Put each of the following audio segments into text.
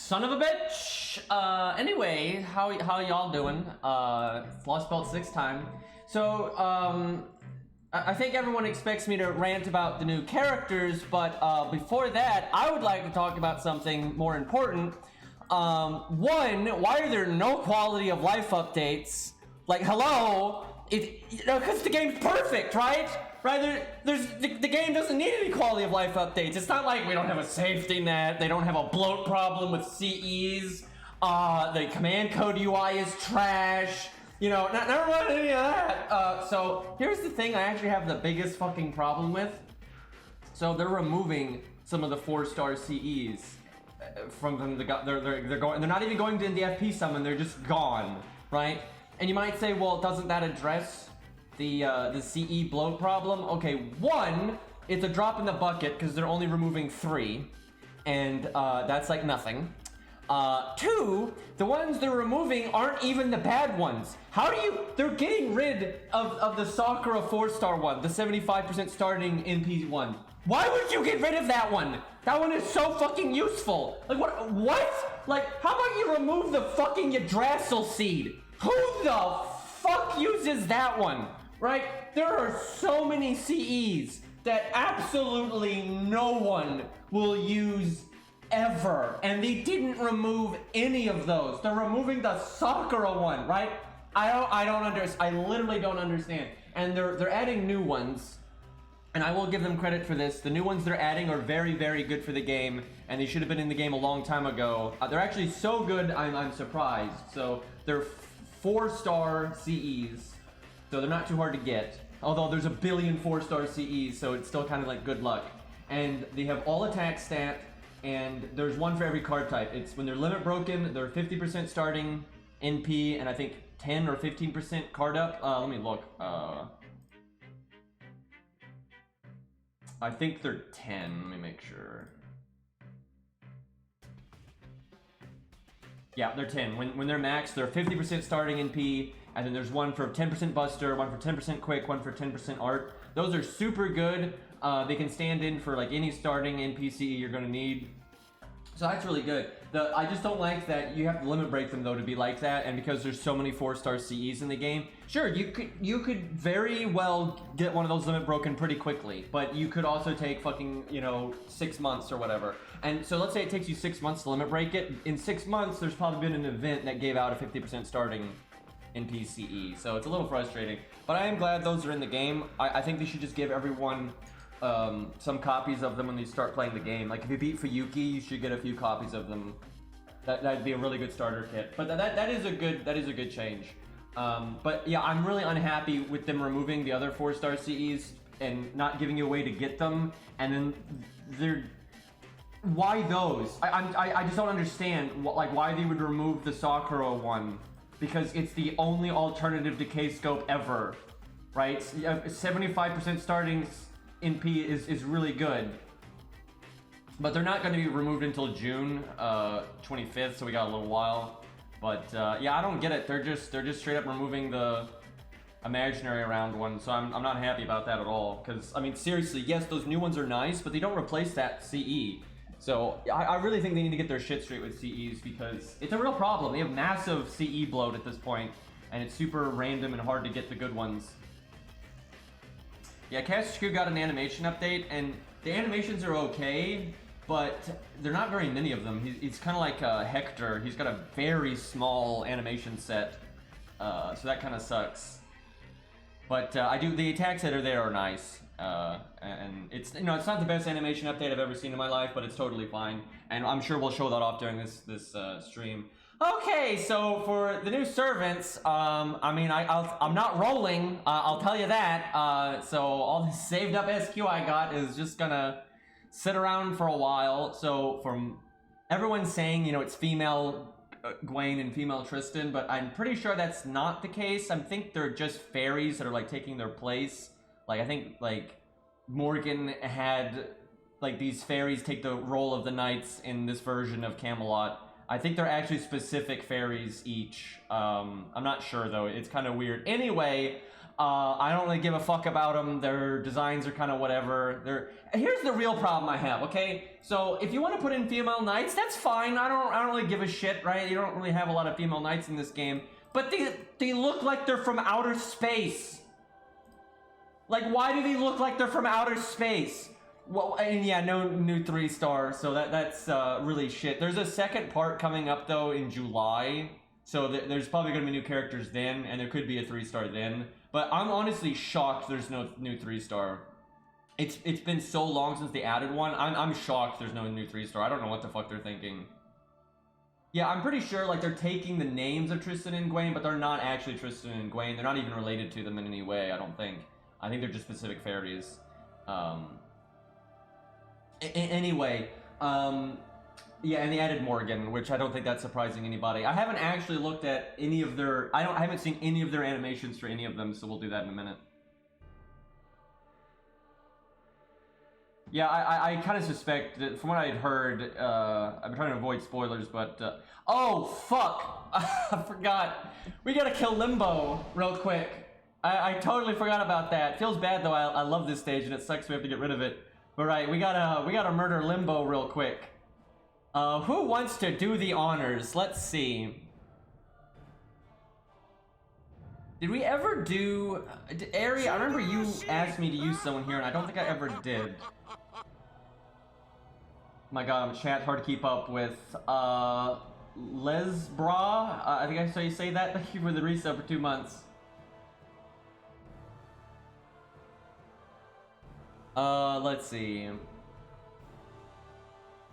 Son of a bitch! Anyway, how y'all doing? Lostbelt 6 time. So, I think everyone expects me to rant about the new characters, but before that, I would like to talk about something more important. One, why are there no quality of life updates? Like, hello? Because the game's perfect, right? Right? The game doesn't need any quality of life updates. It's not like we don't have a safety net, they don't have a bloat problem with CEs, the command code UI is trash. You know, never mind any of that. So here's the thing I actually have the biggest fucking problem with. So they're removing some of the 4-star CEs from them. They're not even going to the FP summon. They're just gone, right? And you might say, well, doesn't that address the CE bloat problem? Okay, one, it's a drop in the bucket because they're only removing 3, and that's like nothing. 2, the ones they're removing aren't even the bad ones. How do you... They're getting rid of the Sakura 4-star one, the 75% starting NP one. Why would you get rid of that one? That one is so fucking useful. Like, what? Like, how about you remove the fucking Yggdrasil seed? Who the fuck uses that one? Right? There are so many CEs that absolutely no one will use ever, and they didn't remove any of those. They're removing the Sakura one, right? I don't understand. I literally don't understand. And they're adding new ones, and I will give them credit for this. The new ones they're adding are very, very good for the game, and they should have been in the game a long time ago. They're actually so good, I'm surprised. So they're 4-star CEs, so they're not too hard to get. Although there's a billion 4-star CEs, so it's still kind of like good luck. And they have all attack stat, and there's one for every card type. It's when they're limit broken, they're 50% starting NP, and I think 10 or 15% card up. Let me look. I think they're 10. Let me make sure. Yeah, they're 10. When they're max, they're 50% starting NP, and then there's one for 10% Buster, one for 10% Quick, one for 10% Art. Those are super good. They can stand in for like any starting NPC you're gonna need. So that's really good. I just don't like that you have to limit break them though to be like that, and because there's so many 4-star CEs in the game. Sure, you could very well get one of those limit broken pretty quickly, but you could also take fucking, you know, 6 months or whatever. And so let's say it takes you 6 months to limit break it. In 6 months, there's probably been an event that gave out a 50% starting NPCE, so it's a little frustrating. But I am glad those are in the game. I think they should just give everyone some copies of them when you start playing the game. Like if you beat Fuyuki, you should get a few copies of them. That'd be a really good starter kit. But that is a good change. But yeah, I'm really unhappy with them removing the other 4-star CEs and not giving you a way to get them. And then why those? I just don't understand why they would remove the Sakura one, because it's the only alternative to K-Scope ever, right? 75% starting in P is really good. But they're not going to be removed until June 25th, so we got a little while. But yeah, I don't get it. They're just straight up removing the imaginary round one, so I'm not happy about that at all. Because I mean, seriously, yes, those new ones are nice, but they don't replace that CE. So I really think they need to get their shit straight with CEs, because it's a real problem. They have massive CE bloat at this point, and it's super random and hard to get the good ones. Yeah, Kashiku got an animation update, and the animations are okay, but they're not very many of them. He's kind of like Hector. He's got a very small animation set, so that kind of sucks. But the attacks that are there are nice, and it's it's not the best animation update I've ever seen in my life, but it's totally fine, and I'm sure we'll show that off during this stream. Okay, so for the new servants, I mean, I'm not rolling, I'll tell you that. So all this saved up SQ I got is just gonna sit around for a while. So from everyone saying, it's female Gwen and female Tristan, but I'm pretty sure that's not the case. I think they're just fairies that are like taking their place. Like I think like Morgan had like these fairies take the role of the knights in this version of Camelot. I think they're actually specific fairies each. I'm not sure though, it's kind of weird. Anyway, I don't really give a fuck about them. Their designs are kind of whatever. Here's the real problem I have, okay? So if you want to put in female knights, that's fine. I don't really give a shit, right? You don't really have a lot of female knights in this game, but they look like they're from outer space. Like, why do they look like they're from outer space? Well, and yeah, no new 3-star, so that's really shit. There's a second part coming up though in July, so there's probably gonna be new characters then, and there could be a 3-star then. But I'm honestly shocked there's no new 3-star. It's been so long since they added one. I'm shocked there's no new 3-star. I don't know what the fuck they're thinking. Yeah, I'm pretty sure like they're taking the names of Tristan and Gwen, but they're not actually Tristan and Gwen. They're not even related to them in any way, I don't think. I think they're just specific fairies. Anyway, yeah, and they added Morgan, which I don't think that's surprising anybody. I haven't actually looked at any of their... I haven't seen any of their animations for any of them, so we'll do that in a minute. Yeah, I kind of suspect that from what I had heard, I've been trying to avoid spoilers, but... oh, fuck! I forgot. We gotta kill Limbo real quick. I totally forgot about that. Feels bad, though. I love this stage, and it sucks we have to get rid of it. But right, we gotta murder Limbo real quick. Who wants to do the honors? Let's see. Did we ever do... Ari, I remember you asked me to use someone here, and I don't think I ever did. My god, chat's hard to keep up with. Lesbra? I think I saw you say that. Thank you for the resub for 2 months. Let's see.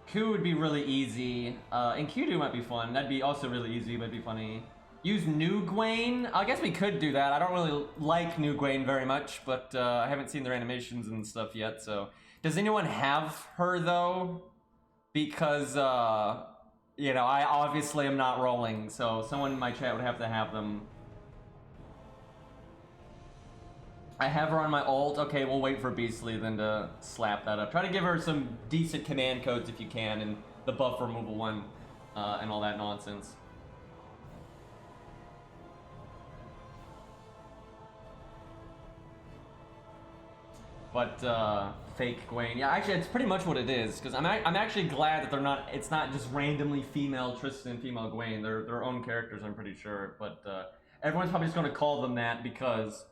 Q would be really easy, and Q2 might be fun. That'd be also really easy, but it'd be funny. Use New Gwen? I guess we could do that. I don't really like New Gwen very much, but I haven't seen their animations and stuff yet, so... Does anyone have her, though? Because, you know, I obviously am not rolling, so someone in my chat would have to have them. I have her on my ult. Okay, we'll wait for Beastly then to slap that up. Try to give her some decent command codes if you can, and the buff removal one, and all that nonsense. But, fake Gwen. Yeah, actually, it's pretty much what it is, because I'm actually glad that they're not, it's not just randomly female Tristan, female Gwen. They're their own characters, I'm pretty sure. But, everyone's probably just going to call them that because...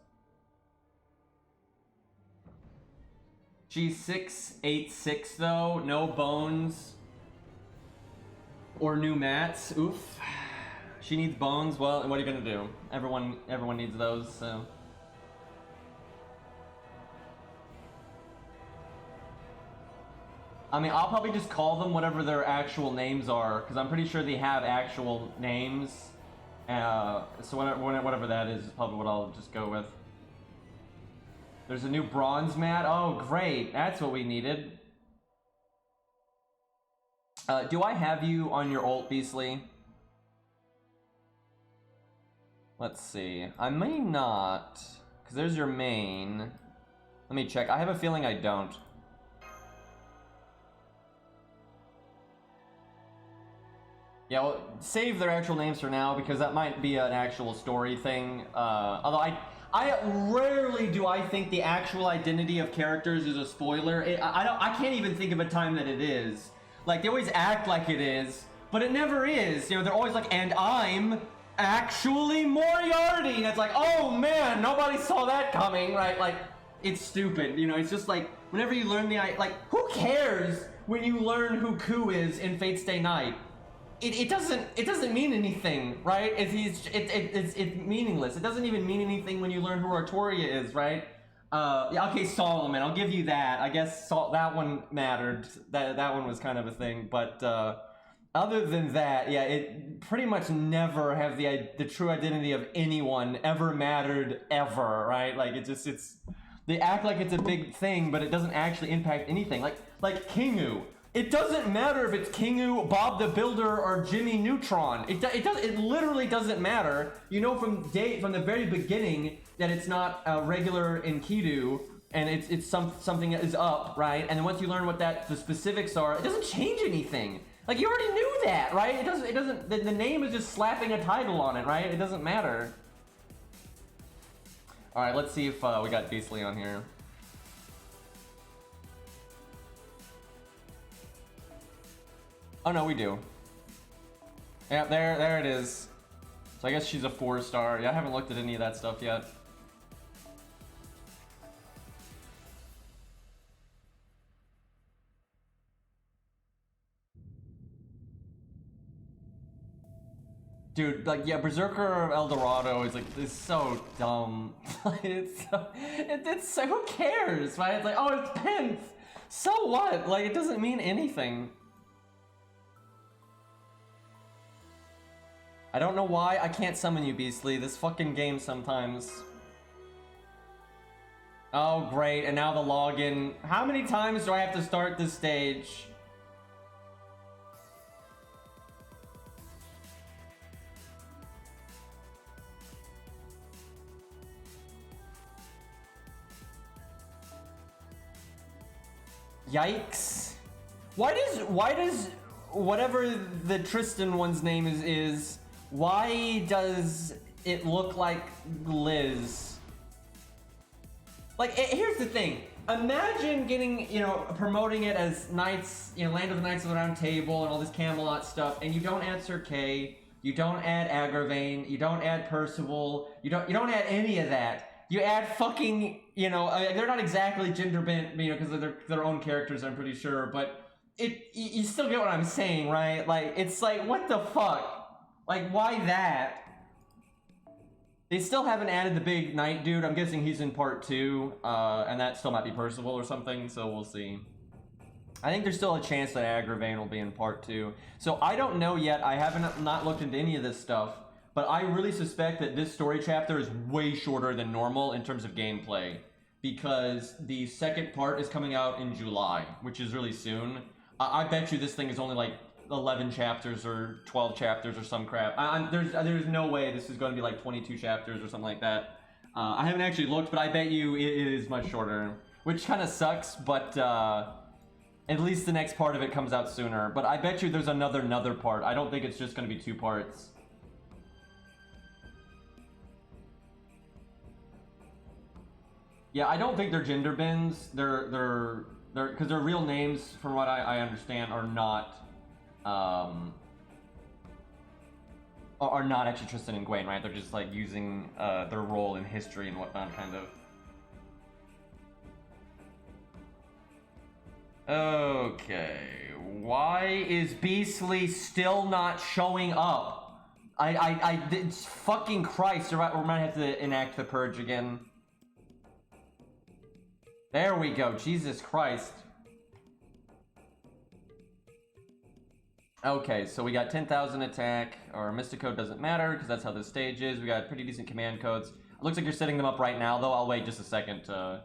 She's 6'8", though, no bones or new mats. Oof. She needs bones. Well, what are you gonna do? Everyone needs those. So. I mean, I'll probably just call them whatever their actual names are, because I'm pretty sure they have actual names. So whatever that is probably what I'll just go with. There's a new bronze mat. Oh, great. That's what we needed. Do I have you on your ult, Beastly? Let's see. I may not, because there's your main. Let me check. I have a feeling I don't. Yeah, well, save their actual names for now, because that might be an actual story thing. Although I rarely do I think the actual identity of characters is a spoiler. I can't even think of a time that it is. Like, they always act like it is, but it never is. You know, they're always like, and I'm actually Moriarty. And it's like, oh man, nobody saw that coming, right? Like, it's stupid. You know, it's just like, whenever you learn like, who cares when you learn who Ku is in Fate Stay Night? It doesn't mean anything, right? It's meaningless. It doesn't even mean anything when you learn who Artoria is, right? Yeah, okay, Solomon, I'll give you that. I guess that one mattered. That one was kind of a thing, but other than that, yeah, it pretty much never have the true identity of anyone ever mattered ever, right? Like they act like it's a big thing, but it doesn't actually impact anything. Like Kingu. It doesn't matter if it's Kingu, Bob the Builder, or Jimmy Neutron. It literally doesn't matter. You know from the very beginning that it's not a regular Enkidu, and it's something that is up, right? And then once you learn what the specifics are, it doesn't change anything. Like, you already knew that, right? It doesn't. The name is just slapping a title on it, right? It doesn't matter. All right, let's see if we got Beastly on here. Oh no, we do. Yeah, there it is. So I guess she's a 4-star. Yeah, I haven't looked at any of that stuff yet. Dude, like, yeah, Berserker El Dorado is like, it's so dumb. it's so, who cares, right? It's like, oh, it's Pence. So what? Like, it doesn't mean anything. I don't know why I can't summon you, Beastly. This fucking game sometimes. Oh, great, and now the login. How many times do I have to start this stage? Yikes. Why does whatever the Tristan one's name is why does it look like Liz? Like, here's the thing. Imagine getting, you know, promoting it as Knights, you know, Land of the Knights of the Round Table and all this Camelot stuff, and you don't add Sir Kay, you don't add Agravain, you don't add Percival, you don't add any of that. You add fucking, you know, they're not exactly gender bent, you know, because they're their own characters, I'm pretty sure, but you still get what I'm saying, right? Like, it's like, what the fuck? Like, why that? They still haven't added the big knight dude. I'm guessing he's in part 2, and that still might be Percival or something, so we'll see. I think there's still a chance that Agravain will be in part 2. So I don't know yet. I haven't not looked into any of this stuff, but I really suspect that this story chapter is way shorter than normal in terms of gameplay, because the second part is coming out in July, which is really soon. I bet you this thing is only like 11 chapters or 12 chapters or some crap. There's no way this is going to be like 22 chapters or something like that. I haven't actually looked, but I bet you it is much shorter, which kind of sucks, but at least the next part of it comes out sooner. But I bet you there's another part. I don't think it's just going to be 2 parts. Yeah, I don't think they're gender bends. They're because their real names, from what I understand, are not actually Tristan and Gwen, right? They're just like using their role in history and whatnot, kind of. Okay, why is Beastly still not showing up? It's fucking Christ, we might have to enact the purge again. There we go, Jesus Christ. Okay, so we got 10,000 attack. Our Mystic Code doesn't matter because that's how this stage is. We got pretty decent command codes. It looks like you're setting them up right now, though. I'll wait just a second to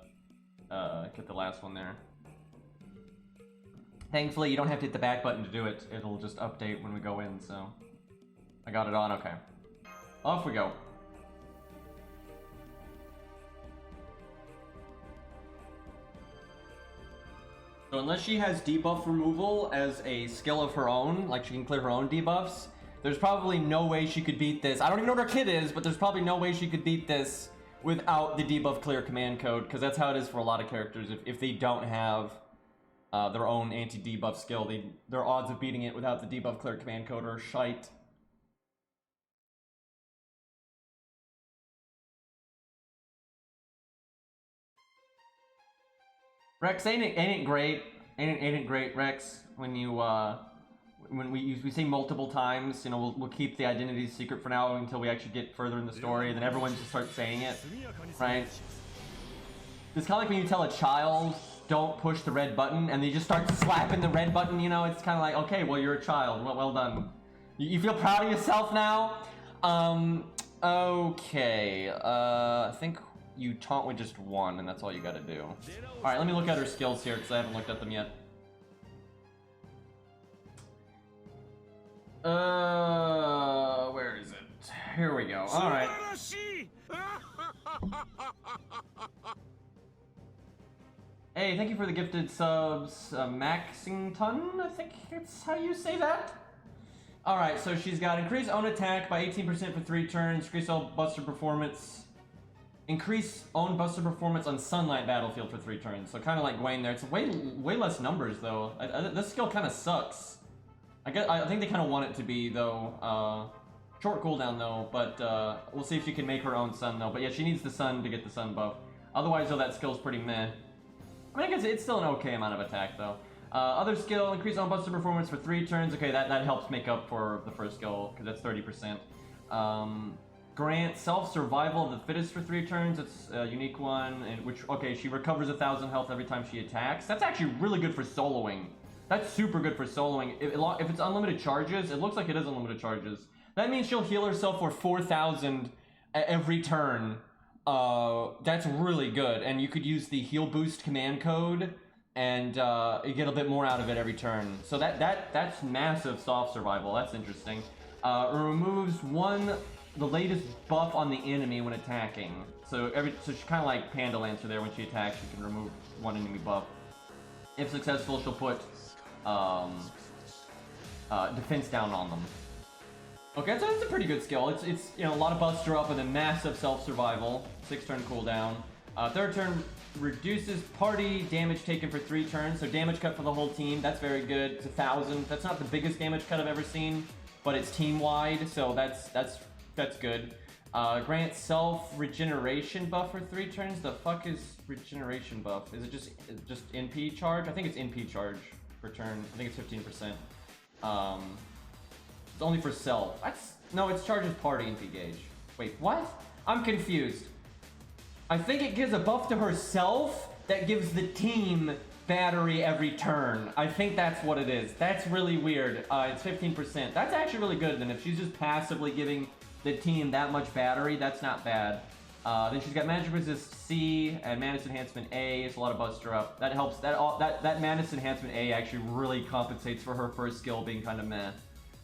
get the last one there. Thankfully, you don't have to hit the back button to do it. It'll just update when we go in, so... I got it on, okay. Off we go. So unless she has debuff removal as a skill of her own, like she can clear her own debuffs, there's probably no way she could beat this. I don't even know what her kit is, but there's probably no way she could beat this without the debuff clear command code, because that's how it is for a lot of characters. If they don't have their own anti-debuff skill, their odds of beating it without the debuff clear command code are shite. Rex, ain't it great? Ain't it great, Rex? When you when we say multiple times, you know, we'll keep the identity secret for now until we actually get further in the story, and then everyone just starts saying it, right? It's kind of like when you tell a child, don't push the red button, and they just start slapping the red button, you know? It's kind of like, okay, well, you're a child. Well done. You feel proud of yourself now? Okay. I think you taunt with just one, and that's all you gotta do. Alright, let me look at her skills here, because I haven't looked at them yet. Where is it? Here we go. Alright. Hey, thank you for the gifted subs, Maxington, I think it's how you say that. Alright, so she's got increase own attack by 18% for 3 turns, increase all buster performance. Increase own buster performance on sunlight battlefield for 3 turns. So kind of like Gwen there. It's way less numbers though. This skill kind of sucks. I think they kind of want it to be though. Short cooldown though, but we'll see if she can make her own sun though. But yeah, she needs the sun to get the sun buff. Otherwise though, that skill's pretty meh. I mean, I guess it's still an okay amount of attack though. Other skill, increase own buster performance for 3 turns. Okay, that helps make up for the first skill because that's 30%. Grant self-survival of the fittest for 3 turns. It's a unique one, and which, okay, she recovers 1,000 health every time she attacks. That's actually really good for soloing. That's super good for soloing. If it's unlimited charges, it looks like it is unlimited charges. That means she'll heal herself for 4,000 every turn. That's really good, and you could use the heal boost command code, and you get a bit more out of it every turn. So that's massive soft survival. That's interesting. It removes the latest buff on the enemy when attacking. So she's kind of like Panda Lancer there. When she attacks, she can remove one enemy buff. If successful, she'll put defense down on them. Okay, so that's a pretty good skill. It's you know, a lot of buster up and then massive self survival. 6 turn cooldown. 3rd turn reduces party damage taken for 3 turns. So damage cut for the whole team. That's very good. It's 1,000. That's not the biggest damage cut I've ever seen, but it's team wide. So that's good. Grant self-regeneration buff for 3 turns. The fuck is regeneration buff? Is it just NP charge? I think it's NP charge per turn. I think it's 15%. It's only for self. No, it's charges party NP gauge. Wait, what? I'm confused. I think it gives a buff to herself that gives the team battery every turn. I think that's what it is. That's really weird. It's 15%. That's actually really good. Then if she's just passively giving the team that much battery, that's not bad. Then she's got magic resist C and Manus enhancement A. It's a lot of buster up. That helps. That Manus enhancement A actually really compensates for her first skill being kind of meh.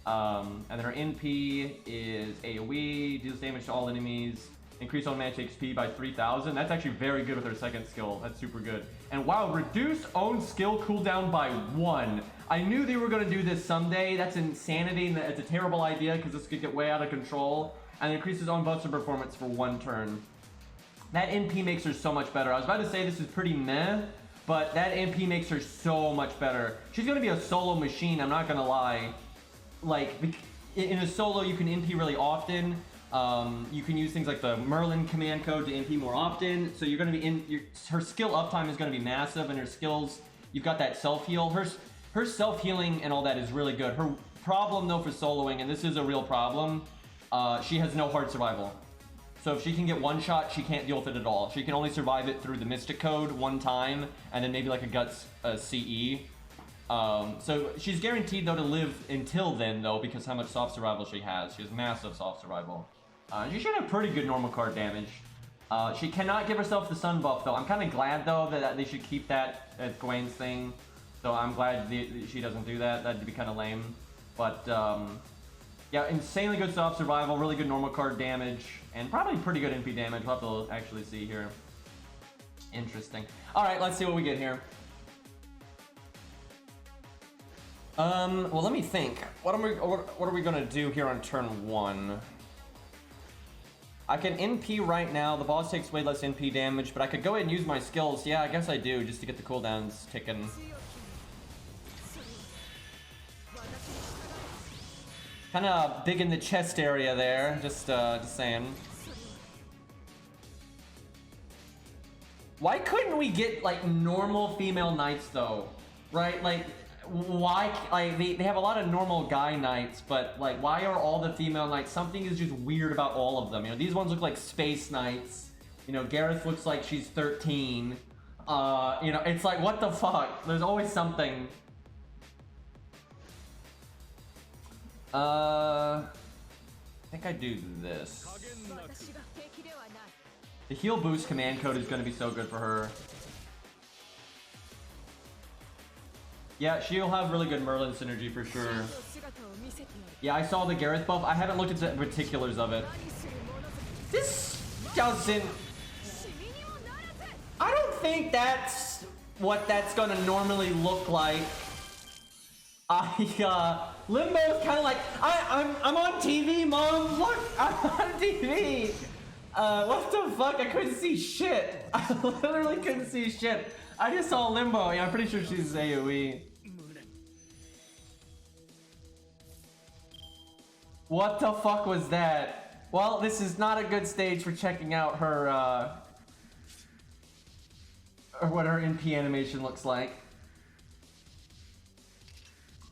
And then her NP is AoE, deals damage to all enemies, increase own match XP by 3,000. That's actually very good with her second skill. That's super good. And wow, reduce own skill cooldown by 1. I knew they were going to do this someday. That's insanity, and it's a terrible idea because this could get way out of control. And increases own buster performance for 1 turn. That NP makes her so much better. I was about to say this is pretty meh, but that NP makes her so much better. She's going to be a solo machine, I'm not going to lie. Like, in a solo, you can NP really often. You can use things like the Merlin command code to NP more often. So you're going to be her skill uptime is going to be massive, and her skills, you've got that self-heal. Her self-healing and all that is really good. Her problem, though, for soloing, and this is a real problem, she has no hard survival. So if she can get one shot, she can't deal with it at all. She can only survive it through the Mystic Code 1 time, and then maybe like a Guts CE. So she's guaranteed though to live until then though, because how much soft survival she has. She has massive soft survival. She should have pretty good normal card damage. She cannot give herself the sun buff though. I'm kind of glad though that they should keep that as Gwen's thing. So I'm glad she doesn't do that. That'd be kind of lame. But yeah, insanely good soft survival, really good normal card damage, and probably pretty good NP damage. We'll have to actually see here. Interesting. All right, let's see what we get here. Well, let me think. What are we gonna do here on turn 1? I can NP right now. The boss takes way less NP damage, but I could go ahead and use my skills. Yeah, I guess I do, just to get the cooldowns ticking. Kind of big in the chest area there. Just saying. Why couldn't we get like normal female knights though? Right? Like, why? Like they have a lot of normal guy knights, but like, why are all the female knights? Something is just weird about all of them. You know, these ones look like space knights. You know, Gareth looks like she's 13. You know, it's like, what the fuck? There's always something. I think I do this. The heal boost command code is going to be so good for her. Yeah, she'll have really good Merlin synergy for sure. Yeah, I saw the Gareth buff. I haven't looked at the particulars of it. This doesn't... I don't think that's what that's going to normally look like. Limbo's kind of like, I'm on TV, Mom. Look, I'm on TV. What the fuck? I couldn't see shit. I literally couldn't see shit. I just saw Limbo. Yeah, I'm pretty sure she's AoE. What the fuck was that? Well, this is not a good stage for checking out her, or what her NP animation looks like.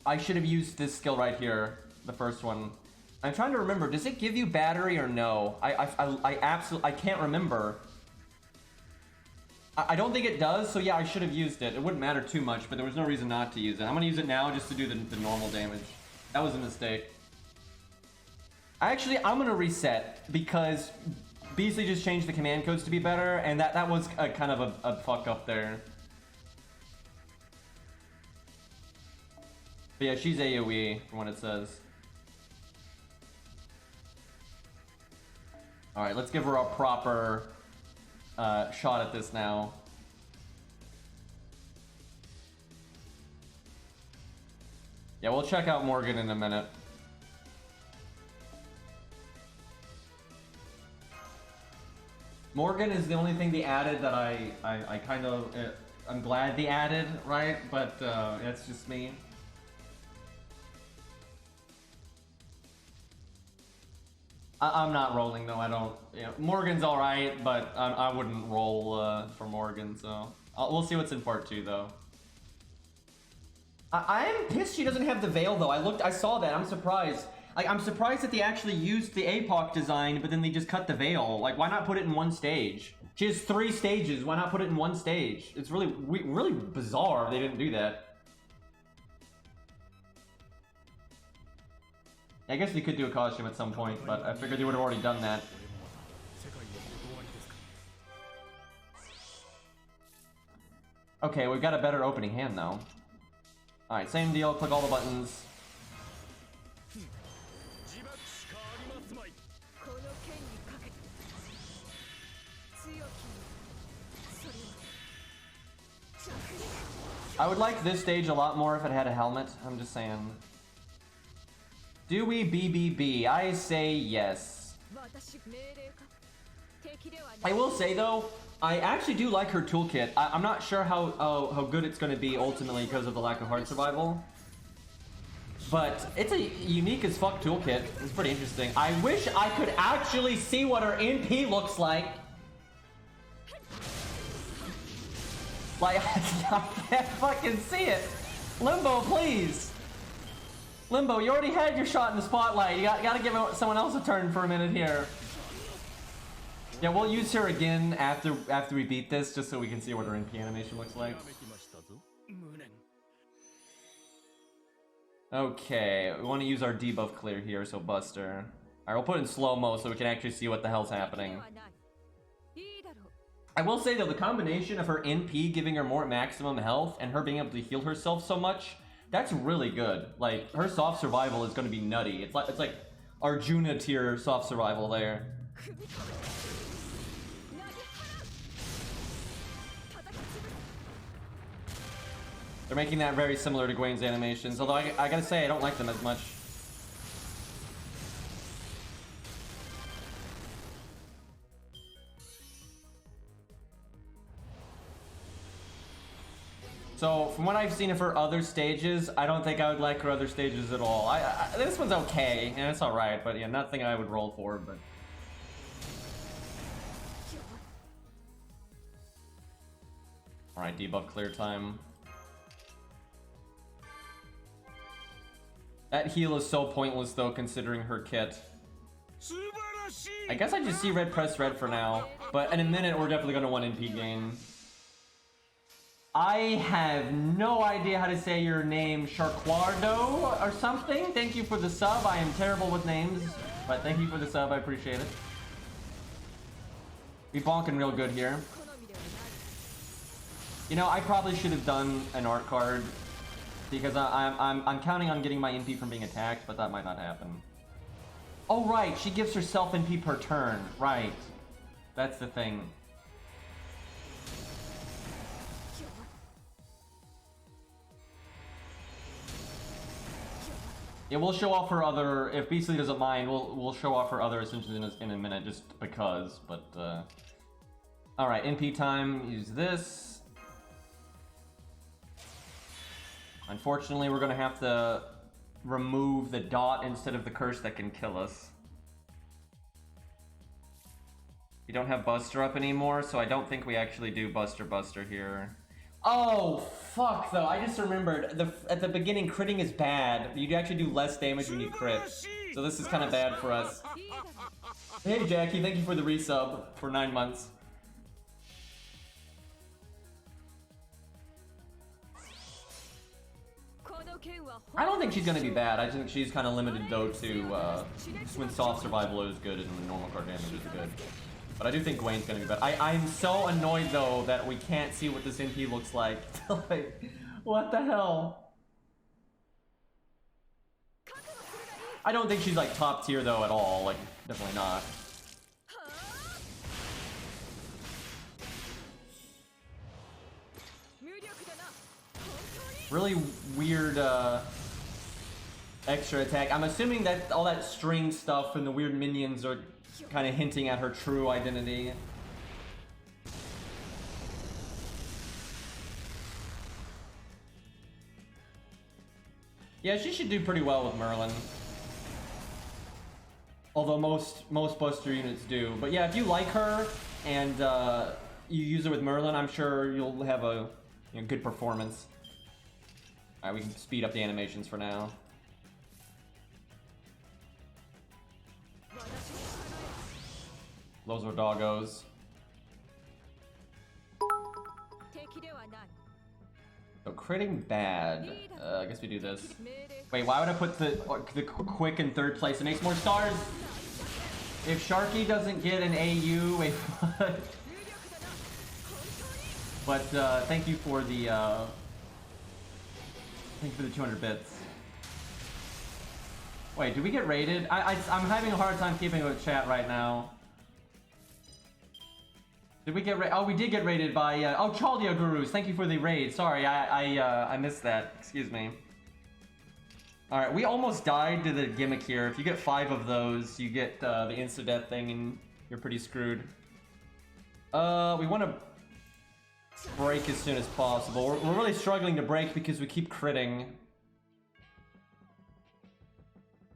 I should have used this skill right here, the first one. I'm trying to remember, does it give you battery or no? I absolutely, I can't remember. I don't think it does, so yeah, I should have used it. It wouldn't matter too much, but there was no reason not to use it. I'm gonna use it now just to do the normal damage. That was a mistake. Actually, I'm gonna reset, because Beasley just changed the command codes to be better, and that was a kind of a fuck up there. But yeah, she's AoE from what it says. Alright, let's give her a proper shot at this now. Yeah, we'll check out Morgan in a minute. Morgan is the only thing they added that I kind of... I'm glad they added, right? But that's just me. I'm not rolling though. I don't. You know, Morgan's all right, but I wouldn't roll for Morgan. So we'll see what's in part 2 though. I'm pissed she doesn't have the veil though. I saw that. I'm surprised. Like, I'm surprised that they actually used the APOC design, but then they just cut the veil. Like, why not put it in one stage? She has 3 stages. Why not put it in one stage? It's really bizarre they didn't do that. I guess we could do a costume at some point, but I figured they would have already done that. Okay, we've got a better opening hand though. Alright, same deal, click all the buttons. I would like this stage a lot more if it had a helmet, I'm just saying. Do we BBB? I say yes. I will say though, I actually do like her toolkit. I'm not sure how good it's going to be ultimately because of the lack of hard survival. But it's a unique as fuck toolkit. It's pretty interesting. I wish I could actually see what her NP looks like. Like, I can't fucking see it. Limbo, please. Limbo, you already had your shot in the spotlight. You gotta give someone else a turn for a minute here. Yeah, we'll use her again after we beat this, just so we can see what her NP animation looks like. Okay, we want to use our debuff clear here, so Buster. Alright, we'll put it in slow-mo so we can actually see what the hell's happening. I will say though, the combination of her NP giving her more maximum health and her being able to heal herself so much, that's really good. Like, her soft survival is going to be nutty. It's like Arjuna tier soft survival there. They're making that very similar to Gwen's animations, although I gotta say I don't like them as much. So, from what I've seen of her other stages, I don't think I would like her other stages at all. This one's okay, and it's alright, but yeah, nothing I would roll for, but... Alright, debuff clear time. That heal is so pointless though, considering her kit. I guess I just see red press red for now, but in a minute we're definitely gonna want NP gain. I have no idea how to say your name, Sharquardo or something. Thank you for the sub. I am terrible with names, but thank you for the sub. I appreciate it. We bonking real good here. You know, I probably should have done an art card because I'm counting on getting my NP from being attacked, but that might not happen. Oh right, she gives herself NP per turn. Right, that's the thing. Yeah, we'll show off her other, if Beastly doesn't mind, we'll show off her other ascensions in a minute, just because, but, Alright, NP time, use this. Unfortunately, we're gonna have to remove the dot instead of the curse that can kill us. We don't have Buster up anymore, so I don't think we actually do Buster here. Oh, fuck, though. I just remembered. At the beginning, critting is bad. You actually do less damage when you crit. So this is kind of bad for us. Hey, Jackie, thank you for the resub for 9 months. I don't think she's going to be bad. I think she's kind of limited, though, to just when soft survival is good and when normal card damage is good. But I do think Gwen's gonna be better. I'm so annoyed though that we can't see what this NP looks like. Like, what the hell? I don't think she's like top tier though at all. Like, definitely not. Really weird extra attack. I'm assuming that all that string stuff and the weird minions are kind of hinting at her true identity. Yeah, she should do pretty well with Merlin. Although most Buster units do. But yeah, if you like her and you use her with Merlin, I'm sure you'll have a good performance. Alright, we can speed up the animations for now. Those are doggos. So critting bad. I guess we do this. Wait, why would I put the quick in third place? It makes more stars. If Sharky doesn't get an AU, wait. But thank you for the 200 bits. Wait, did we get rated? I'm having a hard time keeping with chat right now. Did we get rated? Oh, we did get rated by, oh, Chaldia Gurus. Thank you for the raid. Sorry, I missed that. Excuse me. Alright, we almost died to the gimmick here. If you get 5 of those, you get the insta-death thing and you're pretty screwed. We want to break as soon as possible. We're really struggling to break because we keep critting.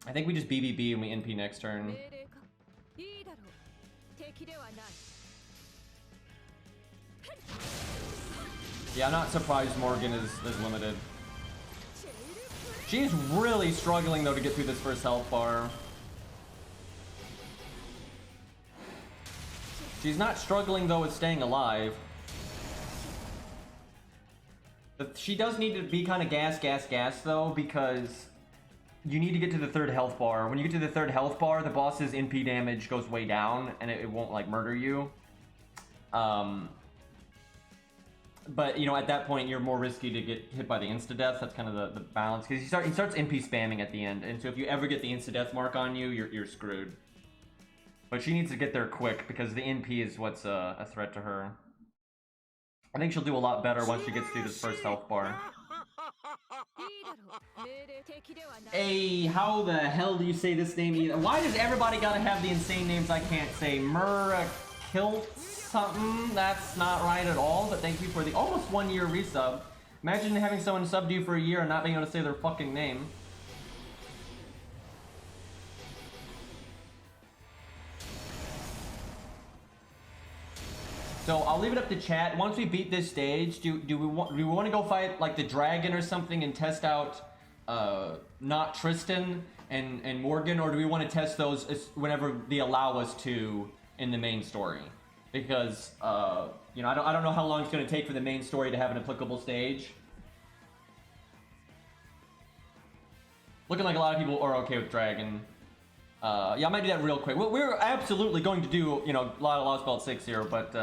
I think we just BBB and we NP next turn. Yeah, I'm not surprised Morgan is limited. She's really struggling though to get through this first health bar. She's not struggling though with staying alive. But she does need to be kind of gas though, because you need to get to the third health bar. When you get to the third health bar, the boss's NP damage goes way down, and it won't like murder you. But you know, at that point, you're more risky to get hit by the insta-death. That's kind of the balance, because he starts NP spamming at the end, and so if you ever get the insta-death mark on you, you're screwed. But she needs to get there quick, because the NP is what's a threat to her. I think she'll do a lot better once she gets through this first health bar. Hey, how the hell do you say this name? Why does everybody gotta have the insane names I can't say? Kilt something? That's not right at all, but thank you for the almost 1 year resub. Imagine having someone sub to you for a year and not being able to say their fucking name. So I'll leave it up to chat. Once we beat this stage, do we want to go fight like the dragon or something and test out not Tristan and Morgan, or do we want to test those whenever they allow us to in the main story? Because you know, I don't know how long it's going to take for the main story to have an applicable stage. Looking like a lot of people are okay with dragon. Yeah, I might do that real quick. We're absolutely going to do, you know, a lot of Lostbelt 6 here, but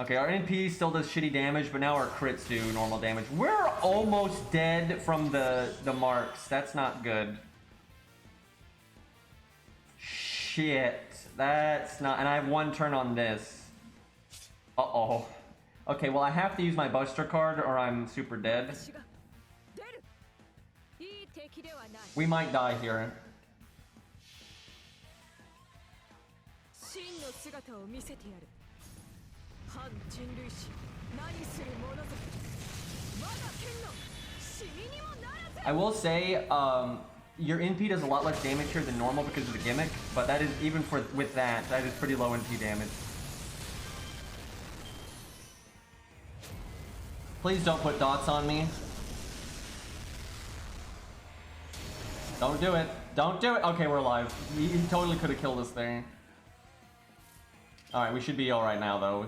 okay, our NP still does shitty damage, but now our crits do normal damage. We're almost dead from the marks. That's not good. Shit, that's not, and I have 1 turn on this. Uh-oh. Okay, well I have to use my Buster card or I'm super dead. We might die here. I will say, your NP does a lot less damage here than normal because of the gimmick, but that is, even with that is pretty low NP damage. Please don't put dots on me. Don't do it. Don't do it. Okay, we're alive. He totally could have killed us there. Alright, we should be alright now, though.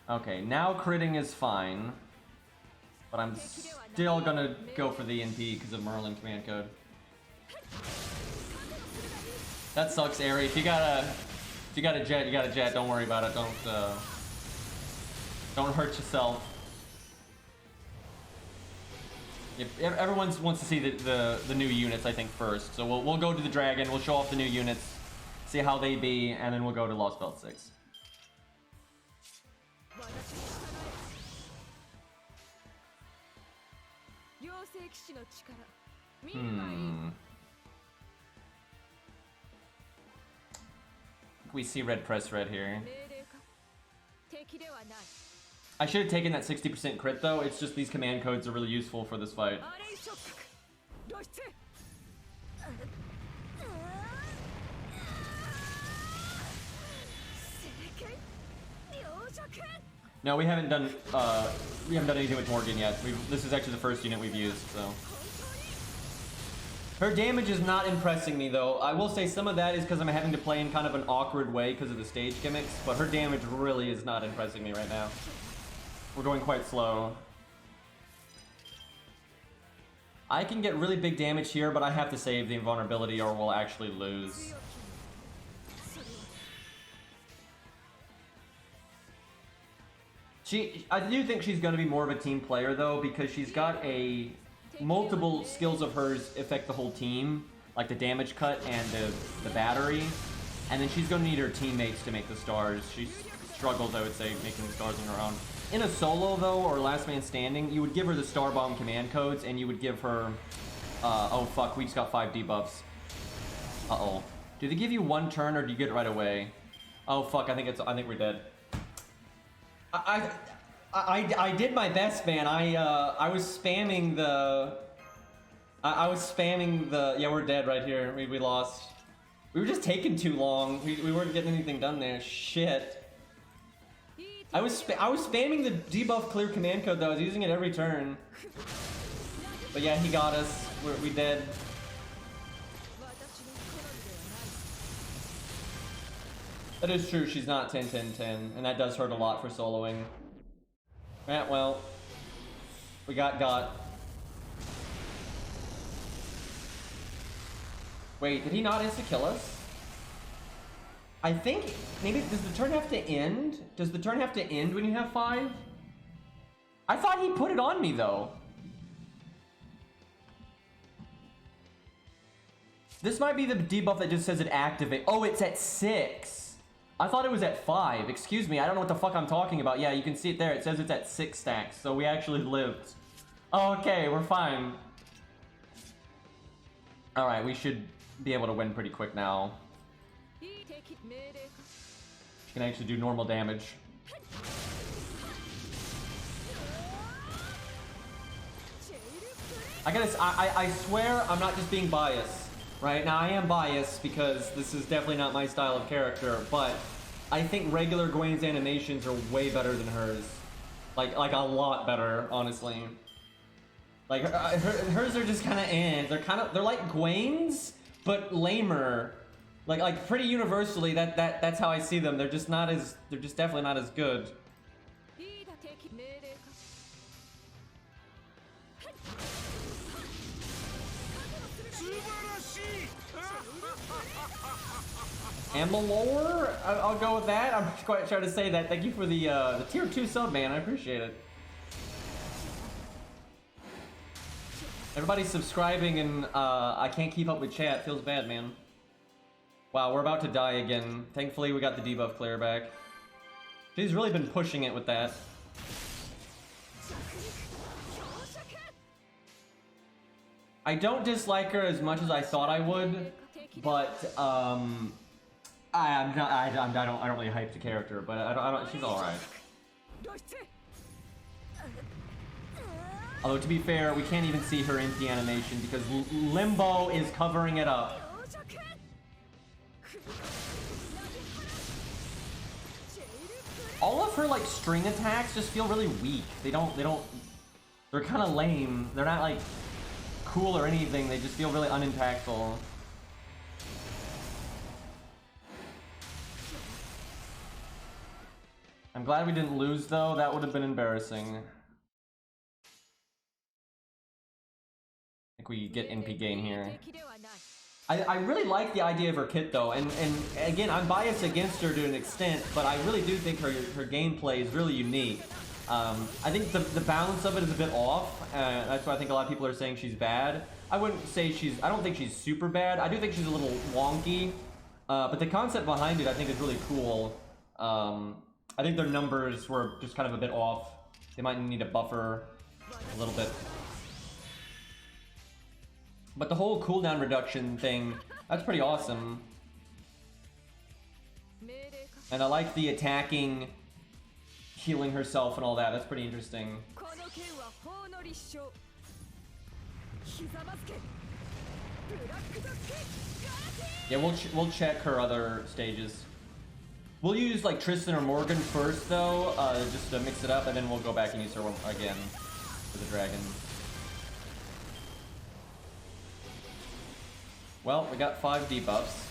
Okay, now critting is fine. But I'm still gonna go for the NP because of Merlin command code. That sucks, Ari. If you got a jet, you got a jet. Don't worry about it. Don't hurt yourself. If everyone wants to see the new units, I think, first. So we'll go to the dragon. We'll show off the new units, see how they be, and then we'll go to Lostbelt 6. We see red press red here. I should have taken that 60% crit though. It's just these command codes are really useful for this fight. No, we haven't done anything with Morgan yet. This is actually the first unit we've used, so. Her damage is not impressing me though. I will say some of that is because I'm having to play in kind of an awkward way because of the stage gimmicks, but her damage really is not impressing me right now. We're going quite slow. I can get really big damage here, but I have to save the invulnerability or we'll actually lose. I do think she's going to be more of a team player though, because she's got multiple skills of hers affect the whole team, like the damage cut and the battery, and then she's going to need her teammates to make the stars. She struggles, I would say, making the stars on her own. In a solo though, or last man standing, you would give her the star bomb command codes, and you would give her oh fuck, we just got 5 debuffs. Uh-oh. Do they give you 1 turn or do you get it right away? Oh fuck, I think we're dead. I did my best, man. I was spamming the yeah, we're dead right here. We lost. We were just taking too long. We weren't getting anything done there. Shit. I was spamming the debuff clear command code though. I was using it every turn. But yeah, he got us. We dead. That is true, she's not 10-10-10, and that does hurt a lot for soloing. Yeah, well, we got. Wait, did he not insta-kill us? I think, maybe, does the turn have to end? Does the turn have to end when you have 5? I thought he put it on me, though. This might be the debuff that just says it activate. Oh, it's at 6. I thought it was at 5. Excuse me, I don't know what the fuck I'm talking about. Yeah, you can see it there. It says it's at 6 stacks, so we actually lived. Oh, okay, we're fine. Alright, we should be able to win pretty quick now. She can actually do normal damage. I swear I'm not just being biased. Right, now I am biased because this is definitely not my style of character, but I think regular Gwen's animations are way better than hers. Like a lot better, honestly. Like hers are just kind of they're like Gwen's, but lamer. Like pretty universally, that's how I see them. They're just definitely not as good. Amalore? I'll go with that. I'm quite trying to say that. Thank you for the tier 2 sub, man. I appreciate it. Everybody's subscribing and I can't keep up with chat. Feels bad, man. Wow, we're about to die again. Thankfully, we got the debuff clear back. She's really been pushing it with that. I don't dislike her as much as I thought I would, but I don't really hype the character, but I don't. She's all right. Although to be fair, we can't even see her MP animation because Limbo is covering it up. All of her like string attacks just feel really weak. They're kind of lame. They're not like cool or anything. They just feel really unimpactful. I'm glad we didn't lose though. That would have been embarrassing. I think we get NP gain here. I really like the idea of her kit though, and again, I'm biased against her to an extent, but I really do think her gameplay is really unique. I think the balance of it is a bit off. That's why I think a lot of people are saying she's bad. I wouldn't say I don't think she's super bad. I do think she's a little wonky, but the concept behind it I think is really cool. I think their numbers were just kind of a bit off. They might need a buffer a little bit. But the whole cooldown reduction thing, that's pretty awesome. And I like the attacking, healing herself and all that. That's pretty interesting. Yeah, we'll check her other stages. We'll use like Tristan or Morgan first though, just to mix it up, and then we'll go back and use her again for the dragon. Well, we got 5 debuffs.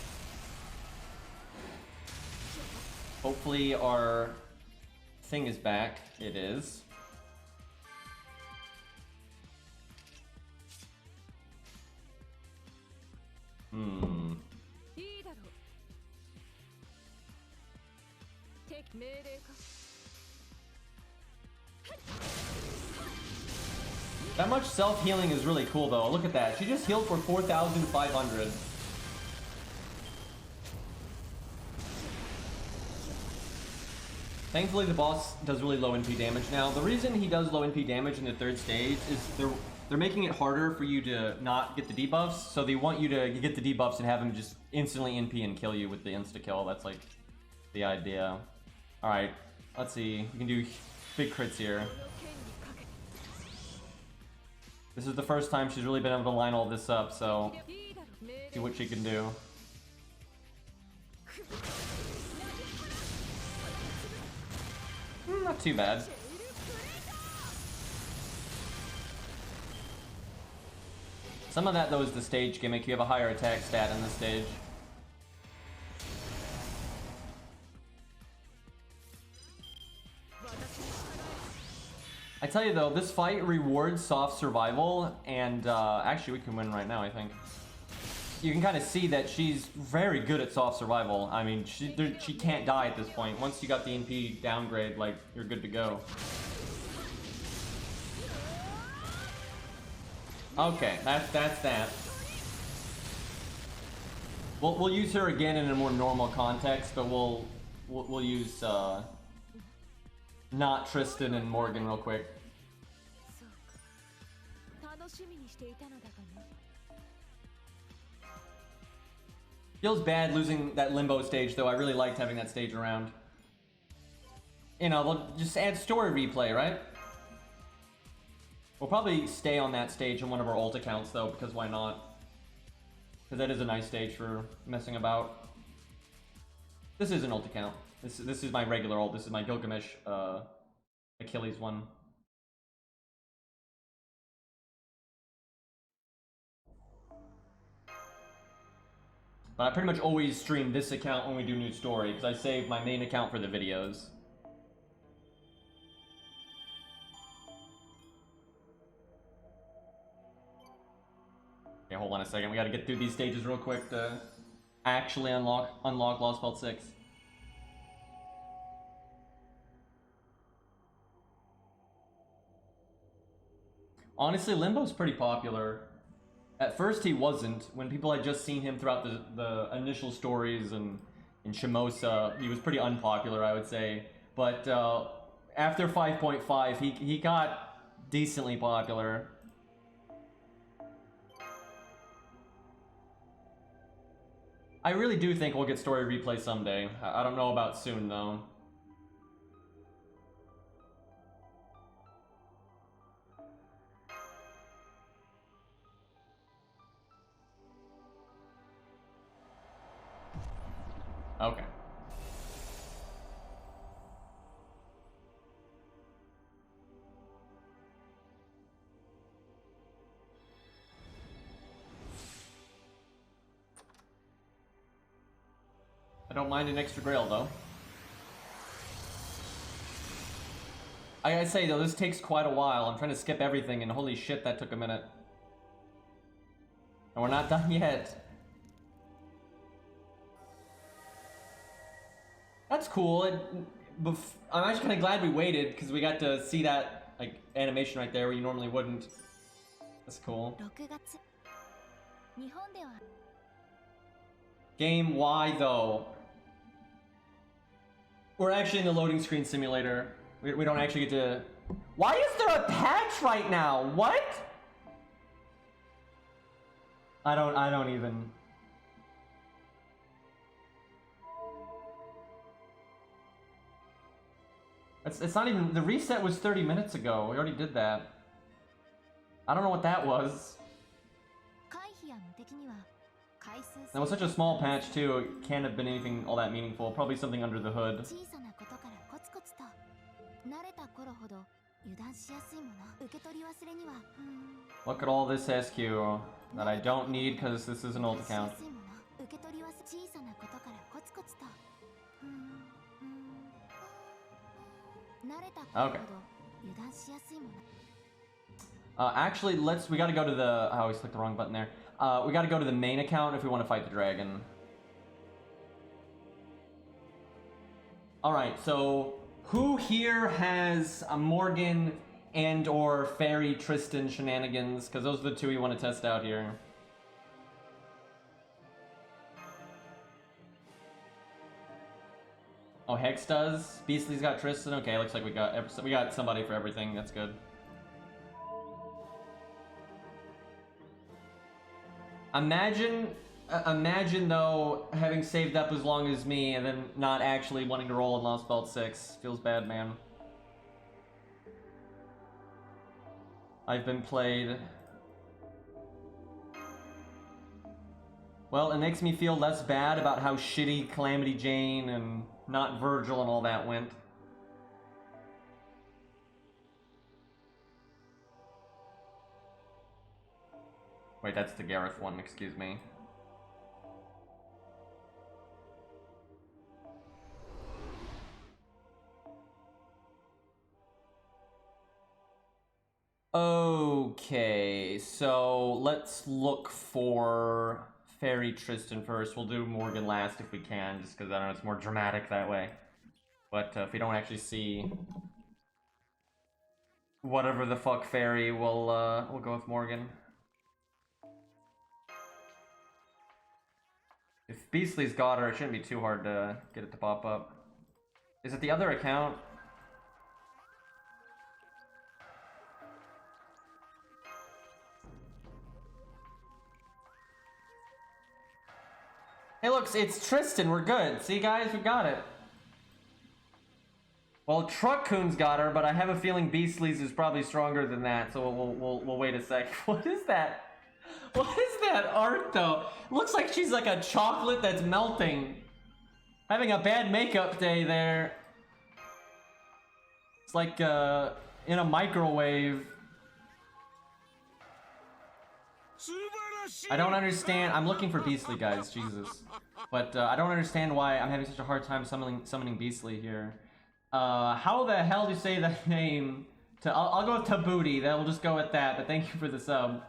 Hopefully our thing is back. It is. That much self-healing is really cool though. Look at that. She just healed for 4,500. Thankfully the boss does really low NP damage now. The reason he does low NP damage in the 3rd stage is they're making it harder for you to not get the debuffs. So they want you to get the debuffs and have him just instantly NP and kill you with the insta-kill. That's like the idea. Alright, let's see. We can do big crits here. This is the first time she's really been able to line all this up, so see what she can do. Not too bad. Some of that though is the stage gimmick. You have a higher attack stat in the stage. I tell you though, this fight rewards soft survival, and actually we can win right now, I think. you can kind of see that she's very good at soft survival. I mean, she can't die at this point. Once you got the NP downgrade, like, you're good to go. Okay, that's that. We'll use her again in a more normal context, but we'll use not Tristan and Morgan real quick. Feels bad losing that Limbo stage, though. I really liked having that stage around. You know, we'll just add story replay, right? We'll probably stay on that stage in one of our ult accounts, though, because why not? Because that is a nice stage for messing about. This is an ult account. This is my regular ult. This is my Gilgamesh Achilles one. But I pretty much always stream this account when we do new story, because I save my main account for the videos. Okay, hold on a second. We gotta get through these stages real quick to actually unlock Lostbelt 6. Honestly, Limbo's pretty popular. At first he wasn't. When people had just seen him throughout the initial stories and in Shimosa, he was pretty unpopular, I would say. But after 5.5, he got decently popular. I really do think we'll get story replay someday. I don't know about soon, though. Okay. I don't mind an extra grail, though. I gotta say, though, this takes quite a while. I'm trying to skip everything, and holy shit, that took a minute. And we're not done yet. That's cool. I'm actually kind of glad we waited, because we got to see that like animation right there where you normally wouldn't. That's cool. Game, why though? We're actually in the loading screen simulator. We don't actually get to... Why is there a patch right now? What? I don't even... It's not even... The reset was 30 minutes ago. We already did that. I don't know what that was. That was such a small patch too. It can't have been anything all that meaningful. Probably something under the hood. Look at all this SQ that I don't need because this is an old account. Okay. Actually, we gotta go to the... I always clicked the wrong button there. We gotta go to the main account if we want to fight the dragon. Alright, so who here has a Morgan and or Fairy Tristan shenanigans? Because those are the two we want to test out here. Oh, Hex does? Beastly's got Tristan? Okay, looks like we got somebody for everything. That's good. Imagine though, having saved up as long as me and then not actually wanting to roll in Lostbelt 6. Feels bad, man. I've been played. Well, it makes me feel less bad about how shitty Calamity Jane and not Virgil and all that went. Wait, that's the Gareth one, excuse me. Okay, so let's look for Fairy Tristan first. We'll do Morgan last if we can, just because I don't know, it's more dramatic that way. But if we don't actually see whatever the fuck Fairy, we'll go with Morgan. If Beastly's got her, it shouldn't be too hard to get it to pop up. Is it the other account? Hey, look, it's Tristan. We're good. See, guys, we got it. Well, Truck-Coon's got her, but I have a feeling Beastly's is probably stronger than that, so we'll wait a sec. What is that? What is that art, though? It looks like she's like a chocolate that's melting. Having a bad makeup day there. It's like, in a microwave. I don't understand. I'm looking for Beastly, guys. Jesus. But, I don't understand why I'm having such a hard time summoning Beastly here. How the hell do you say that name? I'll go with Tabooty. We'll just go with that, but thank you for the sub.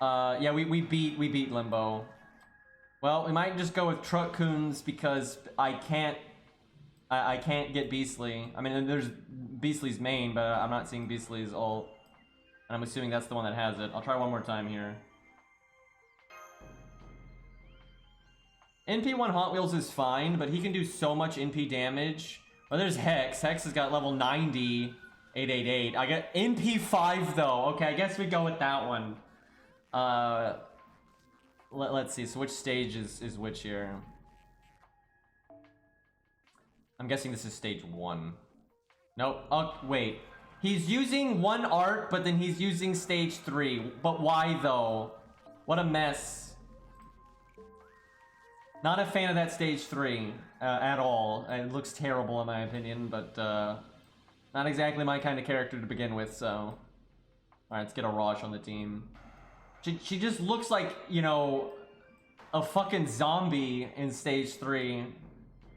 Yeah, we beat Limbo. Well, we might just go with Truck-Coons because I can't get Beastly. I mean, there's Beastly's main, but I'm not seeing Beastly's ult. And I'm assuming that's the one that has it. I'll try one more time here. NP1 Haunt Wheels is fine, but he can do so much NP damage. Well, there's Hex. Hex has got level 90, 888. I got NP5 though. Okay, I guess we go with that one. Let's see. So which stage is which here? I'm guessing this is stage 1. Nope. Oh, wait. He's using one art, but then he's using stage 3. But why though? What a mess. Not a fan of that stage 3 at all. It looks terrible in my opinion, but not exactly my kind of character to begin with, so... Alright, let's get a Rosh on the team. She just looks like, you know, a fucking zombie in stage 3.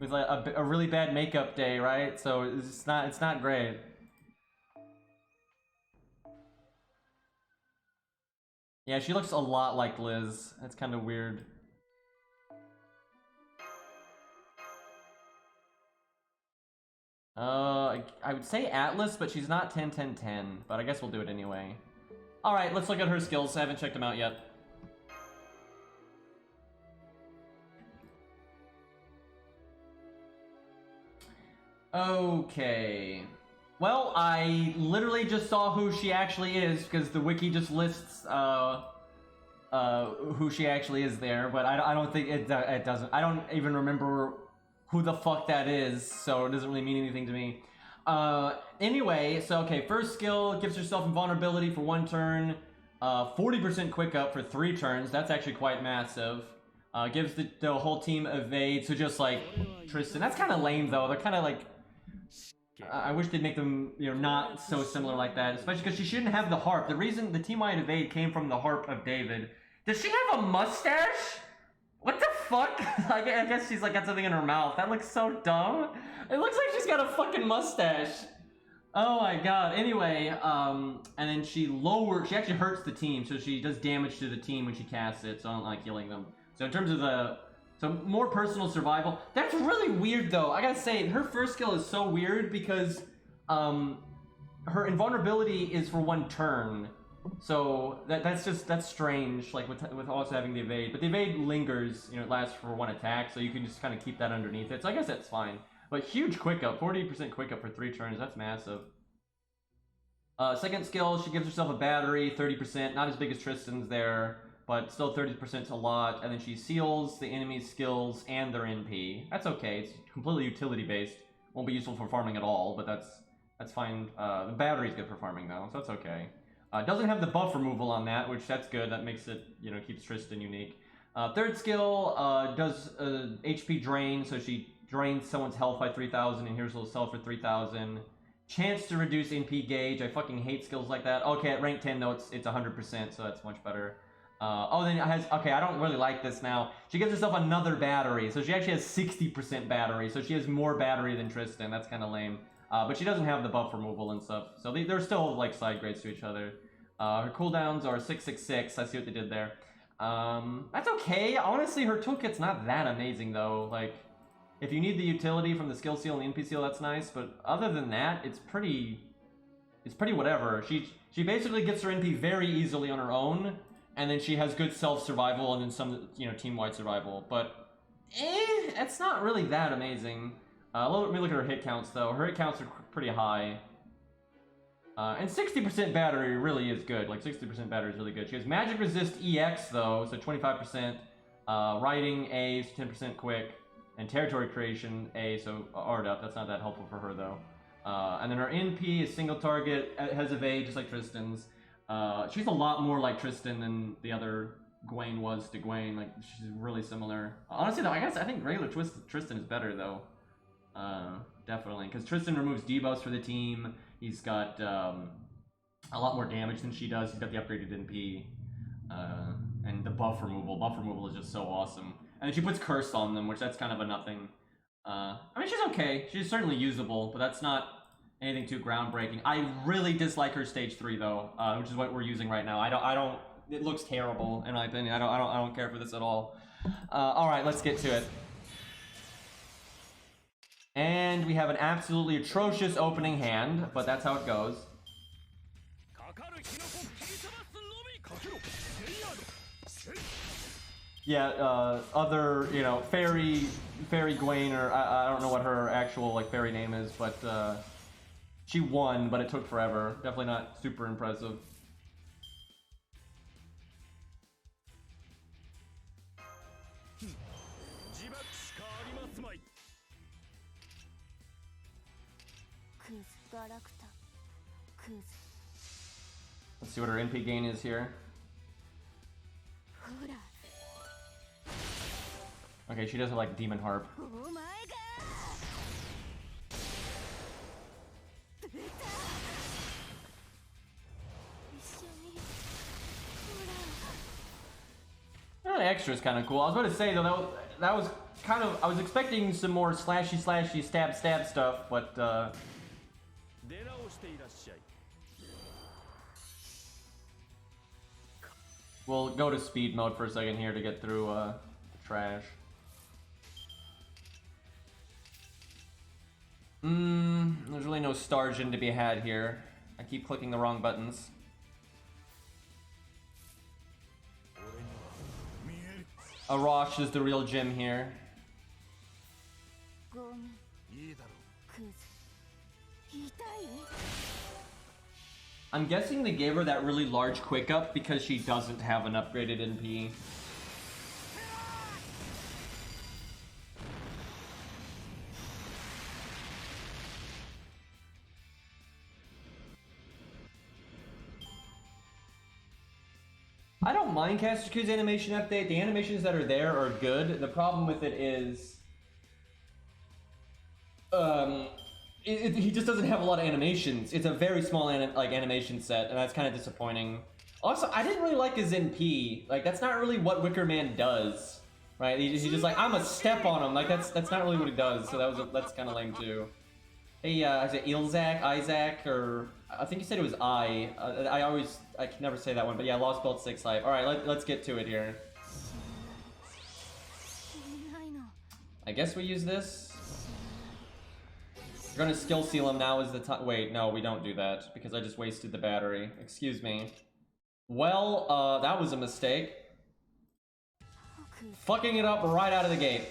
With like a really bad makeup day, right? So it's not great. Yeah, she looks a lot like Liz. That's kind of weird. I would say Atlas, but she's not 10-10-10, but I guess we'll do it anyway. Alright, let's look at her skills. I haven't checked them out yet. Okay. Well, I literally just saw who she actually is, because the wiki just lists, who she actually is there, but I don't think it doesn't. I don't even remember who the fuck that is, so it doesn't really mean anything to me. Anyway, so okay, first skill, gives herself invulnerability for 1 turn, 40% quick up for 3 turns, that's actually quite massive. Gives the whole team evade, so just like Tristan. That's kind of lame though, they're kind of like... I wish they'd make them, you know, not so similar like that, especially because she shouldn't have the harp. The reason the team-wide evade came from the harp of David. Does she have a mustache? What the fuck? I guess she's like got something in her mouth. That looks so dumb. It looks like she's got a fucking mustache. Oh my god. Anyway, and then she actually hurts the team, so she does damage to the team when she casts it, so I don't like healing them. So in terms of so more personal survival. That's really weird though. I gotta say, her first skill is so weird because her invulnerability is for 1 turn. So that's strange, like with also having the evade. But the evade lingers, you know, it lasts for 1 attack, so you can just kind of keep that underneath it. So I guess that's fine. But huge quick up, 40% quick up for 3 turns, that's massive. Second skill, she gives herself a battery, 30%, not as big as Tristan's there, but still 30% is a lot. And then she seals the enemy's skills and their NP. That's okay, it's completely utility based. Won't be useful for farming at all, but that's fine. The battery's good for farming though, so that's okay. Doesn't have the buff removal on that, which that's good. That makes it, you know, keeps Tristan unique. Third skill does HP drain, so she drains someone's health by 3,000 and heals herself for 3,000. Chance to reduce NP gauge. I fucking hate skills like that. Okay, at rank 10 though, it's 100%, so that's much better. Oh, then it has, okay, I don't really like this now. She gives herself another battery, so she actually has 60% battery, so she has more battery than Tristan. That's kind of lame. but she doesn't have the buff removal and stuff. So they're still like side grades to each other. Her cooldowns are 666. I see what they did there. That's okay. Honestly, her toolkit's not that amazing though. Like, if you need the utility from the skill seal and the NP seal, that's nice. But other than that, it's pretty whatever. She basically gets her NP very easily on her own, and then she has good self survival and then some team wide survival. But it's not really that amazing. Let me look at her hit counts though. Her hit counts are pretty high. And 60% battery really is good. Like 60% battery is really good. She has magic resist EX though, so 25%. Riding A, so 10% quick. And territory creation A, so Art up. That's not that helpful for her though. And then her NP is single target, has of A, just like Tristan's. She's a lot more like Tristan than the other Gwen was to Gwen. Like, she's really similar. Honestly though, I think regular Tristan is better though. Definitely, because Tristan removes debuffs for the team. He's got a lot more damage than she does. He's got the upgraded NP. And the buff removal. Buff removal is just so awesome. And then she puts Curse on them, which that's kind of a nothing. I mean, she's okay. She's certainly usable, but that's not anything too groundbreaking. I really dislike her stage 3 though, which is what we're using right now. I don't. It looks terrible in my opinion. I don't care for this at all. All right, let's get to it. And we have an absolutely atrocious opening hand, but that's how it goes. Yeah, other, fairy Gwen, or I don't know what her actual, like, fairy name is, but, she won, but it took forever. Definitely not super impressive. Let's see what her NP gain is here. Okay, she does have like Demon Harp. That extra is kind of cool. I was about to say though, that was kind of, I was expecting some more slashy stab stuff, but we'll go to speed mode for a second here to get through the trash. There's really no Stargin to be had here. I keep clicking the wrong buttons. Arash is the real gem here. I'm guessing they gave her that really large quick up because she doesn't have an upgraded NP. I don't mind Caster Q's animation update. The animations that are there are good. The problem with it is he just doesn't have a lot of animations. It's a very small animation set, and that's kind of disappointing. Also, I didn't really like his NP. Like, that's not really what Wicker Man does, right? He's just like, I'm a step on him. Like, that's not really what he does. So that's kind of lame too. Hey, is it Ilzak, Isaac, or I think you said it was I can never say that one, but yeah, Lostbelt 6 hype. All right, let's get to it here. I guess we use this. We're gonna skill seal him now is the time. Wait, no, we don't do that because I just wasted the battery. Excuse me. Well, that was a mistake. Fucking it up right out of the gate.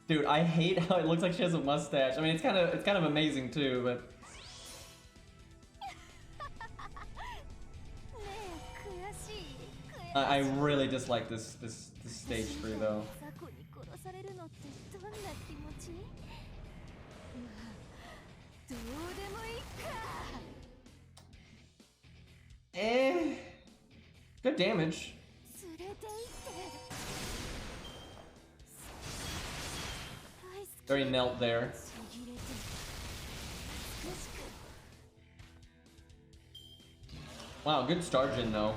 Dude, I hate how it looks like she has a mustache. I mean, it's kind of amazing too, but I really dislike this stage 3 though. Good damage. Very melt there. Wow, good Stargin though.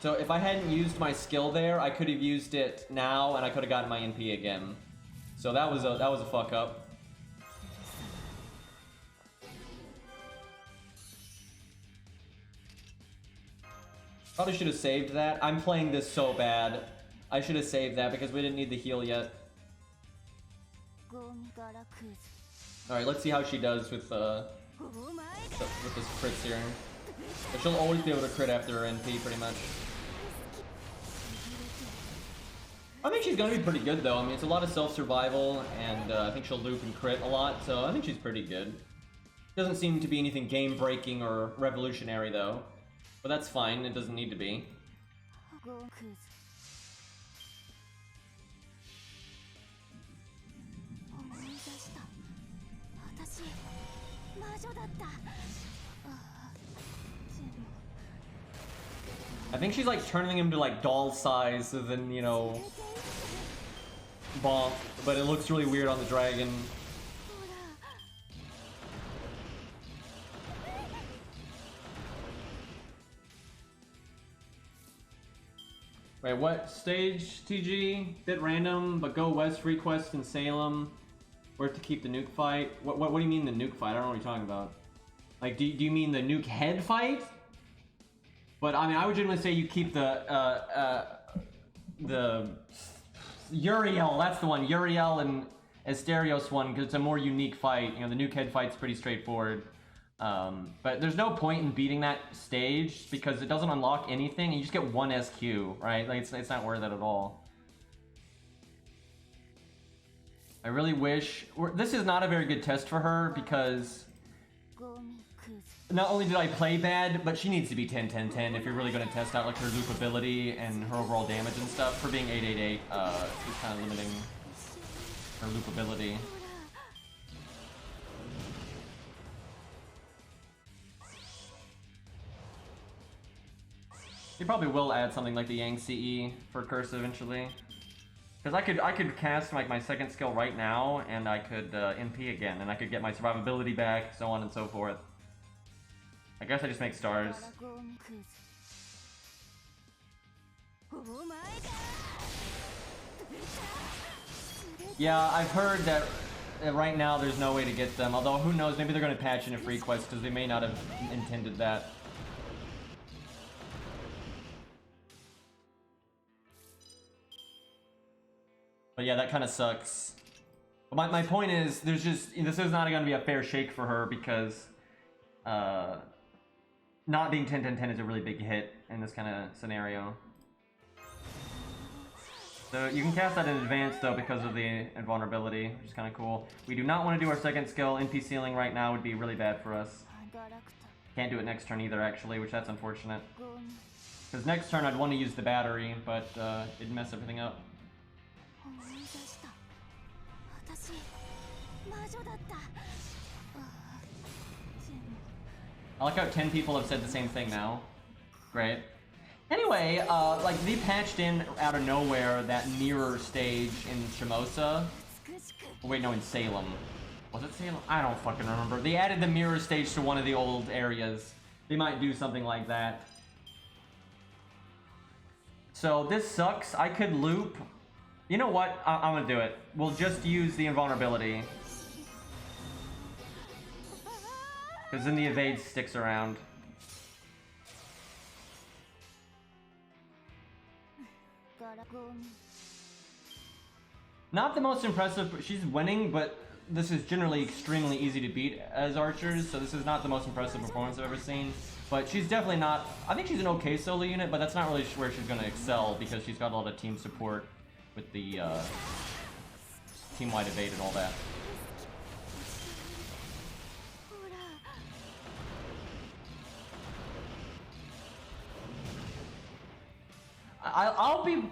So if I hadn't used my skill there, I could have used it now, and I could have gotten my NP again. So that was a fuck up. Probably should have saved that. I'm playing this so bad. I should have saved that because we didn't need the heal yet. Alright, let's see how she does with this crits here. But she'll always be able to crit after her NP, pretty much. I think she's gonna be pretty good, though. I mean, it's a lot of self-survival, and I think she'll loop and crit a lot, so I think she's pretty good. Doesn't seem to be anything game-breaking or revolutionary, though. But that's fine, it doesn't need to be. I think she's like turning him to like doll size, so then, you know, bonk, but it looks really weird on the dragon. Wait, what stage, TG? Bit random, but go west, request in Salem. Where to keep the nuke fight? What do you mean the nuke fight? I don't know what you're talking about. Like, do you mean the nuke head fight? But I mean, I would generally say you keep the Uriel, that's the one, Uriel and Asterios one, because it's a more unique fight. You know, the nuke head fight's pretty straightforward. But there's no point in beating that stage because it doesn't unlock anything, and you just get one SQ, right? Like, it's not worth it at all. I really wish... This is not a very good test for her because... Not only did I play bad, but she needs to be 10-10-10 if you're really going to test out like her loopability and her overall damage and stuff. For being 8-8-8, is kind of limiting her loopability. He probably will add something like the Yang CE for Curse eventually. Because I could cast like my second skill right now, and I could NP again, and I could get my survivability back, so on and so forth. I guess I just make stars. Yeah, I've heard that right now there's no way to get them, although who knows, maybe they're going to patch in a free quest because they may not have intended that. But yeah, that kind of sucks. But my point is, there's just, this is not going to be a fair shake for her because not being 10-10-10 is a really big hit in this kind of scenario. So you can cast that in advance though because of the invulnerability, which is kind of cool. We do not want to do our second skill. NP sealing right now would be really bad for us. Can't do it next turn either actually, which that's unfortunate. Because next turn I'd want to use the battery, but it'd mess everything up. I like how 10 people have said the same thing now. Great. Anyway, like they patched in out of nowhere that mirror stage in Shimosa. Oh, wait, no, in Salem. Was it Salem? I don't fucking remember. They added the mirror stage to one of the old areas. They might do something like that. So this sucks. I could loop. You know what? I'm gonna do it. We'll just use the invulnerability. Because then the evade sticks around. Not the most impressive, she's winning, but this is generally extremely easy to beat as archers, so this is not the most impressive performance I've ever seen. But she's definitely not, I think she's an okay solo unit, but that's not really where she's going to excel because she's got a lot of team support with the team-wide evade and all that. I'll be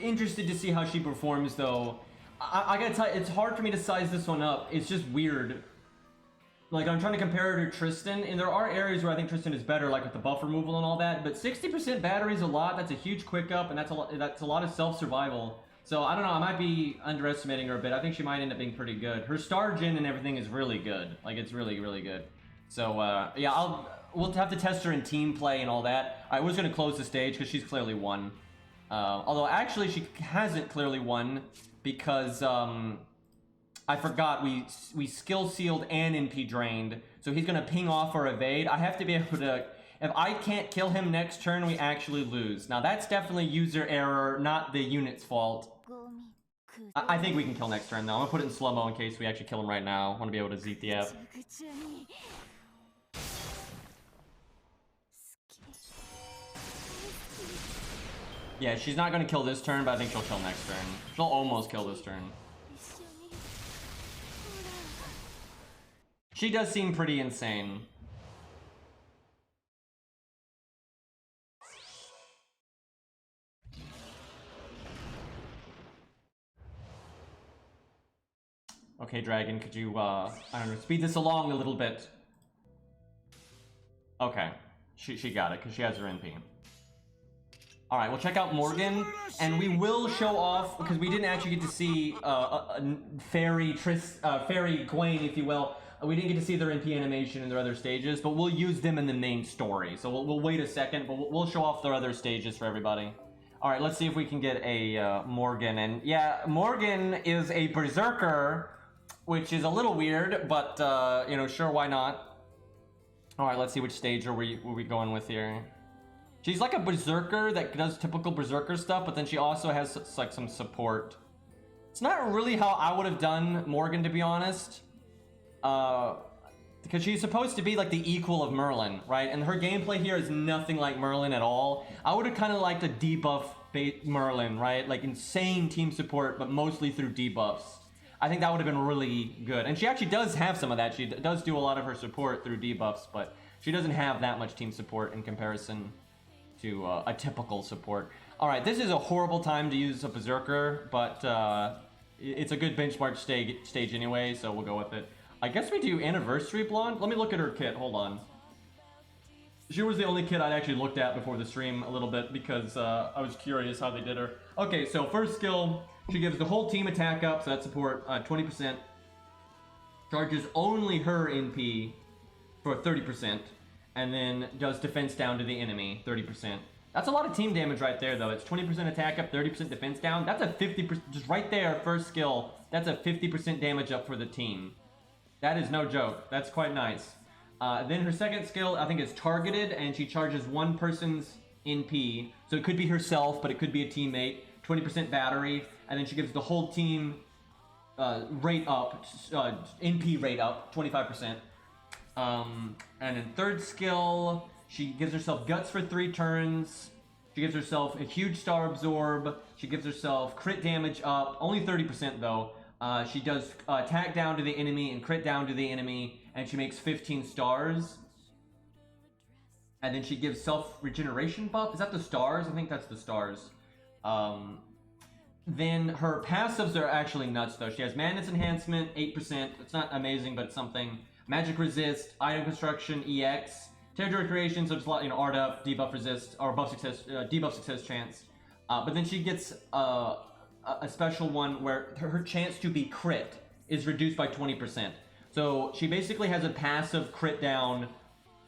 interested to see how she performs, though. I gotta tell you, it's hard for me to size this one up. It's just weird. Like, I'm trying to compare her to Tristan, and there are areas where I think Tristan is better, like with the buff removal and all that, but 60% battery is a lot. That's a huge quick up, and that's a lot of self-survival. So, I don't know, I might be underestimating her a bit. I think she might end up being pretty good. Her star gen and everything is really good. Like, it's really, really good. So, yeah, we'll have to test her in team play and all that. I was gonna close the stage because she's clearly won. Although actually she hasn't clearly won because I forgot we skill sealed and NP drained. So he's gonna ping off or evade. I have to be able to, if I can't kill him next turn, we actually lose. Now that's definitely user error, not the unit's fault. I think we can kill next turn though. I'm gonna put it in slow-mo in case we actually kill him right now. I wanna be able to ZTF. Yeah, she's not gonna kill this turn, but I think she'll kill next turn. She'll almost kill this turn. She does seem pretty insane. Okay, Dragon, could you, I don't know, speed this along a little bit? Okay, she got it, because she has her NP. Alright, we'll check out Morgan, and we will show off, because we didn't actually get to see Fairy Gwen, if you will. We didn't get to see their NP animation in their other stages, but we'll use them in the main story. So we'll wait a second, but we'll show off their other stages for everybody. Alright, let's see if we can get a Morgan. And yeah, Morgan is a Berserker, which is a little weird, but you know, sure, why not? Alright, let's see which stage are we going with here. She's like a Berserker that does typical Berserker stuff, but then she also has like some support. It's not really how I would have done Morgan, to be honest. Because she's supposed to be like the equal of Merlin, right? And her gameplay here is nothing like Merlin at all. I would have kind of liked a debuff Merlin, right? Like insane team support, but mostly through debuffs. I think that would have been really good. And she actually does have some of that. She does do a lot of her support through debuffs, but she doesn't have that much team support in comparison to a typical support. Alright, this is a horrible time to use a Berserker, but it's a good benchmark stage anyway, so we'll go with it. I guess we do Anniversary Blonde. Let me look at her kit, hold on. She was the only kit I'd actually looked at before the stream a little bit because I was curious how they did her. Okay, so first skill, she gives the whole team attack up, so that's support 20%. Charges only her NP for 30%, and then does defense down to the enemy, 30%. That's a lot of team damage right there, though. It's 20% attack up, 30% defense down. That's a 50%, just right there, first skill, that's a 50% damage up for the team. That is no joke. That's quite nice. Then her second skill, I think, is targeted, and she charges one person's NP. So it could be herself, but it could be a teammate. 20% battery, and then she gives the whole team rate up, NP rate up, 25%. And then third skill, she gives herself guts for 3 turns. She gives herself a huge star absorb. She gives herself crit damage up, only 30% though. She does attack down to the enemy and crit down to the enemy, and she makes 15 stars. And then she gives self-regeneration buff. Is that the stars? I think that's the stars. Then her passives are actually nuts though. She has Madness Enhancement, 8%. It's not amazing, but it's something. Magic Resist, Item Construction, EX. Territory Creation, so it's a lot, you know, RDuff, debuff resist, or buff success, debuff success chance. But then she gets a special one where her chance to be crit is reduced by 20%. So she basically has a passive crit down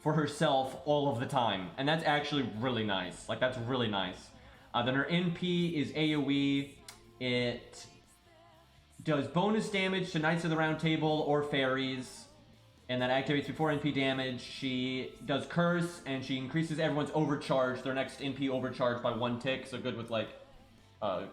for herself all of the time. And that's actually really nice. Like, that's really nice. Then her NP is AoE. It does bonus damage to Knights of the Round Table or fairies. And that activates before NP damage. She does Curse, and she increases everyone's overcharge, their next NP overcharge by 1 tick. So good with, like,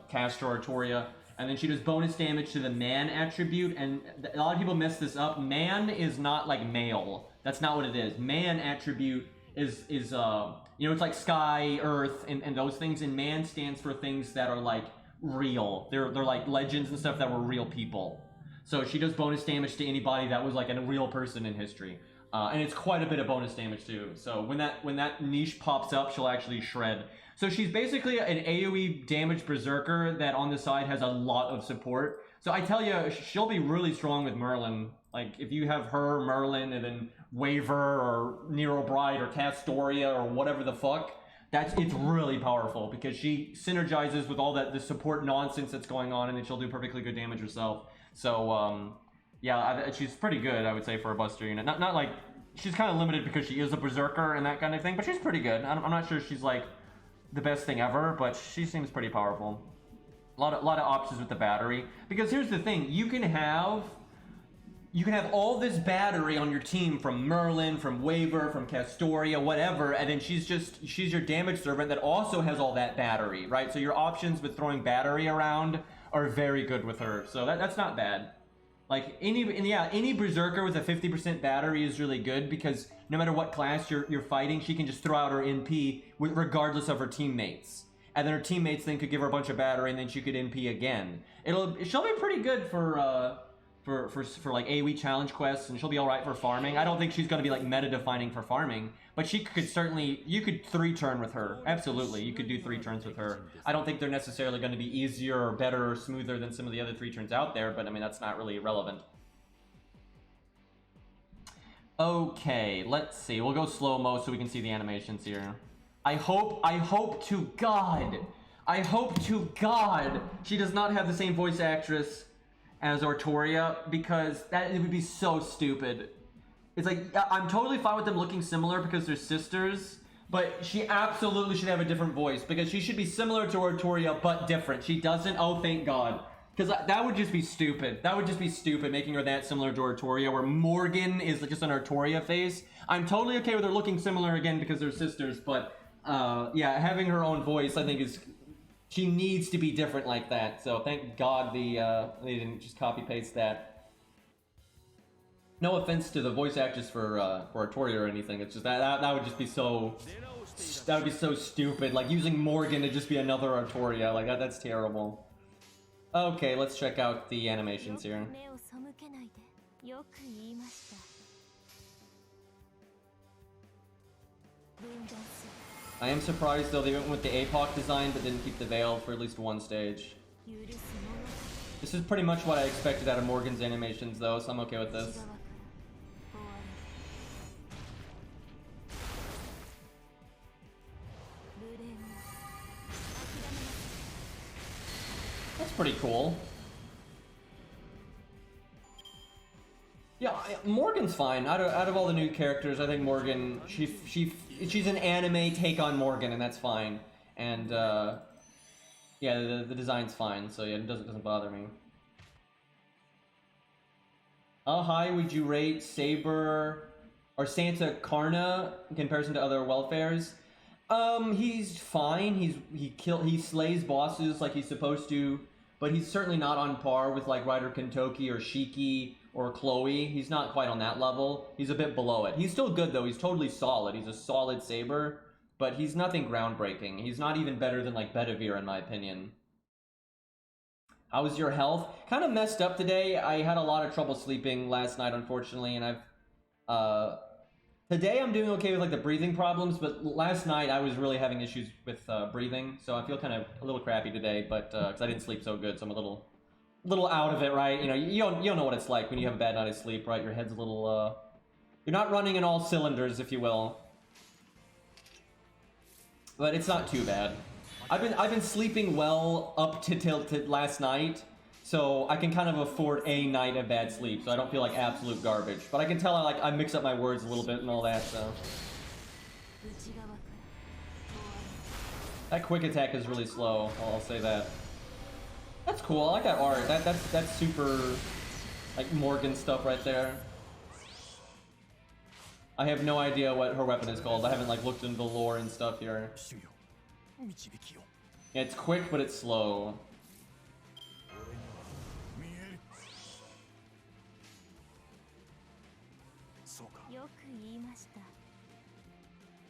Castor or Toria. And then she does bonus damage to the man attribute, and a lot of people mess this up. Man is not like male. That's not what it is. Man attribute is you know, it's like sky, earth, and those things, and man stands for things that are like real. They're like legends and stuff that were real people. So she does bonus damage to anybody that was like a real person in history. And it's quite a bit of bonus damage too. So when that niche pops up, she'll actually shred. So she's basically an AoE damage berserker that on the side has a lot of support. So I tell you, she'll be really strong with Merlin. Like if you have her, Merlin, and then Waver or Nero Bride or Castoria or whatever the fuck, it's really powerful because she synergizes with all the support nonsense that's going on, and then she'll do perfectly good damage herself. So yeah, she's pretty good, I would say, for a Buster unit. Not like she's kind of limited because she is a berserker and that kind of thing, but she's pretty good. I'm not sure she's like the best thing ever, but she seems pretty powerful. A lot of options with the battery, because here's the thing: you can have all this battery on your team from Merlin, from Waver, from Castoria, whatever, and then she's your damage servant that also has all that battery, right? So your options with throwing battery around are very good with her. So that's not bad. Like any berserker with a 50% battery is really good, because no matter what class you're fighting, she can just throw out her NP regardless of her teammates. And then her teammates then could give her a bunch of battery, and then she could NP again. She'll be pretty good for like AoE challenge quests, and she'll be all right for farming. I don't think she's going to be like meta defining for farming, but she could certainly, you could 3-turn with her. Absolutely, you could do 3 turns with her. I don't think they're necessarily going to be easier or better or smoother than some of the other 3 turns out there, but I mean, that's not really relevant. Okay, let's see. We'll go slow-mo so we can see the animations here. I hope to God she does not have the same voice actress as Artoria, because it would be so stupid. It's like, I'm totally fine with them looking similar because they're sisters, but she absolutely should have a different voice, because she should be similar to Artoria but different. She doesn't. Oh, thank God. Because that would just be stupid. That would just be stupid, making her that similar to Artoria, where Morgan is just an Artoria face. I'm totally okay with her looking similar again because they're sisters, but yeah, having her own voice, I think is... She needs to be different like that. So thank God they didn't just copy-paste that. No offense to the voice actress for Artoria or anything. It's just that would just be so... That would be so stupid. Like, using Morgan to just be another Artoria. Like, that's terrible. Okay, let's check out the animations here. I am surprised though they went with the APOC design but didn't keep the veil for at least one stage. This is pretty much what I expected out of Morgan's animations though, so I'm okay with this. That's pretty cool. Yeah, Morgan's fine. Out of all the new characters, I think Morgan, she's an anime take on Morgan, and that's fine. And yeah, the design's fine, so yeah, it doesn't bother me. How high would you rate Saber or Santa Karna in comparison to other welfares? He's fine. He slays bosses like he's supposed to, but he's certainly not on par with like Ryder Kentoki or Shiki or Chloe. He's not quite on that level. He's a bit below it. He's still good though. He's totally solid. He's a solid Saber, but he's nothing groundbreaking. He's not even better than like Bedivere in my opinion. How's your health? Kind of messed up today. I had a lot of trouble sleeping last night, unfortunately, and today I'm doing okay with like the breathing problems, but last night I was really having issues with breathing, so I feel kind of a little crappy today, but because I didn't sleep so good, so I'm a little out of it, right? You know, you don't know what it's like when you have a bad night of sleep, right? Your head's a little, you're not running in all cylinders, if you will. But it's not too bad. I've been sleeping well up to last night, so I can kind of afford a night of bad sleep, so I don't feel like absolute garbage. But I can tell I mix up my words a little bit and all that, so. That quick attack is really slow, I'll say that. That's cool, I like that art. That's super, like, Morgan stuff right there. I have no idea what her weapon is called. I haven't, like, looked into the lore and stuff here. Yeah, it's quick, but it's slow.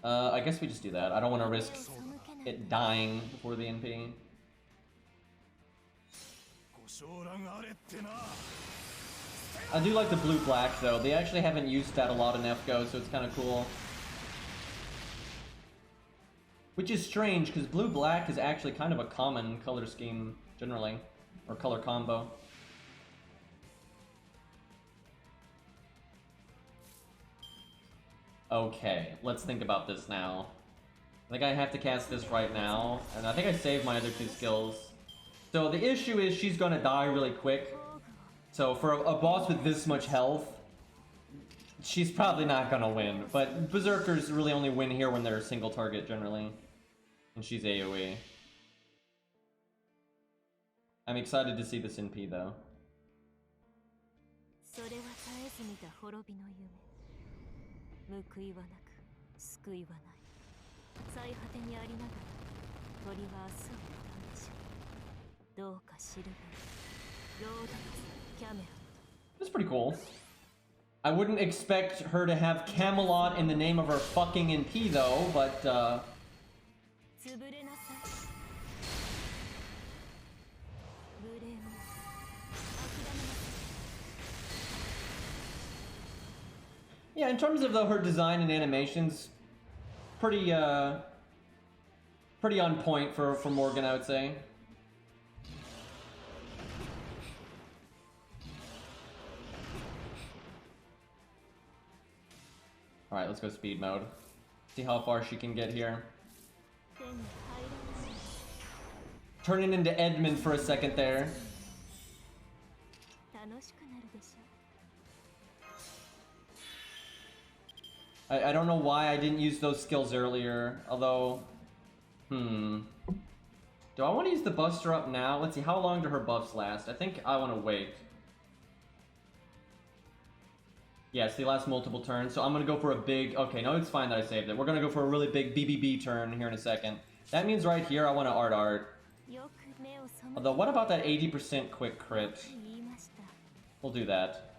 I guess we just do that. I don't want to risk it dying before the NP. I do like the blue-black, though. They actually haven't used that a lot in FGO, so it's kind of cool. Which is strange, because blue-black is actually kind of a common color scheme, generally. Or color combo. Okay, let's think about this now. I think I have to cast this right now, and I think I saved my other 2 skills. So the issue is she's gonna die really quick. So for a boss with this much health, she's probably not gonna win, but Berserkers really only win here when they're a single target generally. And she's AoE. I'm excited to see this in P though. That's pretty cool. I wouldn't expect her to have Camelot in the name of her fucking NP though, but yeah, in terms of her design and animations, pretty on point for Morgan, I would say. Alright, let's go speed mode. See how far she can get here. Turning into Edmund for a second there. I don't know why I didn't use those skills earlier, although... Do I want to use the Buster Up now? Let's see, how long do her buffs last? I think I want to wait. Yes, they last multiple turns, so I'm going to go for a big... Okay, no, it's fine that I saved it. We're going to go for a really big BBB turn here in a second. That means right here I want to art. Although, what about that 80% quick crit? We'll do that.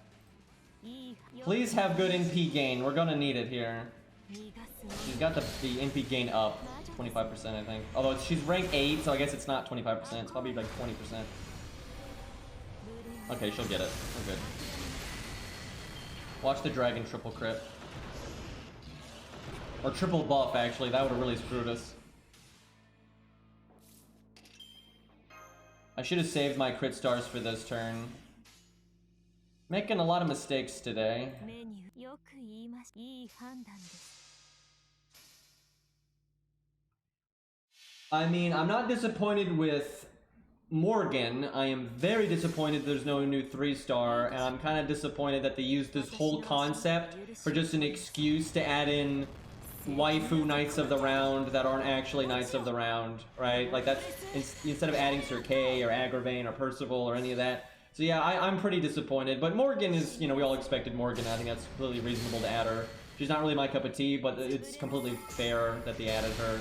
Please have good NP gain. We're going to need it here. She's got the NP gain up. 25%, I think. Although she's rank 8, so I guess it's not 25%. It's probably like 20%. Okay, she'll get it. We're good. Watch the dragon triple crit. Or triple buff, actually. That would have really screwed us. I should have saved my crit stars for this turn. Making a lot of mistakes today. I mean, I'm not disappointed with Morgan. I am very disappointed there's no new 3-star, and I'm kind of disappointed that they used this whole concept for just an excuse to add in waifu Knights of the Round that aren't actually Knights of the Round, right? Like that's, instead of adding Sir Kay or Agravain or Percival or any of that. So yeah, I'm pretty disappointed, but Morgan is, you know, we all expected Morgan. I think that's completely reasonable to add her. She's not really my cup of tea, but it's completely fair that they added her.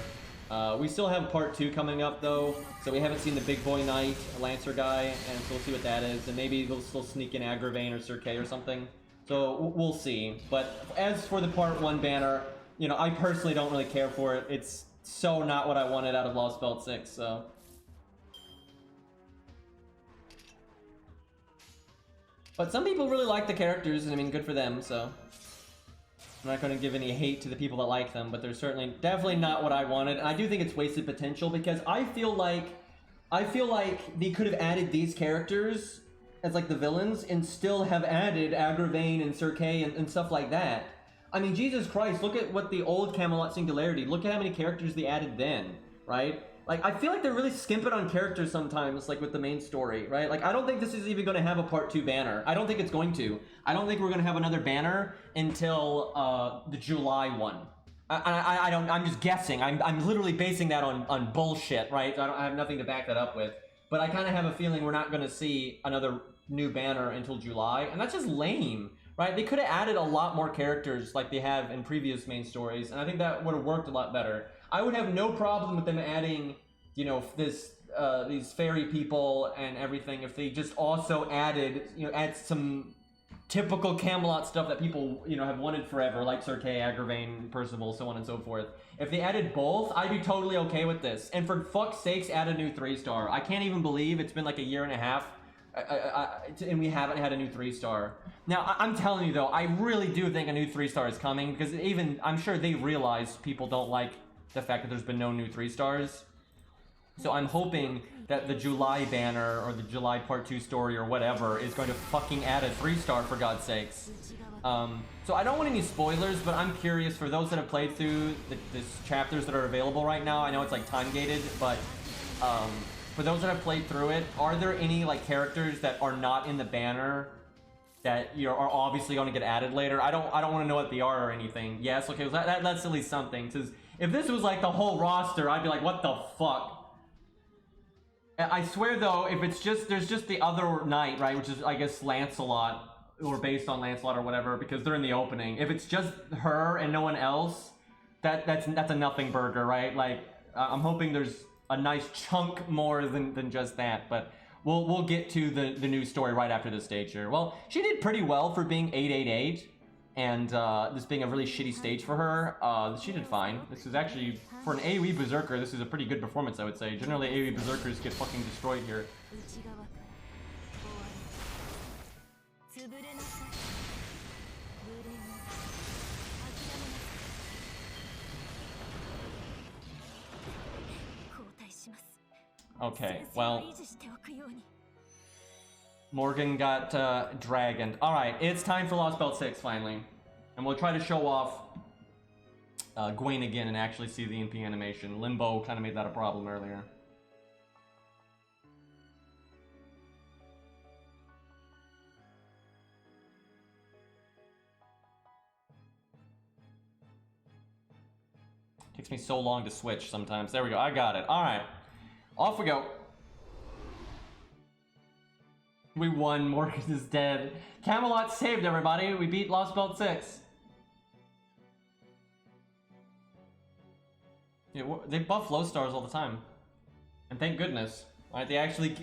We still have part 2 coming up though, so we haven't seen the big boy knight, Lancer guy, and so we'll see what that is, and maybe they'll still sneak in Agravain or Sir Kay or something. So we'll see. But as for the part 1 banner, you know, I personally don't really care for it. It's so not what I wanted out of Lostbelt 6, so. But some people really like the characters, and I mean, good for them, so. I'm not going to give any hate to the people that like them, but they're certainly, definitely not what I wanted. And I do think it's wasted potential, because I feel like they could have added these characters as like the villains, and still have added Agravain and Sir Kay and stuff like that. I mean, Jesus Christ, look at what the old Camelot Singularity, look at how many characters they added then, right? Like, I feel like they're really skimping on characters sometimes, like, with the main story, right? Like, I don't think this is even going to have a part 2 banner. I don't think it's going to. I don't think we're going to have another banner until the July one. I'm just guessing. I'm literally basing that on bullshit, right? I have nothing to back that up with. But I kind of have a feeling we're not going to see another new banner until July, and that's just lame, right? They could have added a lot more characters like they have in previous main stories, and I think that would have worked a lot better. I would have no problem with them adding, you know, these fairy people and everything if they just also added, you know, add some typical Camelot stuff that people, you know, have wanted forever, like Sir Kay, Agravain, Percival, so on and so forth. If they added both, I'd be totally okay with this. And for fuck's sakes, add a new 3-star. I can't even believe it's been like a year and a half and we haven't had a new 3-star. Now, I'm telling you though, I really do think a new 3-star is coming, because even, I'm sure they realize people don't like the fact that there's been no new 3-stars. So I'm hoping that the July banner or the July part 2 story or whatever is going to fucking add a 3-star, for God's sakes. So I don't want any spoilers, but I'm curious for those that have played through the chapters that are available right now. I know it's like time gated, but for those that have played through it, are there any like characters that are not in the banner that are obviously going to get added later. I don't want to know what they are or anything. Yes, okay, that's at least something. Because if this was like the whole roster, I'd be like, what the fuck? I swear though, if it's just there's just the other knight, right, which is I guess Lancelot, or based on Lancelot or whatever, because they're in the opening. If it's just her and no one else, that's a nothing burger, right? Like I'm hoping there's a nice chunk more than just that, but. We'll get to the news story right after this stage here. Well, she did pretty well for being 888, and this being a really shitty stage for her. She did fine. This is actually, for an AoE Berserker, this is a pretty good performance, I would say. Generally, AoE Berserkers get fucking destroyed here. Okay, well, Morgan got dragoned. Alright, it's time for Lostbelt 6 finally. And we'll try to show off Gwen again and actually see the NP animation. Limbo kind of made that a problem earlier. Takes me so long to switch sometimes. There we go, I got it. Alright. Off we go. We won. Morgan is dead. Camelot saved everybody. We beat Lostbelt 6. Yeah, they buff low stars all the time, and thank goodness. Right? They actually.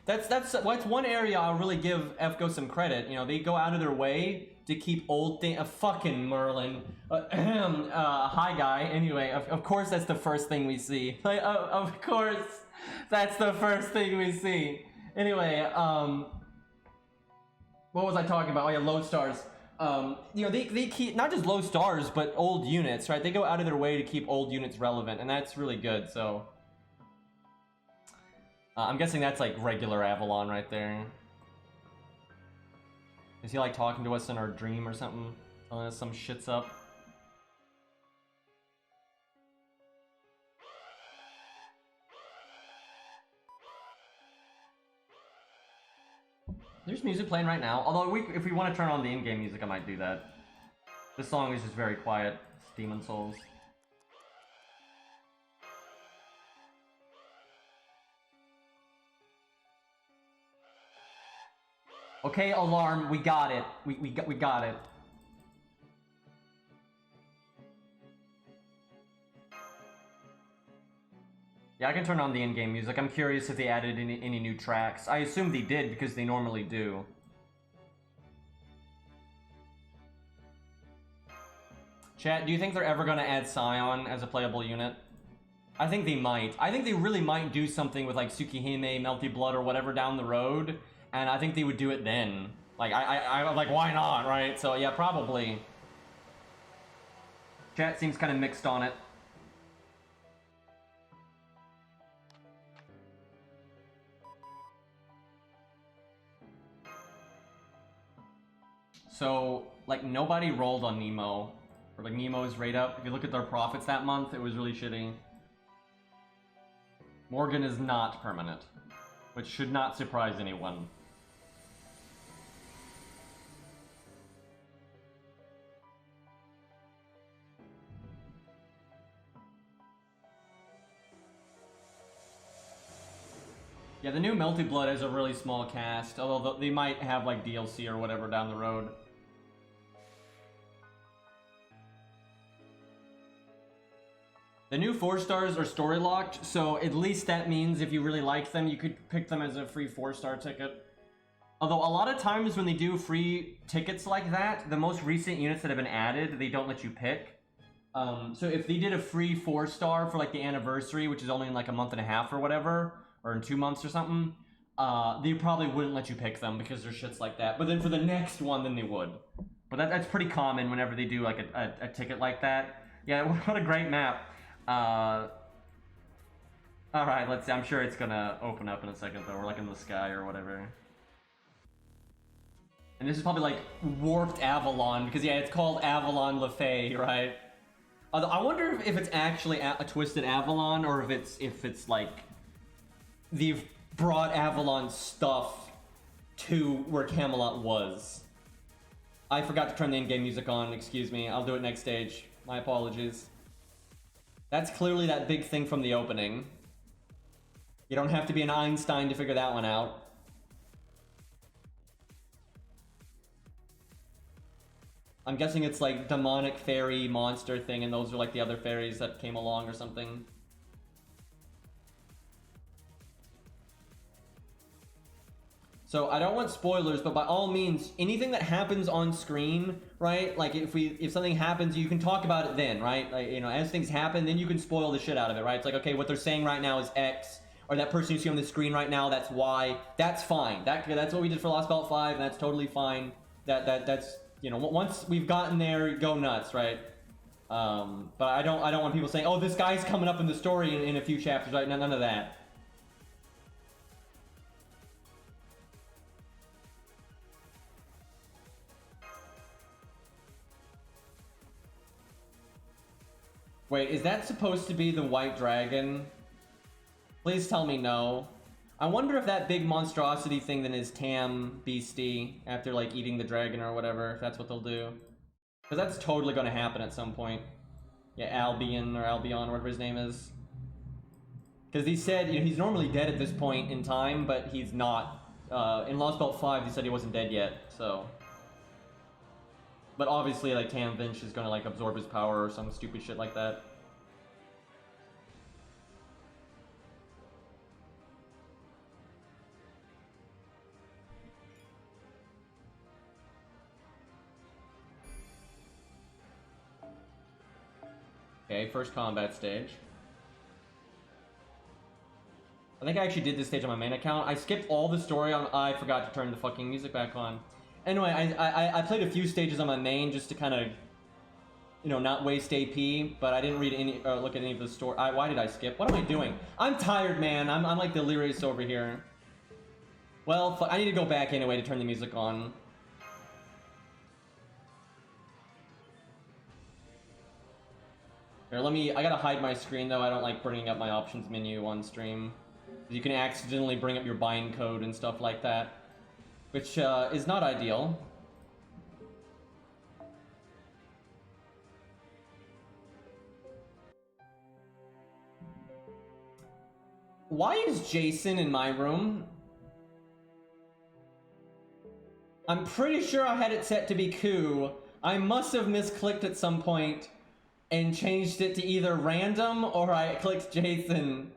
That's one area I'll really give FGO some credit. You know, they go out of their way to keep old thing. Fucking Merlin. Hi guy. Anyway, of course that's the first thing we see. Like, of course, that's the first thing we see. Anyway, what was I talking about? Oh yeah, low stars. You know, they keep not just low stars, but old units, right? They go out of their way to keep old units relevant, and that's really good. So. I'm guessing that's like regular Avalon right there. Is he like talking to us in our dream or something? Telling us some shit's up? There's music playing right now. Although if we want to turn on the in-game music, I might do that. This song is just very quiet. It's Demon Souls. Okay, alarm, we got it. We got it. Yeah, I can turn on the in-game music. I'm curious if they added any new tracks. I assume they did because they normally do. Chat, do you think they're ever going to add Scion as a playable unit? I think they might. I think they really might do something with like Tsukihime, Melty Blood, or whatever down the road. And I think they would do it then. Like, I like, why not, right? So, yeah, probably. Chat seems kind of mixed on it. So, like, nobody rolled on Nemo. Or, like, Nemo's rate up. If you look at their profits that month, it was really shitty. Morgan is not permanent. Which should not surprise anyone. Yeah, the new Melty Blood has a really small cast, although they might have like DLC or whatever down the road. The new 4-stars are story locked, so at least that means if you really like them, you could pick them as a free 4-star ticket. Although a lot of times when they do free tickets like that, the most recent units that have been added, they don't let you pick. So if they did a free 4-star for like the anniversary, which is only in like a month and a half or whatever, or in 2 months or something, they probably wouldn't let you pick them because there's shits like that. But then for the next one, then they would. But that's pretty common whenever they do like a ticket like that. Yeah, what a great map. Alright, let's see. I'm sure it's gonna open up in a second though. We're like in the sky or whatever. And this is probably like warped Avalon, because yeah, it's called Avalon Le Fay, right? Although I wonder if it's actually a twisted Avalon, or if it's like they've brought Avalon stuff to where Camelot was. I forgot to turn the in-game music on, excuse me. I'll do it next stage. My apologies. That's clearly that big thing from the opening. You don't have to be an Einstein to figure that one out. I'm guessing it's like demonic fairy monster thing, and those are like the other fairies that came along or something. So I don't want spoilers, but by all means, anything that happens on screen, right? Like if something happens, you can talk about it then, right? Like, you know, as things happen, then you can spoil the shit out of it, right? It's like, okay, what they're saying right now is X, or that person you see on the screen right now, that's Y. That's fine. That's what we did for Lostbelt 5, and that's totally fine. That's, you know, once we've gotten there, go nuts, right? But I don't want people saying, oh, this guy's coming up in the story in a few chapters, right? None of that. Wait, is that supposed to be the white dragon? Please tell me no. I wonder if that big monstrosity thing then is Tam Beastie after like eating the dragon or whatever, if that's what they'll do. Because that's totally going to happen at some point. Yeah, Albion or Albion, whatever his name is. Because he said, you know, he's normally dead at this point in time, but he's not. In Lostbelt 5, he said he wasn't dead yet, so. But obviously, like, Tam Vinch is gonna, like, absorb his power or some stupid shit like that. Okay, first combat stage. I think I actually did this stage on my main account. I skipped all the story on. I forgot to turn the fucking music back on. Anyway, I played a few stages on my main just to kind of, you know, not waste AP, but I didn't read any, look at any of the story. Why did I skip? What am I doing? I'm tired, man. I'm like delirious over here. Well, I need to go back anyway to turn the music on. Here, I gotta hide my screen though. I don't like bringing up my options menu on stream. You can accidentally bring up your bind code and stuff like that, which is not ideal. Why is Jason in my room? I'm pretty sure I had it set to be Ku. I must have misclicked at some point and changed it to either random or I clicked Jason.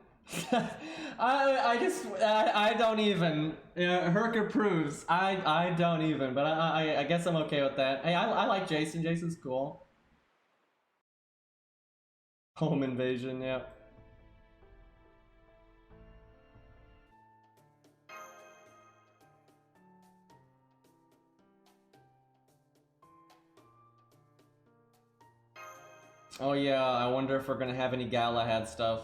I don't even. Herc approves. I don't even, but I guess I'm okay with that. Hey, I like Jason. Jason's cool. Home invasion, yeah. Oh yeah, I wonder if we're gonna have any Galahad stuff.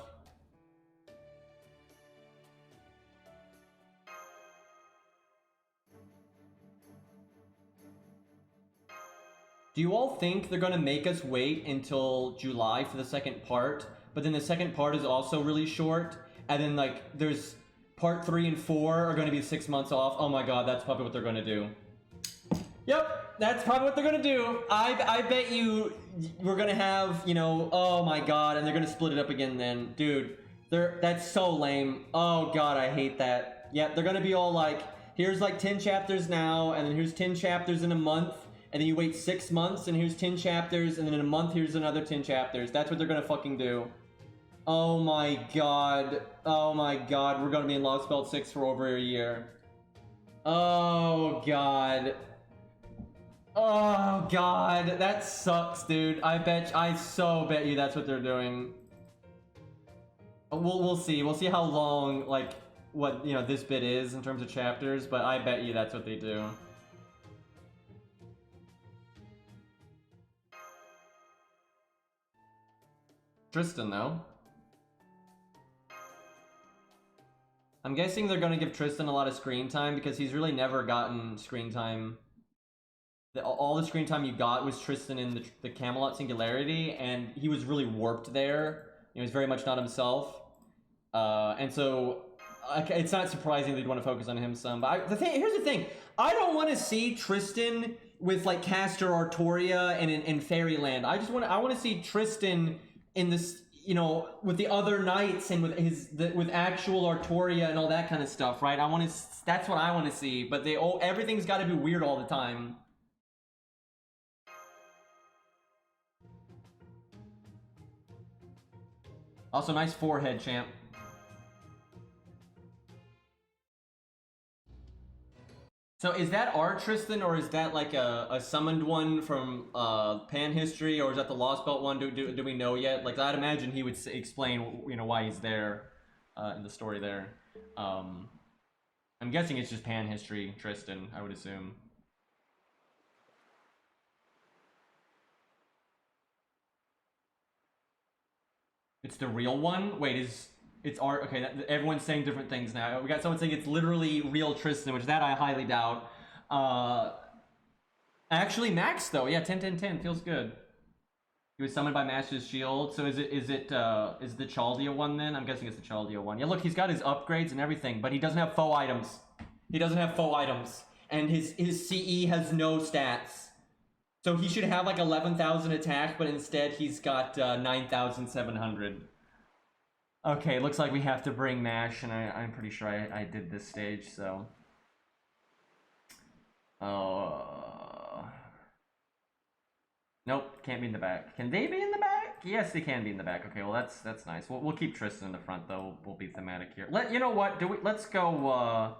Do you all think they're gonna make us wait until July for the second part? But then the second part is also really short, and then like there's part 3 and 4 are gonna be 6 months off. Oh my god, that's probably what they're gonna do. Yep, that's probably what they're gonna do. I bet you we're gonna have, you know, oh my god, and they're gonna split it up again then. Dude, that's so lame. Oh god, I hate that. Yep, they're gonna be all like, here's like 10 chapters now, and then here's 10 chapters in a month, and then you wait 6 months, and here's 10 chapters, and then in a month, here's another 10 chapters. That's what they're gonna fucking do. Oh my god. Oh my god, we're gonna be in Lostbelt 6 for over a year. Oh god. Oh god, that sucks, dude. I so bet you that's what they're doing. We'll see. We'll see how long, like, what, you know, this bit is in terms of chapters, but I bet you that's what they do. Tristan, though. I'm guessing they're gonna give Tristan a lot of screen time because he's really never gotten screen time. All the screen time you got was Tristan in the Camelot Singularity, and he was really warped there. He was very much not himself. And so it's not surprising they'd want to focus on him some. But here's the thing: I don't want to see Tristan with like Castor Artoria and in Fairyland. I want to see Tristan in this, you know, with the other knights and with actual Artoria and all that kind of stuff, right? That's what I want to see. But everything's got to be weird all the time. Also, nice forehead, champ. So is that our Tristan, or is that like a summoned one from Pan history, or is that the Lostbelt one? Do we know yet? Like, I'd imagine he would explain, you know, why he's there in the story there. I'm guessing it's just Pan history Tristan, I would assume. It's the real one? Wait, it's art? Okay, everyone's saying different things now. We got someone saying it's literally real Tristan, which that I highly doubt. Actually, Max though, yeah, 10-10-10 feels good. He was summoned by Master's Shield. So is the Chaldea one then? I'm guessing it's the Chaldea one. Yeah, look, he's got his upgrades and everything, but he doesn't have faux items. He doesn't have faux items, and his CE has no stats. So he should have like 11,000 attack, but instead he's got 9,700. Okay, looks like we have to bring Mash, and I'm pretty sure I did this stage, so... Nope, can't be in the back. Can they be in the back? Yes, they can be in the back. Okay, well that's nice. We'll keep Tristan in the front though. We'll be thematic here. You know what? Let's go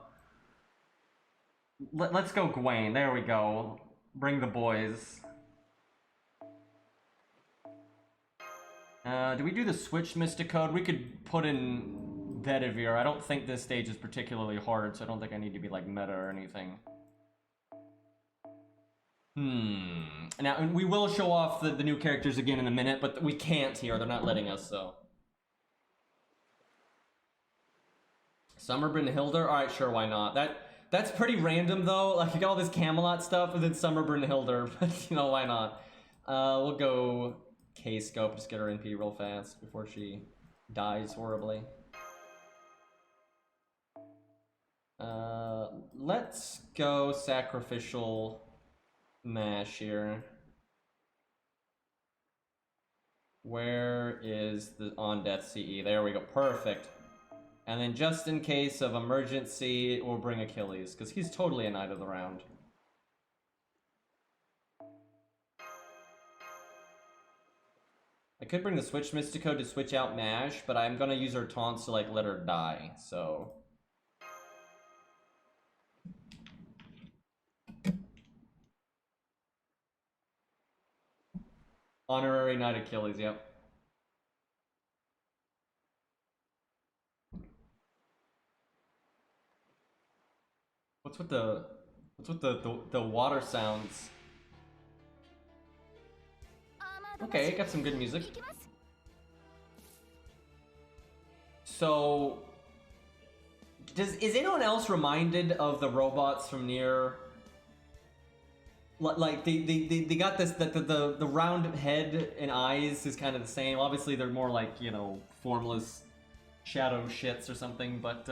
let's go Gwen. There we go. Bring the boys. Do we do the switch Mysticode? We could put in Bedivere. I don't think this stage is particularly hard, so I don't think I need to be like meta or anything. Now, and we will show off the new characters again in a minute, but we can't here. They're not letting us, so. Summer Brynhildr? Alright, sure, why not? That's pretty random, though. Like, you got all this Camelot stuff, and then Summer Brynhildr, but, you know, why not? We'll go K-Scope, just get her NP real fast before she dies horribly. Let's go Sacrificial Mash here. Where is the on death CE? There we go, perfect. And then just in case of emergency, we'll bring Achilles, because he's totally a Knight of the Round. I could bring the Switch Mysticode to switch out Mash, but I'm gonna use her taunts to like let her die, so... Honorary Knight Achilles, yep. What's with the water sounds? Okay, got some good music. So, is anyone else reminded of the robots from Nier? Like they got this the round head and eyes is kind of the same. Obviously they're more like, you know, formless shadow shits or something, but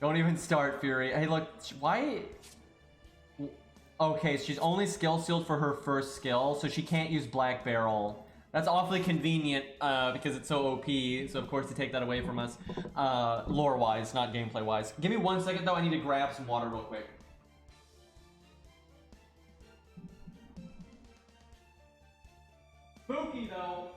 don't even start, Fury. Hey look, why? Okay, so she's only skill sealed for her first skill, so she can't use Black Barrel. That's awfully convenient because it's so OP, so of course they take that away from us. Lore wise, not gameplay wise. Give me 1 second though, I need to grab some water real quick. Spooky though.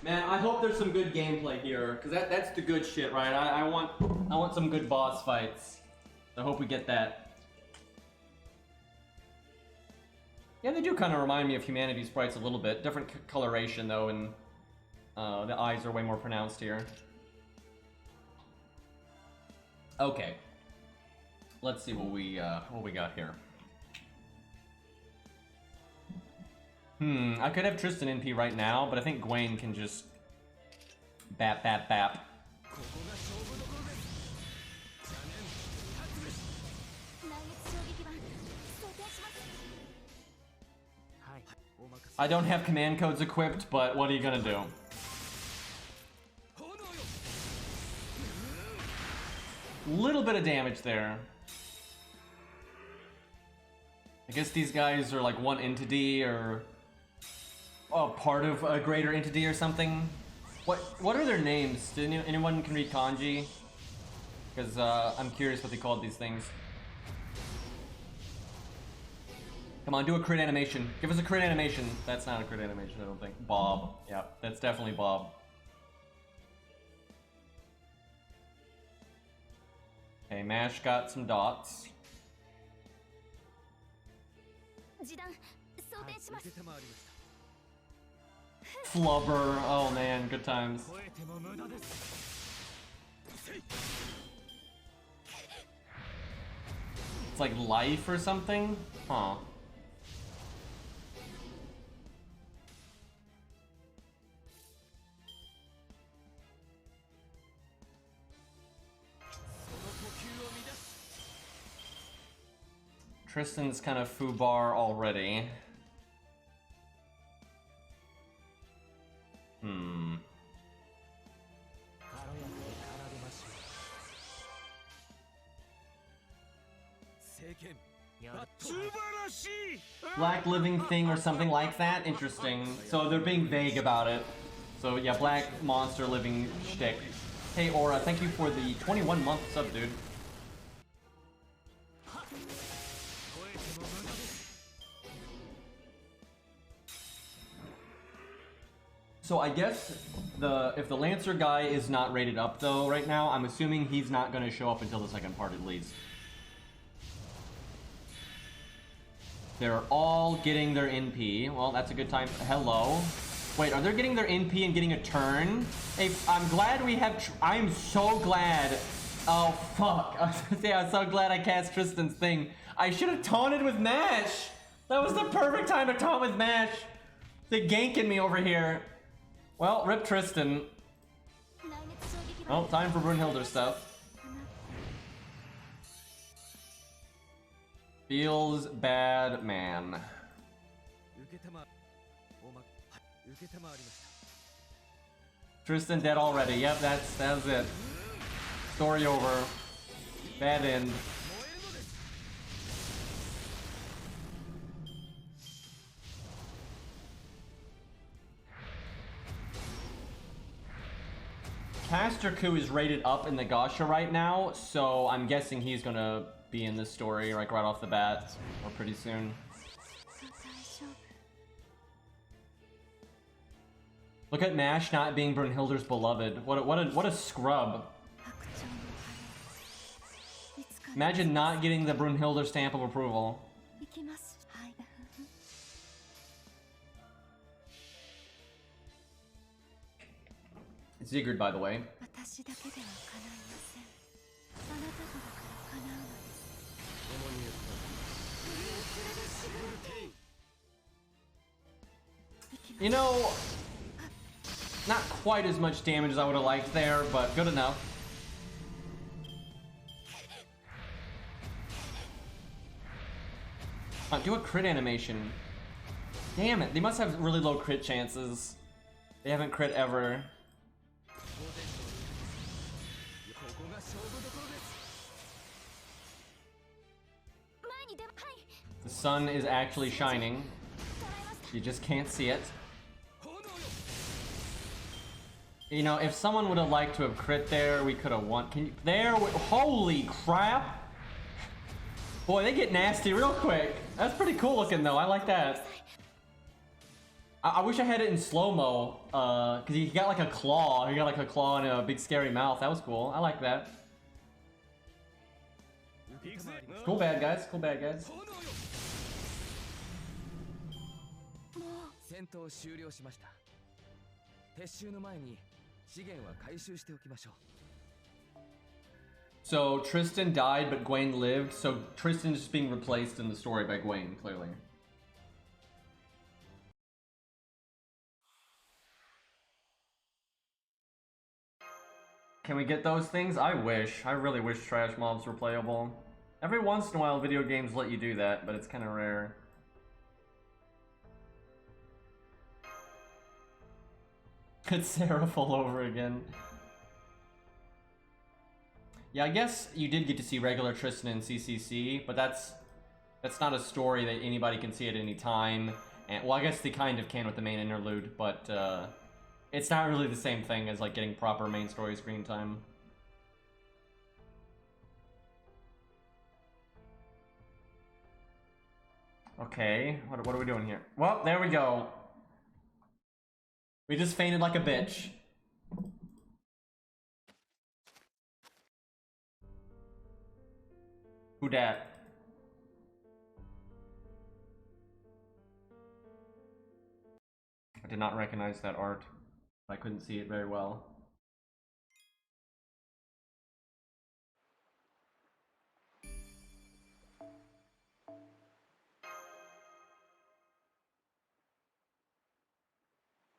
Man, I hope there's some good gameplay here, because that's the good shit, right? I want some good boss fights. I hope we get that. Yeah, they do kind of remind me of Humanity sprites a little bit. Different coloration though, and the eyes are way more pronounced here. Okay, let's see what we got here. I could have Tristan NP right now, but I think Gwen can just bap, bap, bap. I don't have command codes equipped, but what are you gonna do? Little bit of damage there. I guess these guys are like one entity or part of a greater entity or something. What are their names? Did anyone can read kanji? Because I'm curious what they called these things. Come on, do a crit animation. Give us a crit animation. That's not a crit animation, I don't think. Bob. Yeah, that's definitely Bob. Okay, Mash got some dots. Flubber. Oh man, good times. It's like life or something? Huh. Tristan's kind of foobar already. Black living thing or something like that? Interesting. So they're being vague about it. So yeah, black monster living shtick. Hey Aura, thank you for the 21-month sub, dude. So I guess if the Lancer guy is not rated up though right now, I'm assuming he's not going to show up until the second part at least. They're all getting their NP. Well, that's a good time. Hello. Wait, are they getting their NP and getting a turn? Hey, I'm glad we have... I'm so glad... Oh, fuck. Yeah, I'm so glad I cast Tristan's thing. I should have taunted with Mash. That was the perfect time to taunt with Mash. They're ganking me over here. Well, rip Tristan. Well, time for Brunhilde stuff. Feels bad, man. Tristan dead already. Yep, that's it. Story over. Bad end. Casterku is rated up in the Gacha right now, so I'm guessing he's gonna be in this story like right off the bat or pretty soon. Look at Mash not being Brunhilde's beloved. What a scrub. Imagine not getting the Brunhilde stamp of approval. Sigurd, by the way. You know, not quite as much damage as I would have liked there, but good enough. Do a crit animation. Damn it, they must have really low crit chances. They haven't crit ever. The sun is actually shining. You just can't see it. You know, if someone would have liked to have crit there, we could have won. Can you, there, holy crap! Boy, they get nasty real quick. That's pretty cool looking though, I like that. I wish I had it in slow-mo, cause he got like a claw. He got like a claw and a big scary mouth. That was cool, I like that. Cool bad guys, cool bad guys. So Tristan died, but Gwen lived. So Tristan's just being replaced in the story by Gwen, clearly. Can we get those things? I wish. I really wish trash mobs were playable. Every once in a while, video games let you do that, but it's kind of rare. It's Seraph all over again. Yeah, I guess you did get to see regular Tristan in CCC, but that's not a story that anybody can see at any time. And well, I guess they kind of can with the main interlude, but it's not really the same thing as like getting proper main story screen time. Okay, what are we doing here? Well, there we go. We just fainted like a bitch. Who dat? I did not recognize that art. I couldn't see it very well.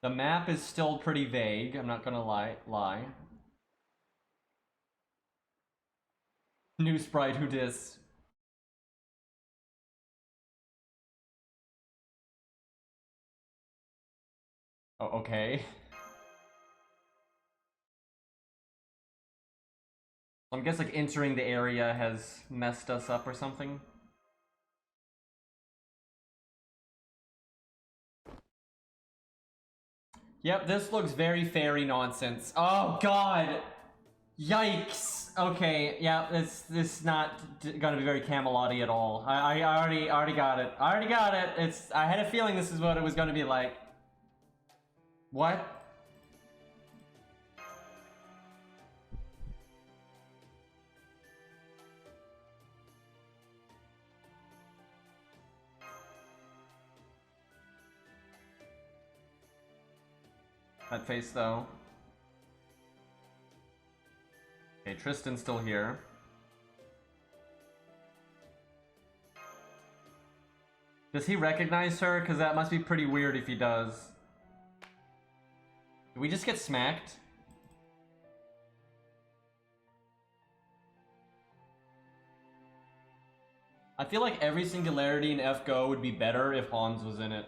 The map is still pretty vague, I'm not gonna lie. New sprite, who dis? Oh, okay. I guess like entering the area has messed us up or something. Yep, this looks very fairy nonsense. Oh god! Yikes! Okay, yeah, this is not gonna be very Camelot-y at all. I already got it. I already got it. I had a feeling this is what it was gonna be like. What? That face though. Okay, Tristan's still here. Does he recognize her? Because that must be pretty weird if he does. Did we just get smacked? I feel like every singularity in FGO would be better if Hans was in it.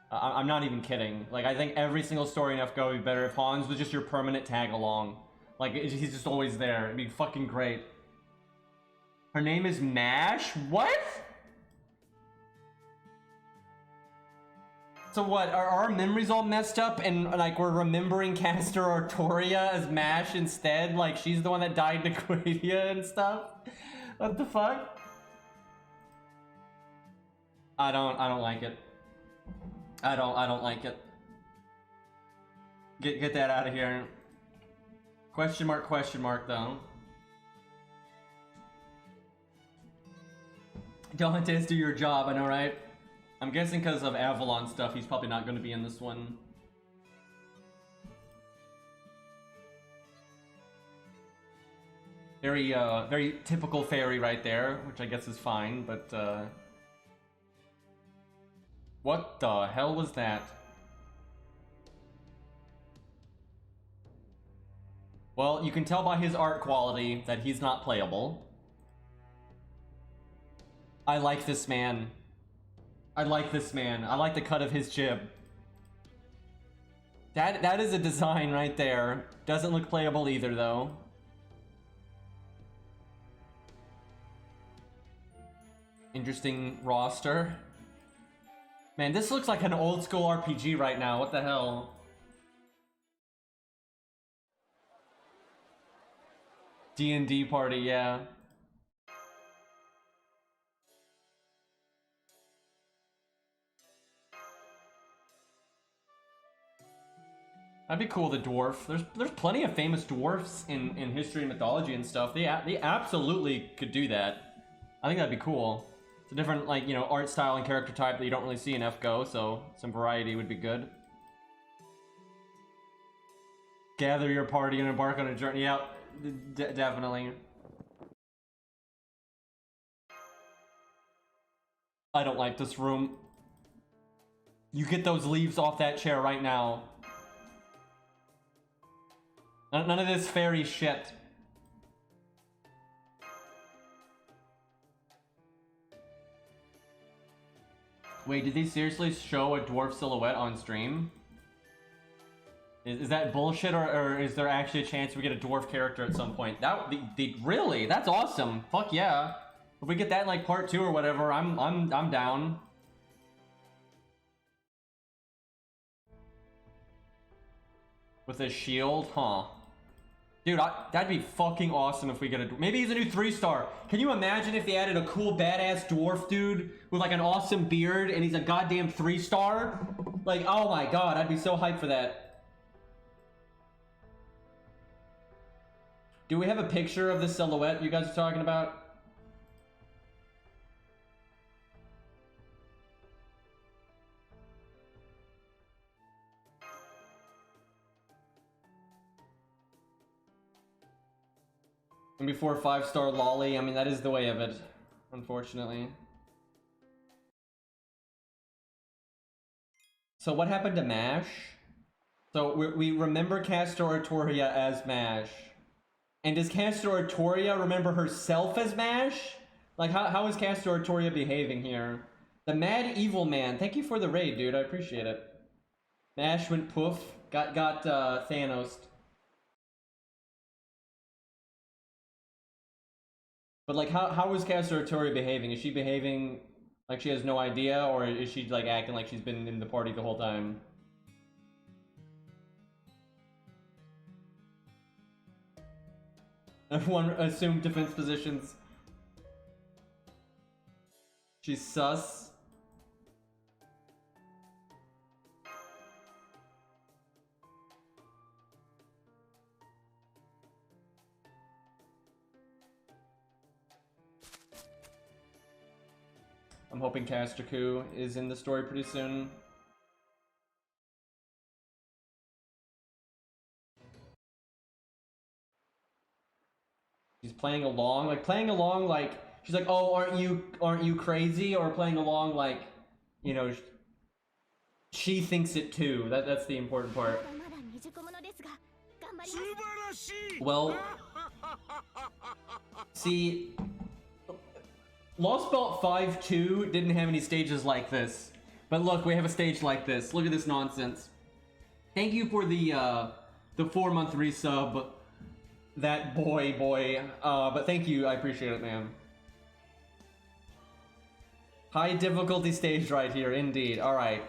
I'm not even kidding. Like, I think every single story in FGO would be better if Hans was just your permanent tag along. Like, he's just always there. It'd be fucking great. Her name is Mash? What? So what, are our memories all messed up and like we're remembering Castor Artoria as Mash instead? Like she's the one that died in Aquadia and stuff? What the fuck? I don't like it. I don't like it. Get that out of here. Question mark though. Dantes, do your job, I know, right? I'm guessing because of Avalon stuff, he's probably not going to be in this one. Very typical fairy right there, which I guess is fine, but what the hell was that? Well, you can tell by his art quality that he's not playable. I like this man. I like this man. I like the cut of his jib. That is a design right there. Doesn't look playable either, though. Interesting roster. Man, this looks like an old school RPG right now. What the hell? D&D party, yeah. That'd be cool, the dwarf. There's plenty of famous dwarfs in history and mythology and stuff. They absolutely could do that. I think that'd be cool. It's a different, like, you know, art style and character type that you don't really see in FGO, so some variety would be good. Gather your party and embark on a journey. Yeah, definitely. I don't like this room. You get those leaves off that chair right now. None of this fairy shit. Wait, did they seriously show a dwarf silhouette on stream? Is that bullshit, or is there actually a chance we get a dwarf character at some point? That really? That's awesome. Fuck yeah. If we get that in like part 2 or whatever, I'm down. With a shield, huh? Dude, that'd be fucking awesome if we get a... Maybe he's a new 3-star. Can you imagine if they added a cool badass dwarf dude with like an awesome beard and he's a goddamn 3-star? Like, oh my god, I'd be so hyped for that. Do we have a picture of the silhouette you guys are talking about? And before 5-star lolly, I mean, that is the way of it, unfortunately. So what happened to MASH? So we remember Castor Artoria as MASH. And does Castor Artoria remember herself as MASH? Like, how is Castor Artoria behaving here? The Mad Evil Man, thank you for the raid, dude, I appreciate it. MASH went poof, got Thanos. But like, how is Castor Artoria behaving? Is she behaving like she has no idea, or is she like acting like she's been in the party the whole time? Everyone assumed defense positions. She's sus. I'm hoping Castraku is in the story pretty soon. She's playing along, like she's like, oh, aren't you crazy? Or playing along like, you know, she thinks it too. That's the important part. Well, see, Lostbelt 5-2 didn't have any stages like this. But look, we have a stage like this. Look at this nonsense. Thank you for the 4-month resub. That boy. But thank you, I appreciate it, man. High difficulty stage right here, indeed. Alright.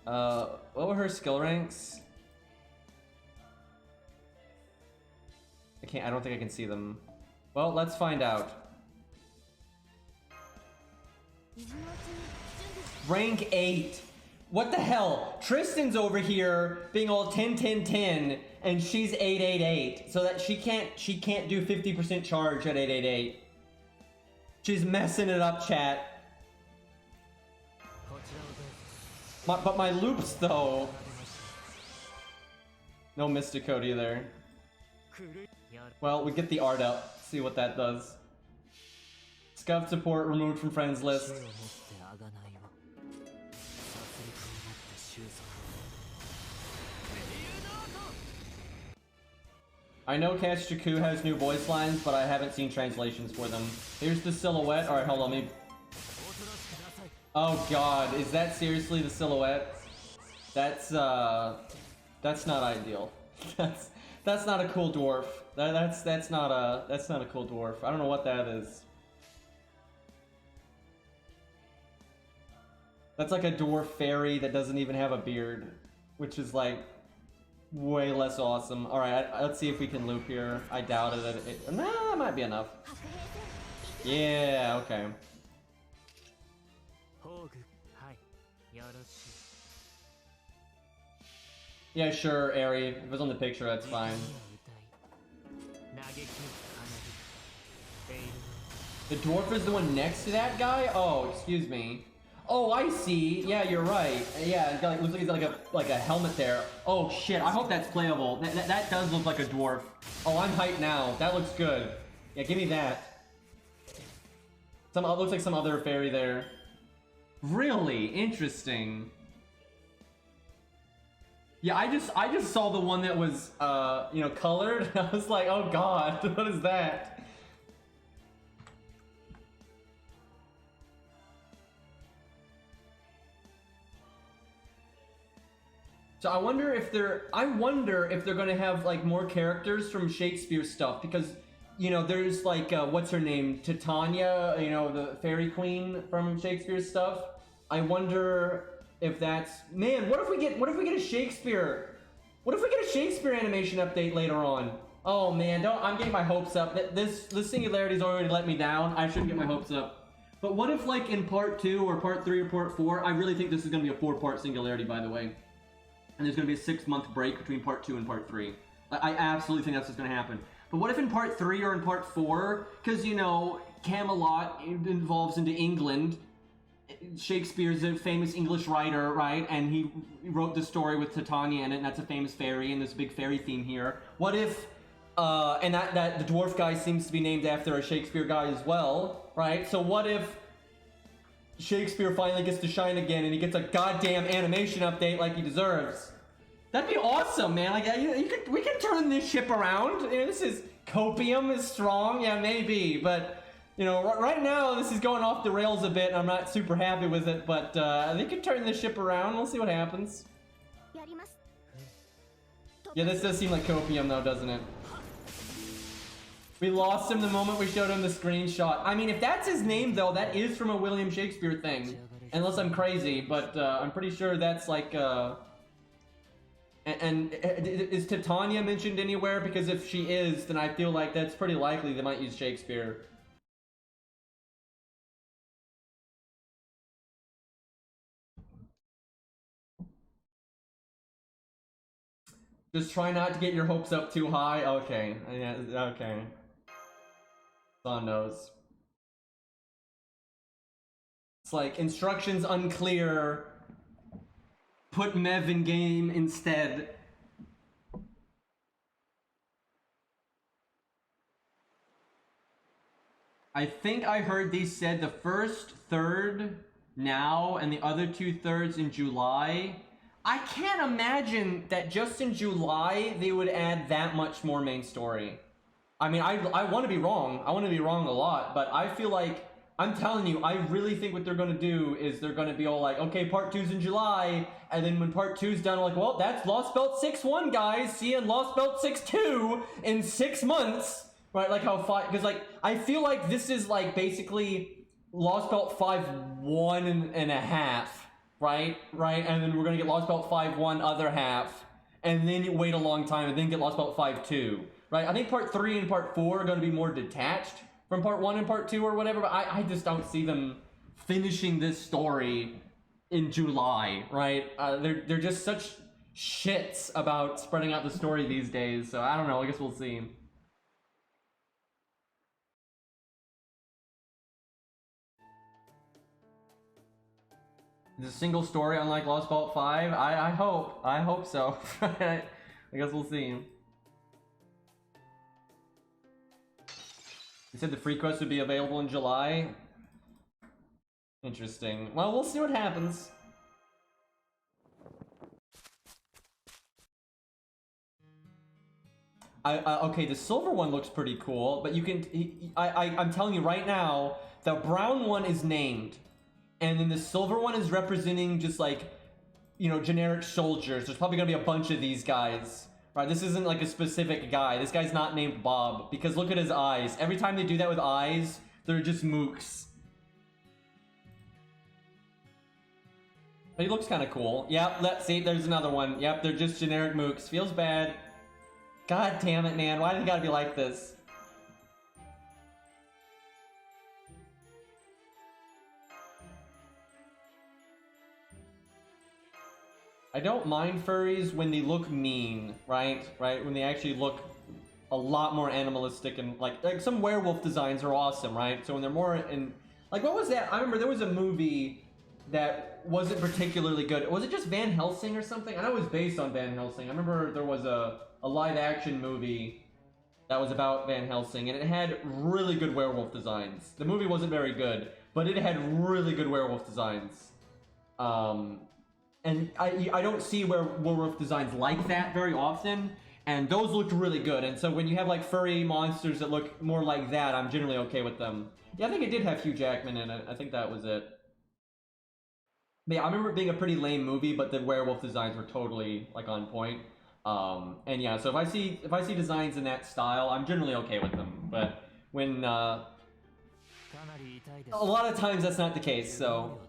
What were her skill ranks? I don't think I can see them. Well, let's find out. Rank 8. What the hell? Tristan's over here being all 10-10-10 and she's 8-8-8. So that she can't do 50% charge at 8-8-8. She's messing it up, chat. But my loops though. No Mysticode either. Well, we get the art up. See what that does. Scuff support removed from friends list. I know Castraku has new voice lines, but I haven't seen translations for them. Here's the silhouette. Alright, hold on, let me... Oh god, is that seriously the silhouette? That's not ideal. That's not a cool dwarf. That's not a cool dwarf. I don't know what that is. That's like a dwarf fairy that doesn't even have a beard, which is like way less awesome. All right, let's see if we can loop here. I doubted it. Nah, that might be enough. Yeah, okay. Yeah, sure, Ari. If it was on the picture, that's fine. The dwarf is the one next to that guy? Oh, excuse me. Oh, I see. Yeah, you're right. Yeah, it looks like he's got like a helmet there. Oh shit! I hope that's playable. That does look like a dwarf. Oh, I'm hyped now. That looks good. Yeah, give me that. Looks like some other fairy there. Really interesting. Yeah, I just saw the one that was, you know, colored. I was like, oh god, what is that? So I wonder if they're gonna have like more characters from Shakespeare stuff, because you know there's like what's her name, Titania, you know, the fairy queen from Shakespeare stuff. I wonder if that's, man, what if we get a Shakespeare animation update later on? Oh man, I'm getting my hopes up. This singularity's already let me down. I shouldn't get my hopes up. But what if like in part 2 or part 3 or part 4, I really think this is gonna be a 4-part singularity, by the way. And there's going to be a 6-month break between part 2 and part 3. I absolutely think that's what's going to happen. But what if in part 3 or in part 4, because, you know, Camelot involves into England, Shakespeare's a famous English writer, right? And he wrote the story with Titania in it, and that's a famous fairy, and there's a big fairy theme here. What if, and that the dwarf guy seems to be named after a Shakespeare guy as well, right? So what if Shakespeare finally gets to shine again and he gets a goddamn animation update like he deserves? That'd be awesome, man. Like, we could turn this ship around. You know, this is, copium is strong, yeah, maybe, but you know, right now this is going off the rails a bit and I'm not super happy with it, but they could turn this ship around. We'll see what happens. Yeah, this does seem like copium though, doesn't it? We lost him the moment we showed him the screenshot. I mean, if that's his name, though, that is from a William Shakespeare thing. Unless I'm crazy, but I'm pretty sure that's like, And is Titania mentioned anywhere? Because if she is, then I feel like that's pretty likely they might use Shakespeare. Just try not to get your hopes up too high. Okay. Yeah, okay. Son knows. It's like, instructions unclear. Put Mev in game instead. I think I heard they said the first third now and the other 2/3 in July. I can't imagine that just in July they would add that much more main story. I mean, I want to be wrong. I want to be wrong a lot, but I feel like, I'm telling you, I really think what they're going to do is they're going to be all like, okay, part 2's in July, and then when part 2's done, like, well, that's Lostbelt 6-1, guys. See you in Lostbelt 6-2 in 6 months. Right, like how because like, I feel like this is like basically Lostbelt 5-1 and a half, right? And then we're going to get Lostbelt 5-1 other half, and then you wait a long time, and then get Lostbelt 5-2. Right, I think part 3 and part 4 are going to be more detached from part 1 and part 2 or whatever, but I just don't see them finishing this story in July, right? They're just such shits about spreading out the story these days, so I don't know, I guess we'll see. Is a single story unlike Lostbelt 5? I hope so. I guess we'll see. He said the free quest would be available in July. Interesting. Well, we'll see what happens. Okay, the silver one looks pretty cool, but you can. I'm telling you right now, the brown one is named, and then the silver one is representing just like, you know, generic soldiers. There's probably gonna be a bunch of these guys. Right, this isn't like a specific guy. This guy's not named Bob, because look at his eyes. Every time they do that with eyes, they're just mooks. But he looks kind of cool. Yep, let's see, there's another one. Yep, they're just generic mooks. Feels bad. God damn it, man. Why do they gotta be like this? I don't mind furries when they look mean, right? When they actually look a lot more animalistic, and like some werewolf designs are awesome, right? So when they're more in, like, what was that? I remember there was a movie that wasn't particularly good. Was it just Van Helsing or something? I know it was based on Van Helsing. I remember there was a live action movie that was about Van Helsing, and it had really good werewolf designs. The movie wasn't very good, but it had really good werewolf designs. And I don't see where werewolf designs like that very often, and those looked really good. And so when you have like furry monsters that look more like that, I'm generally okay with them. Yeah, I think it did have Hugh Jackman in it. I think that was it. But yeah, I remember it being a pretty lame movie, but the werewolf designs were totally like on point. And yeah, so if I see designs in that style, I'm generally okay with them. But when a lot of times that's not the case. So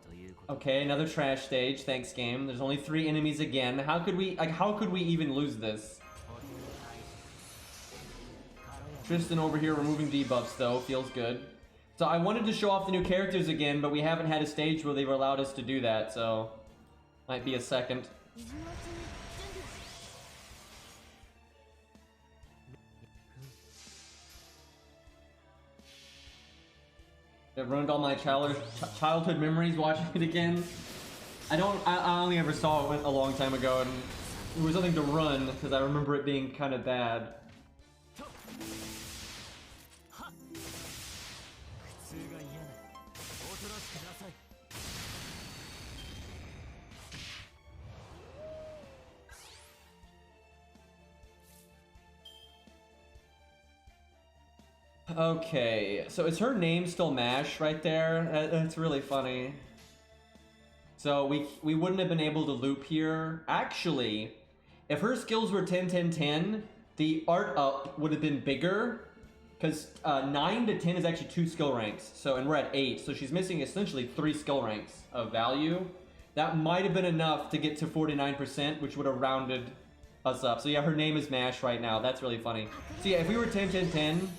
okay, another trash stage. Thanks, game. There's only 3 enemies again. How could we even lose this? Tristan over here removing debuffs though, feels good. So I wanted to show off the new characters again, but we haven't had a stage where they've allowed us to do that, so might be a second. It ruined all my childhood memories watching it again. I only ever saw it a long time ago, and it was something to run because I remember it being kind of bad. Okay, so is her name still Mash right there? That's really funny. So we wouldn't have been able to loop here. Actually, if her skills were 10, 10, 10, the art up would have been bigger. Because 9 to 10 is actually 2 skill ranks. So, and we're at 8, so she's missing essentially 3 skill ranks of value. That might have been enough to get to 49%, which would have rounded us up. So yeah, her name is Mash right now. That's really funny. So yeah, if we were 10, 10, 10...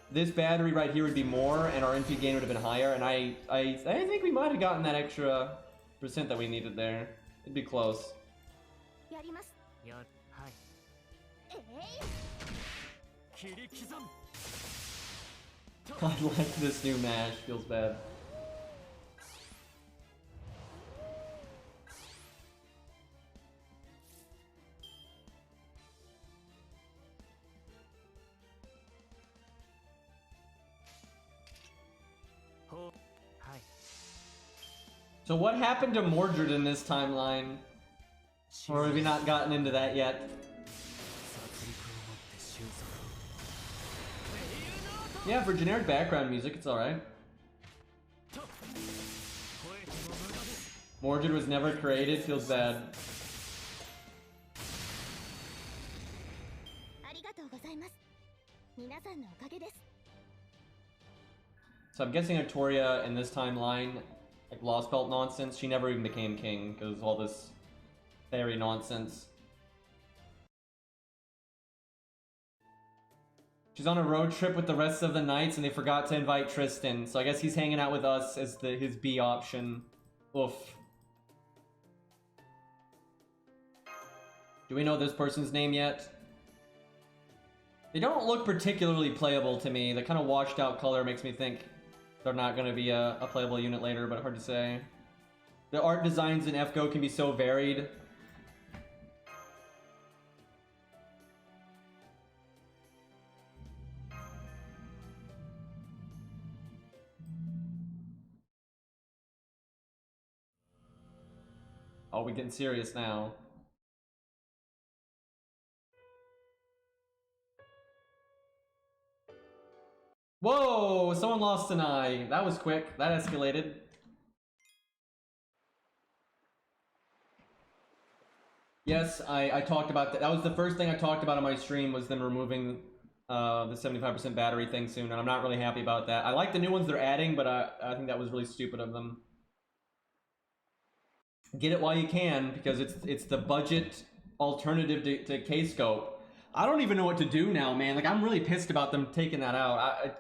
this battery right here would be more, and our NP gain would have been higher, and I think we might have gotten that extra percent that we needed there. It'd be close. I like this new Mash, feels bad. So what happened to Mordred in this timeline? Or have we not gotten into that yet? Yeah, for generic background music, it's alright. Mordred was never created, feels bad. So I'm guessing Artoria in this timeline, like Lostbelt nonsense, she never even became king because of all this fairy nonsense. She's on a road trip with the rest of the knights and they forgot to invite Tristan, so I guess he's hanging out with us as his B option. Oof. Do we know this person's name yet? They don't look particularly playable to me. The kind of washed out color makes me think they're not going to be a playable unit later, but hard to say. The art designs in FGO can be so varied. Oh, we're getting serious now. Whoa! Someone lost an eye. That was quick. That escalated. Yes, I talked about that. That was the first thing I talked about on my stream, was them removing the 75% battery thing soon, and I'm not really happy about that. I like the new ones they're adding, but I think that was really stupid of them. Get it while you can, because it's the budget alternative to K-Scope. I don't even know what to do now, man. Like, I'm really pissed about them taking that out.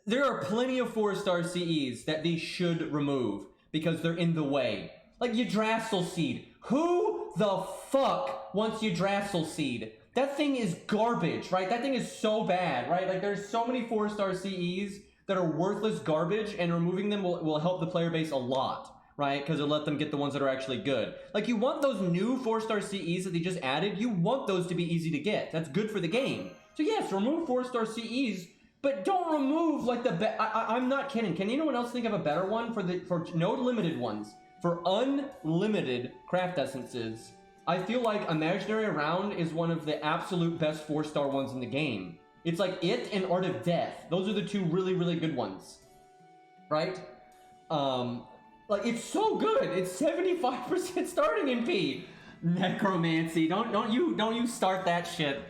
There are plenty of 4-star CEs that they should remove because they're in the way. Like Yggdrasil Seed. Who the fuck wants Yggdrasil Seed? That thing is garbage, right? That thing is so bad, right? Like, there's so many 4-star CEs that are worthless garbage, and removing them will help the player base a lot. Right? Because it'll let them get the ones that are actually good. Like, you want those new 4-star CEs that they just added, you want those to be easy to get. That's good for the game. So yes, remove 4-star CEs, but don't remove, like, I'm not kidding. Can anyone else think of a better one for node limited ones? For unlimited craft essences, I feel like Imaginary Round is one of the absolute best 4-star ones in the game. It's like it and Art of Death. Those are the two really, really good ones. Right? Like, it's so good. It's 75% starting MP. Necromancy. Don't you start that shit.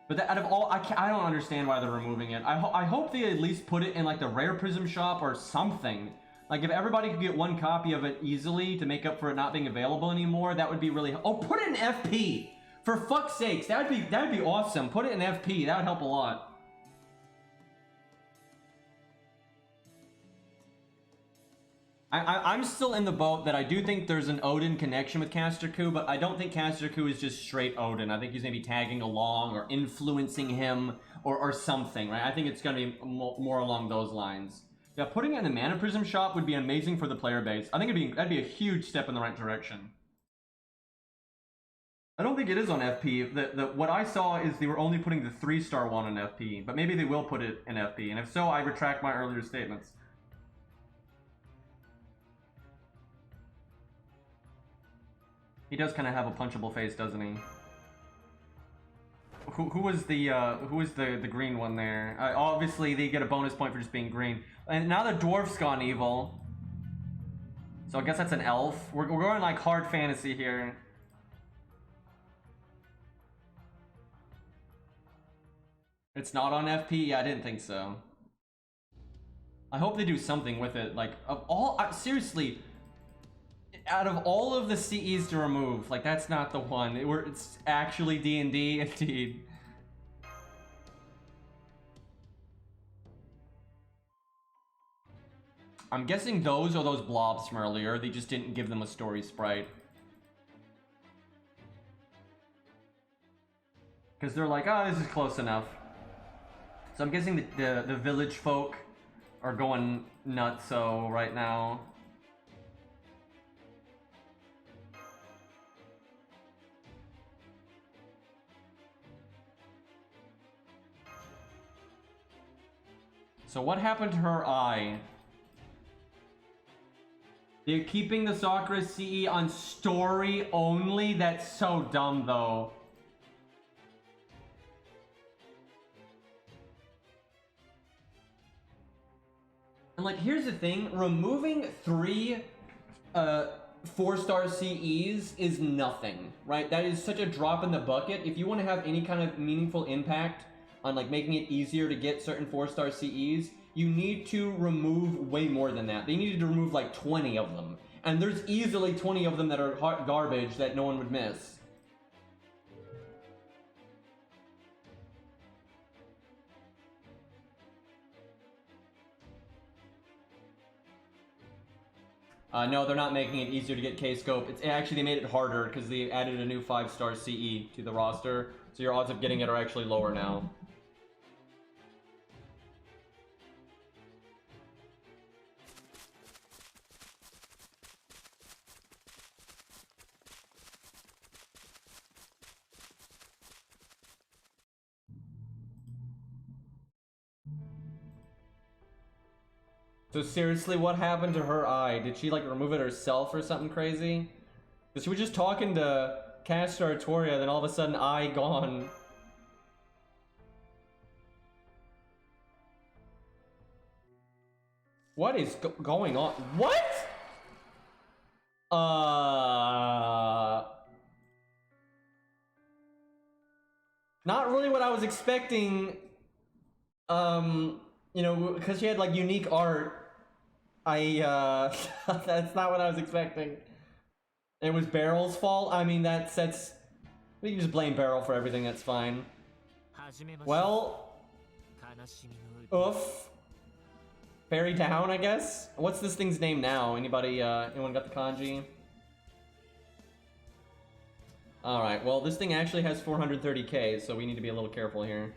But out of all, I don't understand why they're removing it. I hope they at least put it in like the rare prism shop or something. Like if everybody could get one copy of it easily to make up for it not being available anymore, that would be really. Oh, put it in FP for fuck's sakes. That'd be awesome. Put it in FP. That would help a lot. I'm still in the boat that I do think there's an Odin connection with Casterku, but I don't think Casterku is just straight Odin. I think he's maybe tagging along or influencing him or something, right? I think it's going to be more along those lines. Yeah, putting it in the Mana Prism shop would be amazing for the player base. I think that'd be a huge step in the right direction. I don't think it is on FP. What I saw is they were only putting the 3-star one in FP, but maybe they will put it in FP, and if so, I retract my earlier statements. He does kind of have a punchable face, doesn't he? Who was the green one there? Obviously, they get a bonus point for just being green. And now the dwarf's gone evil. So I guess that's an elf. We're going like hard fantasy here. It's not on FP? Yeah, I didn't think so. I hope they do something with it. Like, seriously, out of all of the CEs to remove, like, that's not the one. It's actually D&D, indeed. I'm guessing those are those blobs from earlier. They just didn't give them a story sprite. Because they're like, oh, this is close enough. So I'm guessing the village folk are going nutso right now. So what happened to her eye? They're keeping the Sakura CE on story only? That's so dumb, though. And like, here's the thing. Removing 3 4-star CEs is nothing, right? That is such a drop in the bucket. If you want to have any kind of meaningful impact on like making it easier to get certain 4-star CEs, you need to remove way more than that. They needed to remove like 20 of them. And there's easily 20 of them that are garbage that no one would miss. No, they're not making it easier to get K-Scope. It's actually, they made it harder because they added a new 5-star CE to the roster. So your odds of getting it are actually lower now. So seriously, what happened to her eye? Did she like remove it herself or something crazy? Because she was just talking to Castor Artoria, then all of a sudden eye gone. What is going on? What? Not really what I was expecting. You know, because she had like unique art. That's not what I was expecting. It was Barrel's fault. I mean, that's we can just blame Barrel for everything. That's fine. Well, oof. Fairy down, I guess. What's this thing's name now? Anybody? Anyone got the kanji? All right. Well, this thing actually has 430k, so we need to be a little careful here.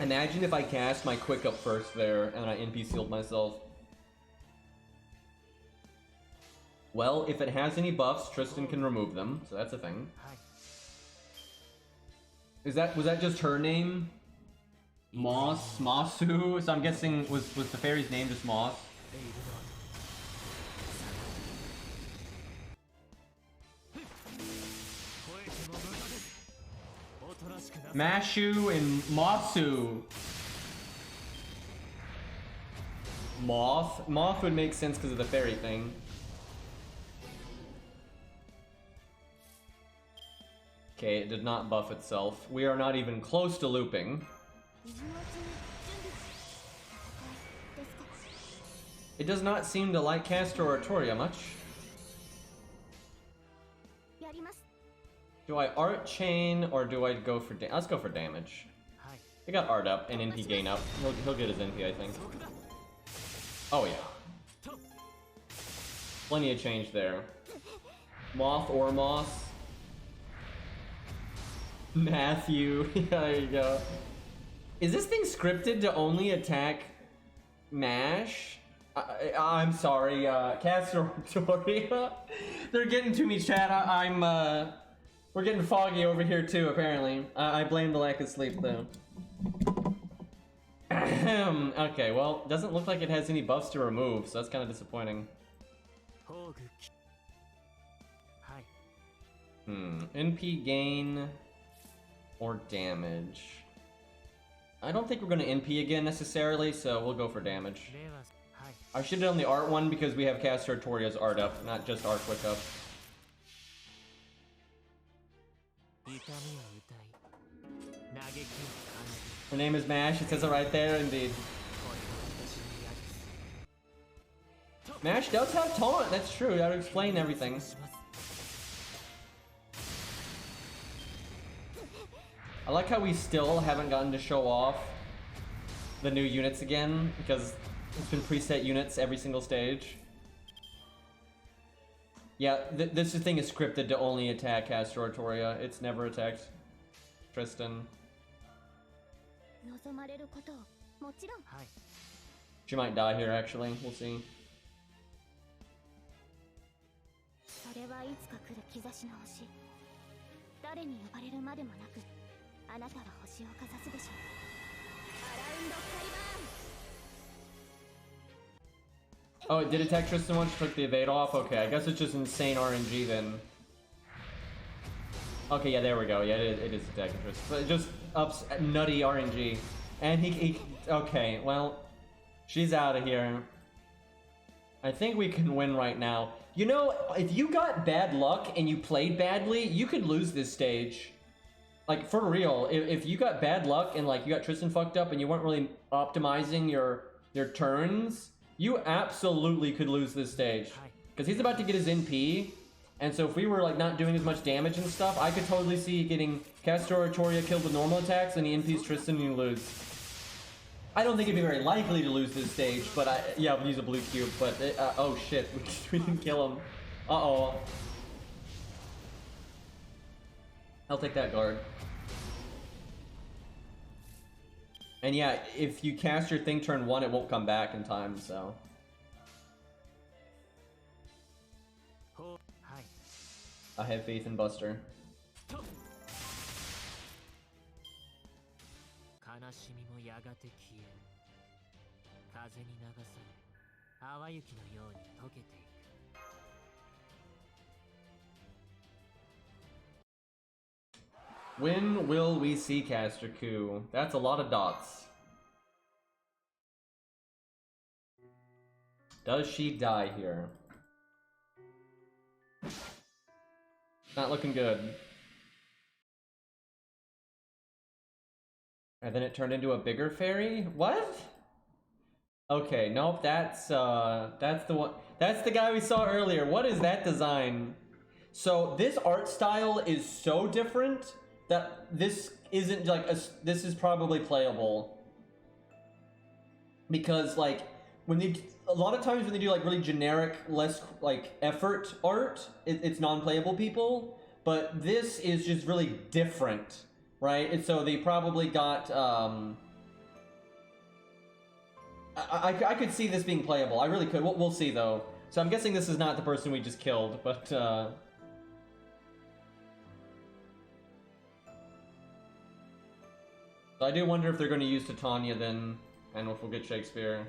Imagine if I cast my quick up first there and I NP sealed myself. Well, if it has any buffs, Tristan can remove them, so that's a thing. Was that just her name? Moss, Mosu. So I'm guessing was the fairy's name just Moss? Mashu and Mosu. Moth? Moth would make sense because of the fairy thing. Okay, it did not buff itself. We are not even close to looping. It does not seem to like Castor or Toria much. Do I art chain or do I go for let's go for damage. I got art up and NP gain up. He'll get his NP, I think. Oh yeah. Plenty of change there. Moth or Moss. Matthew. There you go. Is this thing scripted to only attack Mash? I'm sorry, Castor Toria. They're getting to me, chat. We're getting foggy over here too, apparently. I blame the lack of sleep, though. Okay, well, doesn't look like it has any buffs to remove, so that's kind of disappointing. NP gain or damage. I don't think we're going to NP again necessarily, so we'll go for damage. I should have done the art one because we have Castor Toria's art up, not just art quick up. Her name is Mash, it says it right there, indeed. Mash does have taunt, that's true, that would explain everything. I like how we still haven't gotten to show off the new units again, because it's been preset units every single stage. Yeah, this thing is scripted to only attack Castor or Toria. It's never attacked Tristan. She might die here, actually. We'll see. Oh, it did attack Tristan once, took the evade off? Okay, I guess it's just insane RNG then. Okay, yeah, there we go. Yeah, it is attacking Tristan. But it just ups nutty RNG. And he okay, well, she's out of here. I think we can win right now. You know, if you got bad luck and you played badly, you could lose this stage. Like, for real, if you got bad luck and, like, you got Tristan fucked up and you weren't really optimizing your turns, you absolutely could lose this stage. Because he's about to get his NP, and so if we were, like, not doing as much damage and stuff, I could totally see getting Castor or Toria killed with normal attacks and he NPs Tristan and you lose. I don't think it'd be very likely to lose this stage, but yeah, we'll use a blue cube, but, oh shit, we didn't kill him. Uh-oh. I'll take that guard. And yeah, if you cast your thing turn 1, it won't come back in time, so. I have faith in Buster. When will we see Castor Coup? That's a lot of dots. Does she die here? Not looking good. And then it turned into a bigger fairy? What? Okay, nope, that's the one. That's the guy we saw earlier. What is that design? So this art style is so different that this isn't like this is probably playable. Because like when they a lot of times when they do like really generic, less like effort art, it's non-playable people. But this is just really different, right? And so they probably got I could see this being playable. I really could. We'll see though. So I'm guessing this is not the person we just killed, but So I do wonder if they're going to use Titania then, and if we'll get Shakespeare.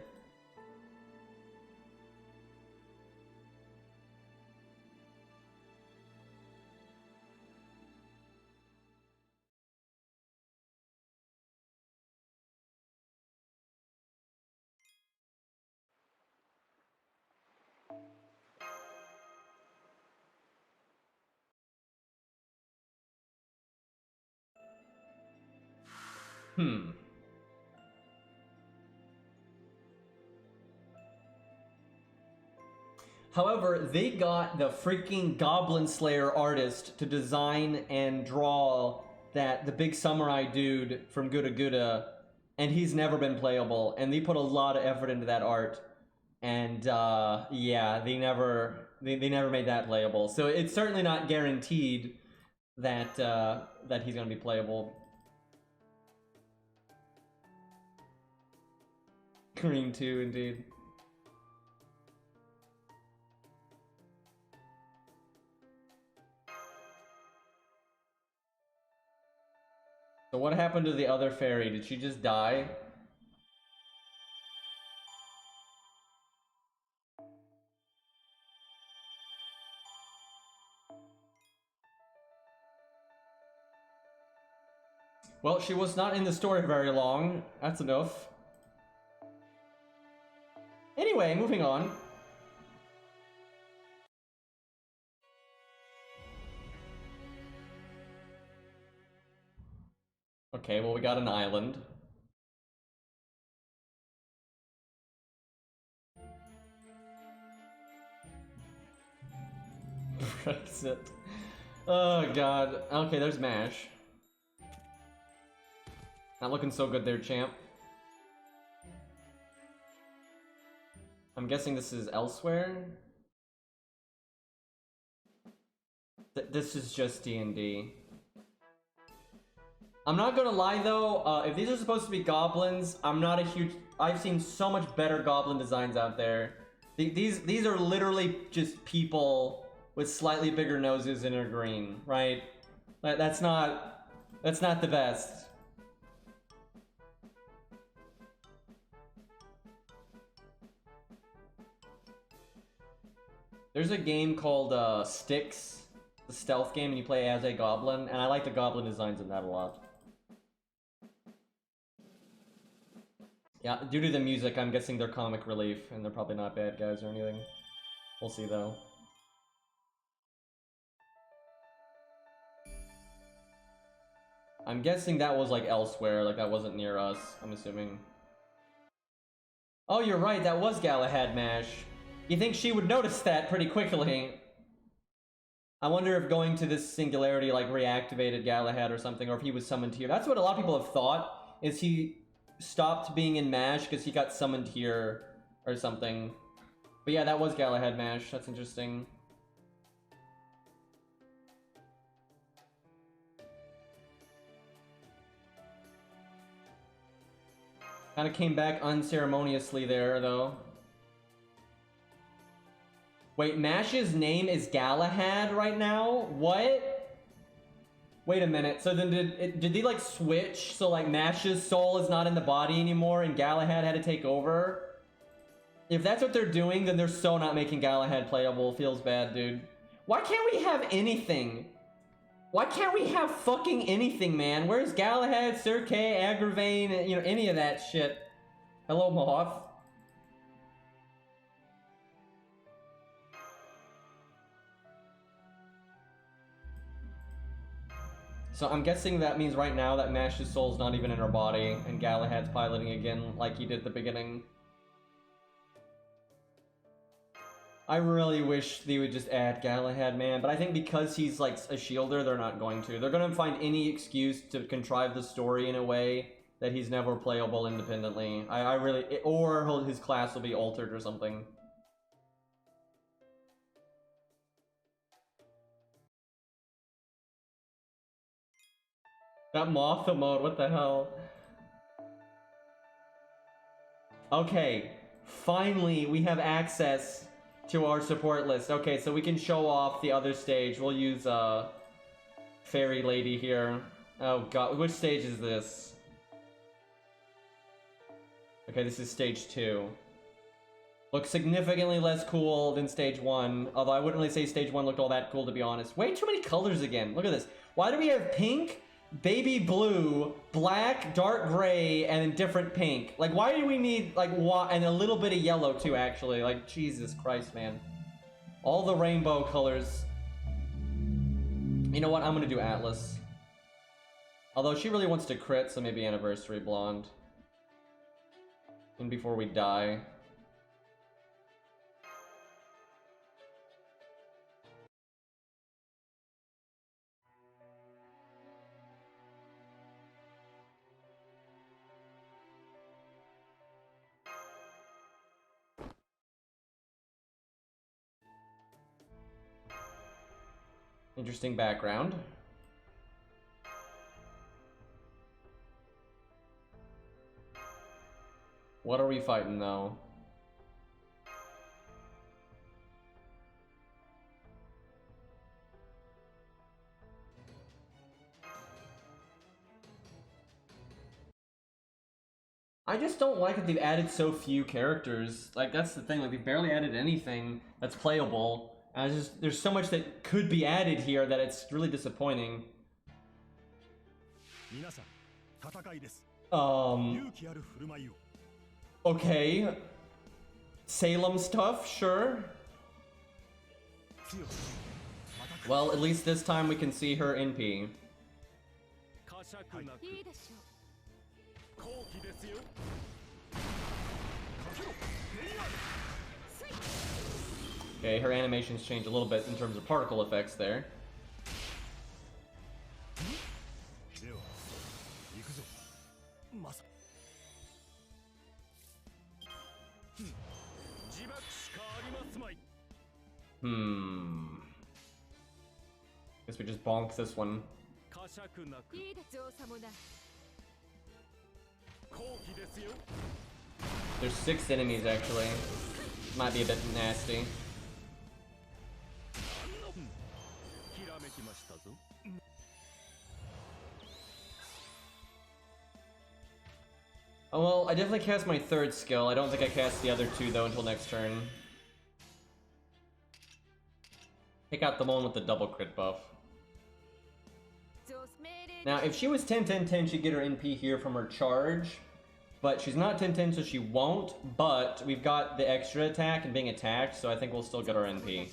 However, they got the freaking Goblin Slayer artist to design and draw the big samurai dude from Guda Guda, and he's never been playable, and they put a lot of effort into that art, and yeah, they never made that playable. So it's certainly not guaranteed that that he's gonna be playable. Green 2, indeed. So what happened to the other fairy? Did she just die? Well, she was not in the story very long. That's enough. Anyway, moving on. Okay, well, we got an island. Brexit. Oh, God. Okay, there's MASH. Not looking so good there, champ. I'm guessing this is elsewhere? This is just D&D. I'm not gonna lie though, if these are supposed to be goblins, I'm not a huge... I've seen so much better goblin designs out there. These are literally just people with slightly bigger noses and are green, right? That's not the best. There's a game called Styx, the stealth game, and you play as a goblin, and I like the goblin designs in that a lot. Yeah, due to the music, I'm guessing they're comic relief, and they're probably not bad guys or anything. We'll see, though. I'm guessing that was, like, elsewhere, like that wasn't near us, I'm assuming. Oh, you're right, that was Galahad Mash. You think she would notice that pretty quickly. I wonder if going to this singularity, like, reactivated Galahad or something, or if he was summoned here. That's what a lot of people have thought, is he stopped being in MASH because he got summoned here or something. But yeah, that was Galahad MASH. That's interesting. Kind of came back unceremoniously there, though. Wait, MASH's name is Galahad right now? What? Wait a minute, so then did they like switch? So like MASH's soul is not in the body anymore and Galahad had to take over? If that's what they're doing, then they're so not making Galahad playable. Feels bad, dude. Why can't we have anything? Why can't we have fucking anything, man? Where's Galahad, Sir Kay, Agravain, you know, any of that shit? Hello, Moth. So I'm guessing that means right now that MASH's soul's not even in her body, and Galahad's piloting again like he did at the beginning. I really wish they would just add Galahad, man, but I think because he's like a shielder, they're not going to. They're gonna find any excuse to contrive the story in a way that he's never playable independently. I really... Or his class will be altered or something. That Moth emote, what the hell? Okay, finally we have access to our support list. Okay, so we can show off the other stage. We'll use Fairy Lady here. Oh god, which stage is this? Okay, this is stage 2. Looks significantly less cool than stage 1, although I wouldn't really say stage 1 looked all that cool, to be honest. Way too many colors again. Look at this. Why do we have pink, baby blue, black, dark gray, and a different pink? Like, why do we need, like, and a little bit of yellow, too, actually? Like, Jesus Christ, man. All the rainbow colors. You know what? I'm gonna do Atlas. Although she really wants to crit, so maybe Anniversary Blonde. And before we die. Interesting background. What are we fighting, though? I just don't like that they've added so few characters. Like, that's the thing. Like, they've barely added anything that's playable. And there's so much that could be added here that it's really disappointing. Okay. Salem stuff, sure. Well, at least this time we can see her NP. Okay, her animations change a little bit in terms of particle effects there. Guess we just bonk this one. There's 6 enemies actually. Might be a bit nasty. Oh, well, I definitely cast my 3rd skill. I don't think I cast the other 2 though until next turn. Pick out the one with the double crit buff. Now, if she was 10-10-10, she'd get her NP here from her charge. But she's not 10-10, so she won't. But we've got the extra attack and being attacked, so I think we'll still get our NP.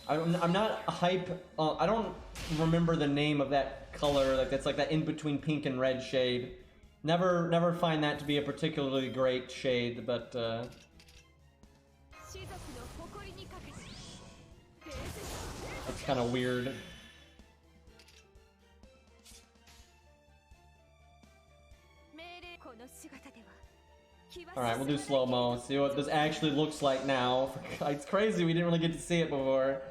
I'm not hype. I don't remember the name of that color. Like, that's like that in between pink and red shade. Never find that to be a particularly great shade, but that's kind of weird. Alright, we'll do slow-mo. See what this actually looks like now. It's crazy, we didn't really get to see it before.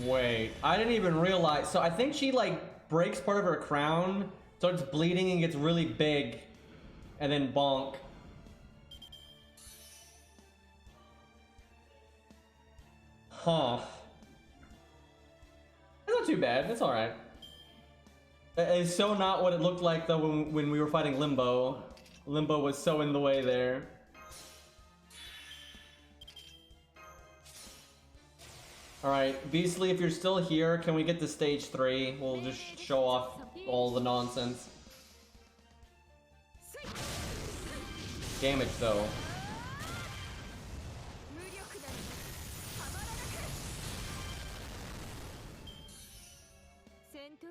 Wait, I didn't even realize. So I think she like breaks part of her crown, starts bleeding and gets really big, and then bonk. Huh. That's not too bad, that's alright. It's so not what it looked like though when we were fighting Limbo. Limbo was so in the way there. Alright, Beastly, if you're still here, can we get to stage 3? We'll just show off all the nonsense. Damage though.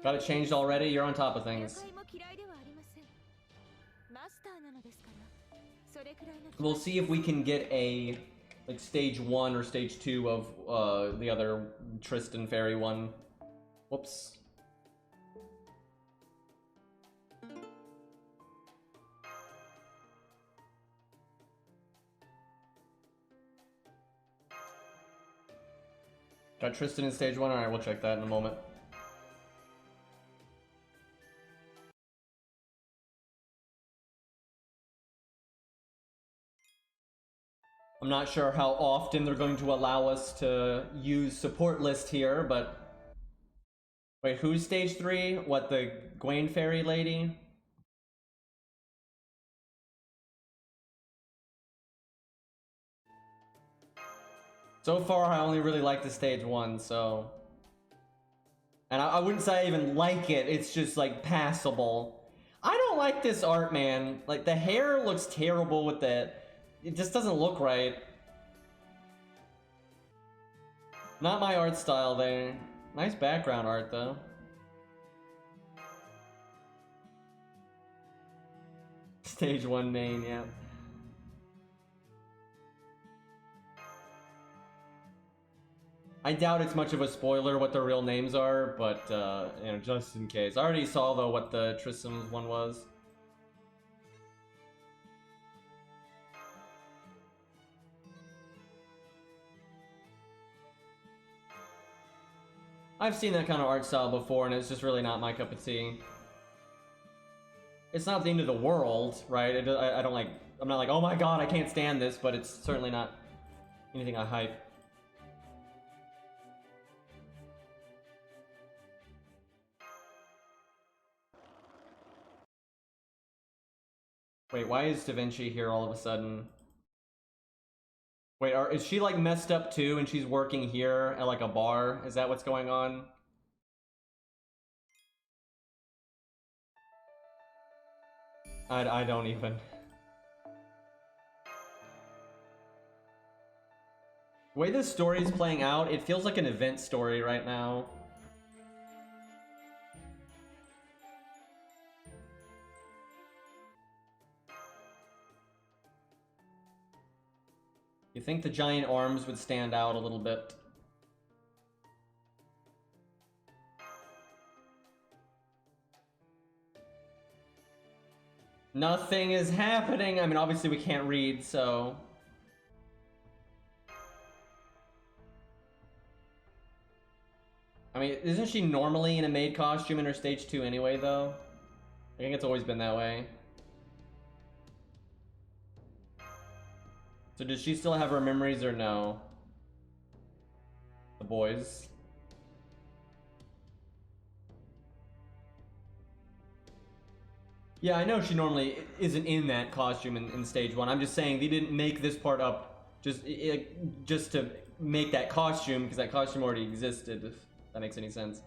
Got it changed already? You're on top of things. We'll see if we can get a like stage 1 or stage 2 of the other Tristan fairy one. Whoops. Got Tristan in stage 1? Alright, we'll check that in a moment. I'm not sure how often they're going to allow us to use support list here, but... Wait, who's stage 3? What, the Gwaine Fairy lady? So far, I only really like the stage 1, so... And I wouldn't say I even like it, it's just, like, passable. I don't like this art, man. Like, the hair looks terrible with it. It just doesn't look right. Not my art style there. Nice background art, though. Stage 1 main, yeah. I doubt it's much of a spoiler what their real names are, but, you know, just in case. I already saw, though, what the Tristan one was. I've seen that kind of art style before, and it's just really not my cup of tea. It's not the end of the world, right? I don't like... I'm not like, oh my god, I can't stand this, but it's certainly not anything I hype. Wait, why is Da Vinci here all of a sudden? Wait, is she like messed up too and she's working here at like a bar? Is that what's going on? I don't even. The way this story is playing out, it feels like an event story right now. You think the giant arms would stand out a little bit. Nothing is happening! I mean, obviously we can't read, so... I mean, isn't she normally in a maid costume in her stage 2 anyway, though? I think it's always been that way. So does she still have her memories or no? The boys. Yeah, I know she normally isn't in that costume in stage 1. I'm just saying they didn't make this part up just to make that costume, because that costume already existed, if that makes any sense.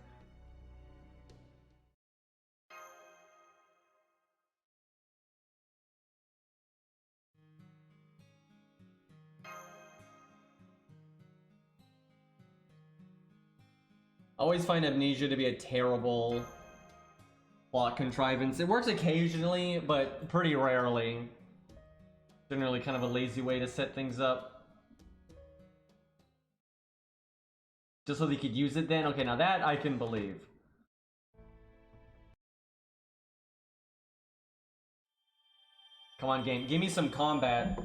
I always find Amnesia to be a terrible plot contrivance. It works occasionally, but pretty rarely. Generally kind of a lazy way to set things up. Just so they could use it then? Okay, now that I can believe. Come on, game. Give me some combat.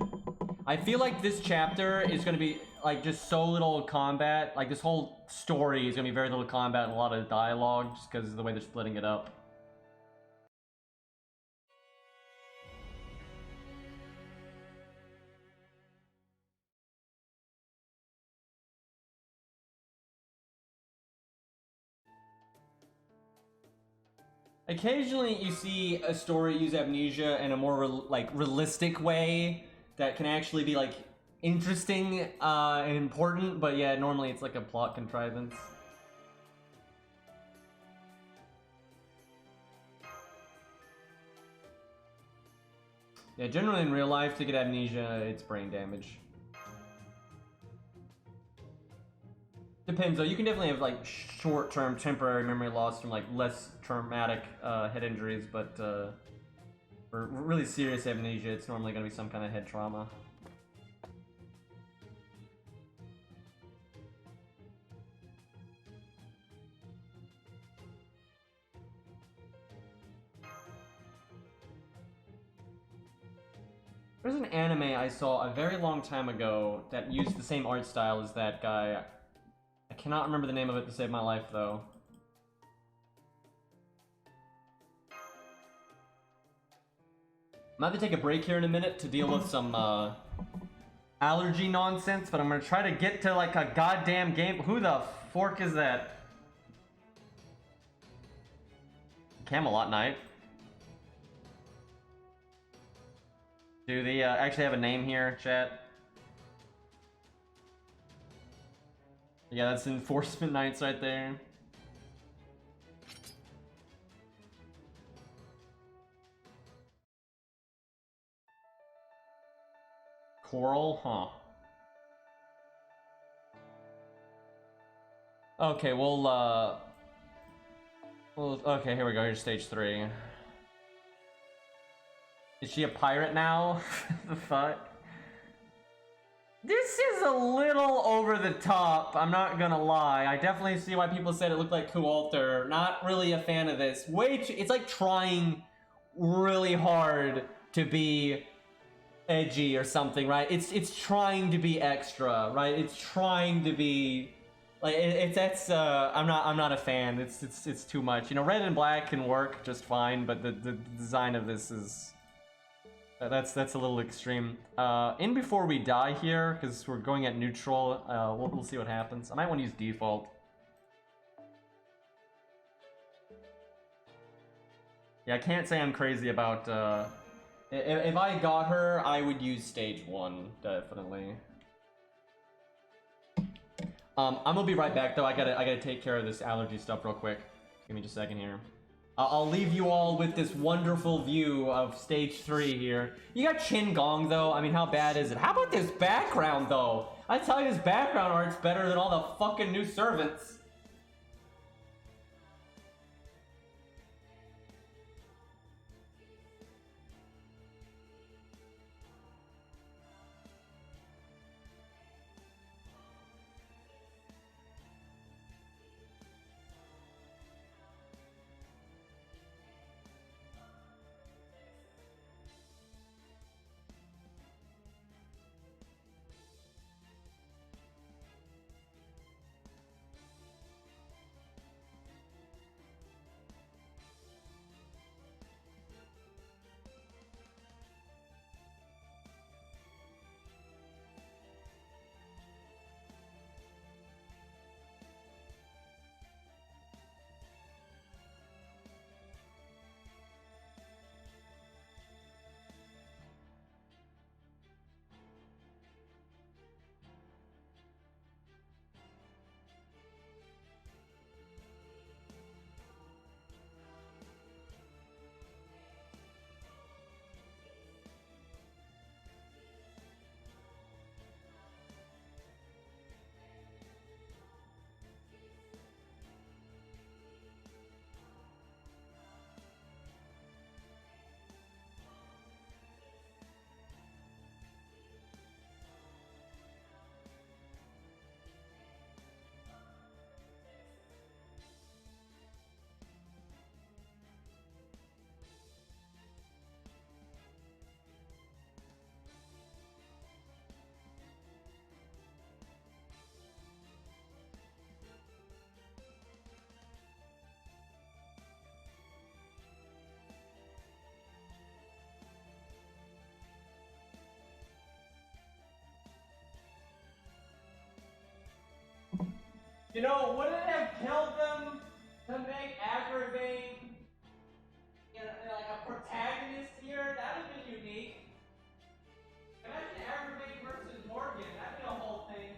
I feel like this chapter is going to be, like, just so little combat. Like, this whole story is going to be very little combat and a lot of dialogue, just because of the way they're splitting it up. Occasionally, you see a story use amnesia in a more, realistic way that can actually be, like, interesting and important, but yeah, normally it's like a plot contrivance. Yeah, generally in real life, to get amnesia, it's brain damage. Depends though, you can definitely have like short-term temporary memory loss from like less traumatic head injuries, but for really serious amnesia, it's normally going to be some kind of head trauma. There's an anime I saw a very long time ago that used the same art style as that guy. I cannot remember the name of it to save my life, though. I'm gonna have to take a break here in a minute to deal with some allergy nonsense, but I'm gonna try to get to like a goddamn game. Who the fork is that? Camelot Knight. Do they actually have a name here, chat? Yeah, that's Enforcement Knights right there. Coral, huh? Okay, well, okay, here we go. Here's stage 3. Is she a pirate now? The fuck? This is a little over the top, I'm not gonna lie. I definitely see why people said it looked like Coalter. Not really a fan of this. It's like trying really hard to be edgy or something, right? It's trying to be extra, right? It's trying to be like I'm not a fan. It's too much. You know, red and black can work just fine, but the design of this is that's a little extreme. In before we die here, because we're going at neutral, we'll see what happens. I might want to use default. Yeah, I can't say I'm crazy about. If I got her, I would use stage 1, definitely. I'm gonna be right back though. I gotta take care of this allergy stuff real quick. Give me just a second here. I'll leave you all with this wonderful view of stage 3 here. You got Chin Gong though. I mean, how bad is it? How about this background though? I tell you, this background art's better than all the fucking new servants. You know, wouldn't it have killed them to make Aggravate like a protagonist here? That would have been unique. Imagine Aggravate versus Morgan. That'd be a whole thing.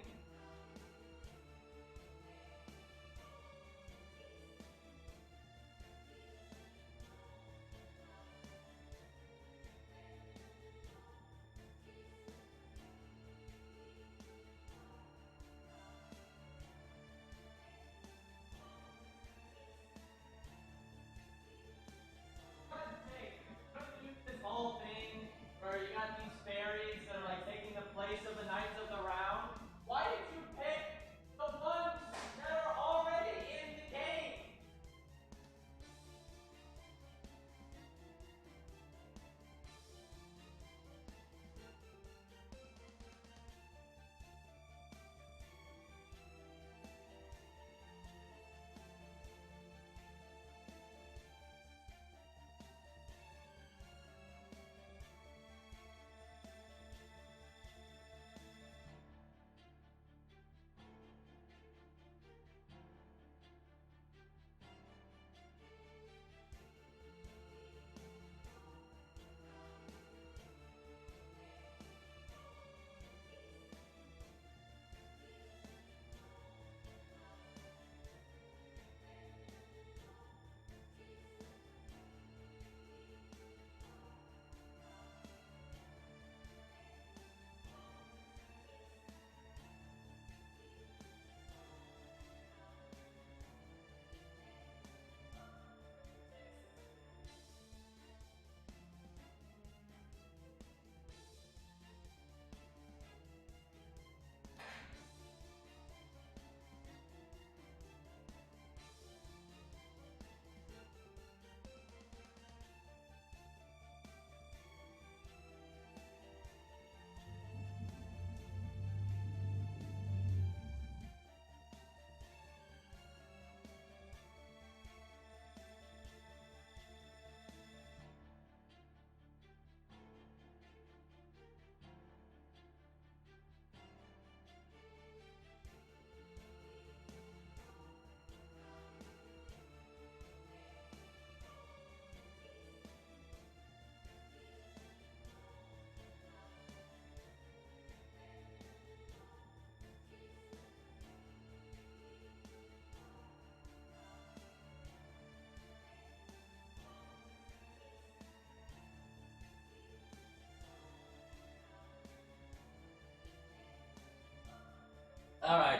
Alright,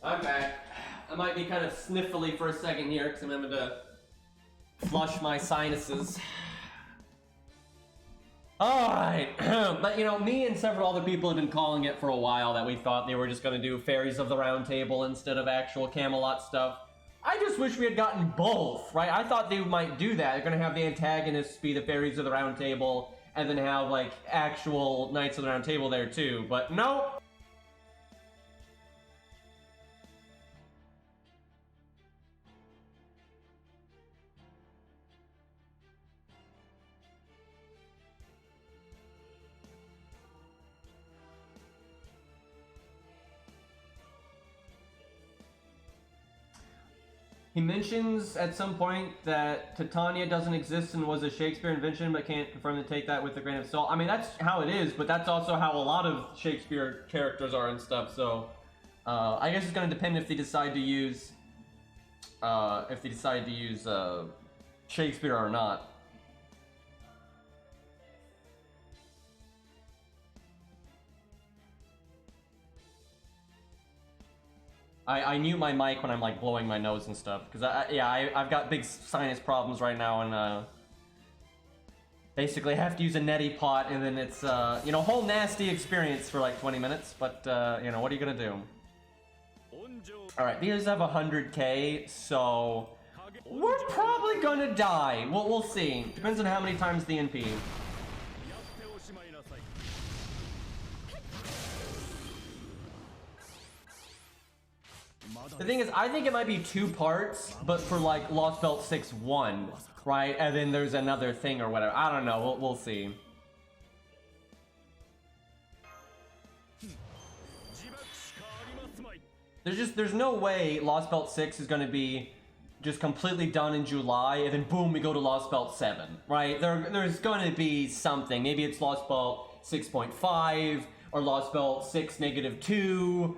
I'm back. I might be kind of sniffly for a second here because I'm having to flush my sinuses. Alright, but you know, me and several other people have been calling it for a while that we thought they were just going to do Fairies of the Round Table instead of actual Camelot stuff. I just wish we had gotten both, right? I thought they might do that. They're going to have the antagonists be the Fairies of the Round Table and then have, like, actual Knights of the Round Table there too, but no. He mentions at some point that Titania doesn't exist and was a Shakespeare invention, but can't confirm to take that with a grain of salt. I mean, that's how it is, but that's also how a lot of Shakespeare characters are and stuff, so... I guess it's gonna depend if they decide to use... Shakespeare or not. I mute my mic when I'm like blowing my nose and stuff because I've got big sinus problems right now and basically have to use a neti pot and then it's you know, whole nasty experience for like 20 minutes, but you know, what are you gonna do? All right, these have 100k, so we're probably gonna die. We'll see. Depends on how many times the NP. The thing is, I think it might be 2 parts, but for like Lostbelt 6-1, right? And then there's another thing or whatever. I don't know. We'll see. There's no way Lostbelt 6 is going to be just completely done in July, and then boom, we go to Lostbelt 7, right? There's going to be something. Maybe it's Lostbelt 6.5 or Lostbelt 6-2.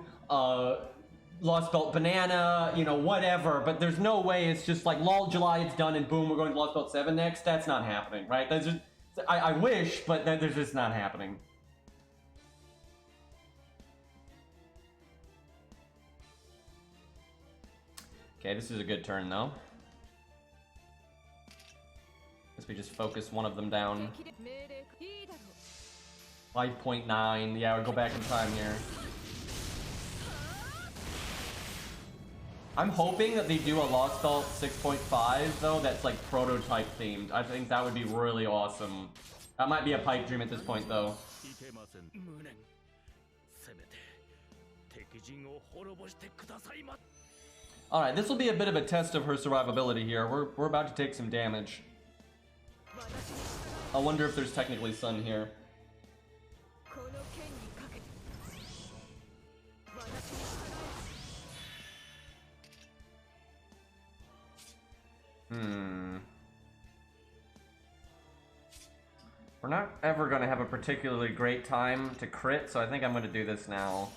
Lostbelt Banana, you know, whatever, but there's no way it's just like, lol, July, it's done, and boom, we're going to Lostbelt 7 next. That's not happening, right? That's just, I wish, but there's just not happening. Okay, this is a good turn, though. Guess we just focus one of them down. 5.9, yeah, we'll go back in time here. I'm hoping that they do a Lostbelt 6.5 though that's like prototype themed. I think that would be really awesome. That might be a pipe dream at this point though. Alright, this will be a bit of a test of her survivability here. We're about to take some damage. I wonder if there's technically sun here. We're not ever going to have a particularly great time to crit, so I think I'm going to do this now.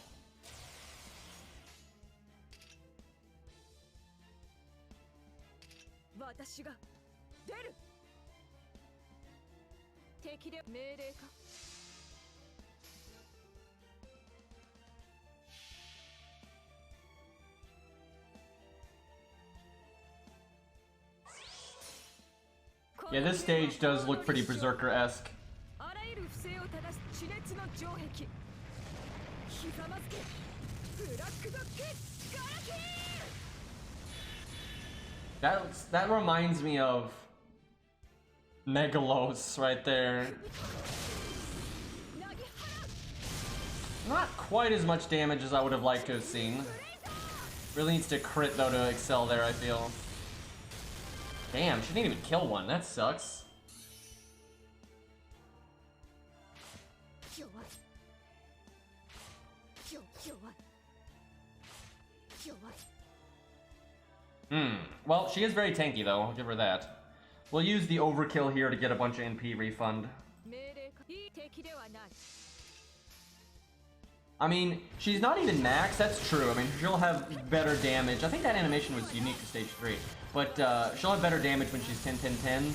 Yeah, this stage does look pretty Berserker-esque. That reminds me of Megalos right there. Not quite as much damage as I would have liked to have seen. Really needs to crit though to excel there, I feel. Damn, she didn't even kill one. That sucks. Well, she is very tanky though. I'll give her that. We'll use the overkill here to get a bunch of NP refund. I mean, she's not even max, that's true. I mean, she'll have better damage. I think that animation was unique to stage 3. But she'll have better damage when she's 10-10-10.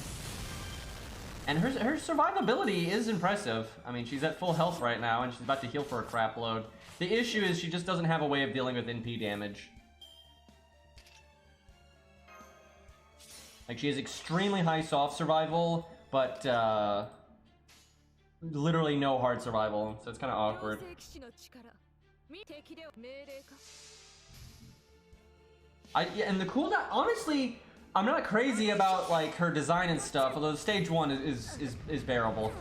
And her survivability is impressive. I mean, she's at full health right now, and she's about to heal for a crap load. The issue is she just doesn't have a way of dealing with NP damage. Like, she has extremely high soft survival, but literally no hard survival, so it's kind of awkward. Yeah, and the cooldown, honestly, I'm not crazy about like her design and stuff, although stage 1 is bearable.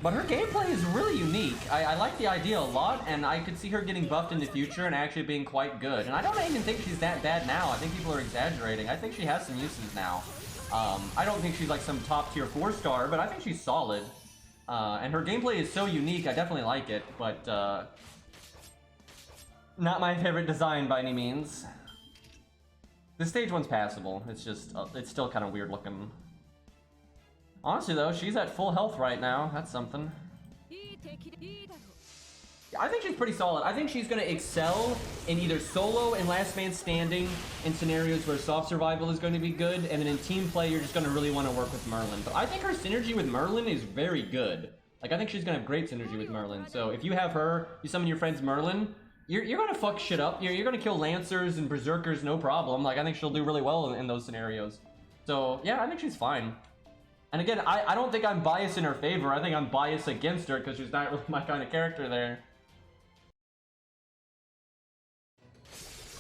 But her gameplay is really unique. I like the idea a lot, and I could see her getting buffed in the future and actually being quite good. And I don't even think she's that bad now. I think people are exaggerating. I think she has some uses now. I don't think she's like some top tier 4-star, but I think she's solid. And her gameplay is so unique, I definitely like it, but not my favorite design by any means. The stage 1's passable. It's just, it's still kind of weird looking. Honestly though, she's at full health right now. That's something. I think she's pretty solid. I think she's going to excel in either solo and last man standing in scenarios where soft survival is going to be good, and then in team play you're just going to really want to work with Merlin. But I think her synergy with Merlin is very good. Like, I think she's going to have great synergy with Merlin. So if you have her, you summon your friend's Merlin, you're going to fuck shit up. You're going to kill Lancers and Berserkers, no problem. Like, I think she'll do really well in those scenarios. So, yeah, I think she's fine. And again, I don't think I'm biased in her favor. I think I'm biased against her because she's not really my kind of character there.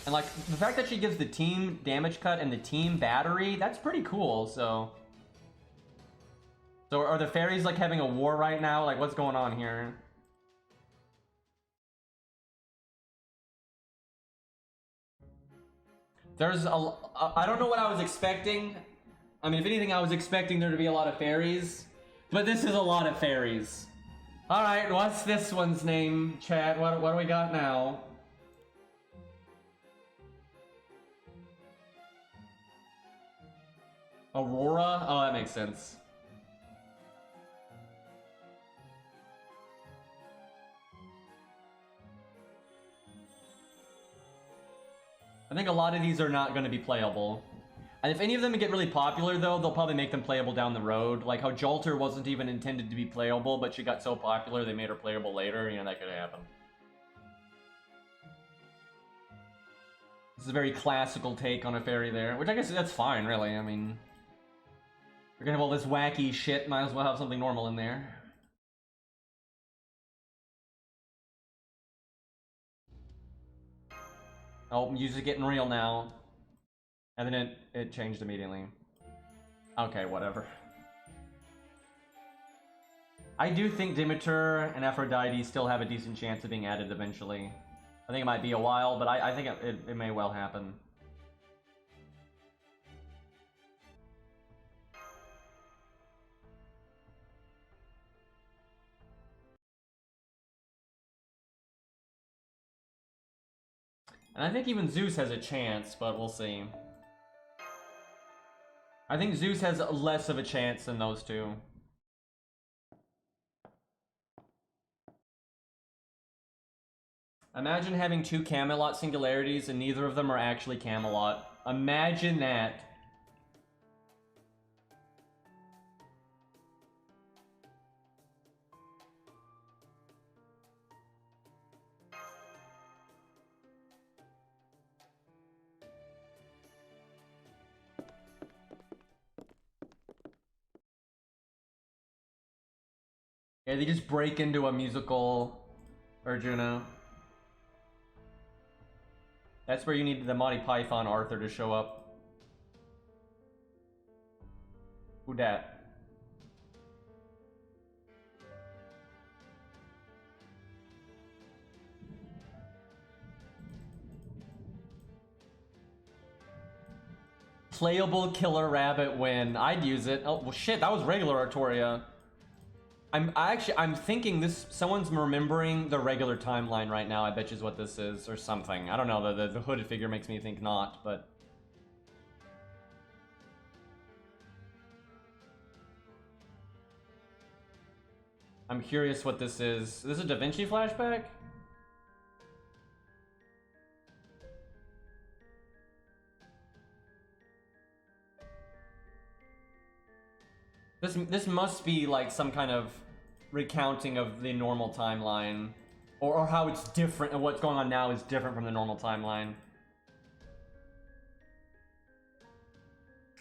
And, like, the fact that she gives the team damage cut and the team battery, that's pretty cool, so... So, are the fairies, like, having a war right now? Like, what's going on here? There's a... I don't know what I was expecting. I mean, if anything, I was expecting there to be a lot of fairies. But this is a lot of fairies. Alright, what's this one's name, chat? What do we got now? Aurora? Oh, that makes sense. I think a lot of these are not going to be playable. And if any of them get really popular, though, they'll probably make them playable down the road. Like how Jolter wasn't even intended to be playable, but she got so popular they made her playable later. You know, that could happen. This is a very classical take on a fairy there, which I guess that's fine, really. I mean, you're gonna have all this wacky shit, might as well have something normal in there. Oh, music's getting real now. And then it changed immediately. Okay, whatever. I do think Demeter and Aphrodite still have a decent chance of being added eventually. I think it might be a while, but I think it may well happen. And I think even Zeus has a chance, but we'll see. I think Zeus has less of a chance than those two. Imagine having two Camelot singularities and neither of them are actually Camelot. Imagine that. Yeah, they just break into a musical Arjuna. That's where you need the Monty Python Arthur to show up. Who dat? Playable Killer Rabbit win. I'd use it. Oh, well shit, that was regular Artoria. I'm thinking this, someone's remembering the regular timeline right now, I bet you is what this is, or something. I don't know, the hooded figure makes me think not, but... I'm curious what this is. Is this a Da Vinci flashback? This must be like some kind of recounting of the normal timeline, or how it's different, and what's going on now is different from the normal timeline.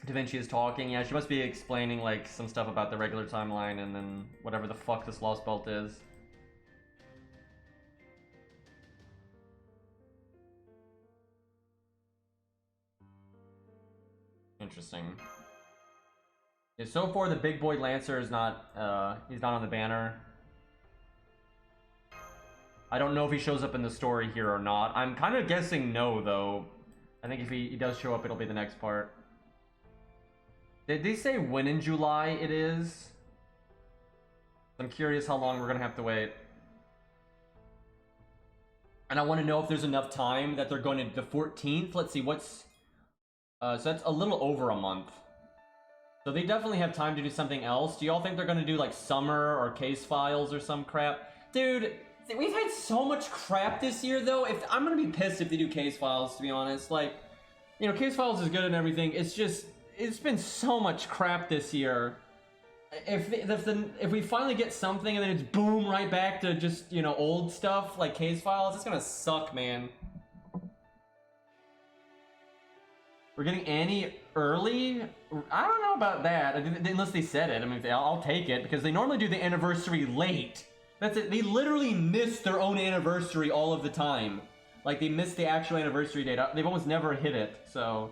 Da Vinci is talking. Yeah, she must be explaining like some stuff about the regular timeline, and then whatever the fuck this Lostbelt is. Interesting. Yeah, so far the big boy Lancer is not, he's not on the banner. I don't know if he shows up in the story here or not. I'm kind of guessing no, though. I think if he does show up, it'll be the next part. Did they say when in July it is? I'm curious how long we're gonna have to wait. And I want to know if there's enough time that they're going to the 14th. Let's see, what's... so that's a little over a month. So they definitely have time to do something else. Do y'all think they're going to do like summer or case files or some crap? Dude, we've had so much crap this year though. I'm going to be pissed if they do case files, to be honest. Like, you know, case files is good and everything. It's just, it's been so much crap this year. If we finally get something and then it's boom right back to just, you know, old stuff like case files, it's gonna suck, man. We're getting Annie early? I don't know about that, unless they said it. I mean, I'll take it, because they normally do the anniversary late. That's it. They literally miss their own anniversary all of the time. Like, they miss the actual anniversary date. They've almost never hit it, so...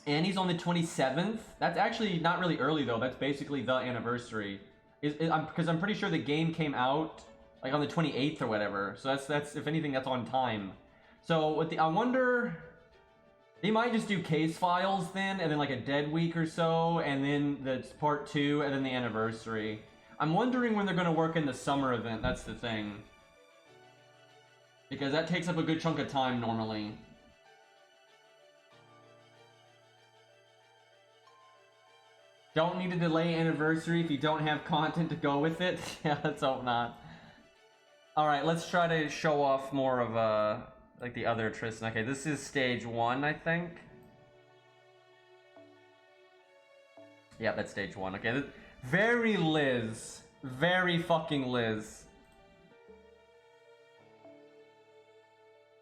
Annie's on the 27th? That's actually not really early, though. That's basically the anniversary. Because I'm pretty sure the game came out, like, on the 28th or whatever. So that's if anything, that's on time. So, with I wonder... They might just do case files then, and then like a dead week or so, and then the part 2, and then the anniversary. I'm wondering when they're going to work in the summer event, that's the thing. Because that takes up a good chunk of time normally. Don't need to delay anniversary if you don't have content to go with it. Yeah, let's hope not. Alright, let's try to show off more of like the other Tristan. Okay, this is stage 1, I think. Yeah, that's stage 1. Okay, very Liz. Very fucking Liz.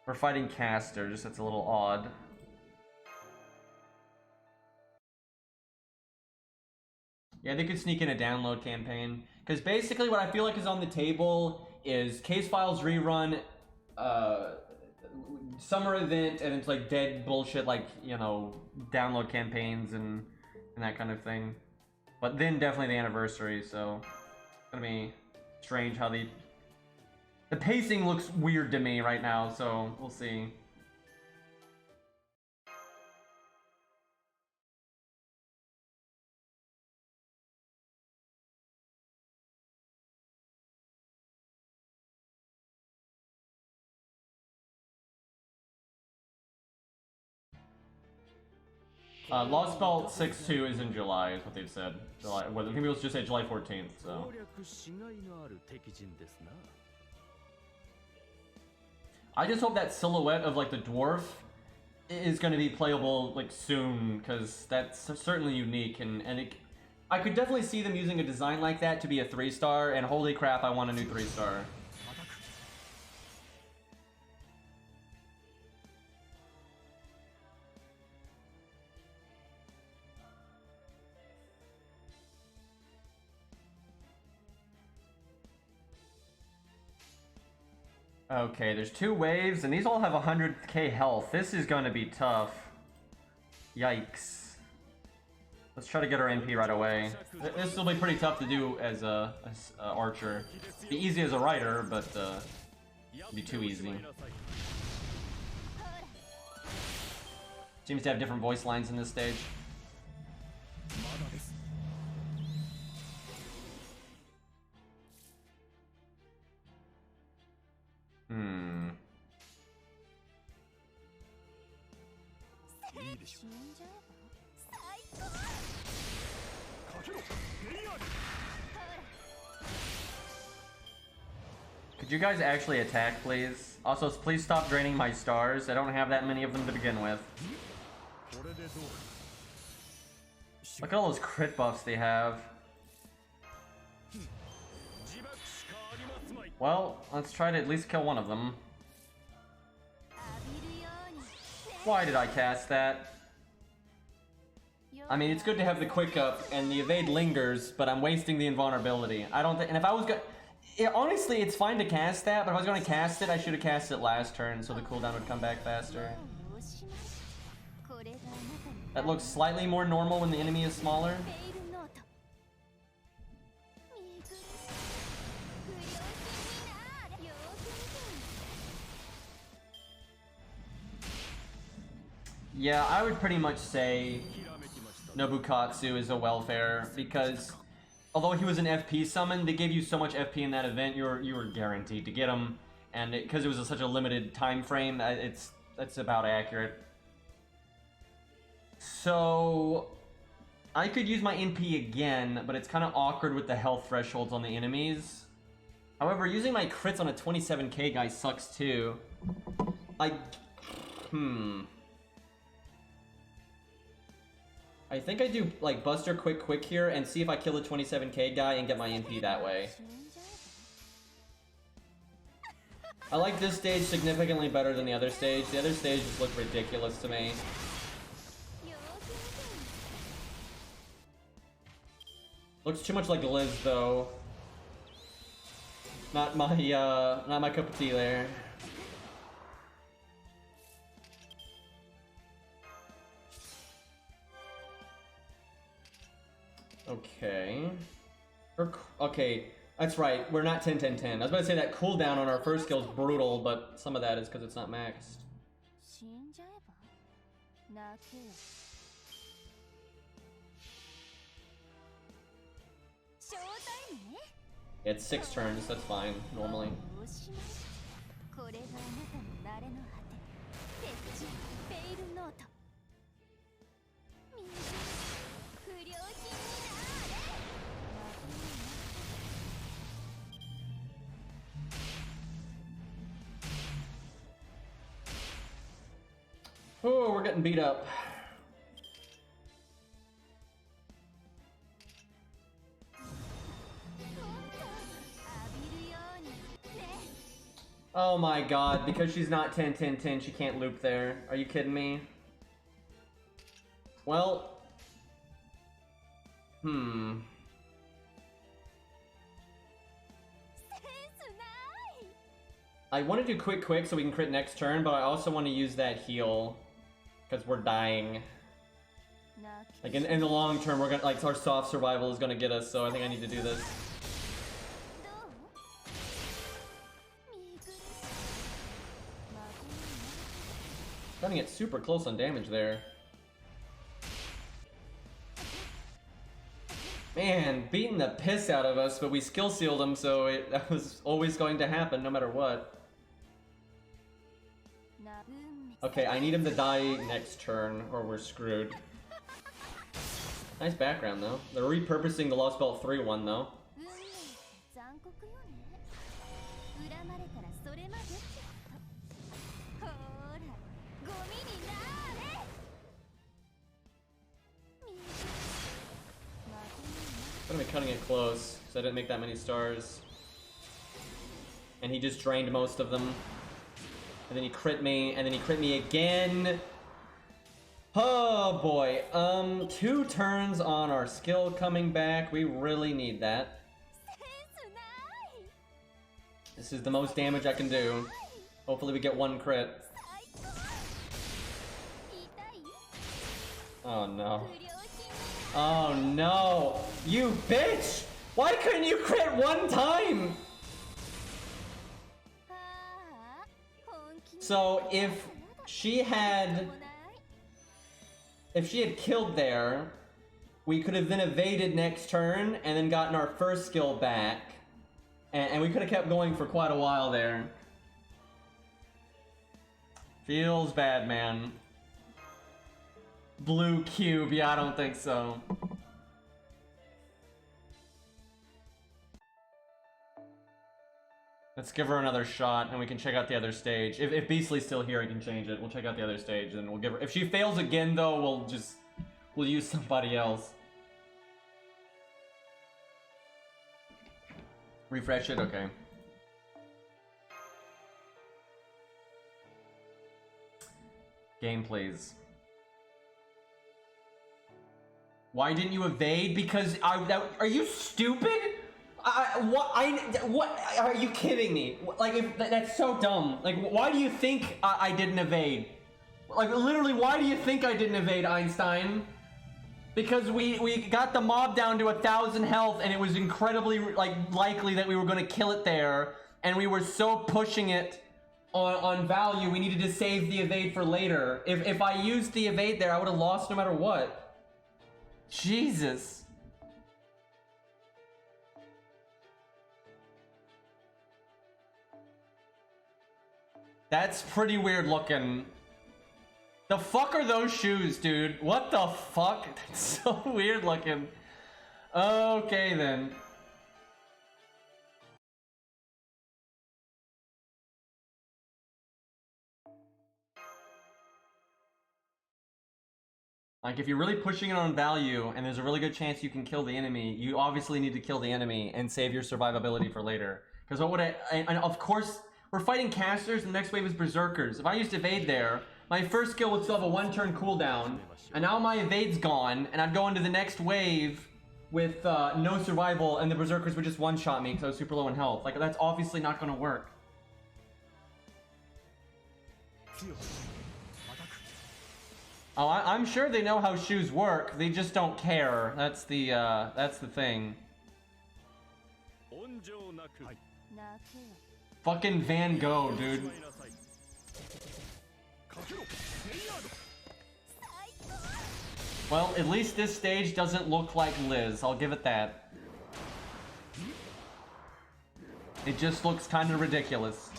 We're fighting Caster, just that's a little odd. Yeah, they could sneak in a download campaign. Because basically what I feel like is on the table is Case Files rerun, summer event, and it's like dead bullshit like, you know, download campaigns and that kind of thing. But then definitely the anniversary, so it's gonna be strange how the pacing looks weird to me right now, so we'll see. Lostbelt 6-2 is in July, is what they've said. July. Well, I think it was just say July 14th, so. I just hope that silhouette of like the dwarf is going to be playable like soon, because that's certainly unique, and I could definitely see them using a design like that to be a 3-star, and holy crap, I want a new 3-star. Okay, there's 2 waves, and these all have 100k health. This is gonna be tough. Yikes. Let's try to get our NP right away. This will be pretty tough to do as a archer. Be easy as a rider, but be too easy. Seems to have different voice lines in this stage. Could you guys actually attack, please? Also, please stop draining my stars. I don't have that many of them to begin with. Look at all those crit buffs they have. Well, let's try to at least kill one of them. Why did I cast that? I mean, it's good to have the quick up and the evade lingers, but I'm wasting the invulnerability. I don't think, and if I was gonna, honestly, it's fine to cast that, but if I was gonna cast it, I should have cast it last turn so the cooldown would come back faster. That looks slightly more normal when the enemy is smaller. Yeah, I would pretty much say Nobukatsu is a welfare, because although he was an FP summon, they gave you so much FP in that event, you were guaranteed to get him, and because it was such a limited time frame, that's about accurate. So I could use my NP again, but it's kind of awkward with the health thresholds on the enemies. However, using my crits on a 27k guy sucks too. I think I do like Buster quick here and see if I kill the 27k guy and get my NP that way. I like this stage significantly better than the other stage. The other stage just looked ridiculous to me. Looks too much like Liz though. Not my cup of tea there. Okay. Okay, that's right. We're not 10-10-10. I was about to say that cooldown on our first skill is brutal, but some of that is because it's not maxed. Yeah, it's 6 turns. That's fine, normally. Oh, we're getting beat up. Oh my god, because she's not 10-10-10, she can't loop there. Are you kidding me? Well... I want to do quick so we can crit next turn, but I also want to use that heal. Because we're dying. Like, in the long term, we're gonna, like, our soft survival is gonna get us, so I think I need to do this. Trying to get super close on damage there. Man, beating the piss out of us, but we skill sealed him, so that was always going to happen no matter what. Okay, I need him to die next turn, or we're screwed. Nice background, though. They're repurposing the Lostbelt 3 one, though. I'm gonna be cutting it close, because I didn't make that many stars. And he just drained most of them. And then he crit me, and then he crit me again. Oh boy. 2 turns on our skill coming back. We really need that. This is the most damage I can do. Hopefully we get 1 crit. Oh no. Oh no! You bitch! Why couldn't you crit 1 time? So if she had killed there, we could have then evaded next turn and then gotten our first skill back. And we could have kept going for quite a while there. Feels bad, man. Blue cube, yeah, I don't think so. Let's give her another shot, and we can check out the other stage. If Beastly's still here, I can change it. We'll check out the other stage, and we'll give her... If she fails again, though, we'll use somebody else. Refresh it, okay. Game, please. Why didn't you evade? Because are you stupid? What? Are you kidding me? Like, that's so dumb. Like, why do you think I didn't evade? Like, literally, why do you think I didn't evade, Einstein? Because we got the mob down to 1,000 health, and it was incredibly likely that we were gonna kill it there, and we were so pushing it on value, we needed to save the evade for later. If I used the evade there, I would have lost no matter what. Jesus. That's pretty weird looking. The fuck are those shoes, dude? What the fuck? That's so weird looking. Okay then. Like, if you're really pushing it on value, and there's a really good chance you can kill the enemy, you obviously need to kill the enemy and save your survivability for later. Because what would and of course, we're fighting casters, and the next wave is berserkers. If I used evade there, my first skill would still have a 1-turn cooldown, and now my evade's gone, and I'd go into the next wave with no survival, and the berserkers would just one-shot me because I was super low in health. Like, that's obviously not going to work. Oh, I'm sure they know how shoes work. They just don't care. That's the thing. Fucking Van Gogh, dude. Well, at least this stage doesn't look like Liz. I'll give it that. It just looks kind of ridiculous.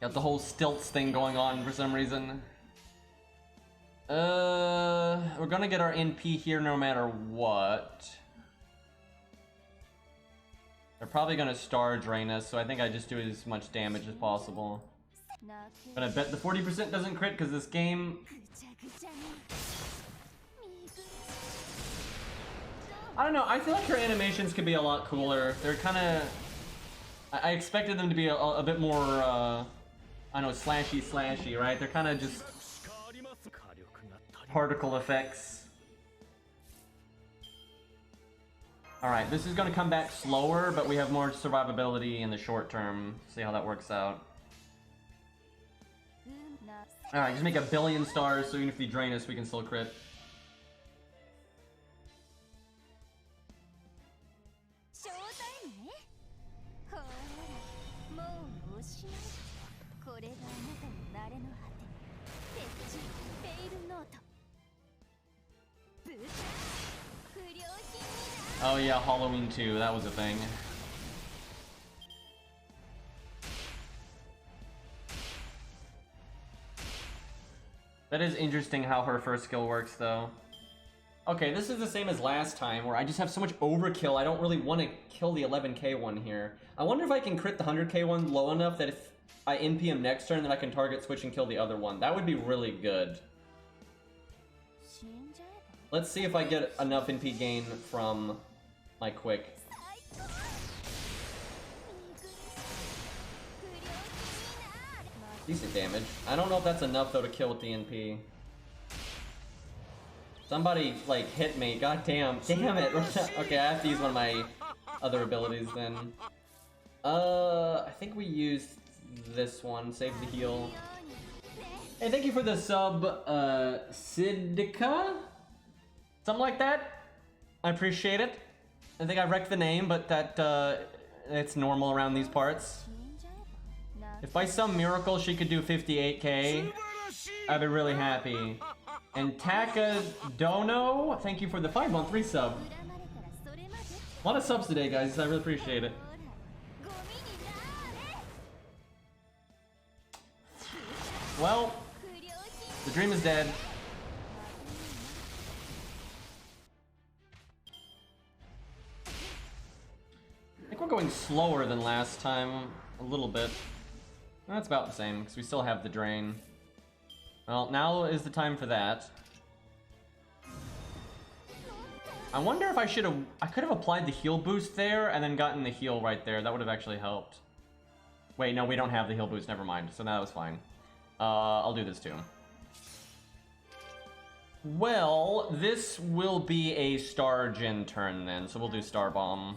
Got the whole stilts thing going on for some reason. We're gonna get our NP here no matter what. They're probably gonna star drain us, so I think I just do as much damage as possible. But I bet the 40% doesn't crit because this game... I don't know, I feel like her animations could be a lot cooler. They're kind of... I expected them to be a bit more, I don't know, slashy, right? They're kind of just particle effects. Alright, this is going to come back slower, but we have more survivability in the short term. See how that works out. Alright, just make 1 billion stars, so even if you drain us, we can still crit. Oh yeah, Halloween 2, that was a thing. That is interesting how her first skill works, though. Okay, this is the same as last time, where I just have so much overkill, I don't really want to kill the 11k one here. I wonder if I can crit the 100k one low enough that if I NP him next turn, then I can target switch and kill the other one. That would be really good. Let's see if I get enough NP gain from my quick. Decent damage. I don't know if that's enough, though, to kill with the NP. Somebody, like, hit me. God damn. Damn it. Okay, I have to use one of my other abilities, then. I think we used this one. Save the heal. Hey, thank you for the sub, Sidka? Something like that. I appreciate it. I think I wrecked the name, but that, it's normal around these parts. If by some miracle she could do 58k, I'd be really happy. And Takadono, thank you for the 5-month resub. A lot of subs today, guys. I really appreciate it. Well, the dream is dead. I think we're going slower than last time, a little bit. That's about the same, because we still have the drain. Well, now is the time for that. I wonder if I could have applied the heal boost there and then gotten the heal right there. That would have actually helped. Wait, no, we don't have the heal boost, never mind. So that was fine. I'll do this too. Well, this will be a Star Gen turn then, so we'll do Star Bomb.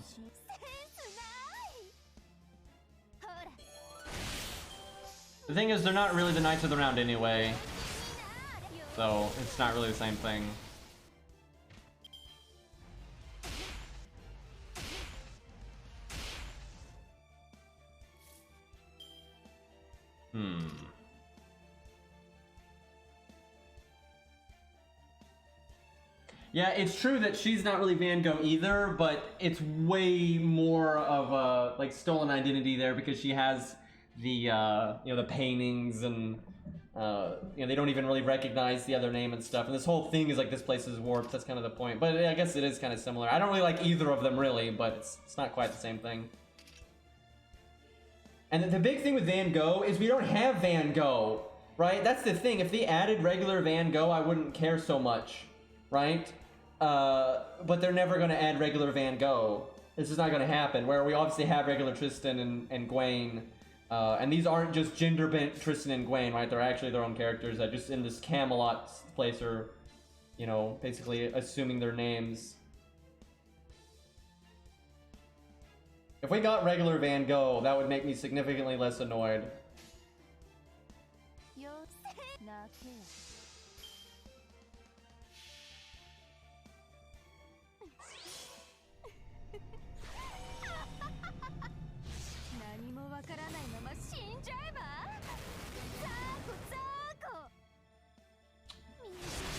The thing is, they're not really the Knights of the Round anyway, so it's not really the same thing. Yeah, it's true that she's not really Van Gogh either, but it's way more of a like stolen identity there because she has the you know, the paintings and you know, they don't even really recognize the other name and stuff. And this whole thing is like this place is warped. That's kind of the point. But I guess it is kind of similar. I don't really like either of them really, but it's not quite the same thing. And the big thing with Van Gogh is we don't have Van Gogh, right? That's the thing. If they added regular Van Gogh, I wouldn't care so much, right? But they're never going to add regular Van Gogh. This is not going to happen, where we obviously have regular Tristan and Gwen. And these aren't just gender-bent Tristan and Gwen, right? They're actually their own characters that just in this Camelot place are, you know, basically assuming their names. If we got regular Van Gogh, that would make me significantly less annoyed.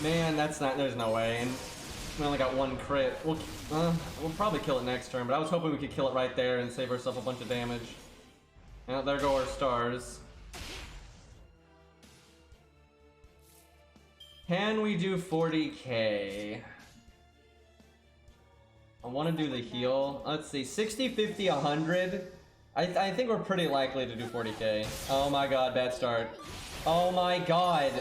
Man, that's not, there's no way. And we only got one crit. We'll probably kill it next turn, but I was hoping we could kill it right there and save ourselves a bunch of damage. And there go our stars. Can we do 40k? I want to do the heal. Let's see, 60, 50, 100. I think we're pretty likely to do 40k. Oh my god, bad start. Oh my god.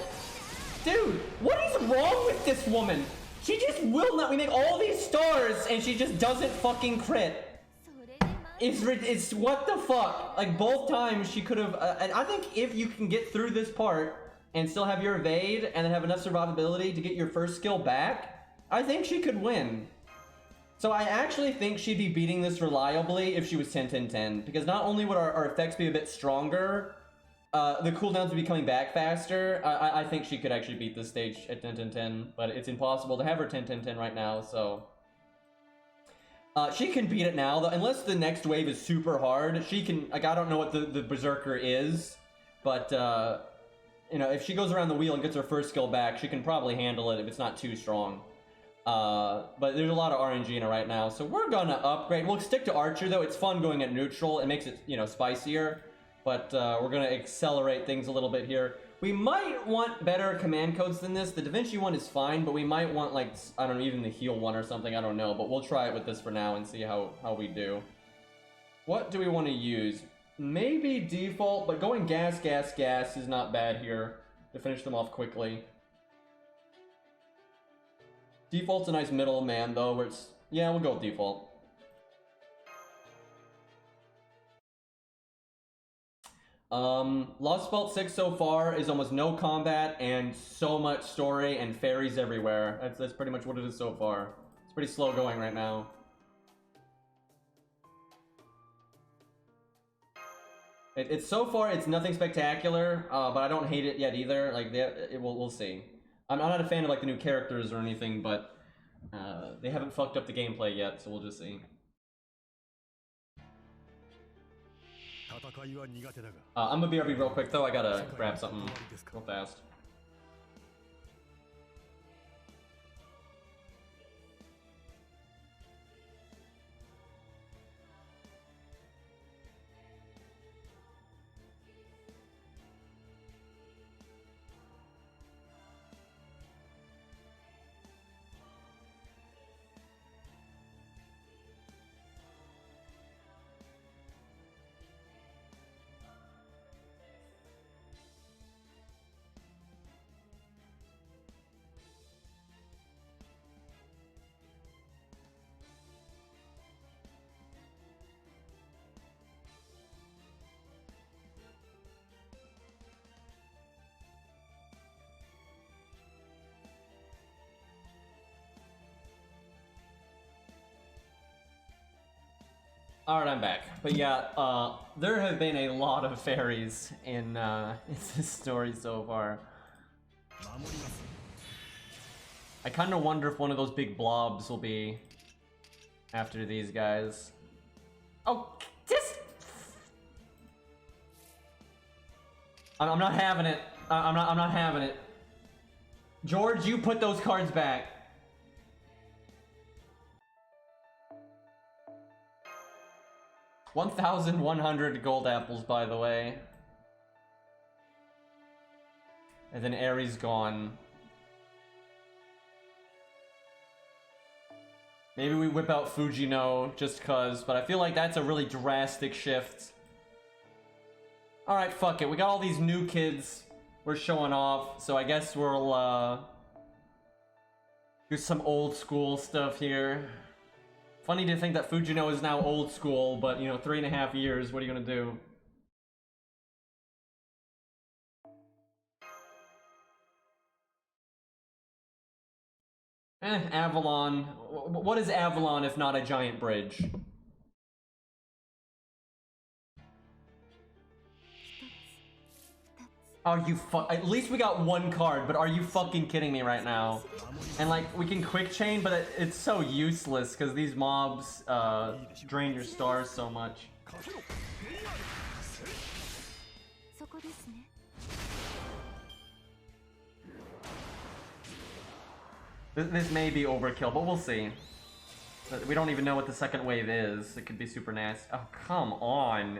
Dude, what is wrong with this woman? She just will not. We make all these stars and she just doesn't fucking crit. It's what the fuck? Like both times she could have. And I think if you can get through this part and still have your evade and then have enough survivability to get your first skill back, I think she could win. So I actually think she'd be beating this reliably if she was 10-10-10, because not only would our effects be a bit stronger, the cooldowns would be coming back faster. I think she could actually beat this stage at 10-10-10, but it's impossible to have her 10-10-10 right now, so... she can beat it now, though, unless the next wave is super hard. She can, like, I don't know what the Berserker is, but, you know, if she goes around the wheel and gets her first skill back, she can probably handle it if it's not too strong. But there's a lot of RNG in it right now, so we're gonna upgrade. We'll stick to Archer, though. It's fun going at neutral. It makes it, you know, spicier. But we're gonna accelerate things a little bit here. We might want better command codes than this. The Da Vinci one is fine, but we might want, like, I don't know, even the heal one or something. I don't know, but we'll try it with this for now and see how we do. What do we want to use? Maybe default, but going gas, gas, gas is not bad here to finish them off quickly. Default's a nice middle man, though, where it's... Yeah, we'll go with default. Lostbelt 6 so far is almost no combat and so much story and fairies everywhere. That's pretty much what it is so far. It's pretty slow going right now. It's so far, it's nothing spectacular, but I don't hate it yet either. Like, we'll see. I'm not a fan of like the new characters or anything, but they haven't fucked up the gameplay yet, so we'll just see. I'm gonna BRB real quick though, I gotta grab something real fast. Alright, I'm back. But yeah, there have been a lot of fairies in this story so far. I kind of wonder if one of those big blobs will be after these guys. Oh, just... I'm not having it. I'm not having it. George, you put those cards back. $1,100 gold apples, by the way. And then Aries gone. Maybe we whip out Fujino just cause, but I feel like that's a really drastic shift. Alright, fuck it. We got all these new kids we're showing off, so I guess we'll do some old school stuff here. Funny to think that Fujino is now old school, but you know, 3.5 years, what are you gonna do? Avalon. What is Avalon if not a giant bridge? Are you at least we got one card, but are you fucking kidding me right now? And like, we can quick chain, but it's so useless because these mobs drain your stars so much. This may be overkill, but we'll see. We don't even know what the second wave is. It could be super nasty. Oh, come on.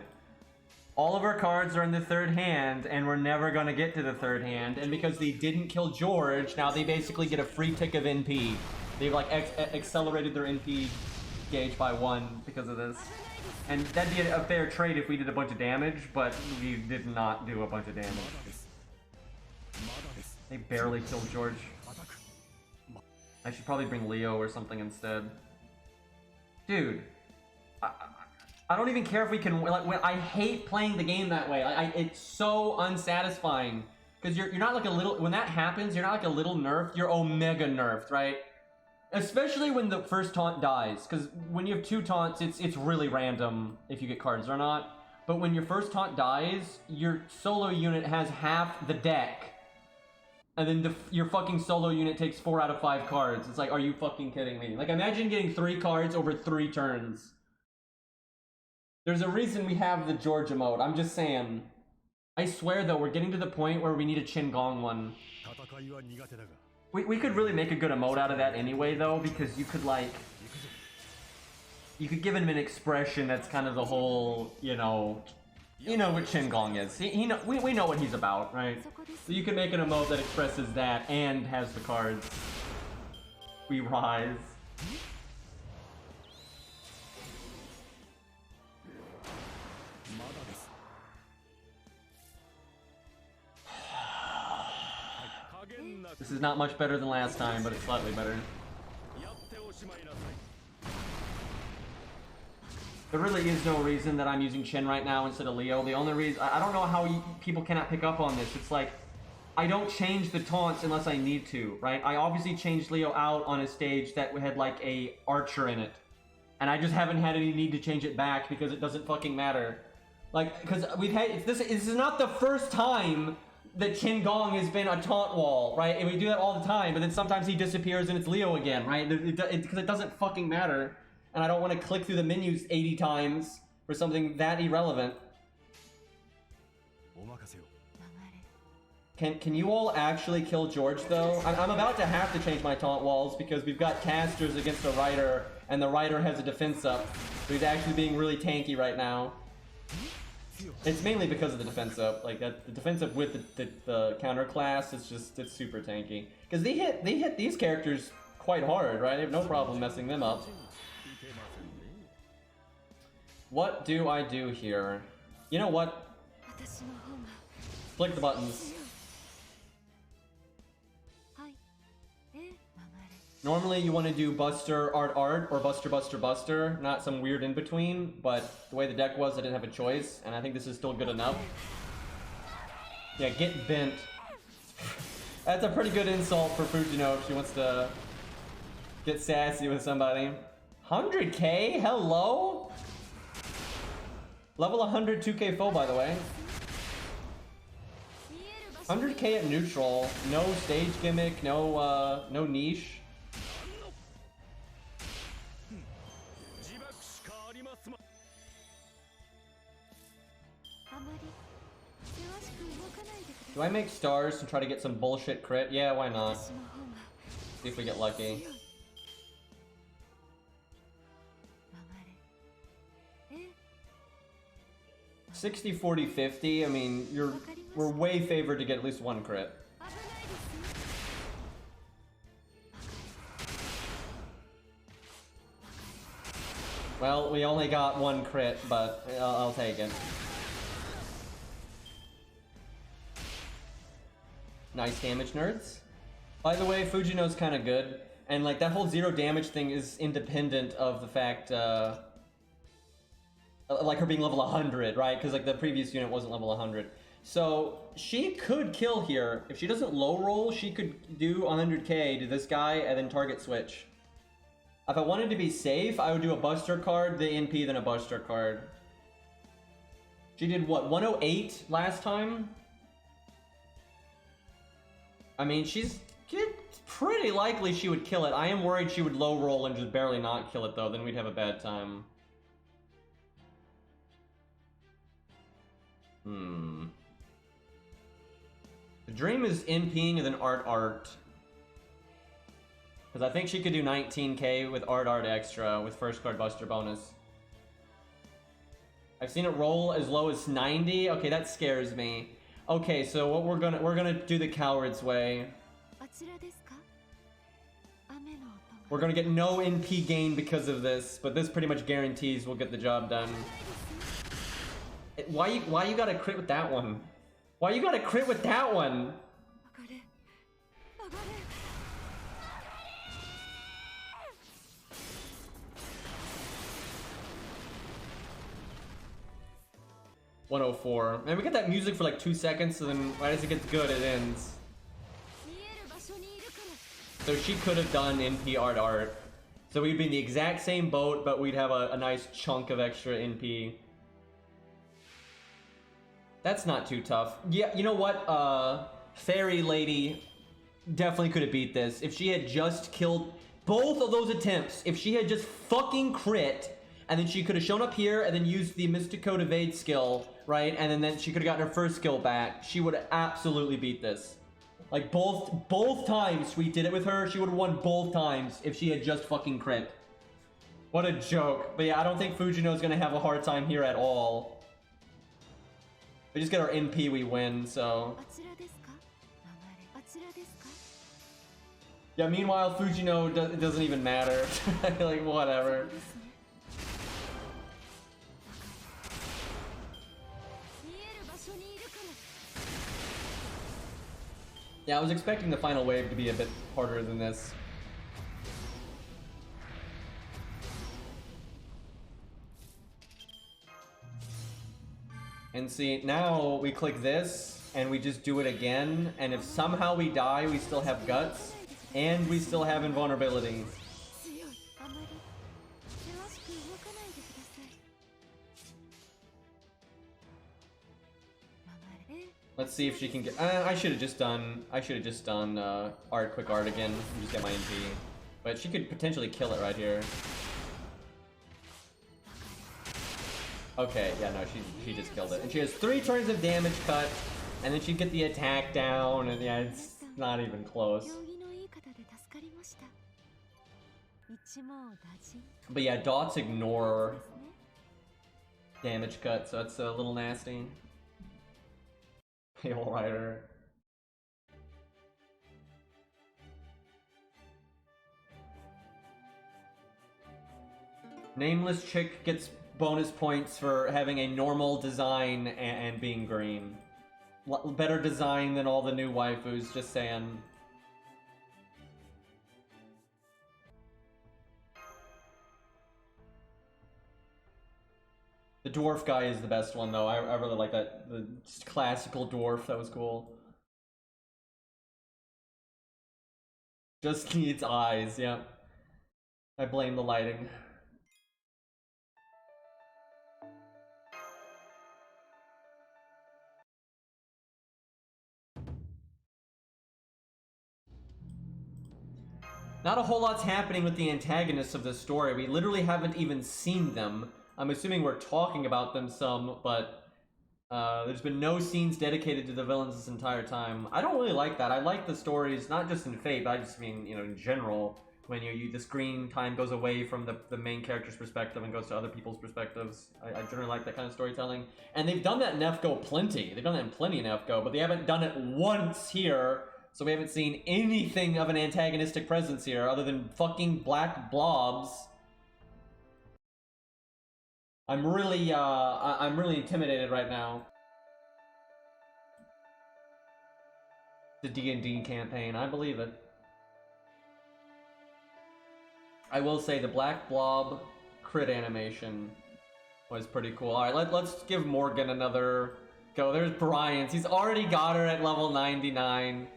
All of our cards are in the third hand, and we're never gonna get to the third hand. And because they didn't kill George, now they basically get a free tick of NP. They've like accelerated their NP gauge by 1 because of this. And that'd be a fair trade if we did a bunch of damage, but we did not do a bunch of damage. They barely killed George. I should probably bring Leo or something instead. Dude. I don't even care if we can, like, I hate playing the game that way. It's so unsatisfying. Because you're not like a little, when that happens, you're not like a little nerfed, you're omega nerfed, right? Especially when the first taunt dies. Because when you have 2 taunts, it's really random if you get cards or not. But when your first taunt dies, your solo unit has half the deck. And then your fucking solo unit takes 4 out of 5 cards. It's like, are you fucking kidding me? Like, imagine getting 3 cards over 3 turns. There's a reason we have the Georgia mode. I'm just saying. I swear, though, we're getting to the point where we need a Qingong one. We could really make a good emote out of that anyway, though, because you could, like... You could give him an expression that's kind of the whole, you know what Qingong is. We know what he's about, right? So you can make an emote that expresses that and has the cards. We rise. This is not much better than last time, but it's slightly better. There really is no reason that I'm using Chen right now instead of Leo. The only reason... I don't know how people cannot pick up on this. It's like, I don't change the taunts unless I need to, right? I obviously changed Leo out on a stage that had like a archer in it. And I just haven't had any need to change it back because it doesn't fucking matter. Like, because we've had... This is not the first time that Qingong has been a taunt wall, right? And we do that all the time, but then sometimes he disappears and it's Leo again, right? Because it doesn't fucking matter. And I don't want to click through the menus 80 times for something that irrelevant. Can you all actually kill George, though? I'm about to have to change my taunt walls because we've got casters against a Rider, and the Rider has a defense up. So he's actually being really tanky right now. It's mainly because of the defense up. Like, the defense up with the counter class is just, it's super tanky. Because they hit these characters quite hard, right? They have no problem messing them up. What do I do here? You know what? Click the buttons. Normally you want to do Buster, Art, or Buster, Buster, Buster, not some weird in-between, but the way the deck was, I didn't have a choice, and I think this is still good enough. Yeah, get bent. That's a pretty good insult for Fujino if she wants to get sassy with somebody. 100K? Hello? Level 100 2k foe, by the way. 100k at neutral. No stage gimmick, no niche. Do I make stars and try to get some bullshit crit? Yeah, why not? See if we get lucky. 60, 40, 50. I mean, we're way favored to get at least one crit. Well, we only got one crit, but I'll take it. Nice damage, nerds. By the way, Fujino's kind of good, and like that whole zero damage thing is independent of the fact, like her being level 100, right? Because like the previous unit wasn't level 100. So she could kill here. If she doesn't low roll, she could do 100k to this guy and then target switch. If I wanted to be safe, I would do a Buster card, the NP, then a Buster card. She did what, 108 last time? I mean, it's pretty likely she would kill it. I am worried she would low roll and just barely not kill it though, then we'd have a bad time. The dream is NPing and then art. Because I think she could do 19k with art extra with first card Buster bonus. I've seen it roll as low as 90. Okay, that scares me. Okay, so what we're gonna do the coward's way. We're gonna get no NP gain because of this, but this pretty much guarantees we'll get the job done. Why you gotta crit with that one? Why you gotta crit with that one? $104. Man, we get that music for like 2 seconds, so then right as it gets good, it ends. So she could have done NP art. So we'd be in the exact same boat, but we'd have a nice chunk of extra NP. That's not too tough. Yeah, you know what? Fairy Lady definitely could have beat this. If she had just killed both of those attempts, if she had just fucking crit, and then she could have shown up here and then used the Mystico evade skill, right? And then she could have gotten her first skill back. She would have absolutely beat this. Like both times we did it with her, she would have won both times if she had just fucking crit. What a joke. But yeah, I don't think Fujino's gonna have a hard time here at all. We just get our NP, we win, so... Yeah, meanwhile, Fujino doesn't even matter. Like, whatever. Yeah, I was expecting the final wave to be a bit harder than this. And see, now we click this, and we just do it again, and if somehow we die, we still have guts, and we still have invulnerability. Let's see if she can get. I should have just done quick art again and just get my NP. But she could potentially kill it right here. Okay, yeah, no, she just killed it, and she has 3 turns of damage cut, and then she'd get the attack down, and yeah, it's not even close. But yeah, dots ignore damage cut, so that's a little nasty. Pale Rider. Nameless chick gets bonus points for having a normal design and being green. Better design than all the new waifus, just saying. The dwarf guy is the best one, though. I really like that. The classical dwarf, that was cool. Just needs eyes, yeah. I blame the lighting. Not a whole lot's happening with the antagonists of this story. We literally haven't even seen them. I'm assuming we're talking about them some, but there's been no scenes dedicated to the villains this entire time. I don't really like that. I like the stories, not just in Fate, but I just mean, you know, in general, when the screen time goes away from the main character's perspective and goes to other people's perspectives. I generally like that kind of storytelling. And they've done that in FGO plenty. They've done that in plenty in FGO, but they haven't done it once here. So we haven't seen anything of an antagonistic presence here other than fucking black blobs. I'm really intimidated right now. The D&D campaign, I believe it. I will say the black blob crit animation was pretty cool. All right, let's give Morgan another go. There's Brian's. He's already got her at level 99.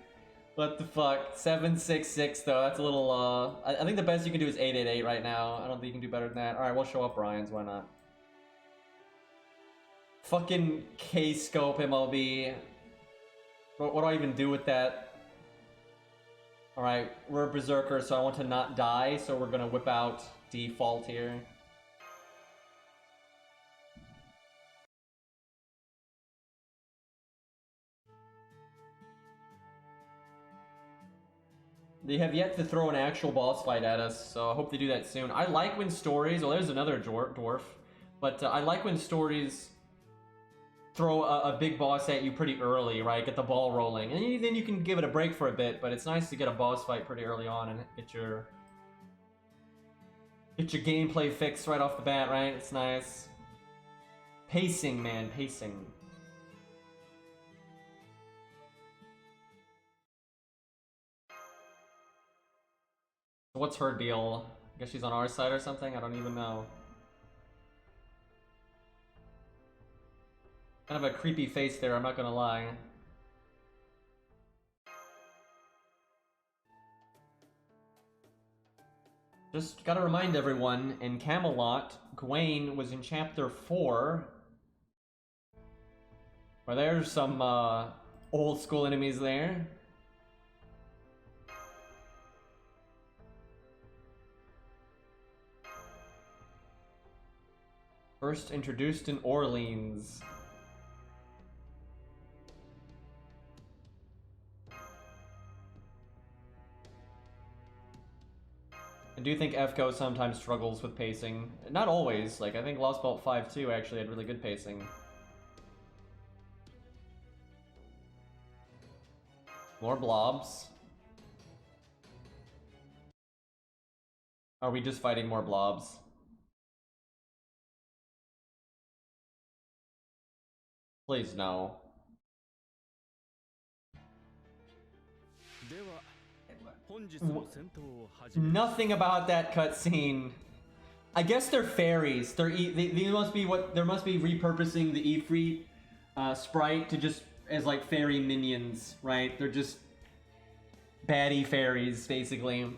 What the fuck? 766 though. That's a little. I think the best you can do is 888 right now. I don't think you can do better than that. All right, we'll show up Brian's. Why not? Fucking K-scope MLB. What do I even do with that? Alright, we're a berserker, so I want to not die, so we're gonna whip out default here. They have yet to throw an actual boss fight at us, so I hope they do that soon. I like when stories... Oh, there's another dwarf. But I like when stories throw a big boss at you pretty early, right? Get the ball rolling. And then you can give it a break for a bit, but it's nice to get a boss fight pretty early on and get your gameplay fixed right off the bat, right? It's nice. Pacing, man, pacing. What's her deal? I guess she's on our side or something? I don't even know. Kind of a creepy face there, I'm not gonna lie. Just gotta remind everyone, in Camelot, Gwaine was in chapter 4. Where there's some old school enemies there. First introduced in Orleans. I do think FGO sometimes struggles with pacing. Not always, like I think Lostbelt 5 actually had really good pacing. More blobs. Are we just fighting more blobs? Please no. Nothing about that cutscene. I guess they're fairies. They must be there must be repurposing the Ifrit sprite to just as like fairy minions, right? They're just baddie fairies, basically.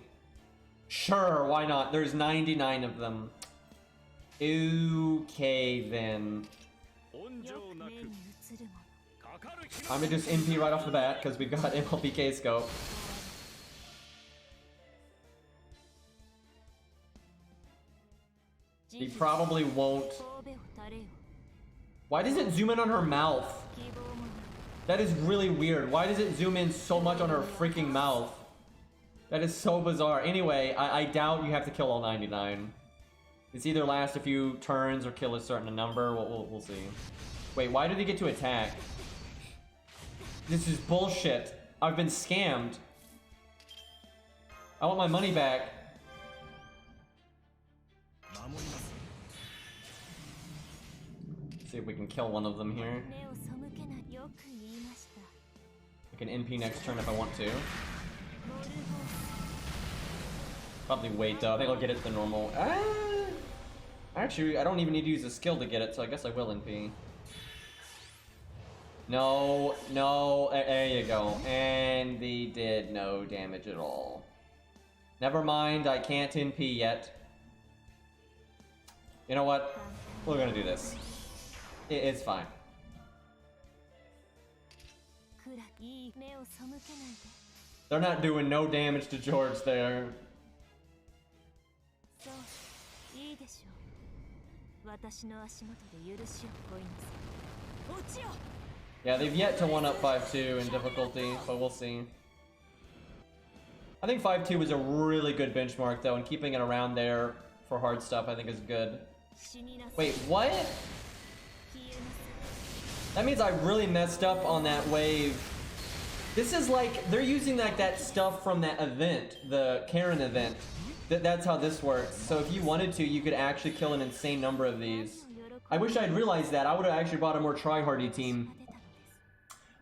Sure, why not? There's 99 of them. Okay then. I'm gonna just MP right off the bat because we've got MLPK scope. He probably won't. Why does it zoom in on her mouth? That is really weird. Why does it zoom in so much on her freaking mouth? That is so bizarre. Anyway, I doubt you have to kill all 99. It's either last a few turns or kill a certain number. We'll see. Wait, why do they get to attack? This is bullshit. I've been scammed. I want my money back. See if we can kill one of them here. I can NP next turn if I want to. Probably wait though. I think I'll get it the normal. Actually, I don't even need to use a skill to get it, so I guess I will NP. No, no, there you go. And they did no damage at all. Never mind, I can't NP yet. You know what? We're gonna do this. It's fine. They're not doing no damage to George there. Yeah, they've yet to 1-up 5-2 in difficulty, but we'll see. I think 5-2 was a really good benchmark though, and keeping it around there for hard stuff I think is good. Wait, what? That means I really messed up on that wave. This is like, they're using like that stuff from that event, the Karen event. That's how this works. So if you wanted to, you could actually kill an insane number of these. I wish I'd realized that. I would have actually bought a more try-hardy team.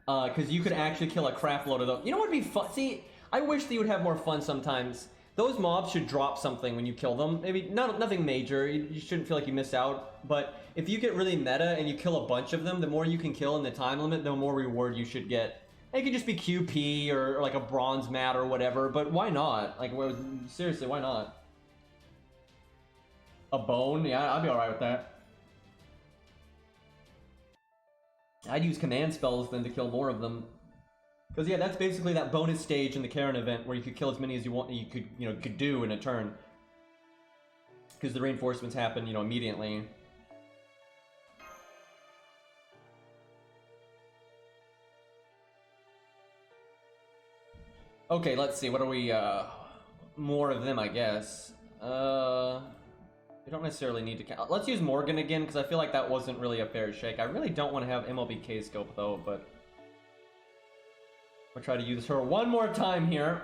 Because you could actually kill a crap load of those. You know what would be fun? See, I wish they would have more fun sometimes. Those mobs should drop something when you kill them. Maybe nothing major. You shouldn't feel like you miss out. But if you get really meta and you kill a bunch of them, the more you can kill in the time limit, the more reward you should get. It could just be QP or like a bronze mat or whatever, but why not? Like, seriously, why not? A bone? Yeah, I'd be alright with that. I'd use command spells then to kill more of them. Because yeah, that's basically that bonus stage in the Karen event where you could kill as many as you want, you could do in a turn. Because the reinforcements happen, immediately. Okay, let's see, what are we, more of them, I guess. We don't necessarily need to... Let's use Morgan again, because I feel like that wasn't really a fair shake. I really don't want to have MLB K-Scope, though, but... I'll try to use her one more time here.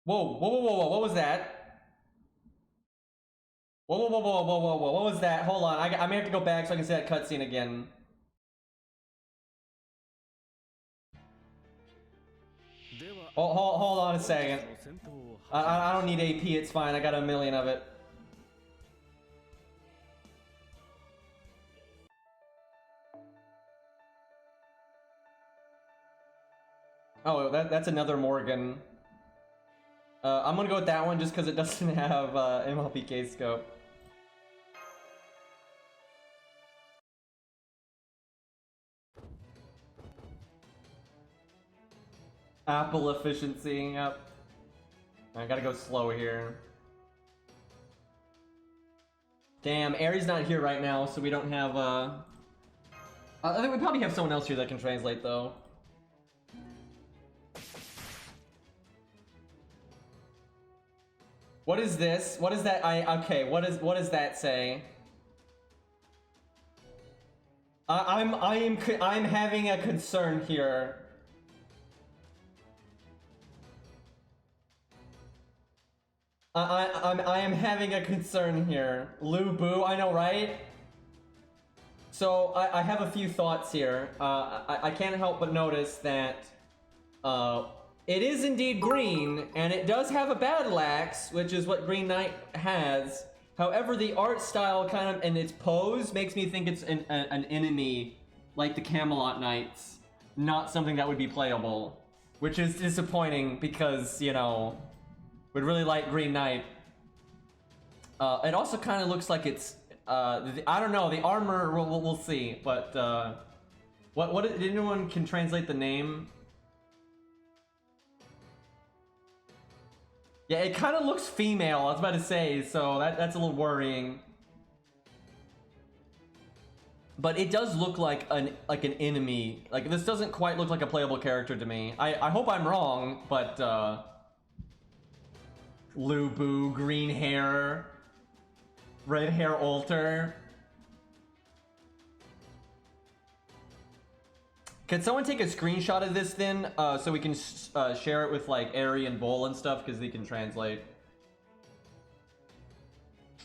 Whoa, whoa, whoa, whoa, whoa, what was that? Whoa, whoa, whoa, whoa, whoa, whoa, whoa, what was that? Hold on, I may have to go back so I can see that cutscene again. Oh, hold on a second. I don't need AP, it's fine, I got a million of it. Oh, that's another Morgan. I'm gonna go with that one just because it doesn't have MLPK scope. Apple efficiency, yep. I gotta go slow here. Damn, Aries not here right now, so we don't have I think we probably have someone else here that can translate though. What is this? What is that? Okay, what does that say? I'm having a concern here. I am having a concern here. Lu Boo, I know, right? So I have a few thoughts here. I can't help but notice that it is indeed green, and it does have a battle axe, which is what Green Knight has. However, the art style kind of and its pose makes me think it's an enemy, like the Camelot Knights, not something that would be playable, which is disappointing because, you know, would really like Green Knight. It also kind of looks like it's, I don't know, the armor, we'll see, but did anyone can translate the name? Yeah, it kind of looks female, I was about to say, so that's a little worrying. But it does look like an enemy. Like, this doesn't quite look like a playable character to me. I hope I'm wrong, but Lu Bu, green hair, red hair altar. Can someone take a screenshot of this then, so we can share it with like Ari and Bull and stuff, because they can translate.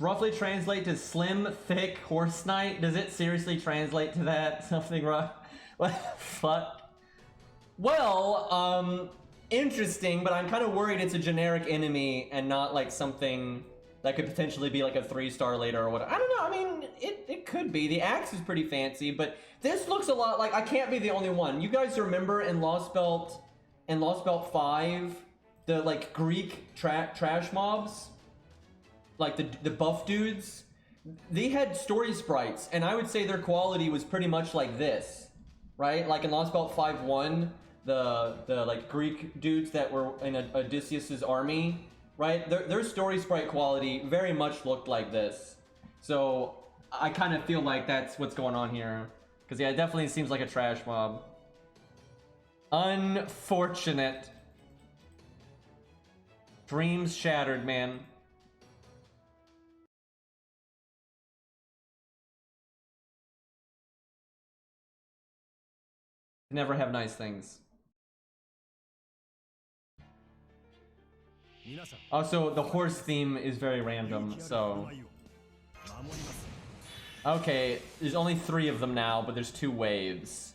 Roughly translate to slim, thick, horse knight. Does it seriously translate to that? Something wrong? What the fuck? Well, interesting, but I'm kind of worried it's a generic enemy and not like something that could potentially be like a 3-star later or whatever. I don't know. I mean, it could be. The axe is pretty fancy, but this looks a lot like I can't be the only one. You guys remember in Lostbelt 5, the like Greek trash mobs, like the buff dudes, they had story sprites, and I would say their quality was pretty much like this, right? Like in Lostbelt 5-1, the like Greek dudes that were in Odysseus's army, right? Their story sprite quality very much looked like this. So I kind of feel like that's what's going on here. Because yeah, it definitely seems like a trash mob. Unfortunate. Dreams shattered, man. Never have nice things. Also, the horse theme is very random, so... Okay, there's only 3 of them now, but there's 2 waves.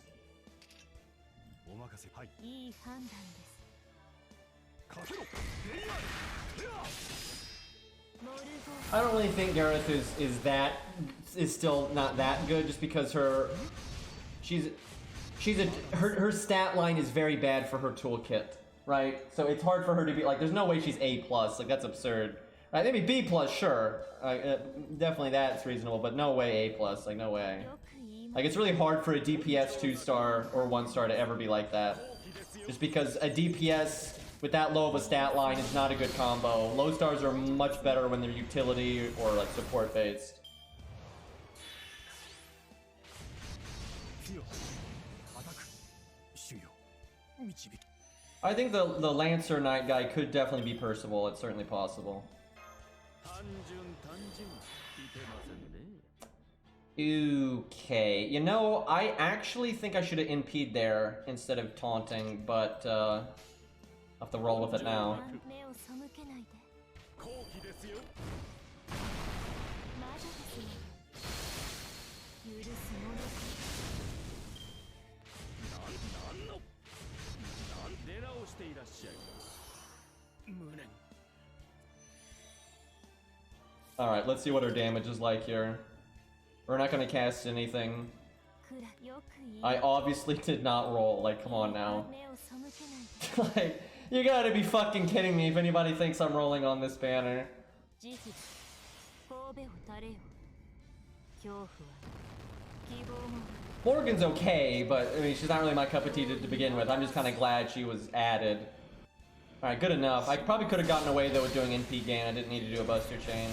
I don't really think Gareth is still not that good, just because her stat line is very bad for her toolkit, right? So it's hard for her to be like, there's no way she's A+, like that's absurd. Right, maybe B+, sure. Definitely that's reasonable, but no way A+, like no way. Like it's really hard for a DPS 2-star or 1-star to ever be like that. Just because a DPS with that low of a stat line is not a good combo. Low stars are much better when they're utility or like support based. I think the Lancer Knight guy could definitely be Percival. It's certainly possible. Okay, you know, I actually think I should have NP'd there instead of taunting, but I'll have to roll with it now. Alright, let's see what her damage is like here. We're not gonna cast anything. I obviously did not roll, like, come on now. Like, you gotta be fucking kidding me if anybody thinks I'm rolling on this banner. Morgan's okay, but, I mean, she's not really my cup of tea to begin with. I'm just kind of glad she was added. Alright, good enough. I probably could have gotten away, though, with doing NP gain. I didn't need to do a Buster Chain.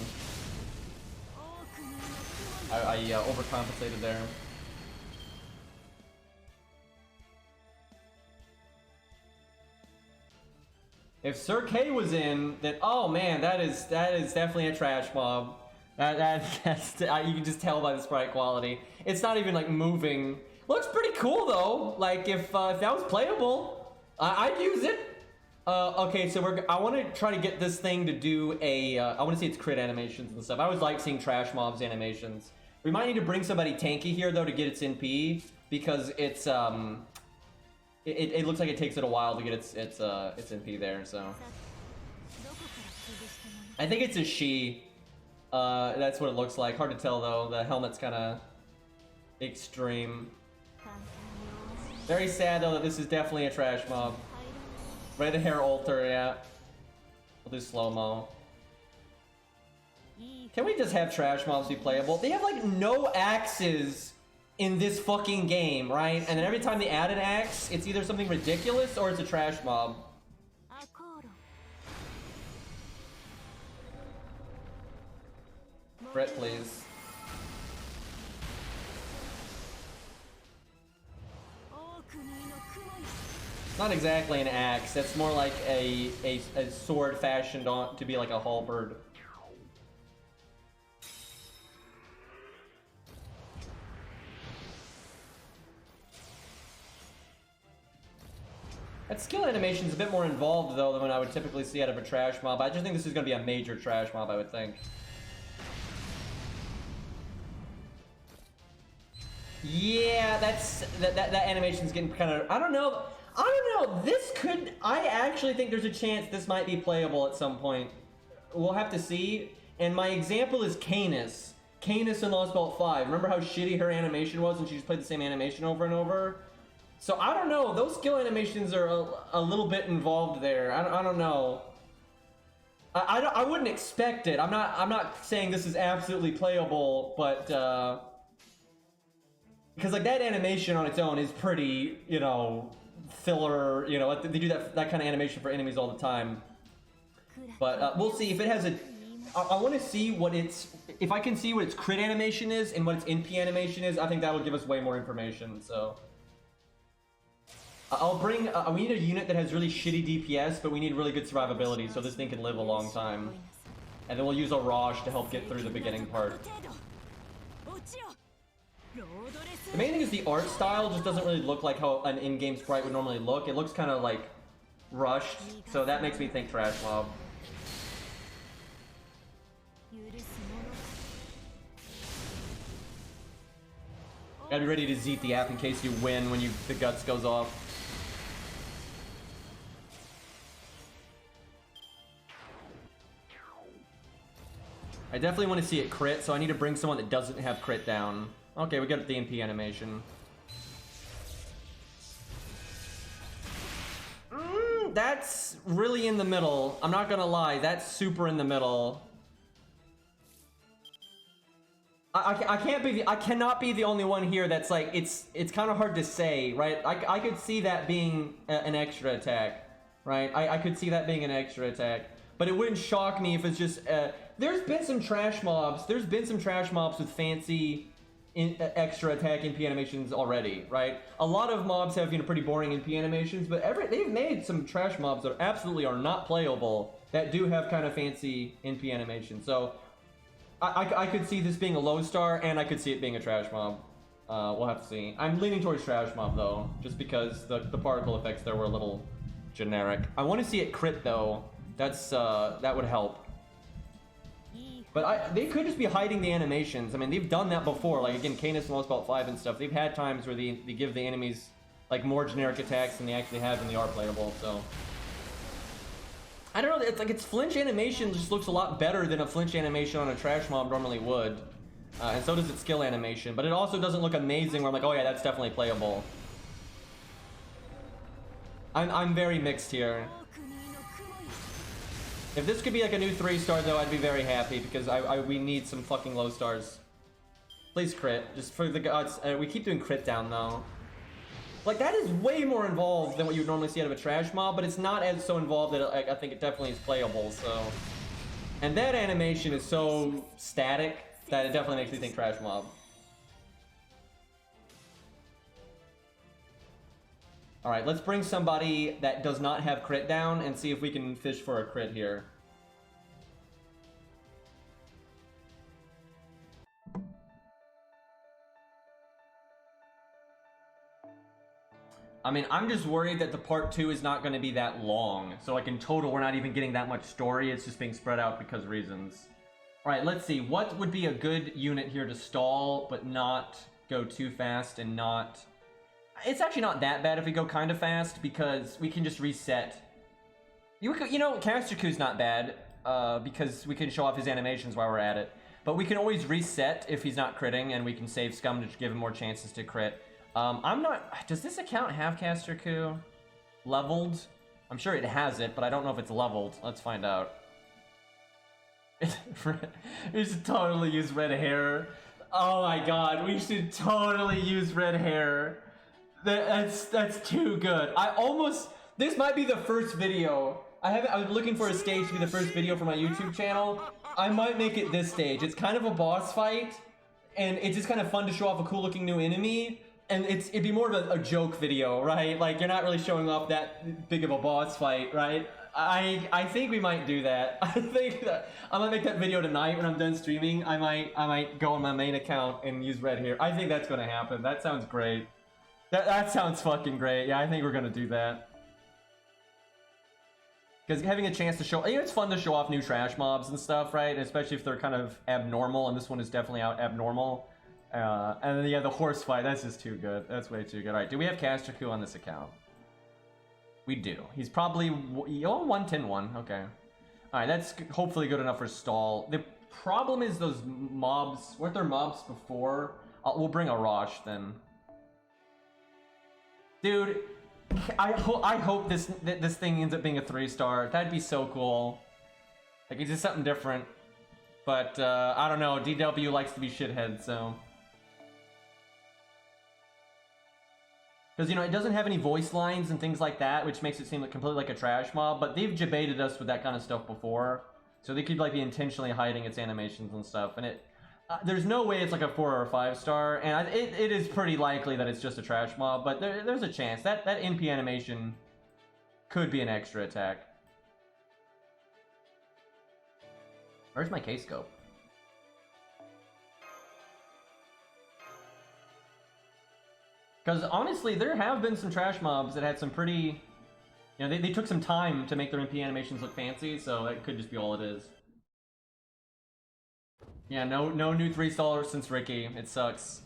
I overcompensated there. If Sir K was in, then oh man, that is definitely a trash mob. You can just tell by the sprite quality. It's not even like moving. Looks pretty cool though. Like if that was playable, I'd use it. Okay, so I want to try to get this thing to do a. I want to see its crit animations and stuff. I always like seeing trash mobs animations. We might need to bring somebody tanky here though to get its NP because it's it looks like it takes it a while to get its NP there. So I think it's a she. That's what it looks like. Hard to tell though. The helmet's kind of extreme. Very sad though that this is definitely a trash mob. Red hair alter, yeah. We'll do slow-mo. Can we just have trash mobs be playable? They have like no axes in this fucking game, right? And then every time they add an axe, it's either something ridiculous or it's a trash mob. Brett, please. Not exactly an axe. That's more like a sword fashioned on to be like a halberd. That skill animation is a bit more involved though than what I would typically see out of a trash mob. I just think this is going to be a major trash mob, I would think. Yeah, that animation's getting kind of. I don't know. This could. I actually think there's a chance this might be playable at some point. We'll have to see. And my example is Canis. Canis in Lostbelt 5. Remember how shitty her animation was and she just played the same animation over and over? So I don't know, those skill animations are a little bit involved there. I don't know. I wouldn't expect it. I'm not saying this is absolutely playable, but because like that animation on its own is pretty, you know, filler. You know, they do that kind of animation for enemies all the time. But we'll see if it has a. I want to see what its. If I can see what its crit animation is and what its NP animation is, I think that will give us way more information. So. I'll bring, we need a unit that has really shitty DPS, but we need really good survivability, so this thing can live a long time. And then we'll use a Raj to help get through the beginning part. The main thing is the art style just doesn't really look like how an in-game sprite would normally look. It looks kind of like rushed, so that makes me think Trash Mob. Gotta be ready to zeet the app in case you win when the guts goes off. I definitely want to see it crit, so I need to bring someone that doesn't have crit down. Okay, we got the NP animation. That's really in the middle. I'm not gonna lie, that's super in the middle. I cannot be the only one here that's like, it's kind of hard to say, right? I could see that being an extra attack, right? I could see that being an extra attack. But it wouldn't shock me if it's just, there's been some trash mobs with fancy extra attack NP animations already, right? A lot of mobs have, you know, pretty boring NP animations, but they've made some trash mobs that absolutely are not playable that do have kind of fancy NP animations. So I could see this being a low star, and I could see it being a trash mob. We'll have to see. I'm leaning towards trash mob though, just because the particle effects there were a little generic. I want to see it crit though. That's that would help. But they could just be hiding the animations. I mean, they've done that before. Like again, Canis and Lostbelt 5 and stuff. They've had times where they give the enemies like more generic attacks than they actually have when they are playable. So I don't know. It's like its flinch animation just looks a lot better than a flinch animation on a trash mob normally would, and so does its skill animation. But it also doesn't look amazing. Where I'm like, oh yeah, that's definitely playable. I'm very mixed here. If this could be like a new 3-star though, I'd be very happy because we need some fucking low stars. Please crit, just for the gods. We keep doing crit down though. Like that is way more involved than what you would normally see out of a trash mob, but it's not as so involved that I think it definitely is playable. So, and that animation is so static that it definitely makes me think trash mob. All right, let's bring somebody that does not have crit down and see if we can fish for a crit here. I mean, I'm just worried that the part 2 is not going to be that long. So like in total, we're not even getting that much story. It's just being spread out because of reasons. All right, let's see. What would be a good unit here to stall, but not go too fast and not... It's actually not that bad if we go kind of fast because we can just reset. You know, Casterku's not bad because we can show off his animations while we're at it. But we can always reset if he's not critting, and we can save scum to give him more chances to crit. I'm not... Does this account have Casterku leveled? I'm sure it has it, but I don't know if it's leveled. Let's find out. We should totally use red hair. Oh my god, we should totally use red hair. That's too good. This might be the first video. I was looking for a stage to be the first video for my YouTube channel. I might make it this stage. It's kind of a boss fight, and it's just kind of fun to show off a cool looking new enemy. And it'd be more of a joke video, right? Like you're not really showing off that big of a boss fight, right? I think we might do that. I think that I might make that video tonight when I'm done streaming. I might go on my main account and use red hair. I think that's gonna happen. That sounds great. That sounds fucking great. Yeah, I think we're gonna do that. Because having a chance to show, you know, it's fun to show off new trash mobs and stuff, right? And especially if they're kind of abnormal, and this one is definitely abnormal. And then yeah, the horse fight, that's just too good. That's way too good. Alright, do we have Casterku on this account? We do. He's probably, 110-1, okay. Alright, that's hopefully good enough for stall. Problem is those mobs, weren't there mobs before? We'll bring a Rosh then. Dude, I hope this thing ends up being a 3-star. That'd be so cool. Like, it's just something different. But, I don't know, DW likes to be shithead, so... Because, you know, it doesn't have any voice lines and things like that, which makes it seem like completely like a trash mob, but they've debated us with that kind of stuff before. So they could, like, be intentionally hiding its animations and stuff, and it... there's no way it's like a 4 or a 5-star, and it is pretty likely that it's just a trash mob, but there's a chance. That NP animation could be an extra attack. Where's my K-scope? Because honestly, there have been some trash mobs that had some pretty... You know, they took some time to make their MP animations look fancy, so that could just be all it is. Yeah, no new 3-stars since Ricky. It sucks.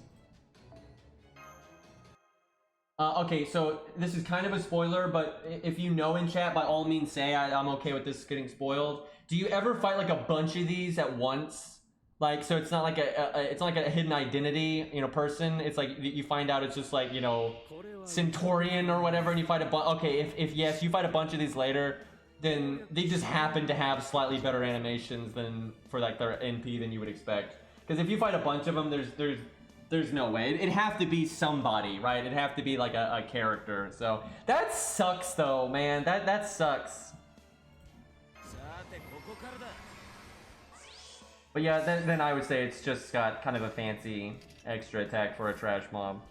Okay, so this is kind of a spoiler, but if you know in chat, by all means say I'm okay with this getting spoiled. Do you ever fight like a bunch of these at once? Like, so it's not like it's not like a hidden identity, you know, person. It's like you find out it's just like, you know, Centaurian or whatever, and you fight a bunch. Okay, if yes, you fight a bunch of these later, then they just happen to have slightly better animations than for like their NP than you would expect. Because if you fight a bunch of them, there's no way. It'd have to be somebody, right? It'd have to be like a character. So that sucks, though, man. That sucks. But yeah, then I would say it's just got kind of a fancy extra attack for a trash mob.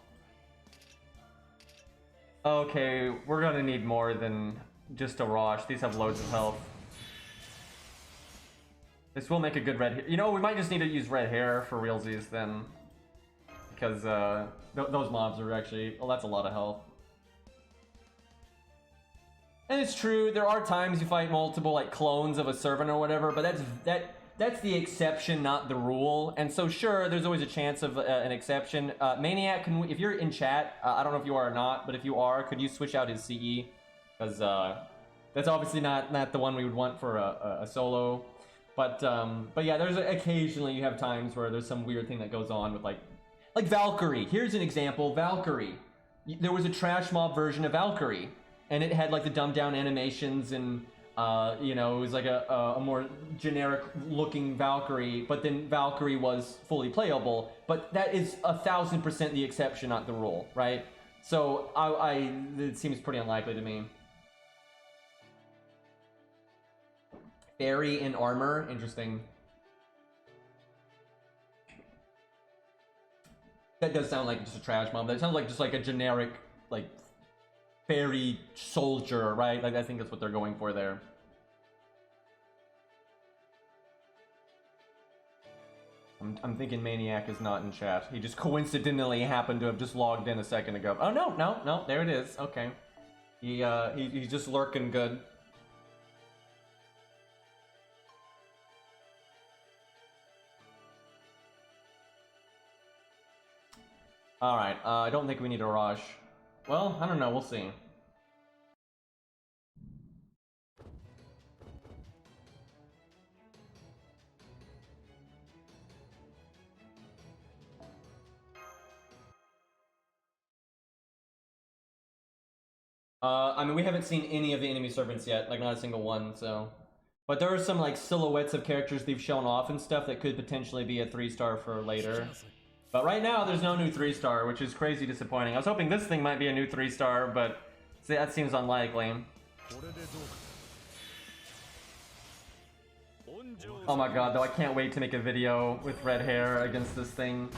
Okay, we're gonna need more than just a Rosh. These have loads of health. This will make a good red hair. You know, we might just need to use red hair for realsies then. Because those mobs are actually... Oh, that's a lot of health. And it's true, there are times you fight multiple like clones of a servant or whatever, but that's the exception, not the rule. And so sure, there's always a chance of an exception. Maniac, if you're in chat, I don't know if you are or not, but if you are, could you switch out his CE? Because that's obviously not the one we would want for a solo. But yeah, there's occasionally you have times where there's some weird thing that goes on with like Valkyrie. Here's an example, Valkyrie. There was a trash mob version of Valkyrie, and it had like the dumbed down animations and you know, it was like a more generic looking Valkyrie, but then Valkyrie was fully playable. But that is 1000% the exception, not the rule, right? So it seems pretty unlikely to me. Fairy in armor, interesting. That does sound like just a trash mob. That sounds like just like a generic like fairy soldier, right? Like I think that's what they're going for there. I'm thinking Maniac is not in chat. He just coincidentally happened to have just logged in a second ago. Oh no, there it is. Okay, he's just lurking good. All right, I don't think we need a rush. Well, I don't know. We'll see. I mean, we haven't seen any of the enemy servants yet, like not a single one, so. But there are some like silhouettes of characters they've shown off and stuff that could potentially be a 3-star for later. But right now, there's no new 3-star, which is crazy disappointing. I was hoping this thing might be a new 3-star, but that seems unlikely. Oh my god, though, I can't wait to make a video with red hair against this thing.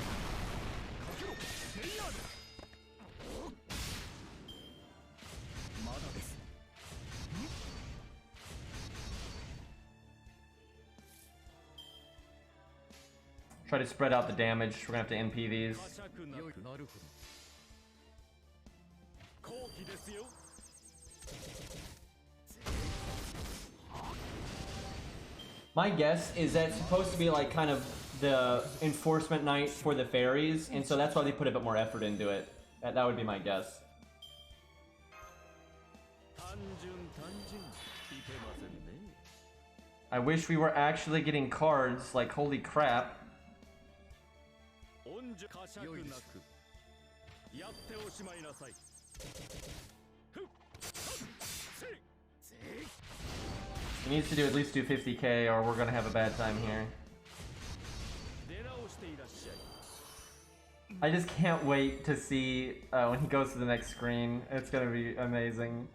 Try to spread out the damage. We're gonna have to NP these. My guess is that it's supposed to be like kind of the enforcement night for the fairies, and so that's why they put a bit more effort into it. That would be my guess. I wish we were actually getting cards, like holy crap. He needs to at least do 50k or we're gonna have a bad time here. I just can't wait to see when he goes to the next screen. It's gonna be amazing.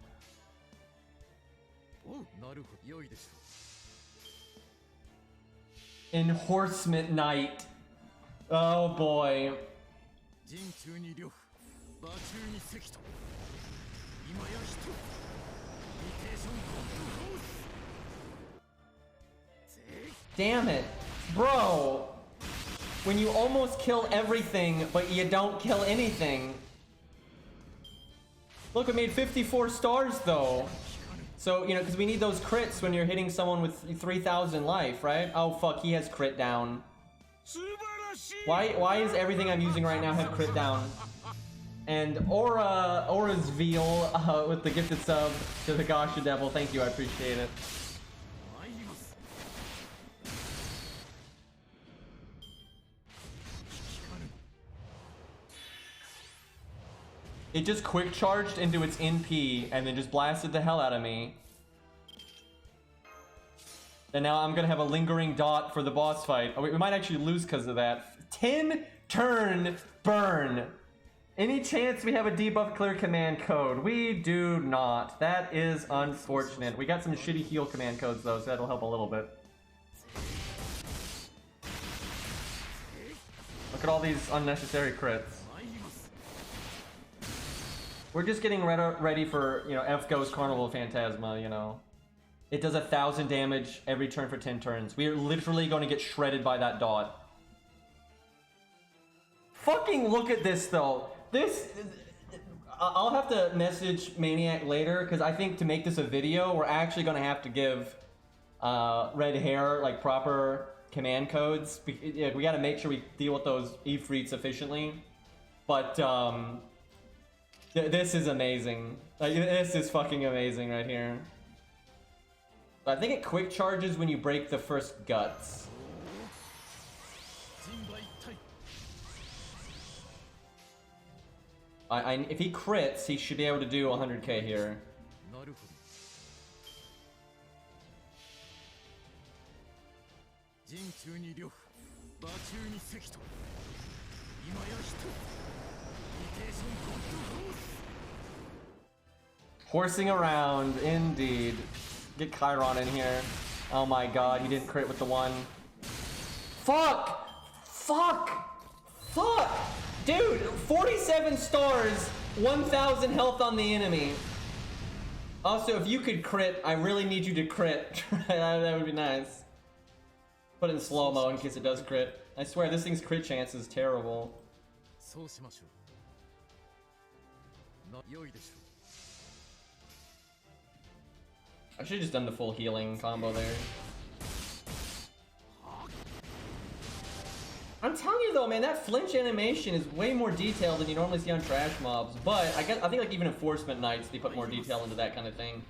Enforcement Knight. Oh boy. Damn it, bro. When you almost kill everything, but you don't kill anything. Look, it made 54 stars though. So, you know, because we need those crits when you're hitting someone with 3,000 life, right? Oh fuck, he has crit down. Why is everything I'm using right now have crit down? And Aura's Veal with the gifted sub to the Gasha Devil. Thank you, I appreciate it. It just quick charged into its NP and then just blasted the hell out of me. And now I'm gonna have a lingering dot for the boss fight. Oh wait, we might actually lose because of that. 10 turn burn. Any chance we have a debuff clear command code? We do not. That is unfortunate. We got some shitty heal command codes though, so that'll help a little bit. Look at all these unnecessary crits. We're just getting ready for, you know, FGO's Carnival Phantasma, you know. It does 1,000 damage every turn for 10 turns. We are literally going to get shredded by that dot. Fucking look at this, though. This... I'll have to message Maniac later, because I think to make this a video, we're actually going to have to give Red Hair, like, proper command codes. We got to make sure we deal with those Ifrits efficiently. But, this is amazing. Like, this is fucking amazing right here. I think it quick charges when you break the first guts. If he crits, he should be able to do 100k here. Horsing around, indeed. Get Chiron in here. Oh my god, he didn't crit with the one. Fuck! Fuck! Fuck! Dude, 47 stars, 1,000 health on the enemy. Also, if you could crit, I really need you to crit. That would be nice. Put it in slow-mo in case it does crit. I swear, this thing's crit chance is terrible. I should've just done the full healing combo there. I'm telling you though, man, that flinch animation is way more detailed than you normally see on trash mobs. But I think like even Enforcement Knights, they put more detail into that kind of thing.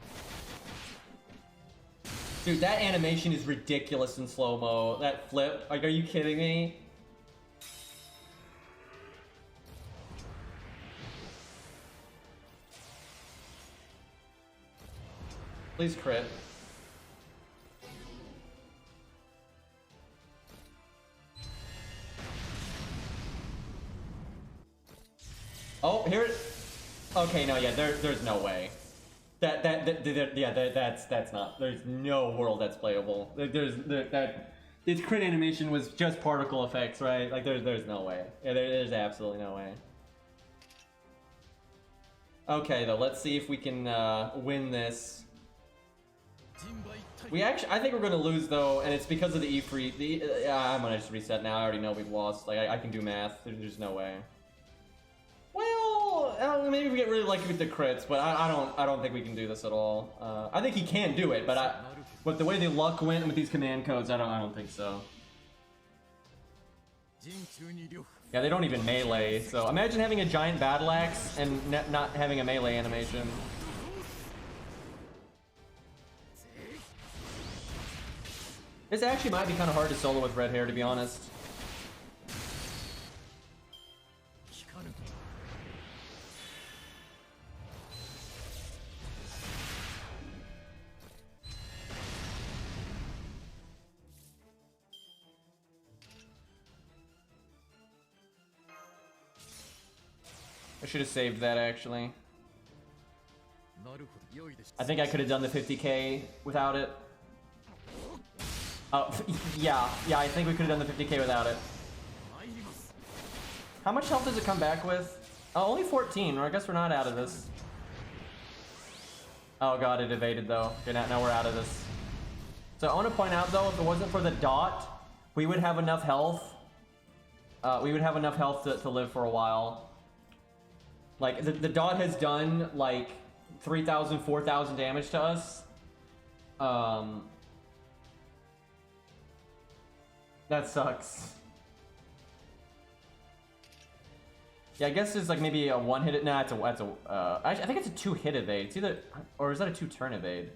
Dude, that animation is ridiculous in slow-mo. That flip, like, are you kidding me? Please crit. Oh, here it... Okay, no, yeah, there's no way. That's not... There's no world that's playable. Its crit animation was just particle effects, right? Like, there's no way. Yeah, there's absolutely no way. Okay, though, let's see if we can win this. I think we're gonna lose though, and it's because of the Ifrit. I'm gonna just reset now. I already know we've lost. Like I can do math. There's no way. Well, maybe we get really lucky with the crits, but I don't think we can do this at all. I think he can do it, but the way the luck went with these command codes, I don't think so. Yeah, they don't even melee. So imagine having a giant battle axe and not having a melee animation. This actually might be kind of hard to solo with red hair, to be honest. I should have saved that, actually. I think I could have done the 50k without it. Oh, yeah, I think we could have done the 50k without it. How much health does it come back with? Oh, only 14, or I guess we're not out of this. Oh god, it evaded though. Okay, now we're out of this. So I want to point out though, if it wasn't for the dot, we would have enough health. We would have enough health to live for a while. Like, the dot has done, like, 3,000, 4,000 damage to us. That sucks. Yeah, I guess there's, like, maybe a one-hit... Nah, actually, I think it's a two-hit evade. It's either... Or is that a two-turn evade?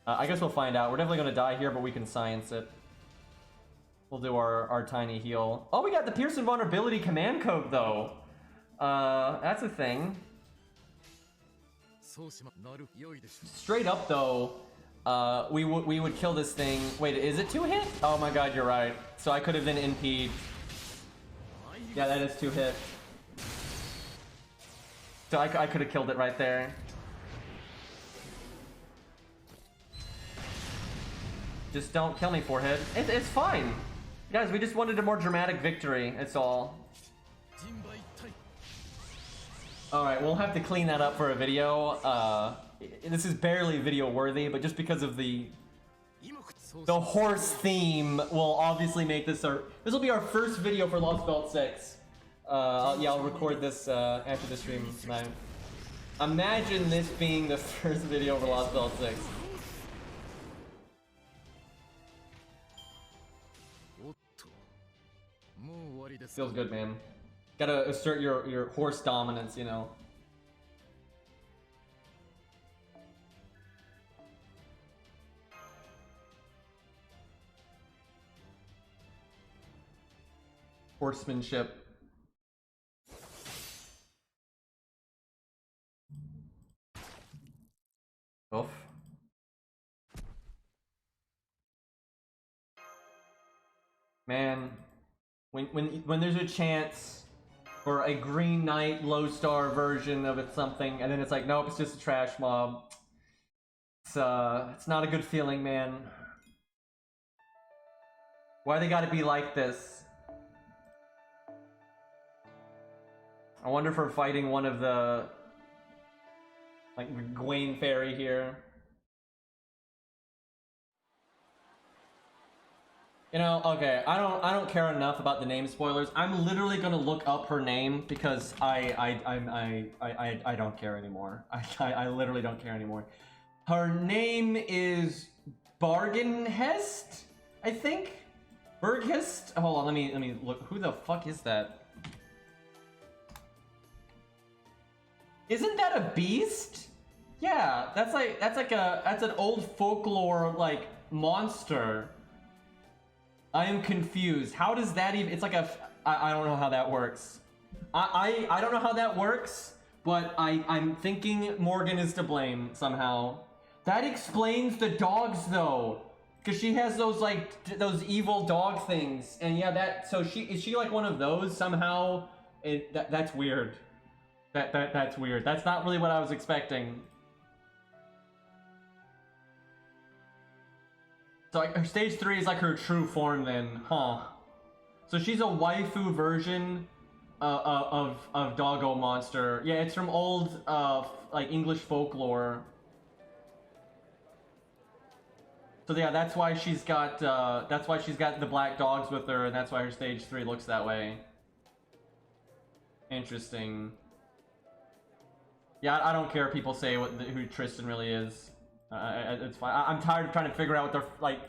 I guess we'll find out. We're definitely gonna die here, but we can science it. We'll do our tiny heal. Oh, we got the Pierce Invulnerability command code, though. That's a thing. Straight up though, we would kill this thing. Wait, is it 2-hit? Oh my god, you're right. So I could have been NP'd. Yeah, that is 2-hit. So I could have killed it right there. Just don't kill me, forehead. It's fine. Guys, we just wanted a more dramatic victory, it's all. Alright, we'll have to clean that up for a video. This is barely video worthy, but just because of the horse theme, will obviously make this this will be our first video for Lostbelt 6. Yeah, I'll record this after the stream tonight. Imagine this being the first video for Lostbelt 6. Feels good, man. Gotta assert your horse dominance, you know. Horsemanship. Oof. Man, when there's a chance for a Green Knight low star version of it something, and then it's like, nope, it's just a trash mob. It's not a good feeling, man. Why they gotta be like this? I wonder if we're fighting one of the, like, Gwaine Fairy here. You know, okay, I don't care enough about the name spoilers. I'm literally gonna look up her name because I don't care anymore. I literally don't care anymore. Her name is Bargenhest, I think. Berghest. Hold on, let me look. Who the fuck is that? Isn't that a beast? Yeah, that's an old folklore like monster. I am confused. How does that even... It's like a... I don't know how that works. I don't know how that works, but I'm thinking Morgan is to blame somehow. That explains the dogs, though. Because she has those, like, those evil dog things. And yeah, that... So is she like one of those somehow? That's weird. That's weird. That's not really what I was expecting. So like, her stage 3 is like her true form then, huh? So she's a waifu version of Doggo Monster. Yeah, it's from old like English folklore. So yeah, that's why she's got the black dogs with her, and that's why her stage 3 looks that way. Interesting. Yeah, I don't care if people say who Tristan really is. It's fine. I'm tired of trying to figure out what they're like,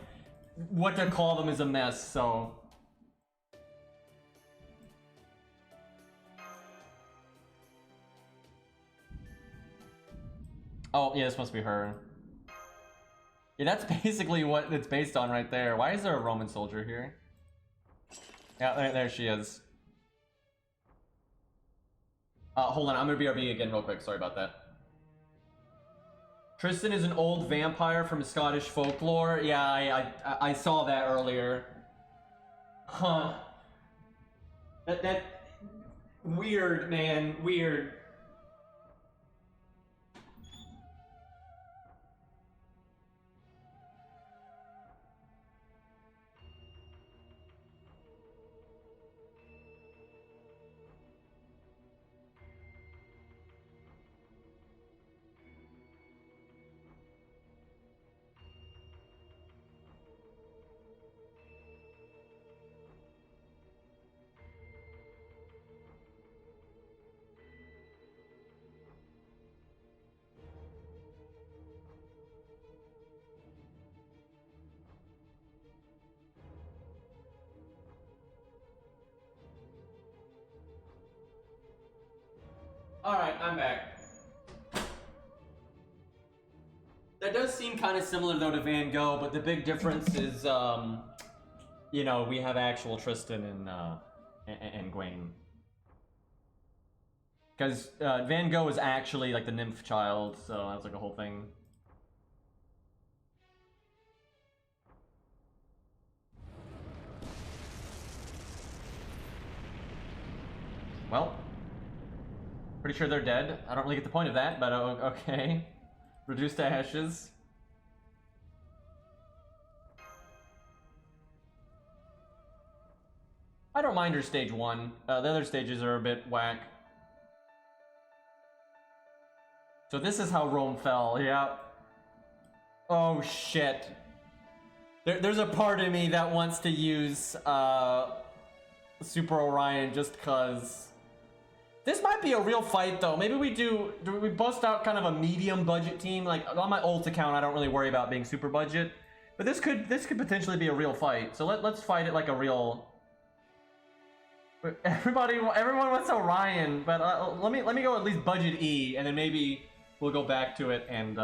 what to call them is a mess. So, oh yeah, this must be her. Yeah, that's basically what it's based on right there. Why is there a Roman soldier here? Yeah, there she is. Hold on, I'm gonna BRB again real quick. Sorry about that. Tristan is an old vampire from Scottish folklore. Yeah, I saw that earlier. Huh. That weird, man. Weird. Alright, I'm back. That does seem kind of similar though to Van Gogh, but the big difference is, you know, we have actual Tristan and Gwaine. Because Van Gogh is actually like the nymph child, so that's like a whole thing. Well, pretty sure they're dead. I don't really get the point of that, but okay. Reduced to ashes. I don't mind her stage 1. The other stages are a bit whack. So this is how Rome fell, yeah. Oh shit. There's a part of me that wants to use Super Orion just cause. This might be a real fight though. Maybe do we bust out kind of a medium budget team? Like on my ult account, I don't really worry about being super budget. But this could potentially be a real fight. So let's fight it like a real. Everyone wants Orion, but let me go at least budget E, and then maybe we'll go back to it and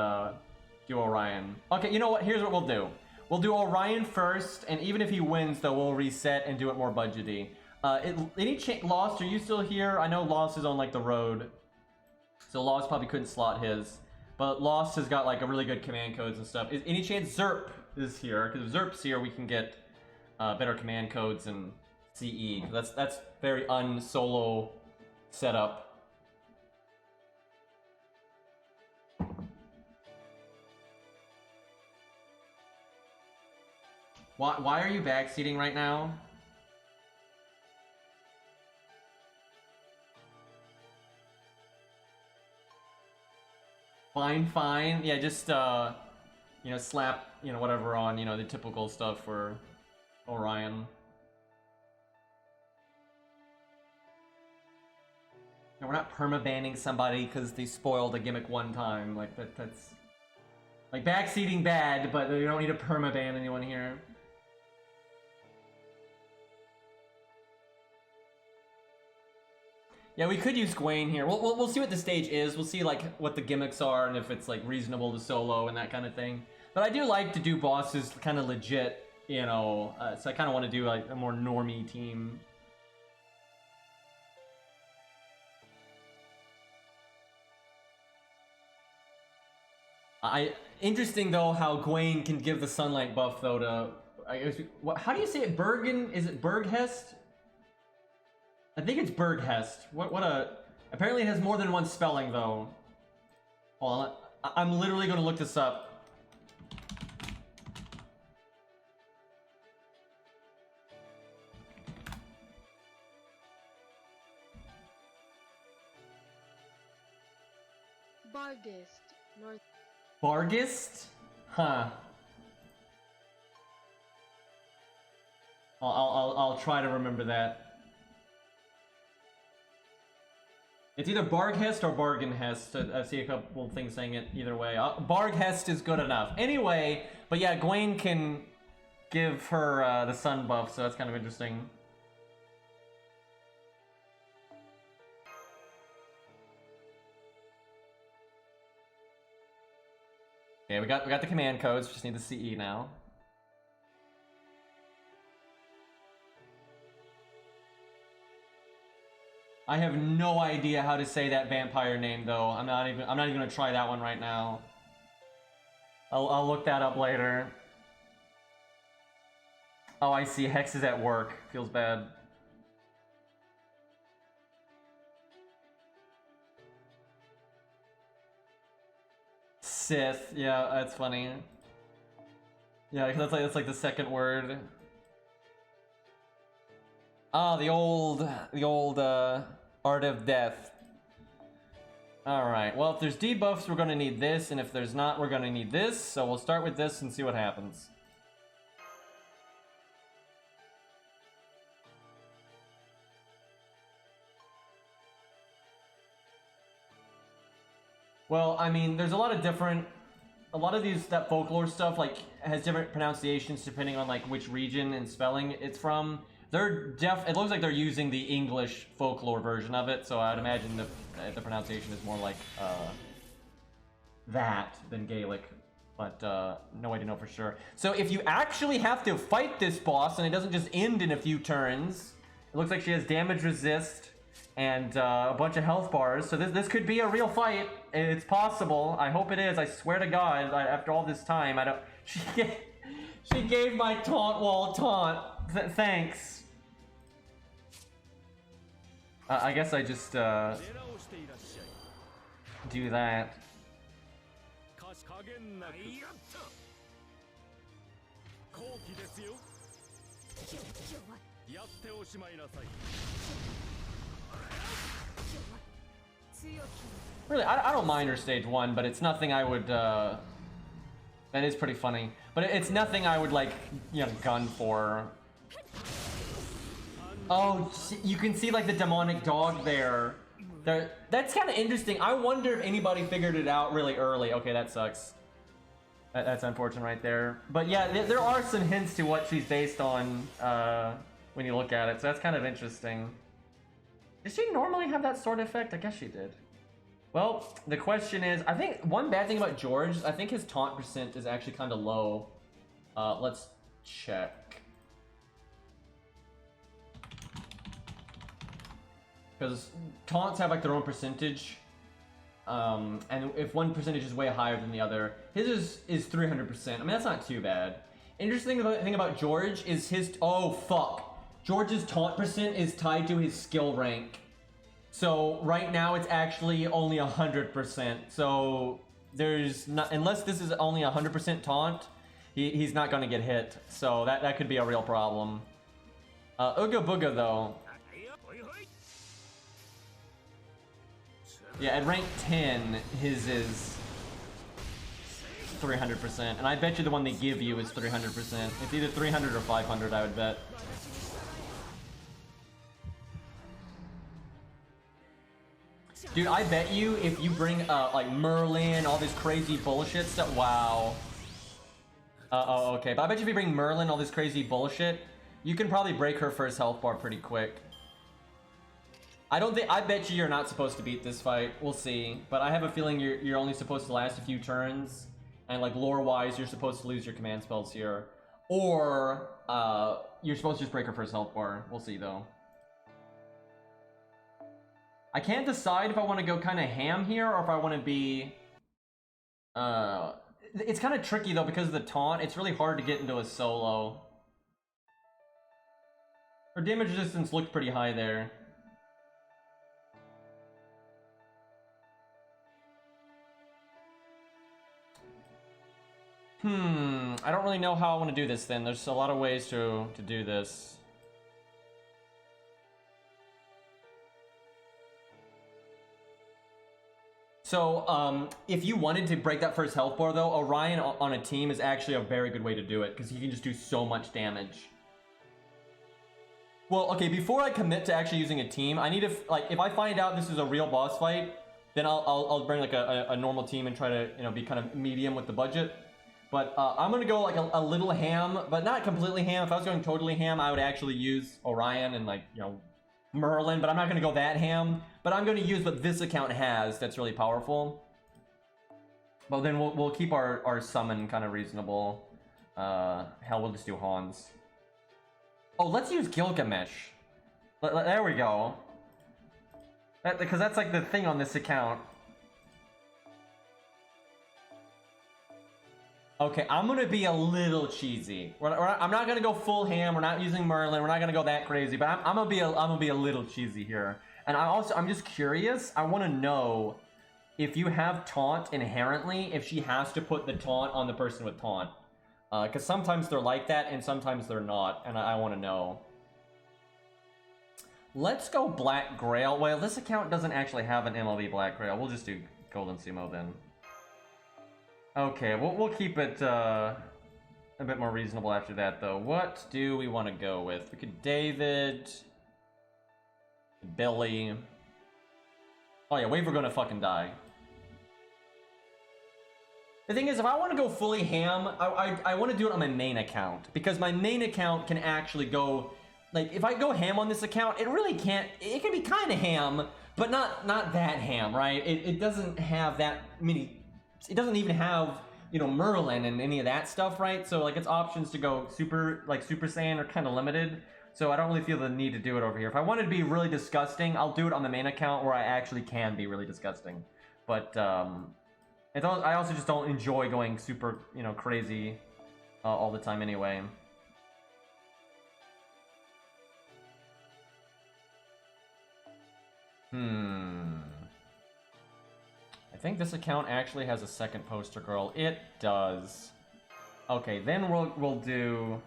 do Orion. Okay, you know what? Here's what we'll do. We'll do Orion first, and even if he wins, though, we'll reset and do it more budgety. Lost, are you still here? I know Lost is on like the road, so Lost probably couldn't slot his. But Lost has got like a really good command codes and stuff. Is any chance Zerp is here? Because if Zerp's here, we can get better command codes and CE. That's very un-solo setup. Why are you backseating right now? Fine. Yeah, just you know, slap, you know, whatever on, you know, the typical stuff for Orion. No, we're not perma-banning somebody because they spoiled a gimmick one time. Like that's like backseating bad, but you don't need to perma-ban anyone here. Yeah, we could use Gwaine here. We'll see what the stage is. We'll see like what the gimmicks are and if it's like reasonable to solo and that kind of thing. But I do like to do bosses kind of legit, you know. So I kind of want to do like a more normie team. Interesting though how Gwaine can give the sunlight buff though to. How do you say it? Bergen? Is it Berghest? I think it's Berghest. Apparently it has more than one spelling though. Hold on, I'm literally gonna look this up. Bargist, North. Bargist? Huh. I'll try to remember that. It's either Barghest or Bargenhest. I see a couple things saying it either way. Barghest is good enough. Anyway, but yeah, Gwaine can give her the sun buff, so that's kind of interesting. Okay, we got the command codes. We just need the CE now. I have no idea how to say that vampire name though. I'm not even gonna try that one right now. I'll look that up later. Oh, I see. Hex is at work. Feels bad. Sith. Yeah, that's funny. Yeah, because that's like the second word. Ah, the old Art of Death. Alright, well if there's debuffs we're gonna need this, and if there's not we're gonna need this, so we'll start with this and see what happens. Well, I mean, there's a lot of that folklore stuff like has different pronunciations depending on like which region and spelling it's from. It looks like they're using the English folklore version of it, so I'd imagine the pronunciation is more like that than Gaelic, but no way to know for sure. So if you actually have to fight this boss and it doesn't just end in a few turns, it looks like she has damage resist and a bunch of health bars, so this could be a real fight. It's possible. I hope it is. I swear to God, after all this time, I don't... She gave my taunt wall taunt. Thanks. I guess I just do that. Really, I don't mind her stage 1, but it's nothing I would, that is pretty funny. But it's nothing I would, like, you know, gun for. Oh, you can see, like, the demonic dog there. That's kind of interesting. I wonder if anybody figured it out really early. Okay, that sucks. That's unfortunate right there. But yeah, there are some hints to what she's based on when you look at it, so that's kind of interesting. Does she normally have that sword effect? I guess she did. Well, the question is, I think one bad thing about George, I think his taunt percent is actually kind of low. Let's check. Because taunts have like their own percentage. And if one percentage is way higher than the other, his is 300%. I mean, that's not too bad. Interesting thing about George is his... Oh, fuck. George's taunt percent is tied to his skill rank. So right now it's actually only 100%. So there's not... Unless this is only 100% taunt, he's not going to get hit. So that could be a real problem. Ooga Booga, though. Yeah, at rank 10, his is 300%, and I bet you the one they give you is 300%. It's either 300 or 500, I would bet. Dude, I bet you if you bring like Merlin, all this crazy bullshit stuff. Wow. Oh, okay. But I bet you if you bring Merlin, all this crazy bullshit, you can probably break her first health bar pretty quick. I bet you you're not supposed to beat this fight. We'll see. But I have a feeling you're only supposed to last a few turns. And like lore-wise, you're supposed to lose your command spells here. Or you're supposed to just break her first health bar. We'll see though. I can't decide if I want to go kind of ham here or if I want to be... It's kind of tricky though because of the taunt. It's really hard to get into a solo. Her damage resistance looked pretty high there. I don't really know how I want to do this then. There's a lot of ways to do this. So, if you wanted to break that first health bar though, Orion on a team is actually a very good way to do it, because he can just do so much damage. Well, okay, before I commit to actually using a team, I need to, like, if I find out this is a real boss fight, then I'll bring like a normal team and try to, you know, be kind of medium with the budget. But I'm gonna go like a little ham, but not completely ham. If I was going totally ham, I would actually use Orion and like, you know, Merlin, but I'm not gonna go that ham. But I'm gonna use what this account has that's really powerful. But then we'll keep our summon kind of reasonable. Hell, we'll just do Hans. Oh, let's use Gilgamesh. There we go. Because that's like the thing on this account. Okay, I'm gonna be a little cheesy. I'm not gonna go full ham. We're not using Merlin. We're not gonna go that crazy. But I'm gonna be a little cheesy here. And I'm just curious. I want to know if you have taunt inherently, if she has to put the taunt on the person with taunt. Because sometimes they're like that, and sometimes they're not. And I want to know. Let's go Black Grail. Well, this account doesn't actually have an MLB Black Grail. We'll just do Golden Sumo then. Okay, we'll keep it a bit more reasonable after that, though. What do we want to go with? We could David, Billy. Oh yeah, Waver gonna fucking die. The thing is, if I want to go fully ham, I want to do it on my main account, because my main account can actually go. Like, if I go ham on this account, it really can't... It can be kind of ham, but not that ham, right? It doesn't have that many... It doesn't even have, you know, Merlin and any of that stuff, right? So, like, its options to go Super Saiyan are kind of limited. So I don't really feel the need to do it over here. If I wanted to be really disgusting, I'll do it on the main account where I actually can be really disgusting. But, I also just don't enjoy going super, you know, crazy all the time anyway. I think this account actually has a second poster girl. It does. Okay, then we'll do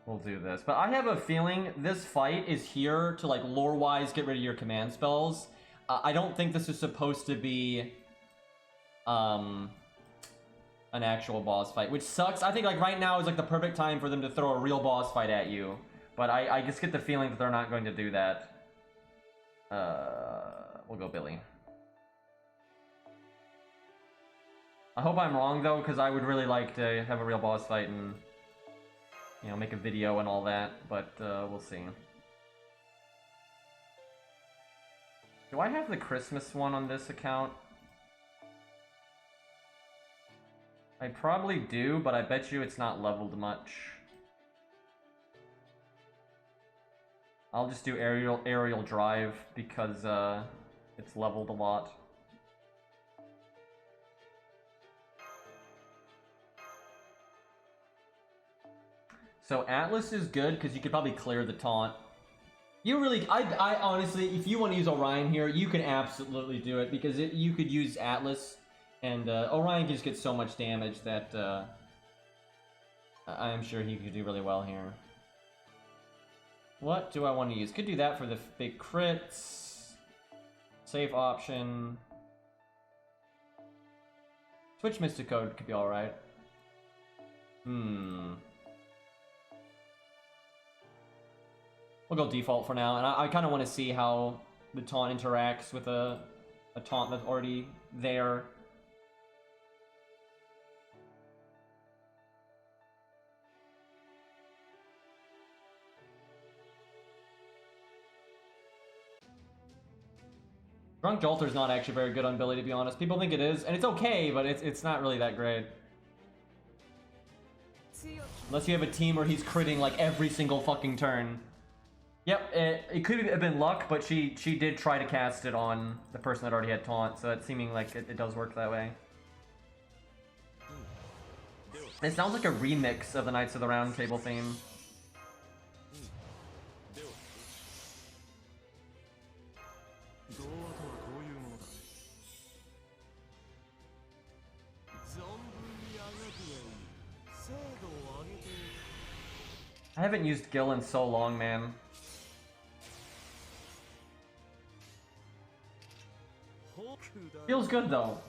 this. But I have a feeling this fight is here to, like, lore-wise get rid of your command spells. I don't think this is supposed to be an actual boss fight, which sucks. I think, like, right now is like the perfect time for them to throw a real boss fight at you. But I just get the feeling that they're not going to do that. We'll go Billy. I hope I'm wrong, though, because I would really like to have a real boss fight and, you know, make a video and all that, but we'll see. Do I have the Christmas one on this account? I probably do, but I bet you it's not leveled much. I'll just do aerial drive because it's leveled a lot. So Atlas is good because you could probably clear the taunt. You really, I honestly, if you want to use Orion here, you can absolutely do it because you could use Atlas, and Orion just gets so much damage that I am sure he could do really well here. What do I want to use? Could do that for the big crits. Safe option. Switch Mystic Code could be alright. We'll go default for now, and I kind of want to see how the taunt interacts with a taunt that's already there. Drunk Jolter's not actually very good on Billy, to be honest. People think it is, and it's okay, but it's not really that great. Unless you have a team where he's critting like every single fucking turn. Yep, it could have been luck, but she did try to cast it on the person that already had taunt, so it's seeming like it does work that way. It sounds like a remix of the Knights of the Round Table theme. I haven't used Gil in so long, man. Feels good, though.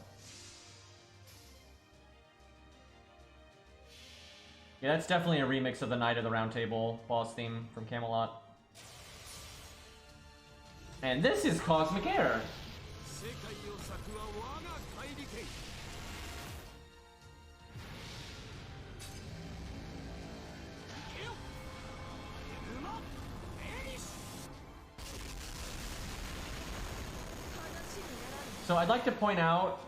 Yeah, that's definitely a remix of the Knight of the Round Table boss theme from Camelot. And this is Cosmic Air. So I'd like to point out,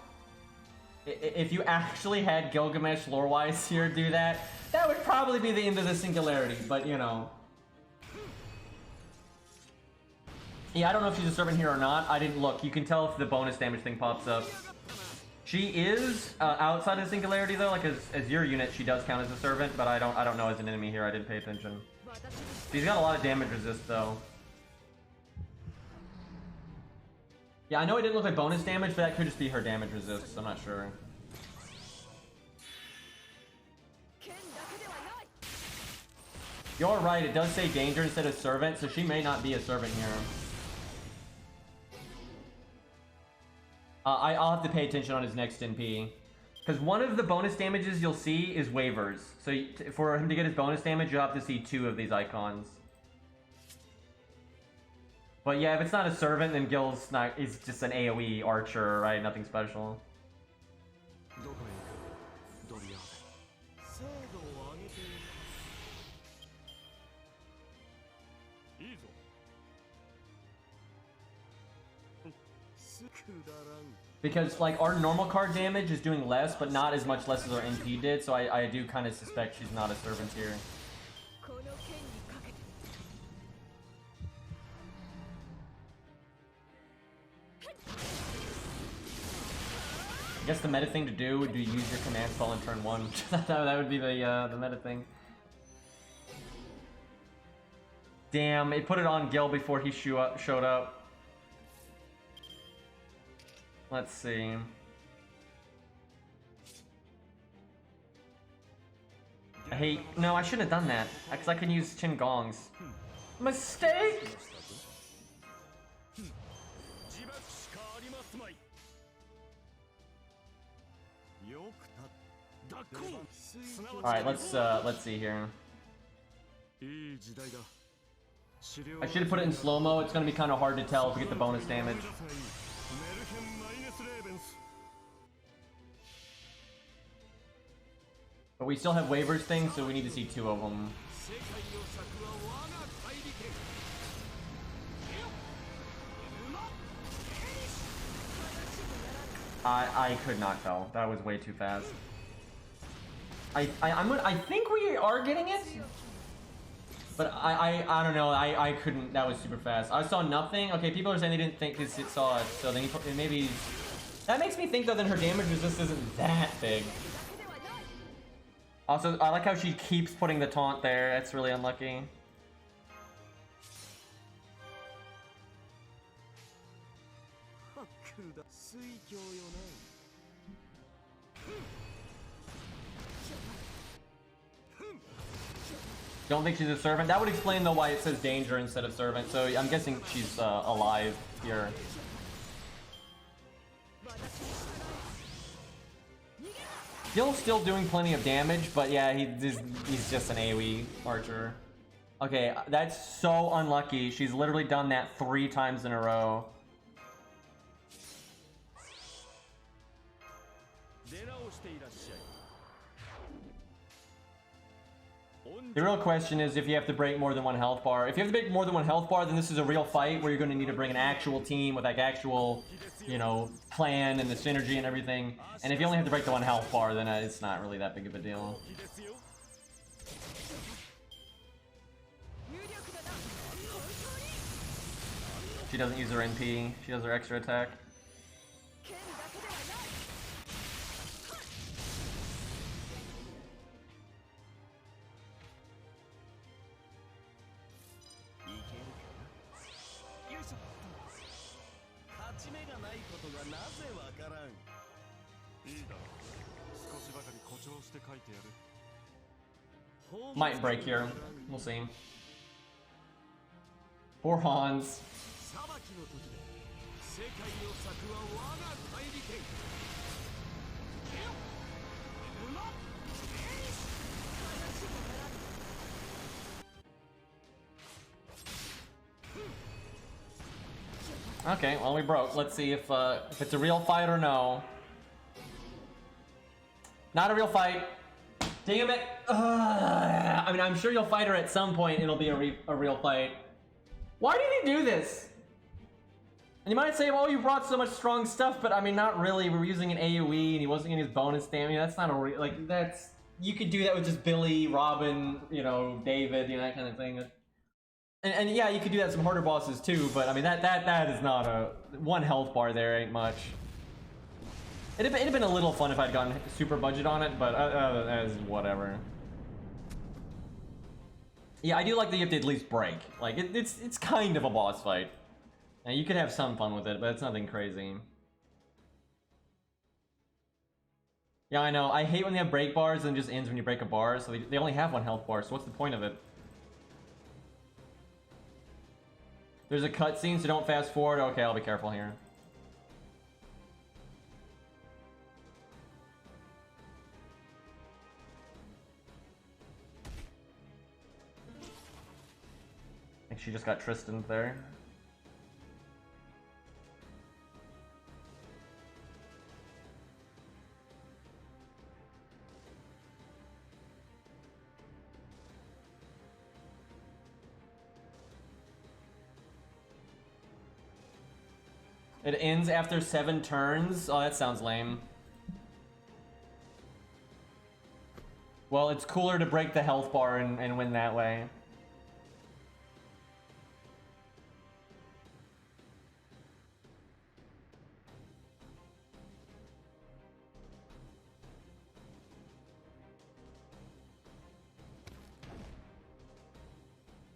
if you actually had Gilgamesh lore-wise here do that, that would probably be the end of the singularity, but you know. Yeah, I don't know if she's a servant here or not. I didn't look. You can tell if the bonus damage thing pops up. She is outside of singularity though, like as your unit, she does count as a servant, but I don't know as an enemy here. I didn't pay attention. She's got a lot of damage resist though. Yeah, I know it didn't look like bonus damage, but that could just be her damage resist. I'm not sure. You're right, it does say danger instead of servant, so she may not be a servant here. I'll have to pay attention on his next NP. Because one of the bonus damages you'll see is waivers. So for him to get his bonus damage, you'll have to see 2 of these icons. But yeah, if it's not a servant, then Gil's not, he's just an AoE archer, right? Nothing special. Because like our normal card damage is doing less, but not as much less as our NP did, so I do kind of suspect she's not a servant here. I guess the meta thing to do would be use your command spell in turn 1. That would be the meta thing. Damn, it put it on Gil before he showed up. Let's see. No, I shouldn't have done that. Because I can use Chin Gongs. Mistake! Alright, let's see here. I should have put it in slow-mo. It's gonna be kind of hard to tell if we get the bonus damage. But we still have waivers things, so we need to see 2 of them. I could not tell. That was way too fast. I think we are getting it, but I don't know. I couldn't. That was super fast. I saw nothing. Okay, people are saying they didn't think this it saw it, so then maybe that makes me think though that her damage resist isn't that big. Also, I like how she keeps putting the taunt there. That's really unlucky. Don't think she's a servant. That would explain though why it says danger instead of servant. So I'm guessing she's alive here. Gil's still doing plenty of damage, but yeah, he's just an AoE archer. Okay, that's so unlucky. She's literally done that 3 times in a row. The real question is if you have to break more than 1 health bar. If you have to break more than 1 health bar, then this is a real fight where you're going to need to bring an actual team with like actual, you know, plan and the synergy and everything. And if you only have to break the 1 health bar, then it's not really that big of a deal. She doesn't use her NP. She does her extra attack. Might break here. We'll see. Poor Hans. Okay, well we broke. Let's see if it's a real fight or no. Not a real fight. Damn it! I mean, I'm sure you'll fight her at some point. It'll be a real fight. Why did he do this? And you might say, well, you brought so much strong stuff, but I mean, not really. We were using an AoE, and he wasn't getting his bonus damage. That's not a like, that's... You could do that with just Billy, Robin, you know, David, you know, that kind of thing. And yeah, you could do that with some harder bosses too, but I mean, that is not a... One health bar there ain't much. It'd have been a little fun if I'd gone super budget on it, but that is whatever. Yeah, I do like that you have to at least break. Like, it's kind of a boss fight. And you could have some fun with it, but it's nothing crazy. Yeah, I know. I hate when they have break bars and it just ends when you break a bar, so they only have one health bar, so what's the point of it? There's a cutscene, so don't fast forward. Okay, I'll be careful here. I think she just got Tristan there. It ends after 7 turns? Oh, that sounds lame. Well, it's cooler to break the health bar and win that way.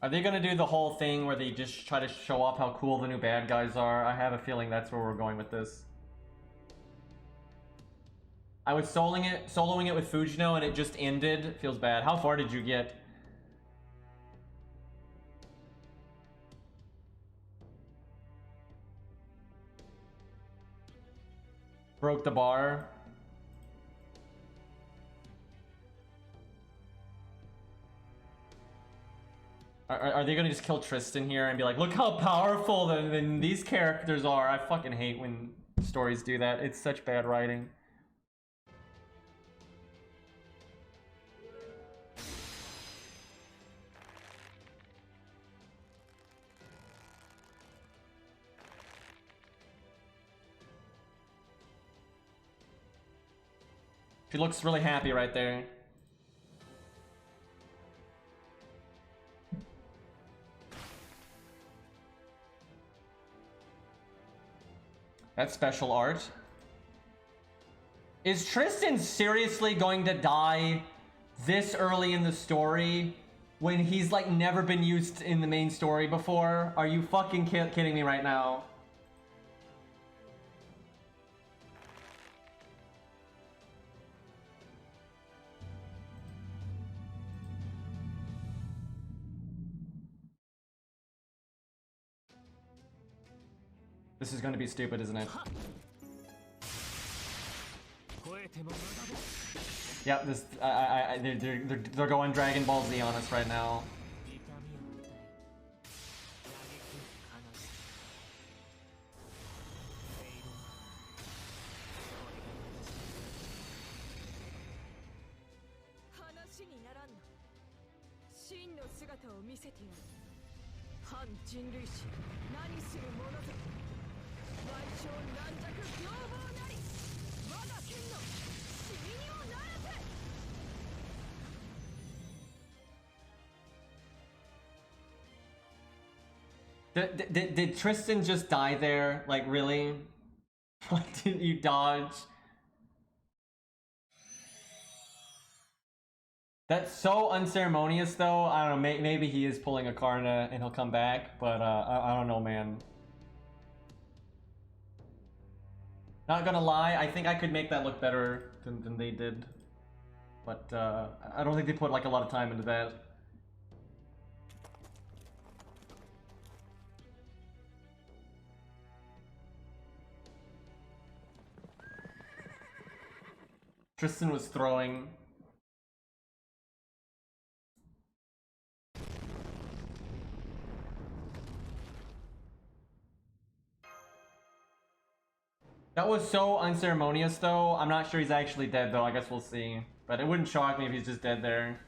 Are they gonna do the whole thing where they just try to show off how cool the new bad guys are? I have a feeling that's where we're going with this. I was soloing it with Fujino and it just ended. It feels bad. How far did you get? Broke the bar. Are they gonna just kill Tristan here and be like, look how powerful than these characters are? I fucking hate when stories do that. It's such bad writing. She looks really happy right there. That's special art. Is Tristan seriously going to die this early in the story when he's like never been used in the main story before? Are you fucking kidding me right now? This is going to be stupid, isn't it? Yep, this they're going Dragon Ball Z on us right now. Did Tristan just die there? Like, really? Why didn't you dodge? That's so unceremonious, though. I don't know. Maybe he is pulling a Karna and he'll come back, but I don't know, man. Not gonna lie, I think I could make that look better than they did, but I don't think they put like a lot of time into that. Tristan was throwing. That was so unceremonious, though. I'm not sure he's actually dead, though. I guess we'll see. But it wouldn't shock me if he's just dead there.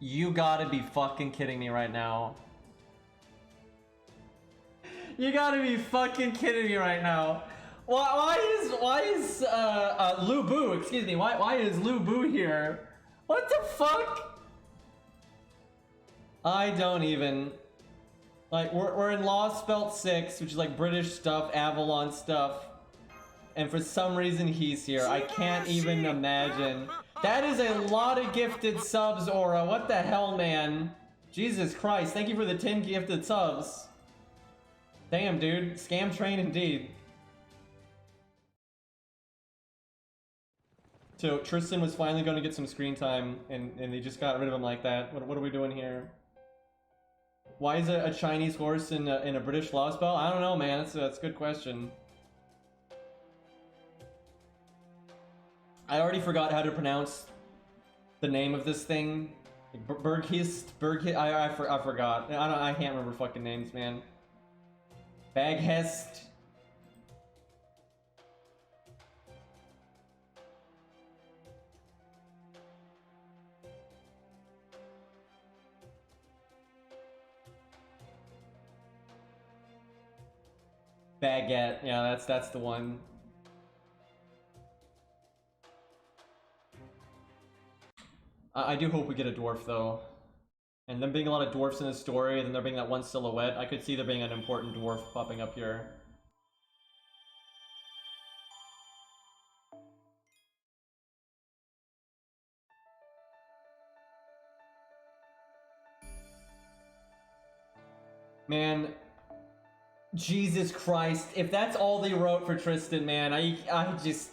You gotta be fucking kidding me right now. You gotta be fucking kidding me right now. Why is Lu Bu, excuse me, why is Lu Bu here? What the fuck? I don't even. Like, we're in Lostbelt 6, which is like British stuff, Avalon stuff. And for some reason he's here. I can't even imagine. That is a lot of gifted subs, Aura. What the hell, man? Jesus Christ, thank you for the 10 gifted subs. Damn, dude. Scam train indeed. So Tristan was finally going to get some screen time, and they just got rid of him like that. What are we doing here? Why is a Chinese horse in a British Lost Belt? I don't know, man. That's a good question. I already forgot how to pronounce the name of this thing. Berghist. I forgot. I can't remember fucking names, man. Baghest. Baguette. Yeah, that's the one. I do hope we get a dwarf though. And them being a lot of dwarfs in the story, and then there being that one silhouette, I could see there being an important dwarf popping up here. Man, Jesus Christ, if that's all they wrote for Tristan, man, I just,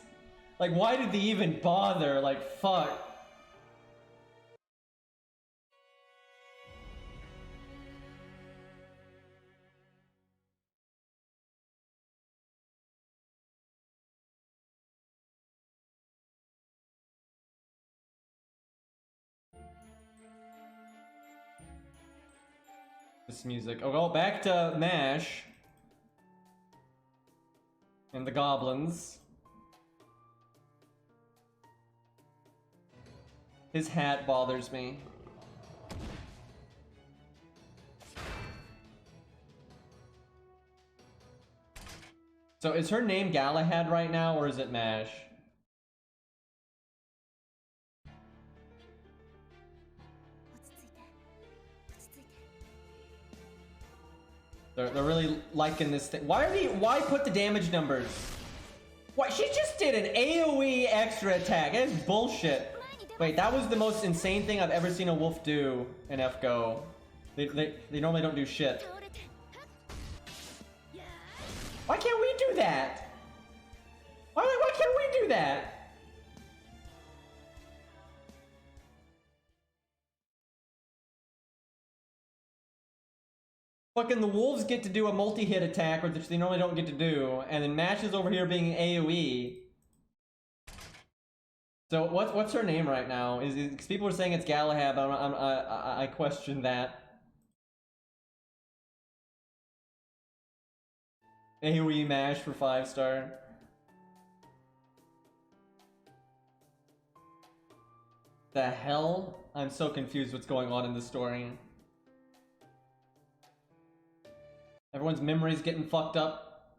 like, why did they even bother? Like, fuck. This music. Oh, well, back to MASH. And the goblins. His hat bothers me. So is her name Galahad right now, or is it MASH? They're really liking this thing. Why put the damage numbers? Why, she just did an AoE extra attack. That is bullshit. Wait, that was the most insane thing I've ever seen a wolf do in FGO. They normally don't do shit. Why can't we do that? Why can't we do that? Fucking the wolves get to do a multi-hit attack, which they normally don't get to do, and then MASH is over here being AoE. So what's her name right now? Because people are saying it's Galahad, but I question that. AoE MASH for 5-star. The hell? I'm so confused what's going on in this story. Everyone's memory's getting fucked up.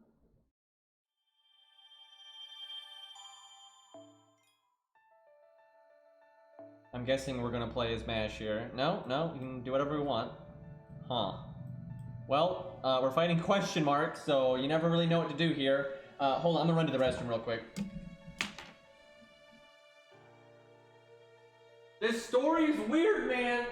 I'm guessing we're gonna play as MASH here. No, we can do whatever we want. Huh. Well, we're fighting question mark, so you never really know what to do here. Hold on, I'm gonna run to the restroom real quick. This story is weird, man!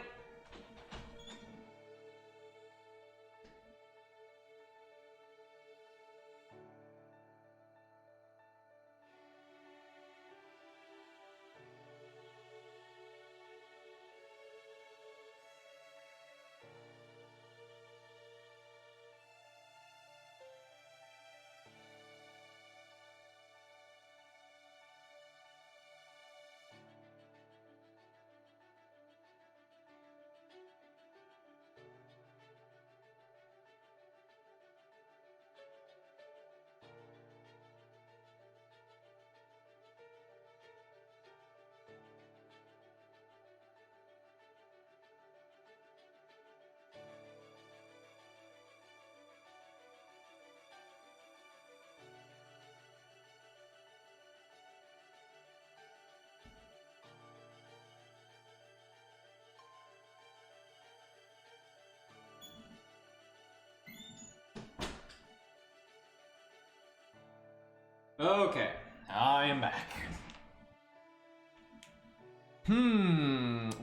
Okay, I am back.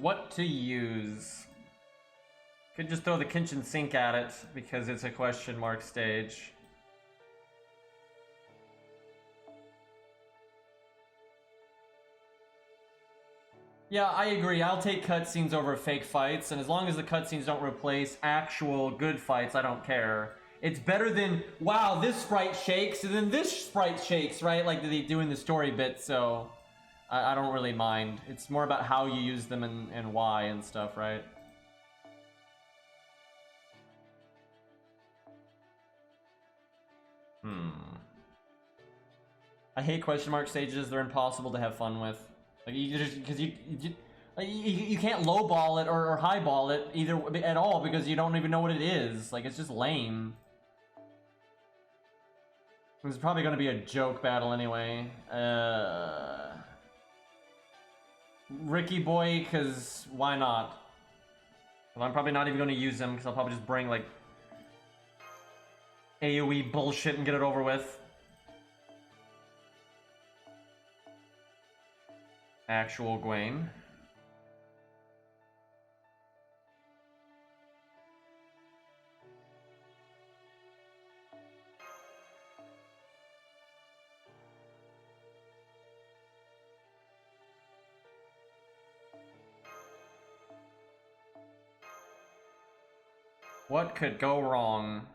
What to use? Could just throw the kitchen sink at it because it's a question mark stage. Yeah, I agree. I'll take cutscenes over fake fights, and as long as the cutscenes don't replace actual good fights, I don't care. It's better than, wow, this sprite shakes, and then this sprite shakes, right? Like they do in the story bit, so I don't really mind. It's more about how you use them and why and stuff, right? I hate question mark stages. They're impossible to have fun with. Like you just because you can't lowball it or highball it either at all because you don't even know what it is. Like it's just lame. It's probably going to be a joke battle anyway. Ricky Boy, because why not? Well, I'm probably not even going to use him because I'll probably just bring like AoE bullshit and get it over with. Actual Gwen. What could go wrong?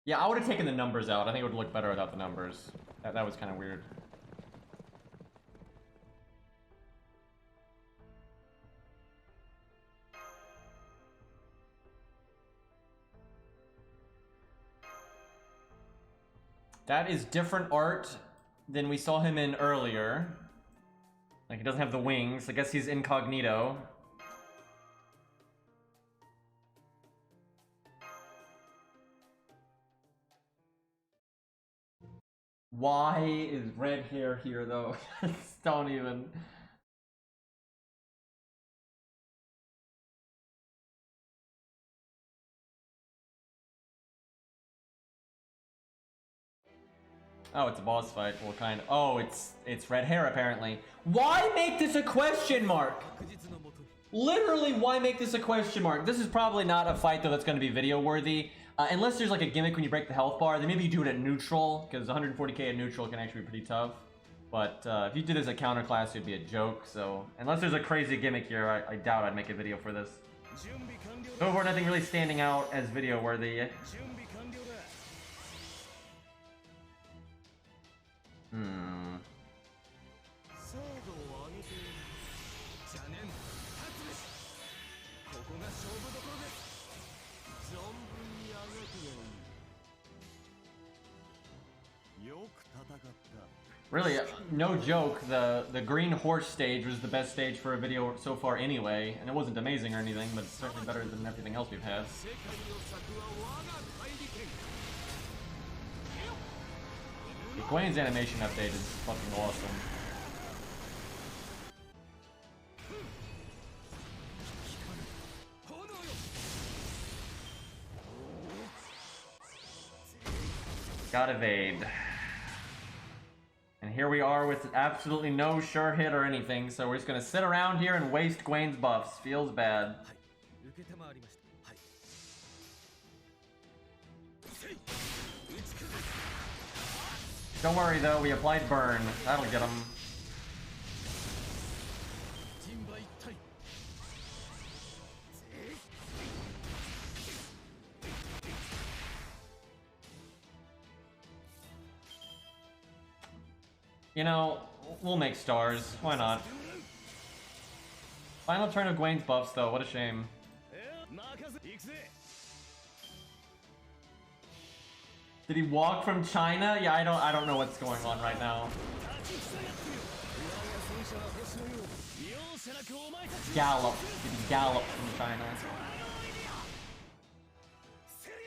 Yeah, I would have taken the numbers out. I think it would look better without the numbers. That was kind of weird. That is different art than we saw him in earlier. Like, he doesn't have the wings. I guess he's incognito. Why is red hair here, though? Don't even... Oh, it's a boss fight. Well, kind of. Oh, it's red hair, apparently. Why make this a question mark? Literally, why make this a question mark? This is probably not a fight, though, that's going to be video-worthy. Unless there's, like, a gimmick when you break the health bar. Then maybe you do it at neutral, because 140k at neutral can actually be pretty tough. But if you did this at counter class, it'd be a joke, so... Unless there's a crazy gimmick here, I doubt I'd make a video for this. So far, nothing really standing out as video-worthy. Really, no joke, the green horse stage was the best stage for a video so far anyway, and it wasn't amazing or anything, but it's certainly better than everything else we've had. Gwen's animation update is fucking awesome. Got evade. And here we are with absolutely no sure hit or anything, so we're just gonna sit around here and waste Gwen's buffs. Feels bad. Don't worry though, we applied burn. That'll get him. You know, we'll make stars. Why not? Final turn of Gwen's buffs though, what a shame. Did he walk from China? Yeah, I don't know what's going on right now. Gallop. Did he gallop from China?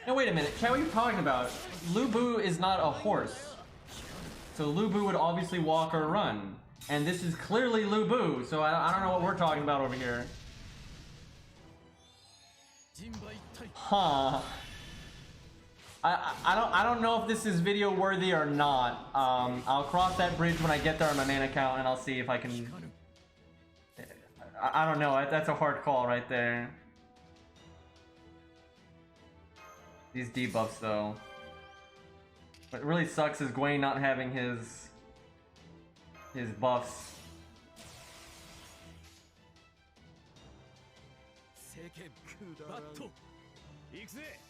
No, wait a minute. Chat, what are you talking about? Lubu is not a horse. So Lubu would obviously walk or run. And this is clearly Lubu, so I don't know what we're talking about over here. Huh. I don't know if this is video worthy or not. I'll cross that bridge when I get there on my main account and I'll see if I can... I don't know, that's a hard call right there. These debuffs though. What really sucks is Gwaine not having his buffs.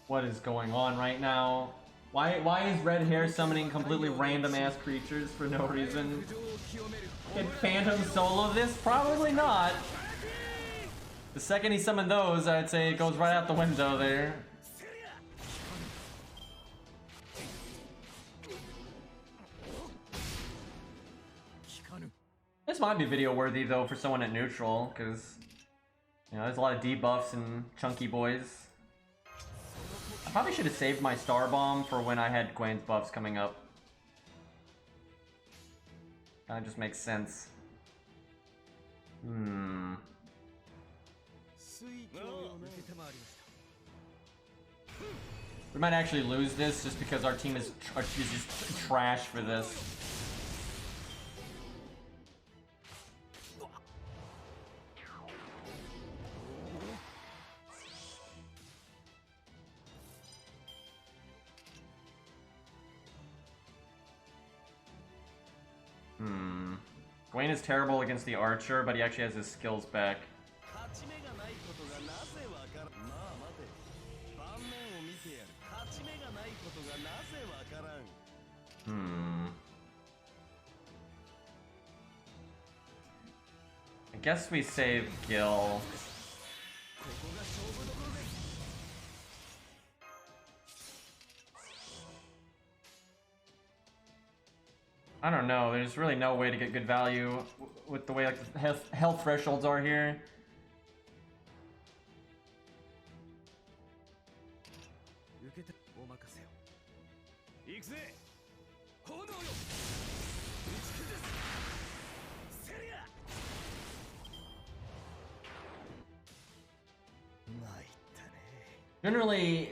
What is going on right now? Why is Red Hair summoning completely random ass creatures for no reason? Can Phantom solo this? Probably not. The second he summoned those, I'd say it goes right out the window there. This might be video worthy though for someone at neutral, because you know there's a lot of debuffs and chunky boys. I probably should have saved my Star Bomb for when I had Gwaine's buffs coming up. That just makes sense. We might actually lose this just because our team is just trash for this. Gwaine is terrible against the archer, but he actually has his skills back. I guess we save Gil. I don't know, there's really no way to get good value with the way like the health thresholds are here. Generally,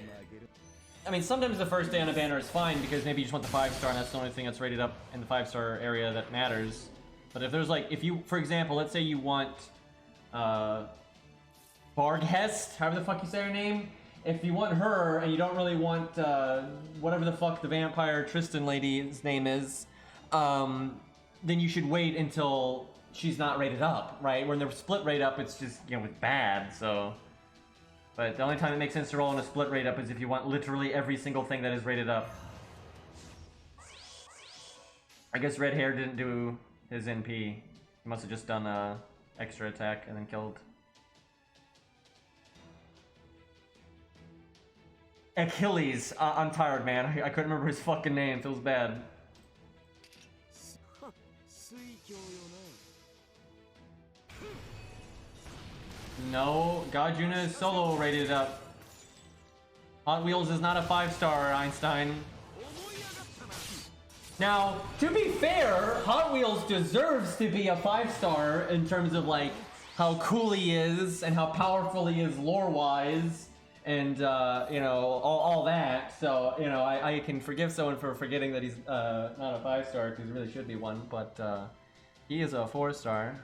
I mean, sometimes the first day on a banner is fine because maybe you just want the 5-star and that's the only thing that's rated up in the 5-star area that matters. But if there's like, if you, for example, let's say you want Barghest, however the fuck you say her name, if you want her and you don't really want whatever the fuck the vampire Tristan lady's name is, then you should wait until she's not rated up, right? When they're split rate up, it's just, you know, it's bad, so... But the only time it makes sense to roll in a split rate up is if you want literally every single thing that is rated up. I guess Red Hair didn't do his NP. He must have just done a extra attack and then killed. Achilles. I'm tired, man. I couldn't remember his fucking name. Feels bad. No, God Juna is solo rated up. Hot Wheels is not a 5-star, Einstein. Now, to be fair, Hot Wheels deserves to be a 5-star in terms of like how cool he is and how powerful he is lore-wise, and you know, all that. So you know, I can forgive someone for forgetting that he's not a 5-star because he really should be one, but he is a 4-star.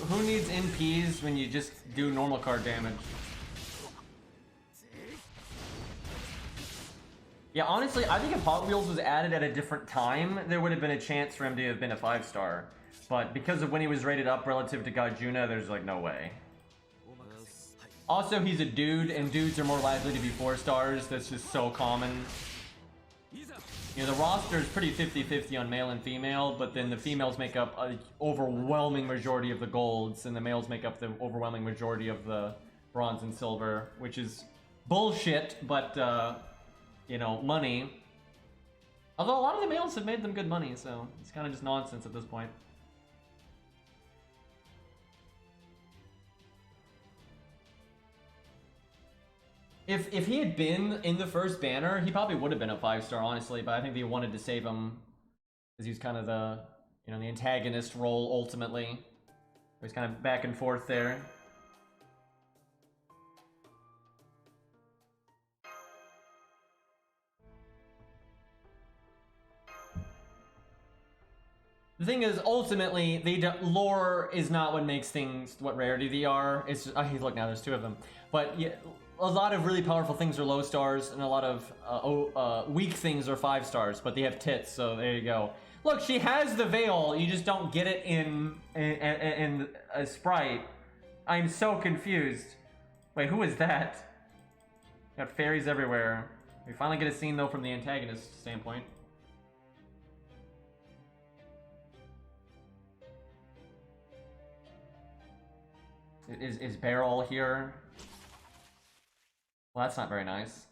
Who needs NPs when you just do normal card damage? Yeah, honestly, I think if Hot Wheels was added at a different time, there would have been a chance for him to have been a 5-star. But because of when he was rated up relative to Gajuna, there's like no way. Also, he's a dude, and dudes are more likely to be 4-stars. That's just so common. You know, the roster is pretty 50-50 on male and female, but then the females make up an overwhelming majority of the golds, and the males make up the overwhelming majority of the bronze and silver, which is bullshit, but, you know, money. Although a lot of the males have made them good money, so it's kind of just nonsense at this point. If he had been in the first banner, he probably would have been a 5-star, honestly, but I think they wanted to save him because he's kind of the, you know, the antagonist role ultimately. He's kind of back and forth there. The thing is, ultimately, lore is not what makes things what rarity they are. It's just, look now, there's 2 of them. But yeah, a lot of really powerful things are low stars, and a lot of weak things are 5 stars. But they have tits, so there you go. Look, she has the veil. You just don't get it in a sprite. I'm so confused. Wait, who is that? Got fairies everywhere. We finally get a scene though from the antagonist standpoint. Is Beryl here? Well, that's not very nice.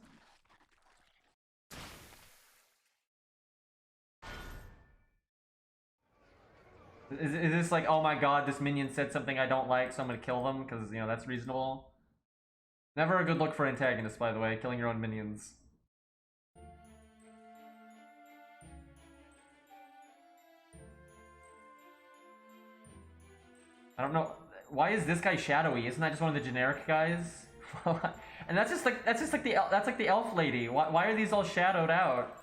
Is this like, oh my god, this minion said something I don't like, so I'm gonna kill them, because, you know, that's reasonable? Never a good look for antagonists, by the way, killing your own minions. I don't know. Why is this guy shadowy? Isn't that just one of the generic guys? And that's like the elf lady. Why are these all shadowed out?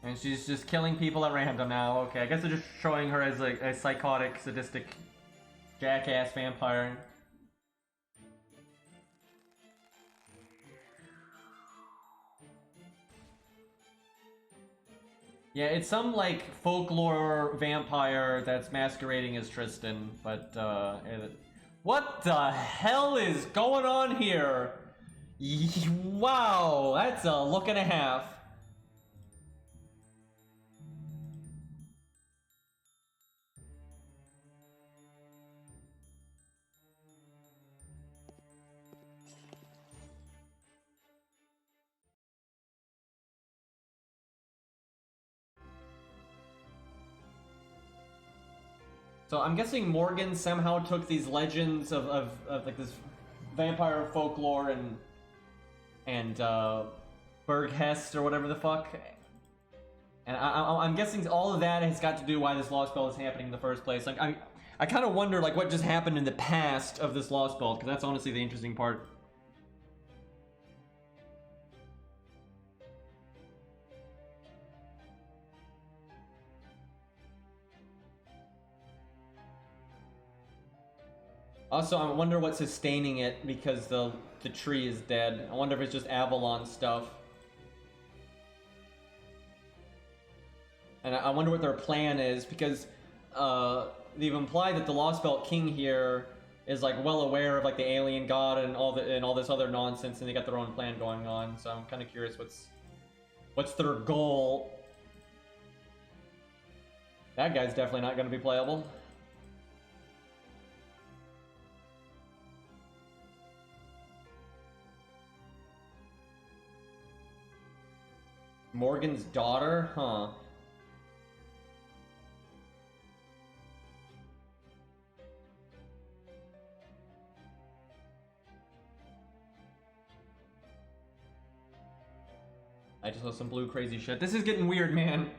And she's just killing people at random now. Okay, I guess they're just showing her as like a psychotic, sadistic, jackass vampire. Yeah, it's some, like, folklore vampire that's masquerading as Tristan, but, what the hell is going on here? Wow, that's a look and a half. So I'm guessing Morgan somehow took these legends of like this vampire folklore and Berghest or whatever the fuck, and I'm guessing all of that has got to do why this Lostbelt is happening in the first place. Like I kind of wonder like what just happened in the past of this Lostbelt, because that's honestly the interesting part. Also, I wonder what's sustaining it, because the tree is dead. I wonder if it's just Avalon stuff. And I wonder what their plan is, because they've implied that the Lostbelt King here is like well aware of like the alien god and all this other nonsense, and they got their own plan going on. So I'm kind of curious what's their goal. That guy's definitely not going to be playable. Morgan's daughter? Huh. I just saw some blue crazy shit. This is getting weird, man.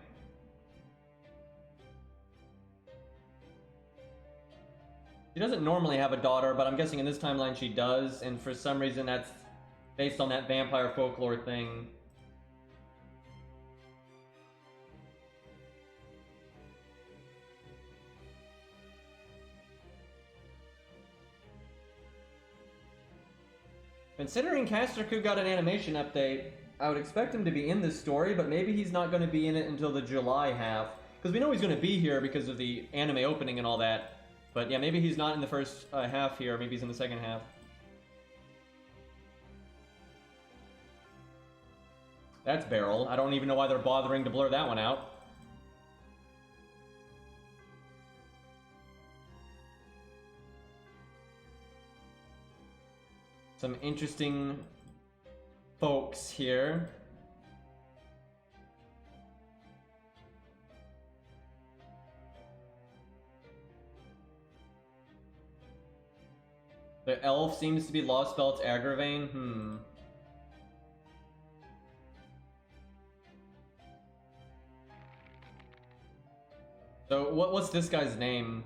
She doesn't normally have a daughter, but I'm guessing in this timeline she does, and for some reason that's based on that vampire folklore thing. Considering Casterku got an animation update, I would expect him to be in this story, but maybe he's not going to be in it until the July half. Because we know he's going to be here because of the anime opening and all that. But yeah, maybe he's not in the first half here, maybe he's in the second half. That's Beryl. I don't even know why they're bothering to blur that one out. some interesting folks here. The elf seems to be Lostbelt's Agravain. So what's this guy's name?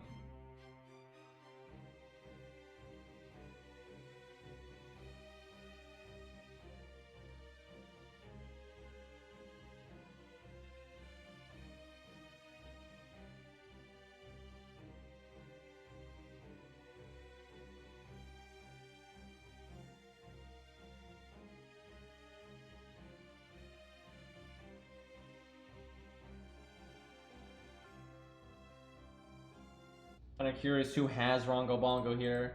Kind of curious who has Rongo Bongo here.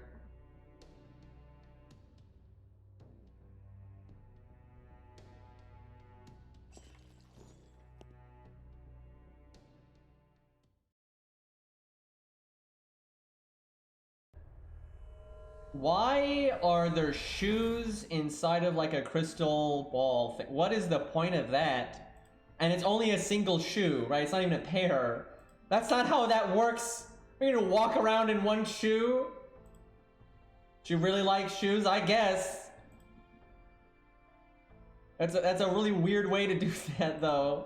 Why are there shoes inside of like a crystal ball thing? What is the point of that? And it's only a single shoe, right? It's not even a pair. That's not how that works. You're gonna walk around in one shoe? Do you really like shoes? I guess. That's a really weird way to do that, though.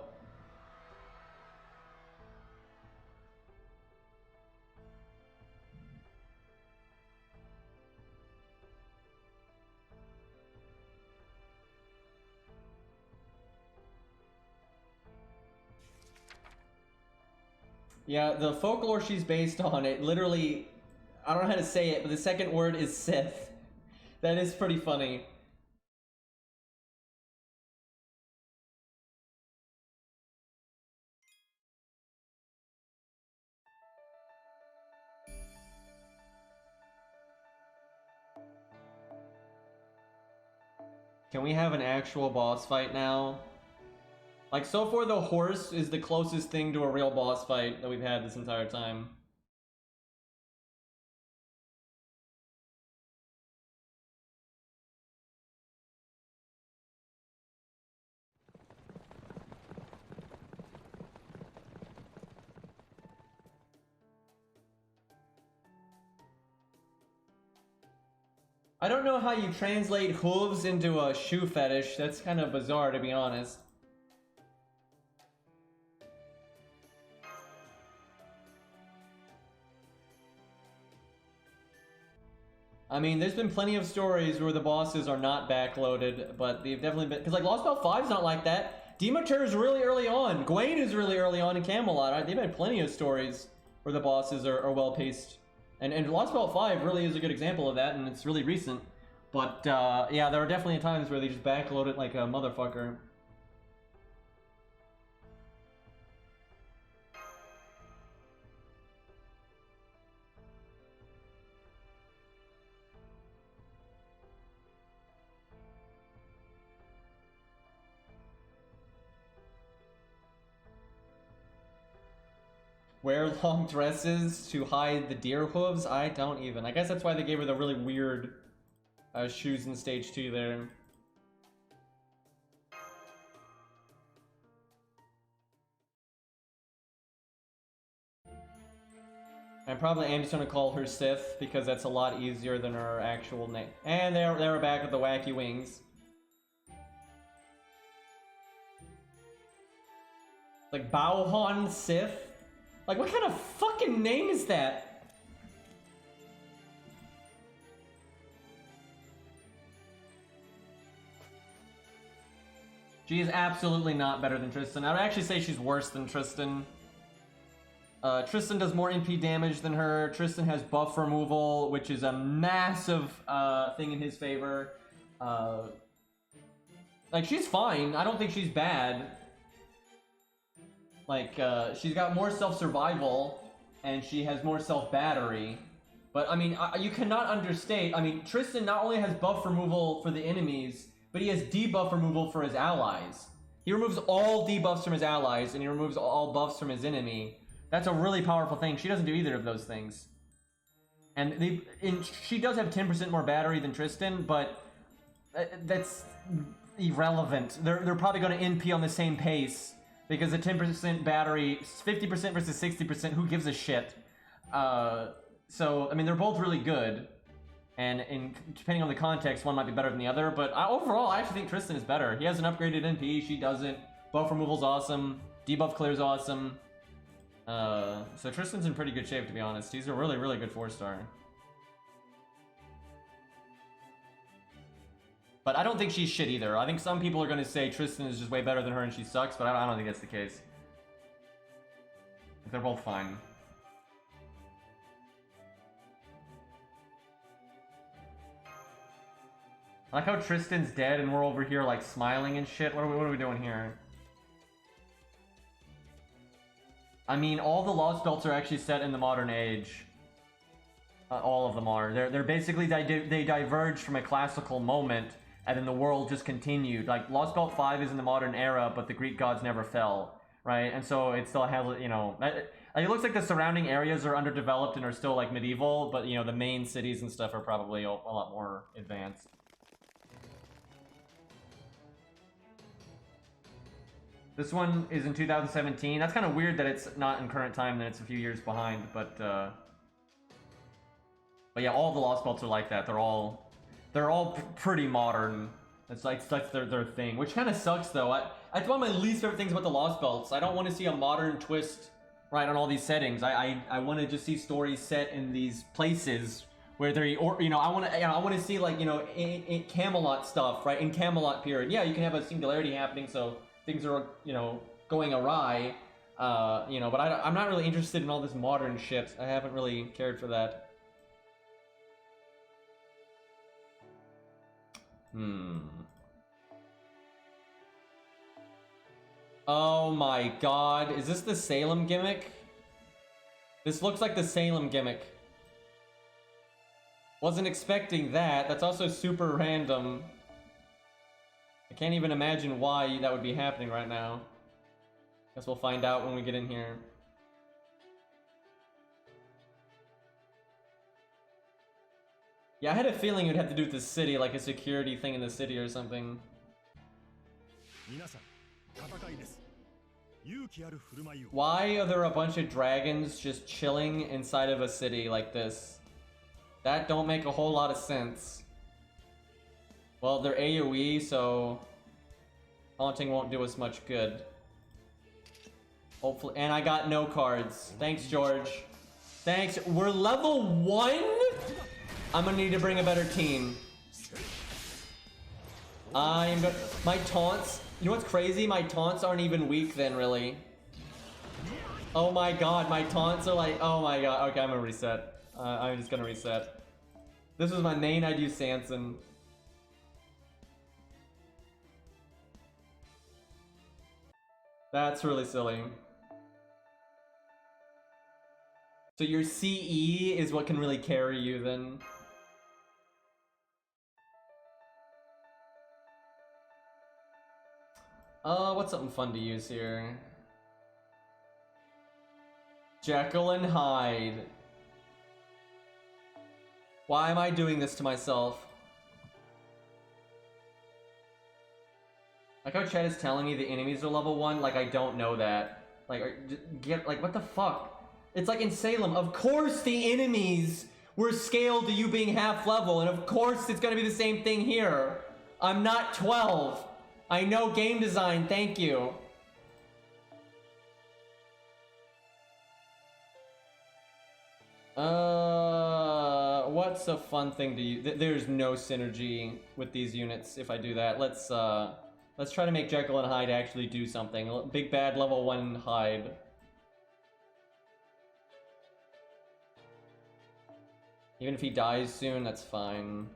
Yeah, the folklore she's based on, it literally, I don't know how to say it, but the second word is Sith. That is pretty funny. Can we have an actual boss fight now? Like, so far the horse is the closest thing to a real boss fight that we've had this entire time. I don't know how you translate hooves into a shoe fetish. That's kind of bizarre, to be honest. I mean, there's been plenty of stories where the bosses are not backloaded, but they've definitely been... Because, like, Lostbelt 5's not like that. Demeter is really early on. Gwaine is really early on in Camelot. Right? They've had plenty of stories where the bosses are well-paced. And Lostbelt 5 really is a good example of that, and it's really recent. But, yeah, there are definitely times where they just backload it like a motherfucker. Wear long dresses to hide the deer hooves? I don't even. I guess that's why they gave her the really weird shoes in stage 2 there. And probably Andy's gonna call her Sith because that's a lot easier than her actual name. And they were back with the wacky wings. Like Baohan Sith? Like, what kind of fucking name is that? She is absolutely not better than Tristan. I would actually say she's worse than Tristan. Tristan does more MP damage than her. Tristan has buff removal, which is a massive thing in his favor. Like, she's fine. I don't think she's bad. Like, she's got more self-survival, and she has more self-battery. But, I mean, you cannot understate... I mean, Tristan not only has buff removal for the enemies, but he has debuff removal for his allies. He removes all debuffs from his allies, and he removes all buffs from his enemy. That's a really powerful thing. She doesn't do either of those things. And she does have 10% more battery than Tristan, but that's irrelevant. They're probably going to NP on the same pace because the 10% battery, 50% versus 60%. Who gives a shit? So I mean, they're both really good, and depending on the context, one might be better than the other. But overall, I actually think Tristan is better. He has an upgraded NP. She doesn't. Buff removal's awesome. Debuff clear's awesome. So Tristan's in pretty good shape, to be honest. He's a really, really good 4-star. But I don't think she's shit either. I think some people are going to say Tristan is just way better than her and she sucks, but I don't think that's the case. They're both fine. I like how Tristan's dead and we're over here like smiling and shit. What are we doing here? I mean, all the Lost Belts are actually set in the modern age. All of them are. They're basically, they diverged from a classical moment, and then the world just continued. Like, Lost Belt 5 is in the modern era, but the Greek gods never fell, right? And so it still has, you know... it looks like the surrounding areas are underdeveloped and are still, like, medieval, but, you know, the main cities and stuff are probably a lot more advanced. This one is in 2017. That's kind of weird that it's not in current time, that it's a few years behind, but yeah, all the Lost Belts are like that. They're all pretty modern. It's like that's their thing, which kind of sucks though. That's one of my least favorite things about the Lost Belts. I don't want to see a modern twist right on all these settings. I want to just see stories set in these places where they're, or you know, I want to see, like, you know, in Camelot stuff, right? In Camelot period, yeah, you can have a singularity happening, so things are, you know, going awry, you know, but I'm not really interested in all this modern shit. I haven't really cared for that. Oh my god, is this the Salem gimmick? This looks like the Salem gimmick. Wasn't expecting that. That's also super random. I can't even imagine why that would be happening right now. Guess we'll find out when we get in here. Yeah, I had a feeling it would have to do with the city, like a security thing in the city or something. Why are there a bunch of dragons just chilling inside of a city like this? That don't make a whole lot of sense. Well, they're AoE, so haunting won't do us much good. Hopefully, and I got no cards. Thanks, George. Thanks. We're level 1? I'm gonna need to bring a better team. My taunts, you know what's crazy? My taunts aren't even weak then, really. Oh my god, my taunts are like, oh my god. Okay, I'm gonna reset. I'm just gonna reset. This was my main, I'd use Sanson. That's really silly. So your CE is what can really carry you then. What's something fun to use here? Jekyll and Hyde. Why am I doing this to myself? Like how Chad is telling me the enemies are level 1, like I don't know that. Like, like what the fuck? It's like in Salem, of course the enemies were scaled to you being half level, and of course it's gonna be the same thing here. I'm not 12. I know game design, thank you. What's a fun thing to use? There's no synergy with these units if I do that. Let's try to make Jekyll and Hyde actually do something. Big bad level 1 Hyde. Even if he dies soon, that's fine.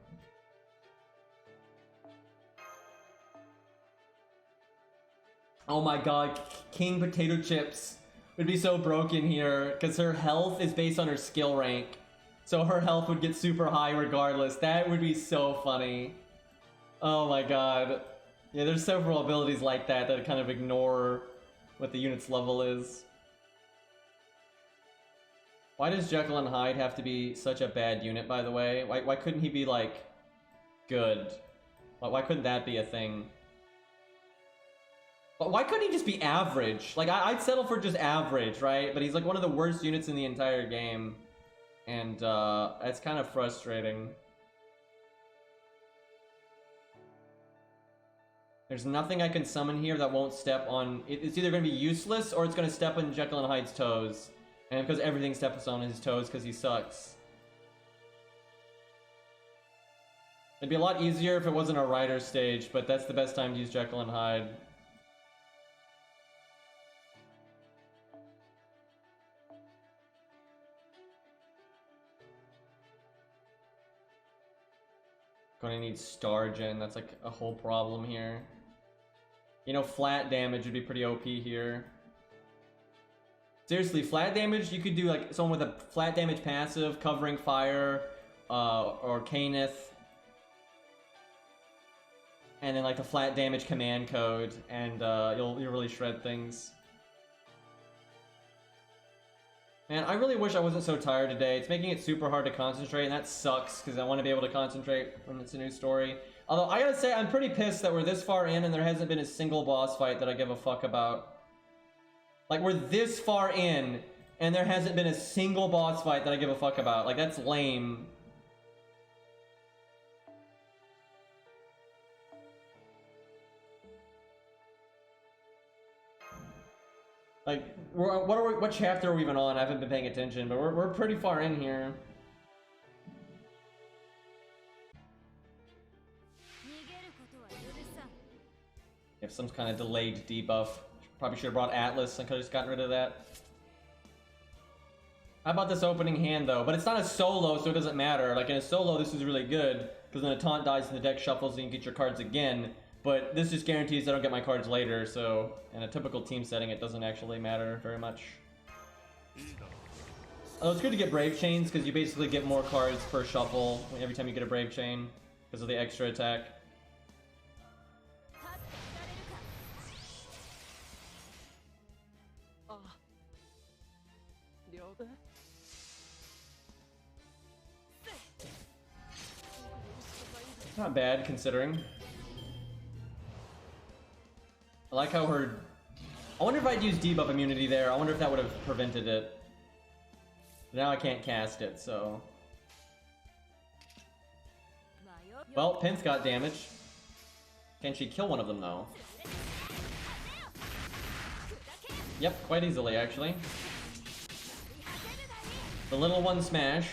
Oh my god, King Potato Chips would be so broken here, because her health is based on her skill rank. So her health would get super high regardless. That would be so funny. Oh my god. Yeah, there's several abilities like that that kind of ignore what the unit's level is. Why does Jekyll and Hyde have to be such a bad unit, by the way? Why couldn't he be, like, good? Why couldn't that be a thing? But why couldn't he just be average? Like, I'd settle for just average, right? But he's like one of the worst units in the entire game. And it's kind of frustrating. There's nothing I can summon here that won't step on... It's either going to be useless or it's going to step on Jekyll and Hyde's toes. And because everything steps on his toes because he sucks. It'd be a lot easier if it wasn't a Rider stage, but that's the best time to use Jekyll and Hyde. Gonna need Star Gen, that's like a whole problem here. You know, flat damage would be pretty OP here. Seriously, flat damage, you could do like someone with a flat damage passive, covering fire, or Caneth. And then like a flat damage command code, and you'll really shred things. Man, I really wish I wasn't so tired today. It's making it super hard to concentrate, and that sucks, because I want to be able to concentrate when it's a new story. Although, I gotta say, I'm pretty pissed that we're this far in and there hasn't been a single boss fight that I give a fuck about. Like, we're this far in, and there hasn't been a single boss fight that I give a fuck about. Like, that's lame. Like, what chapter are we even on? I haven't been paying attention, but we're pretty far in here. You have some kind of delayed debuff. Probably should have brought Atlas and could have just gotten rid of that. How about this opening hand, though? But it's not a solo, so it doesn't matter. Like, in a solo, this is really good, because when a taunt dies and the deck shuffles, and you can get your cards again. But this just guarantees I don't get my cards later, so in a typical team setting, it doesn't actually matter very much. Oh, it's good to get Brave Chains, because you basically get more cards per shuffle every time you get a Brave Chain, because of the extra attack. Not bad, considering. I like how her... I wonder if I'd use debuff immunity there. I wonder if that would have prevented it. Now I can't cast it, so... Well, Pinth got damage. Can she kill one of them, though? Yep, quite easily, actually. The little one smash.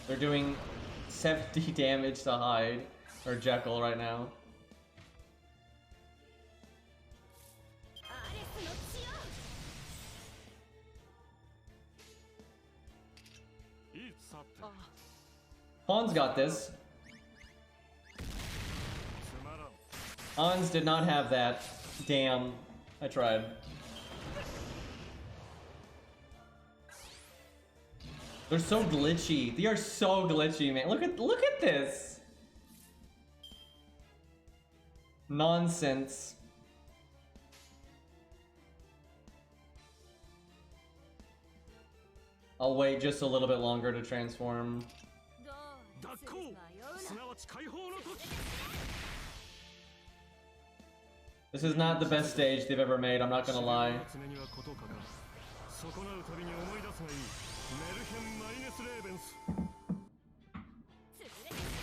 They're doing 70 damage to Hyde, or Jekyll right now. Hans got this. Hans did not have that. Damn. I tried. They're so glitchy. They are so glitchy, man. Look at this. Nonsense. I'll wait just a little bit longer to transform. This is not the best stage they've ever made, I'm not gonna lie.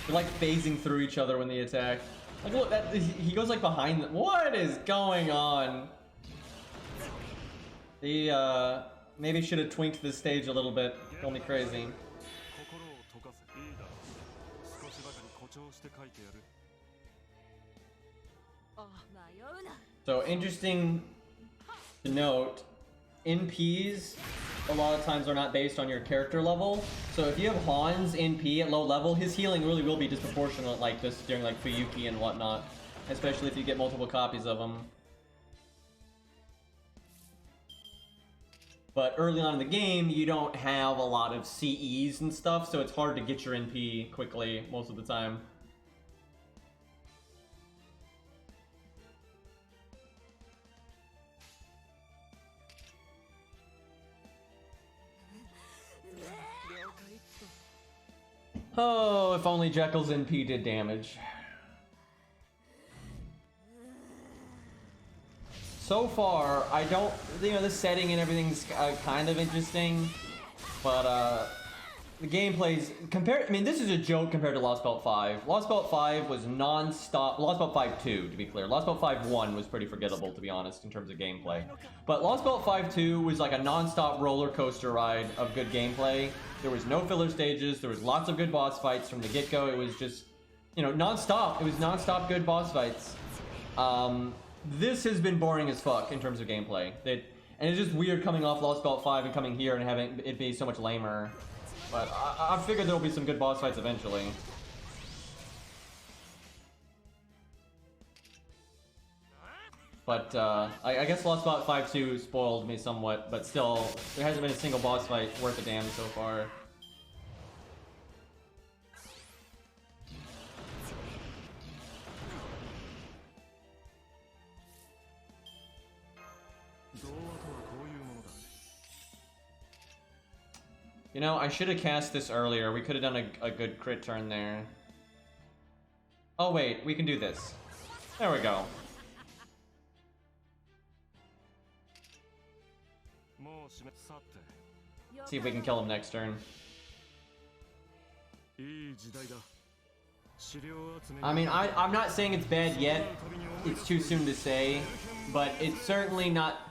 They're like phasing through each other when they attack. Like, look, he goes like behind them. What is going on? He maybe should have tweaked the stage a little bit. Call me crazy. So interesting to note, NPs a lot of times are not based on your character level. So if you have Hans NP at low level, his healing really will be disproportionate like this during like Fuyuki and whatnot. Especially if you get multiple copies of him. But early on in the game, you don't have a lot of CEs and stuff, so it's hard to get your NP quickly most of the time. Oh, if only Jekyll's NP did damage. So far, I don't, you know, the setting and everything's kind of interesting, but the gameplay's compared. I mean, this is a joke compared to Lostbelt 5. Lostbelt 5 was non-stop. Lostbelt 5-2, to be clear. Lostbelt 5-1 was pretty forgettable, to be honest, in terms of gameplay. But Lostbelt 5-2 was like a non-stop roller coaster ride of good gameplay. There was no filler stages. There was lots of good boss fights from the get-go. It was just, you know, non-stop. It was non-stop good boss fights. This has been boring as fuck in terms of gameplay. And it's just weird coming off Lostbelt 5 and coming here and having it be so much lamer. But I figured there'll be some good boss fights eventually. But I guess Lostbelt 5-2 spoiled me somewhat, but still, there hasn't been a single boss fight worth a damn so far. You know, I should have cast this earlier. We could have done a good crit turn there. Oh wait, we can do this. There we go. See if we can kill him next turn. I mean, I'm not saying it's bad yet. It's too soon to say, but it's certainly not.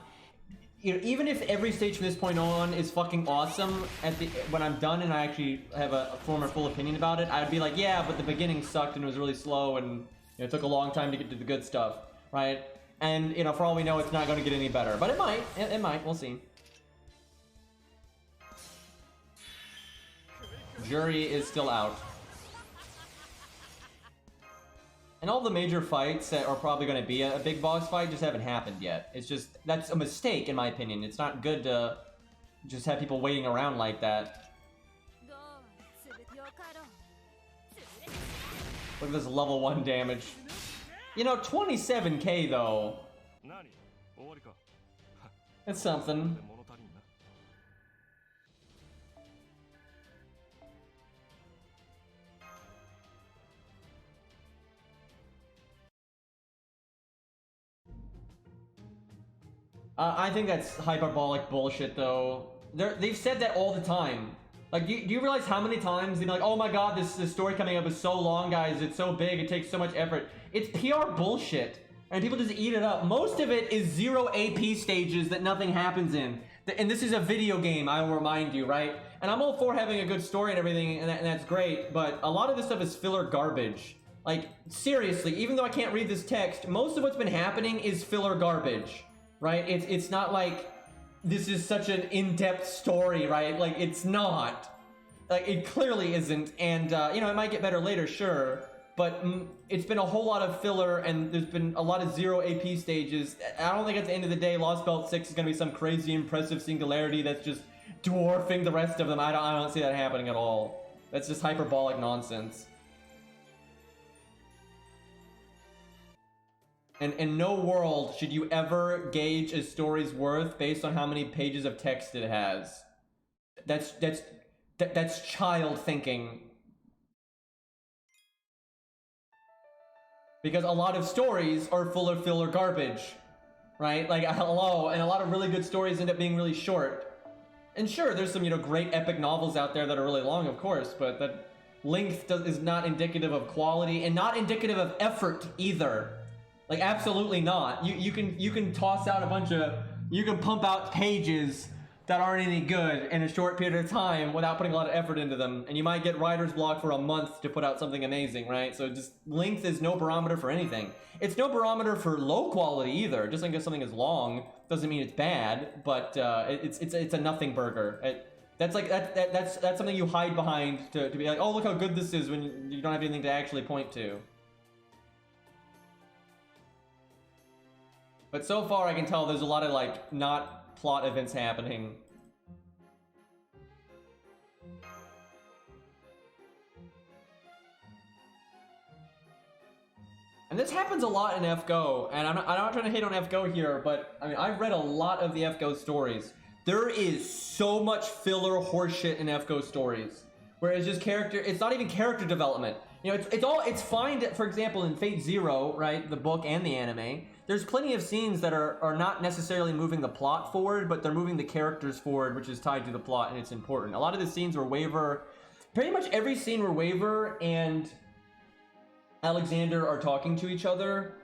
You know, even if every stage from this point on is fucking awesome, when I'm done and I actually have a former full opinion about it, I'd be like, yeah, but the beginning sucked and it was really slow and, you know, it took a long time to get to the good stuff, right? And, you know, for all we know, it's not going to get any better, but it might. It might. We'll see. Jury is still out. And all the major fights that are probably going to be a big boss fight just haven't happened yet. It's just, that's a mistake in my opinion. It's not good to just have people waiting around like that. Look at this level 1 damage. You know, 27k though. That's something. I think that's hyperbolic bullshit, though. They've said that all the time. Like, do you realize how many times they'd be like, oh my god, this story coming up is so long, guys, it's so big, it takes so much effort. It's PR bullshit, and people just eat it up. Most of it is 0 AP stages that nothing happens in. And this is a video game, I will remind you, right? And I'm all for having a good story and everything, and that's great, but a lot of this stuff is filler garbage. Like, seriously, even though I can't read this text, most of what's been happening is filler garbage. Right? It's not like this is such an in-depth story, right? Like, it's not. Like, it clearly isn't. And, you know, it might get better later, sure. But it's been a whole lot of filler, and there's been a lot of 0 AP stages. I don't think at the end of the day, Lostbelt 6 is going to be some crazy, impressive singularity that's just dwarfing the rest of them. I don't see that happening at all. That's just hyperbolic nonsense. And in no world should you ever gauge a story's worth based on how many pages of text it has. That's child thinking. Because a lot of stories are full of filler garbage, right? Like, hello, and a lot of really good stories end up being really short. And sure, there's some, you know, great epic novels out there that are really long, of course, but that length is not indicative of quality and not indicative of effort either. Like, absolutely not. You can toss out a bunch of, you can pump out pages that aren't any good in a short period of time without putting a lot of effort into them, and you might get writer's block for a month to put out something amazing, right? So just length is no barometer for anything. It's no barometer for low quality either. Just because something is long doesn't mean it's bad, but it's a nothing burger. That's something you hide behind to be like, oh, look how good this is, when you don't have anything to actually point to. But so far, I can tell there's a lot of, like, not plot events happening. And this happens a lot in FGO, and I'm not trying to hate on FGO here, but, I mean, I've read a lot of the FGO stories. There is so much filler horseshit in FGO stories. where it's just character. It's not even character development. You know, it's fine. For example, in Fate Zero, right, the book and the anime, there's plenty of scenes that are not necessarily moving the plot forward, but they're moving the characters forward, which is tied to the plot, and it's important. A lot of the scenes where Waver, pretty much every scene where Waver and Alexander are talking to each other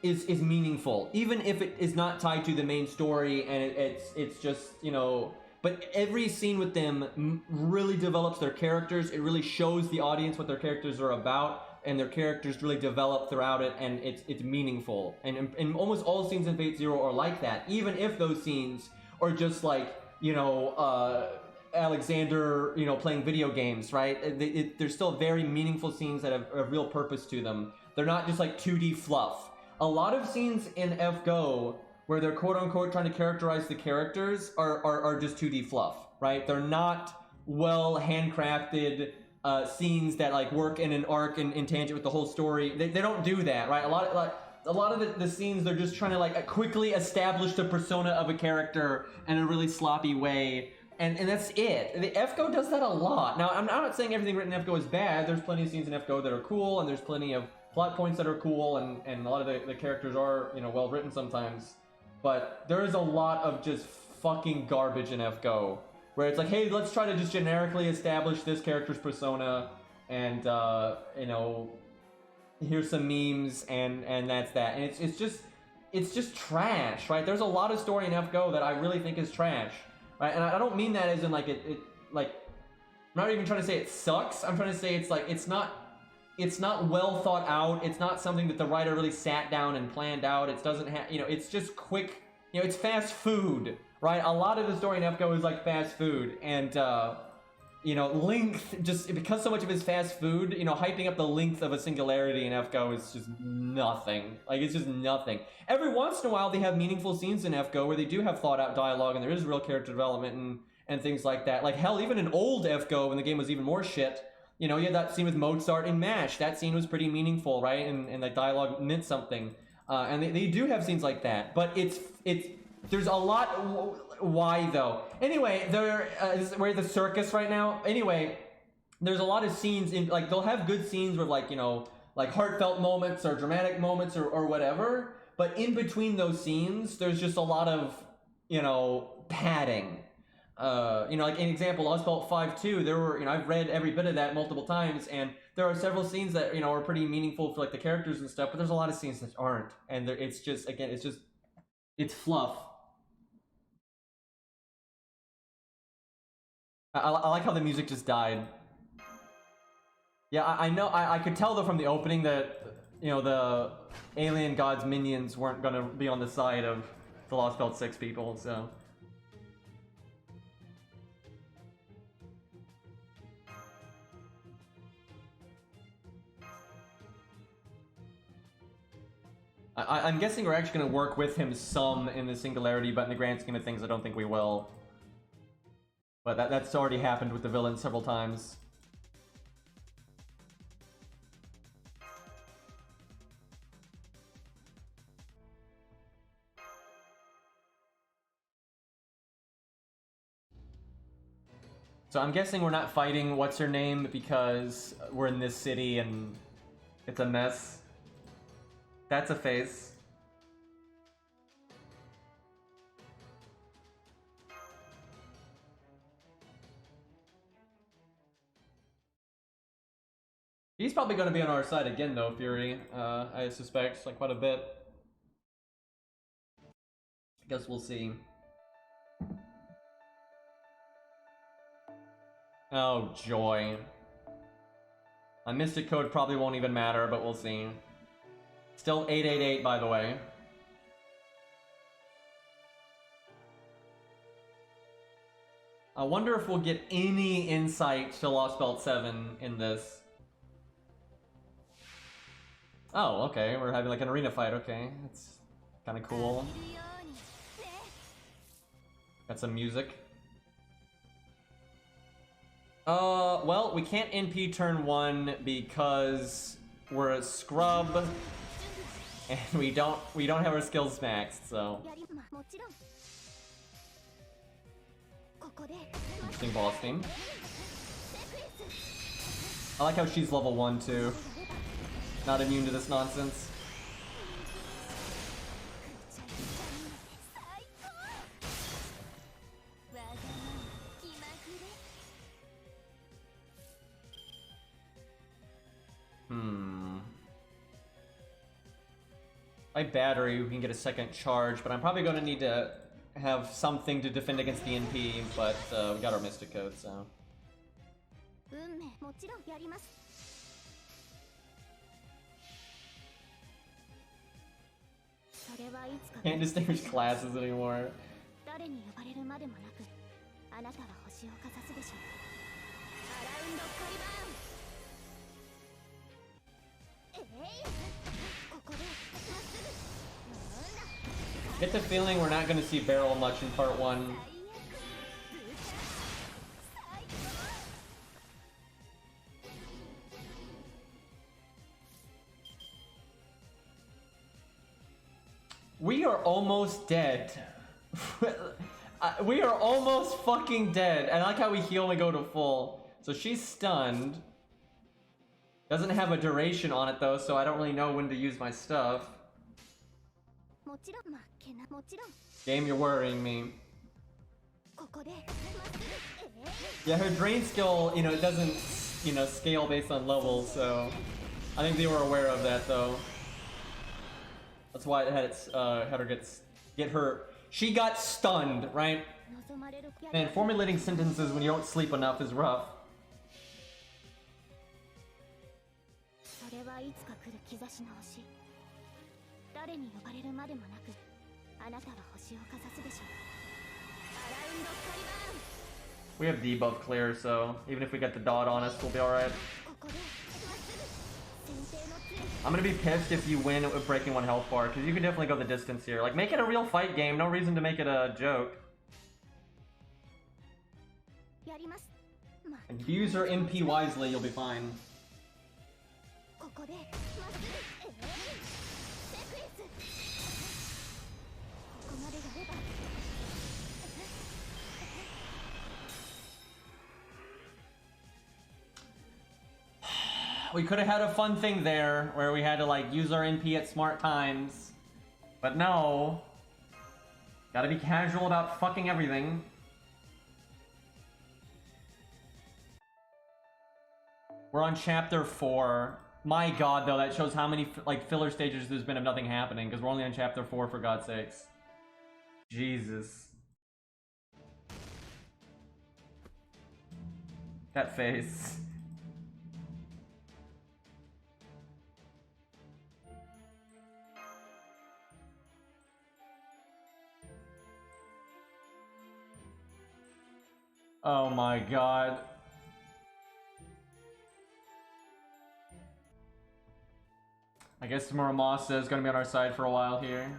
is meaningful, even if it is not tied to the main story, and it's just, you know. But every scene with them really develops their characters. It really shows the audience what their characters are about, and their characters really develop throughout it, and it's meaningful. And almost all scenes in Fate Zero are like that, even if those scenes are just like, you know, Alexander, you know, playing video games, right? They're still very meaningful scenes that have a real purpose to them. They're not just like 2D fluff. A lot of scenes in FGO where they're quote-unquote trying to characterize the characters are just 2D fluff, right? They're not well handcrafted scenes that like work in an arc and in tangent with the whole story. They don't do that, right? A lot of the scenes, they're just trying to like quickly establish the persona of a character in a really sloppy way, and that's it. The FGO does that a lot. Now, I'm not saying everything written in FGO is bad. There's plenty of scenes in FGO that are cool, and there's plenty of plot points that are cool, and a lot of the characters are, you know, well written sometimes. But there is a lot of just fucking garbage in FGO, where it's like, hey, let's try to just generically establish this character's persona, and you know, here's some memes, and that's that. And it's just trash, right? There's a lot of story in FGO that I really think is trash, right? And I don't mean that as in like it like, I'm not even trying to say it sucks. I'm trying to say it's like it's not well thought out. It's not something that the writer really sat down and planned out. It doesn't have, you know, it's just quick, you know, it's fast food, right? A lot of the story in FGO is like fast food, and you know, length, just because so much of it is fast food, you know, hyping up the length of a singularity in FGO is just nothing. Like, it's just nothing. Every once in a while they have meaningful scenes in FGO where they do have thought out dialogue and there is real character development and things like that. Like, hell, even in old FGO when the game was even more shit, you know, you had that scene with Mozart in MASH. That scene was pretty meaningful, right? And the dialogue meant something. And they do have scenes like that. But there's a lot. Why, though? Anyway, we're at the circus right now. Anyway, there's a lot of scenes in, like, they'll have good scenes with, like, you know, like heartfelt moments or dramatic moments or whatever. But in between those scenes, there's just a lot of, you know, padding. You know, like an example, Lostbelt 5-2, there were, you know, I've read every bit of that multiple times, and there are several scenes that, you know, are pretty meaningful for, like, the characters and stuff, but there's a lot of scenes that aren't, and it's just, again, it's fluff. I like how the music just died. Yeah, I know, I could tell, though, from the opening that, you know, the alien gods minions weren't gonna be on the side of the Lostbelt 6 people, so... I'm guessing we're actually going to work with him some in the singularity, but in the grand scheme of things, I don't think we will. But that's already happened with the villain several times. So I'm guessing we're not fighting what's-her-name because we're in this city and it's a mess. That's a face. He's probably going to be on our side again, though, Fury. I suspect, like, quite a bit. I guess we'll see. Oh, joy. My Mystic Code probably won't even matter, but we'll see. Still 888, by the way. I wonder if we'll get any insight to Lostbelt 7 in this. Oh, okay, we're having like an arena fight, okay. That's kind of cool. Got some music. Well, we can't NP turn 1 because we're a scrub. And we don't have our skills maxed, so. Interesting boss theme. I like how she's level 1 too. Not immune to this nonsense. My battery, we can get a second charge, but I'm probably going to need to have something to defend against the NP, but we got our Mystic Code, so. Can't distinguish classes anymore. Get the feeling we're not going to see Barrel much in part 1. We are almost dead. We are almost fucking dead. I like how we heal and go to full. So she's stunned. Doesn't have a duration on it though, so I don't really know when to use my stuff. Game, you're worrying me. Yeah, her drain skill, you know, it doesn't, you know, scale based on levels, so I think they were aware of that though. That's why it had its had her get her. She got stunned, right? Man, formulating sentences when you don't sleep enough is rough. We have debuff clear, so even if we get the dot on us, we'll be alright. I'm gonna be pissed if you win with breaking 1 health bar, because you can definitely go the distance here. Like, make it a real fight game, no reason to make it a joke. And if you use her NP wisely, you'll be fine. We could have had a fun thing there where we had to like use our NP at smart times. But no. Gotta be casual about fucking everything. We're on chapter 4. My god though, that shows how many like filler stages there's been of nothing happening, because we're only on chapter 4 for God's sakes. Jesus. That face. Oh my god. I guess Muramasa is gonna be on our side for a while here.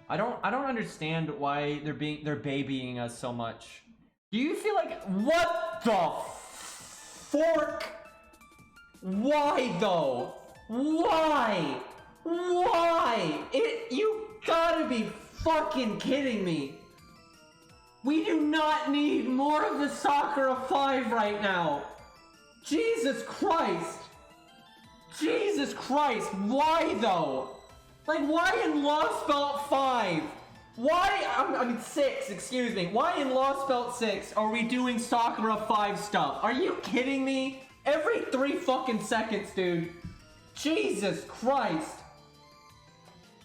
I don't understand why they're babying us so much. Do you feel like, what the fork? Why though? Why? Why? You gotta be fucking kidding me. We do not need more of the Sakura 5 right now. Jesus Christ. Jesus Christ, why though? Like, why in Lostbelt 5? Why, I mean 6, excuse me. Why in Lostbelt 6 are we doing Sakura 5 stuff? Are you kidding me? Every 3 fucking seconds, dude. Jesus Christ.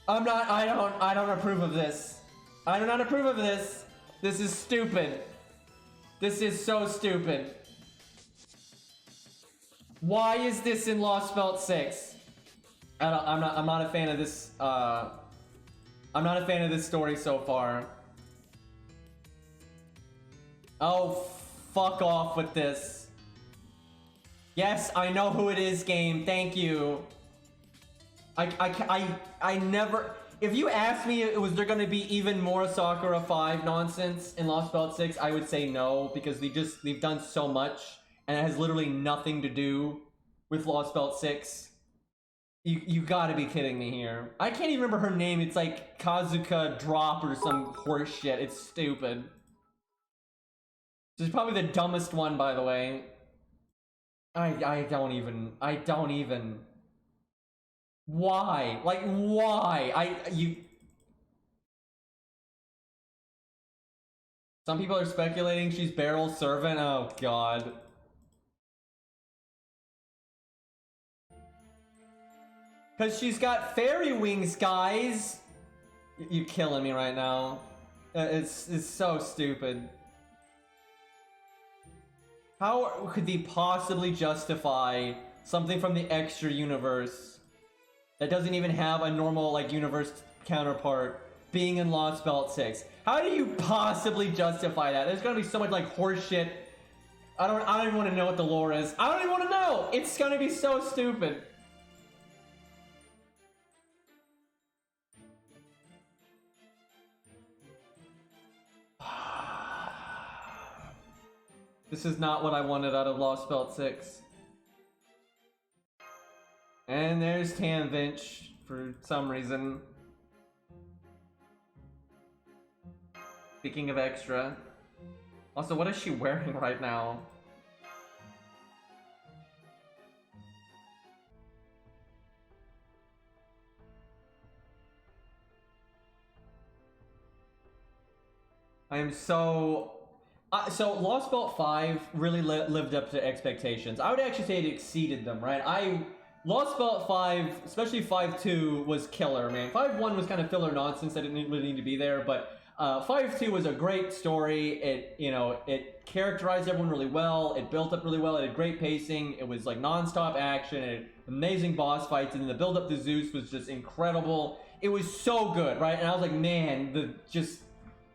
I don't approve of this. I do not approve of this. This is stupid. This is so stupid. Why is this in Lostbelt 6? I'm not a fan of this, I'm not a fan of this story so far. Oh, fuck off with this. Yes, I know who it is, game. Thank you. I never... if you asked me, was there going to be even more Sakura 5 nonsense in Lostbelt 6, I would say no, because they've done so much, and it has literally nothing to do with Lostbelt 6. You gotta be kidding me here. I can't even remember her name. It's like Kazuka Drop or some horse shit. It's stupid. This is probably the dumbest one, by the way. I don't even. Why? Like, why? Some people are speculating she's Barrel's servant. Oh, God. Because she's got fairy wings, guys! You're killing me right now. It's so stupid. How could they possibly justify something from the extra universe that doesn't even have a normal, like, universe counterpart being in Lostbelt 6? How do you possibly justify that? There's gonna be so much, like, horse shit. I don't even want to know what the lore is. I don't even want to know! It's gonna be so stupid. This is not what I wanted out of Lostbelt 6. And there's Tanvinch for some reason. Speaking of extra. Also, what is she wearing right now? I am so... so Lostbelt 5 really lived up to expectations. I would actually say it exceeded them, right? Lostbelt 5, especially 5.2, was killer, man. 5.1 was kind of filler nonsense that didn't really need to be there, but 5.2 was a great story. It, you know, it characterized everyone really well. It built up really well. It had great pacing. It was like non-stop action. It had amazing boss fights, and the build up to Zeus was just incredible. It was so good, right? And I was like, man,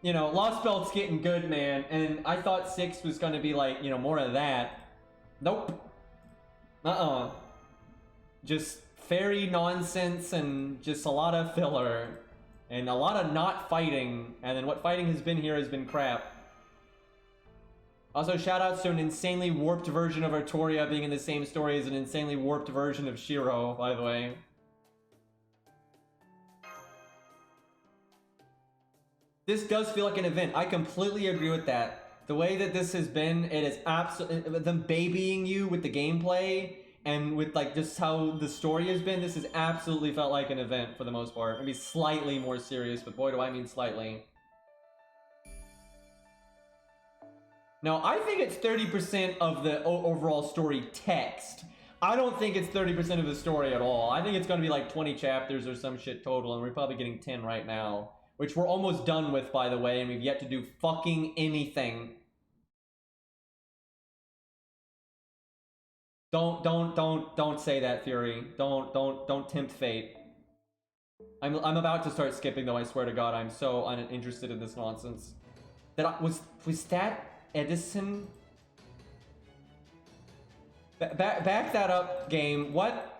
you know, Lostbelt's getting good, man. And I thought 6 was going to be like, you know, more of that. Nope. Just fairy nonsense and just a lot of filler. And a lot of not fighting. And then what fighting has been here has been crap. Also, shoutouts to an insanely warped version of Artoria being in the same story as an insanely warped version of Shiro, by the way. This does feel like an event. I completely agree with that. The way that this has been, it is absolutely... them babying you with the gameplay and with, like, just how the story has been, this has absolutely felt like an event for the most part. Maybe slightly more serious, but boy, do I mean slightly. No, I think it's 30% of the overall story text. I don't think it's 30% of the story at all. I think it's going to be like 20 chapters or some shit total, and we're probably getting 10 right now. Which we're almost done with, by the way, and we've yet to do fucking anything. Don't say that, Fury. Don't tempt fate. I'm about to start skipping, though, I swear to God. I'm so uninterested in this nonsense. Was that Edison? Back that up, game. What?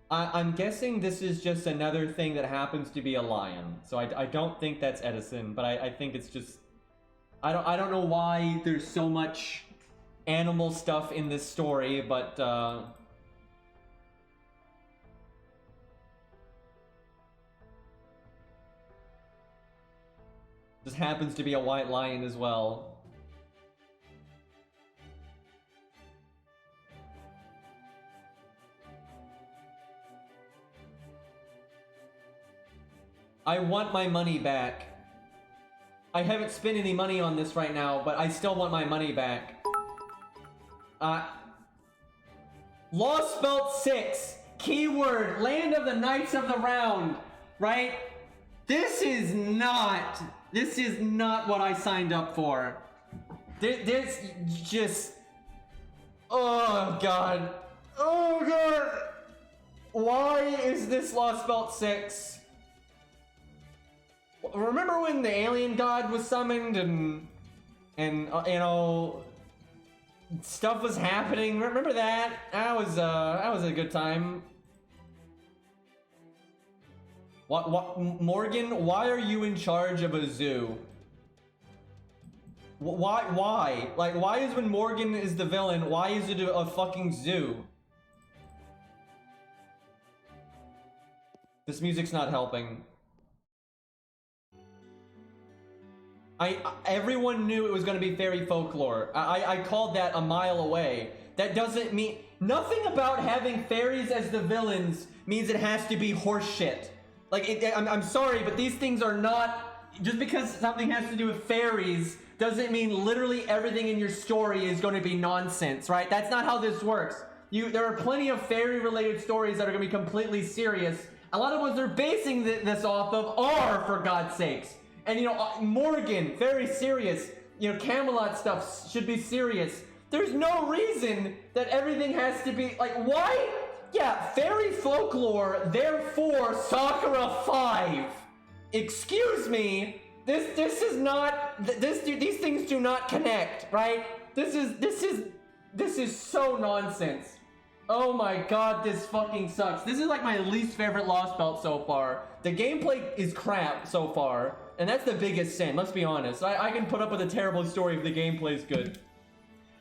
I'm guessing this is just another thing that happens to be a lion. So I don't think that's Edison, but I think it's just... I don't know why there's so much animal stuff in this story, but just happens to be a white lion as well. I want my money back. I haven't spent any money on this right now, but I still want my money back. Lostbelt 6, keyword, Land of the Knights of the Round, right? This is not what I signed up for. This just... Oh, God. Oh, God. Why is this Lostbelt 6? Remember when the alien god was summoned and you know, stuff was happening? Remember that? That was a good time. What, Morgan, why are you in charge of a zoo? Why? Like, why is when Morgan is the villain, why is it a fucking zoo? This music's not helping. Everyone knew it was gonna be fairy folklore. I called that a mile away. That doesn't mean... Nothing about having fairies as the villains means it has to be horseshit. Like, I'm sorry, but these things are not... Just because something has to do with fairies doesn't mean literally everything in your story is going to be nonsense, right? That's not how this works. There are plenty of fairy-related stories that are going to be completely serious. A lot of ones they're basing this off of are, for God's sakes. And, you know, Morgan, very serious. You know, Camelot stuff should be serious. There's no reason that everything has to be, like, why? Yeah, fairy folklore, therefore Sakura 5. Excuse me, this is not, these things do not connect, right? This is so nonsense. Oh my god, this fucking sucks. This is like my least favorite Lostbelt so far. The gameplay is crap so far, and that's the biggest sin, let's be honest. I can put up with a terrible story if the gameplay is good.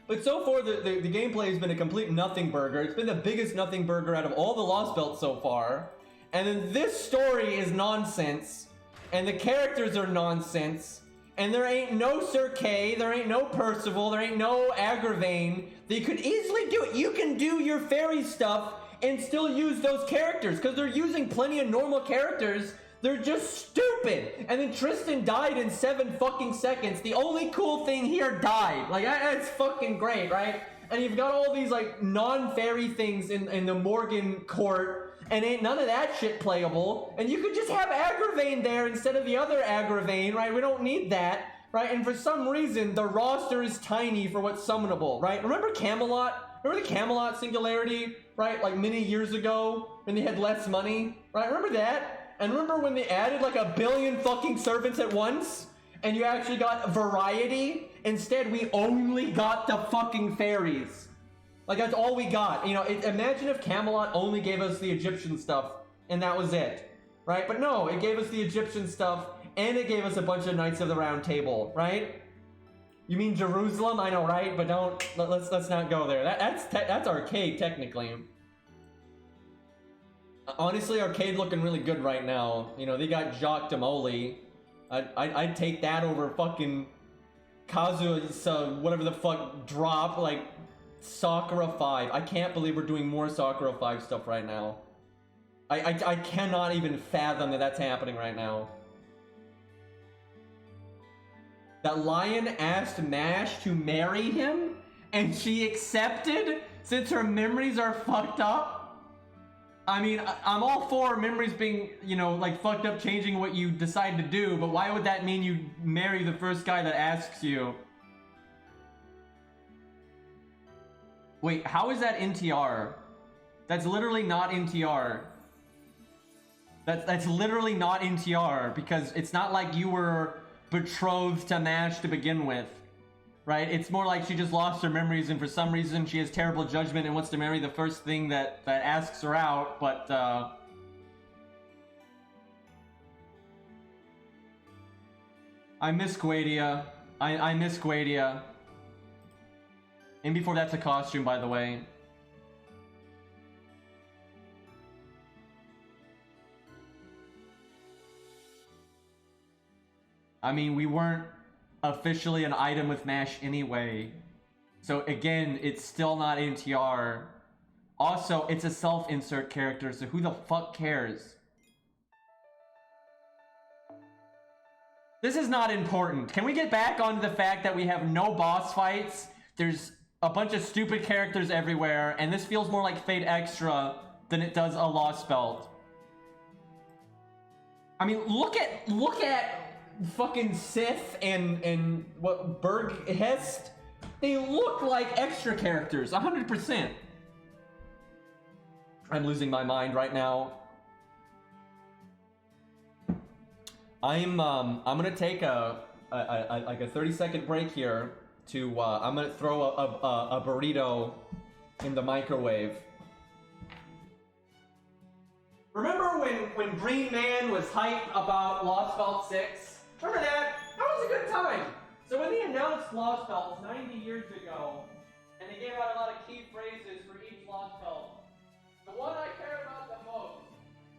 But so far, the gameplay has been a complete nothing burger. It's been the biggest nothing burger out of all the Lostbelts so far. And then this story is nonsense, and the characters are nonsense, and there ain't no Sir Kay, there ain't no Percival, there ain't no Agravain. They could easily do it. You can do your fairy stuff and still use those characters, because they're using plenty of normal characters. They're just stupid. And then Tristan died in 7 fucking seconds. The only cool thing here died. Like, that's fucking great, right? And you've got all these, like, non-fairy things in the Morgan court, and ain't none of that shit playable. And you could just have Agravain there instead of the other Agravain, right? We don't need that, right? And for some reason, the roster is tiny for what's summonable, right? Remember Camelot? Remember the Camelot singularity, right? Like, many years ago, when they had less money, right? Remember that? And remember when they added like 1 billion fucking servants at once? And you actually got variety? Instead, we only got the fucking fairies. Like, that's all we got. You know, imagine if Camelot only gave us the Egyptian stuff, and that was it. Right? But no, it gave us the Egyptian stuff, and it gave us a bunch of Knights of the Round Table, right? You mean Jerusalem? I know, right? But let's not go there. That's arcade, technically. Honestly, arcade looking really good right now. You know, they got Jacques Demoli. I'd take that over fucking Kazu's, whatever the fuck, drop, like, Sakura 5. I can't believe we're doing more Sakura 5 stuff right now. I cannot even fathom that that's happening right now. That Lion asked Mash to marry him, and she accepted since her memories are fucked up? I mean, I'm all for memories being, you know, like, fucked up, changing what you decide to do, but why would that mean you marry the first guy that asks you? Wait, how is that NTR? That's literally not NTR. That's literally not NTR, because it's not like you were betrothed to Mash to begin with. Right? It's more like she just lost her memories, and for some reason she has terrible judgment and wants to marry the first thing that asks her out, but I miss Guadia. I miss Guadia. And before that's a costume, by the way. I mean, we weren't officially an item with Mash anyway. So again, it's still not NTR. Also, it's a self-insert character, so who the fuck cares? This is not important. Can we get back on the fact that we have no boss fights? There's a bunch of stupid characters everywhere, and this feels more like Fate Extra than it does a Lostbelt. I mean, look at fucking Sith and what, Berg Hest. They look like extra characters, 100%. I'm losing my mind right now. I'm gonna take like a 30-second break here to I'm gonna throw a burrito in the microwave. Remember when Green Man was hyped about Lostbelt 6? Remember that? That was a good time. So when they announced Lostbelt 90 years ago, and they gave out a lot of key phrases for each Lostbelt, the one I cared about the most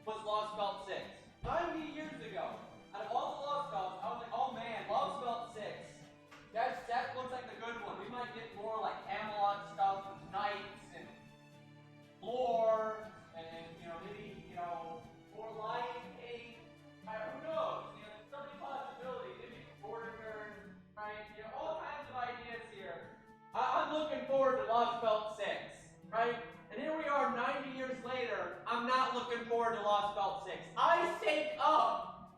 was Lostbelt 6. 90 years ago, out of all the Lostbelts, I was like, oh man, Lostbelt 6. That looks like the good one. We might get more like Camelot stuff, with knights and lore, and maybe more Lion King. Who knows? There's so many possibilities. Maybe Order, right? All kinds of ideas here. I'm looking forward to Lostbelt 6, right? And here we are 90 years later, I'm not looking forward to Lostbelt 6. I saved up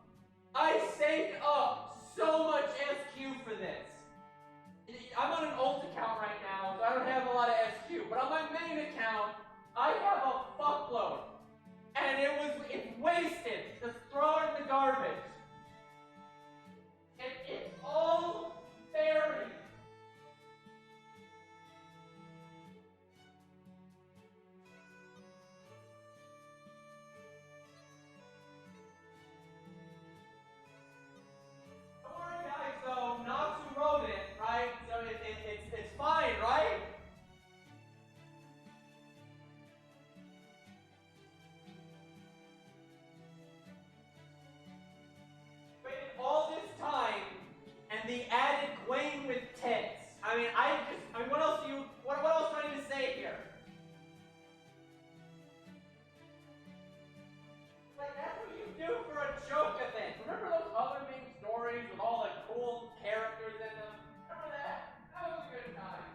so much SQ for this. I'm on an alt account right now, so I don't have a lot of SQ, but on my main account, I have a fuckload. And it's wasted. Just throw it in the garbage. And it's all buried. So Natsu wrote it, right? So it's fine, right? Waited all this time, and the added Gwen with tits. I mean, what else do I need to say here? Like, that's what you do for a joke event. Remember those other main stories with all the cool characters in them? Remember that? That was a good time.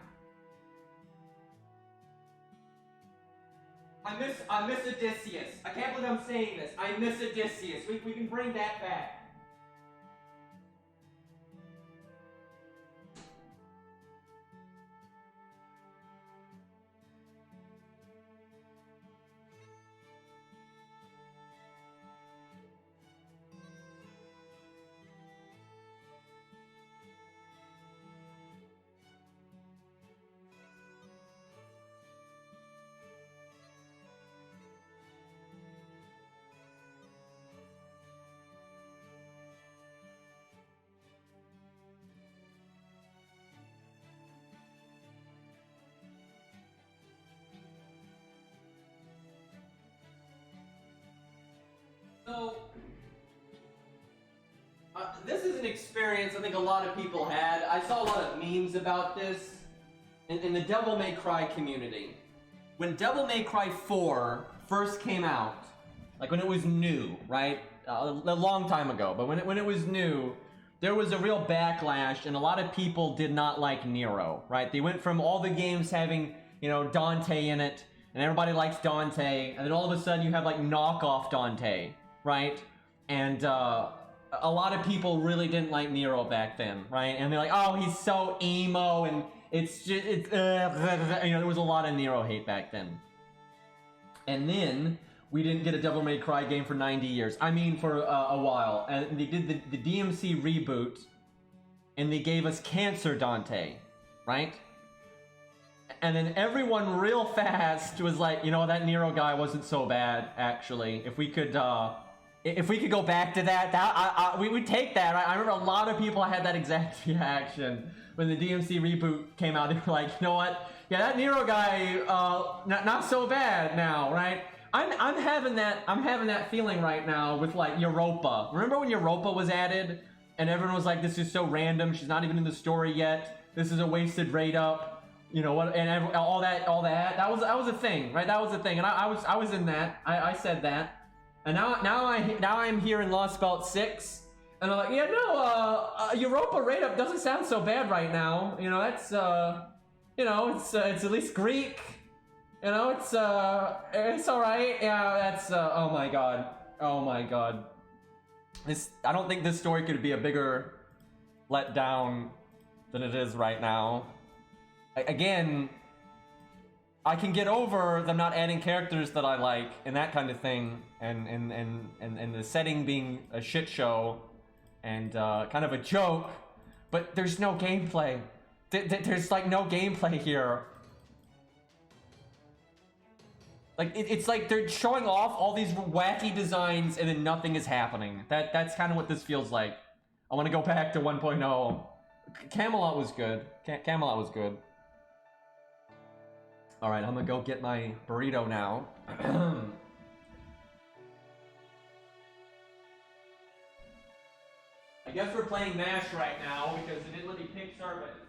I miss Odysseus. I can't believe I'm saying this. I miss Odysseus. We can bring that back. So, this is an experience I think a lot of people had. I saw a lot of memes about this in the Devil May Cry community. When Devil May Cry 4 first came out, like when it was new, right? A long time ago, but when it was new, there was a real backlash, and a lot of people did not like Nero, right? They went from all the games having, Dante in it, and everybody likes Dante, and then all of a sudden you have like knockoff Dante, right? And a lot of people really didn't like Nero back then, right? And they're like, oh, he's so emo, and there was a lot of Nero hate back then. And then we didn't get a Devil May Cry game for 90 years. I mean, for a while. And they did the DMC reboot, and they gave us Cancer Dante, right? And then everyone real fast was like, that Nero guy wasn't so bad, actually. If we could go back to that, we would take that. I remember a lot of people had that exact reaction when the DMC reboot came out. They were like, you know what? Yeah, that Nero guy, not so bad now, right? I'm having that feeling right now with like Europa. Remember when Europa was added, and everyone was like, this is so random. She's not even in the story yet. This is a wasted rate up. What? And all that. That was a thing, right? That was a thing, and I was in that. I said that. And now I'm here in Lostbelt 6, and I'm like, yeah, no, Europa rate up doesn't sound so bad right now. That's it's at least Greek. It's all right. Yeah, that's oh my god. I don't think this story could be a bigger letdown than it is right now. Again, I can get over them not adding characters that I like and that kind of thing, and the setting being a shit show and kind of a joke, but there's no gameplay. There's like no gameplay here. Like it's like they're showing off all these wacky designs and then nothing is happening. That's kind of what this feels like. I want to go back to 1.0. Camelot was good. Camelot was good. All right, I'm gonna go get my burrito now. I guess we're playing MASH right now because it didn't let me pick servants.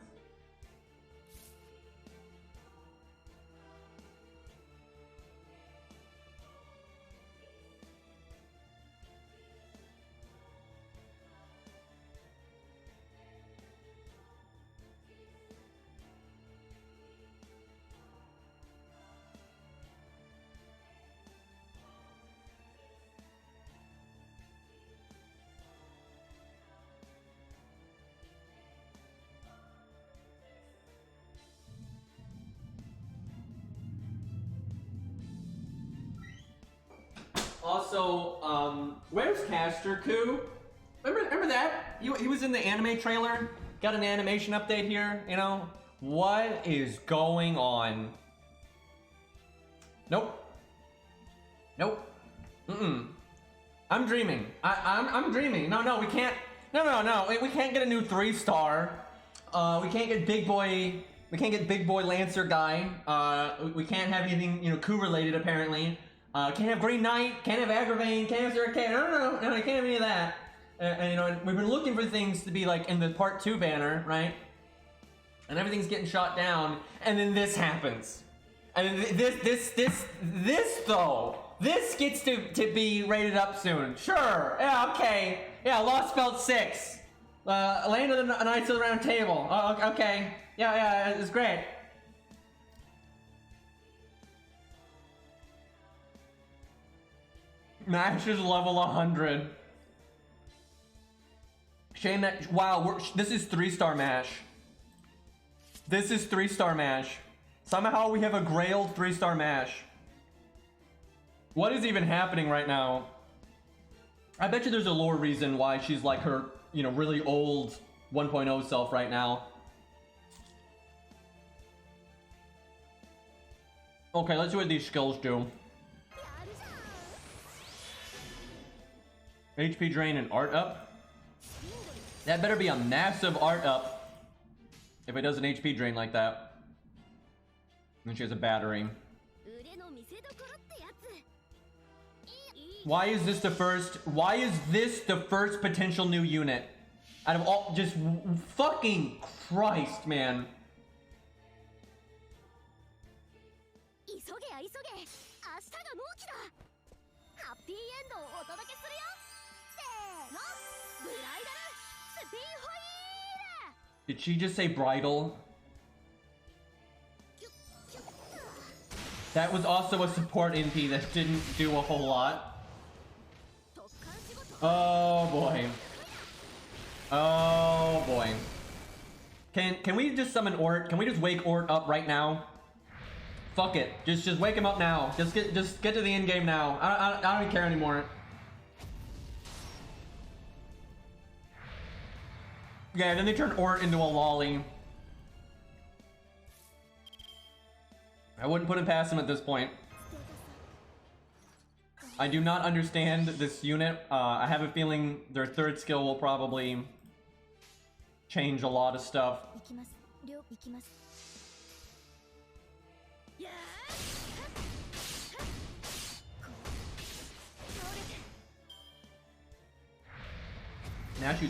Also, where's Caster Coup? Remember that? He was in the anime trailer. Got an animation update here, you know? What is going on? Nope. Nope. I'm dreaming. I'm dreaming. No, we can't. No. We can't get a new 3-star. We can't get Big Boy. We can't get Big Boy Lancer guy. We can't have anything, you know, coup related apparently. Can't have Green Knight, can't have Agravain, can't have Zeracane. No, you can't have any of that. And you know, we've been looking for things to be like in the Part 2 banner, right? And everything's getting shot down, and then this happens. And this though, this gets to be rated up soon. Sure, yeah, okay. Yeah, Lostbelt 6. Land of the Knights of the Round Table. Oh, okay. Yeah, it's great. MASH is level 100. Shame that, wow, this is 3-star MASH. This is 3-star MASH. Somehow we have a grailed 3-star MASH. What is even happening right now? I bet you there's a lore reason why she's like her, you know, really old 1.0 self right now. Okay, let's see what these skills do. HP drain and art up. That better be a massive art up if it does an HP drain like that. And she has a battery. Why is this the first potential new unit? Out of all, just fucking Christ, man. Did she just say bridal? That was also a support NP that didn't do a whole lot. Oh boy. Oh boy. Can we just summon Ort? Can we just wake Ort up right now? Fuck it. Just wake him up now. Just get to the end game now. I don't even care anymore. Yeah, then they turn Ort into a lolly. I wouldn't put it past him at this point. I do not understand this unit. I have a feeling their third skill will probably change a lot of stuff.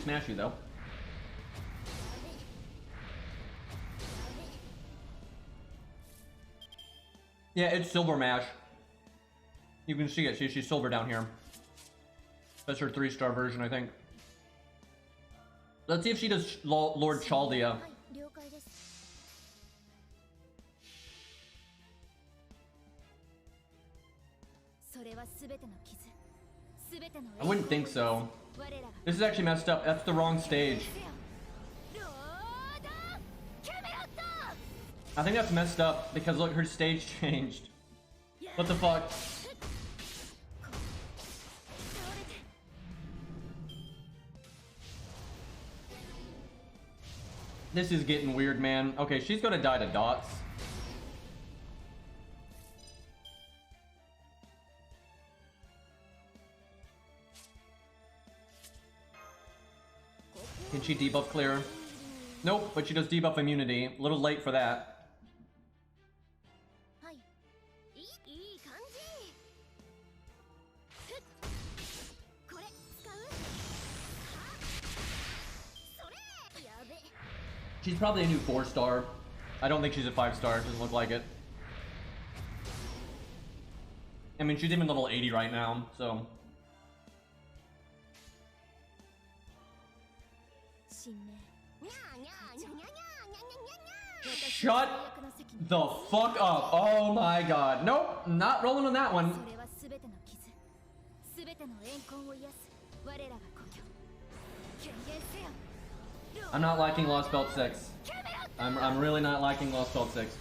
Smash you though. Yeah, it's Silver Mash. You can see it. See, she's silver down here. That's her 3-star version, I think. Let's see if she does Lord Chaldea. I wouldn't think so. This is actually messed up. That's the wrong stage. I think that's messed up because look, her stage changed. What the fuck? This is getting weird, man. Okay, she's gonna die to dots. Can she debuff clear? Nope, but she does debuff immunity. A little late for that. She's probably a new 4-star. I don't think she's a 5-star. Doesn't look like it. I mean, she's even level 80 right now, so. Shut the fuck up. Oh my god. Nope, not rolling on that one. I'm not liking Lostbelt 6. I'm really not liking Lostbelt 6.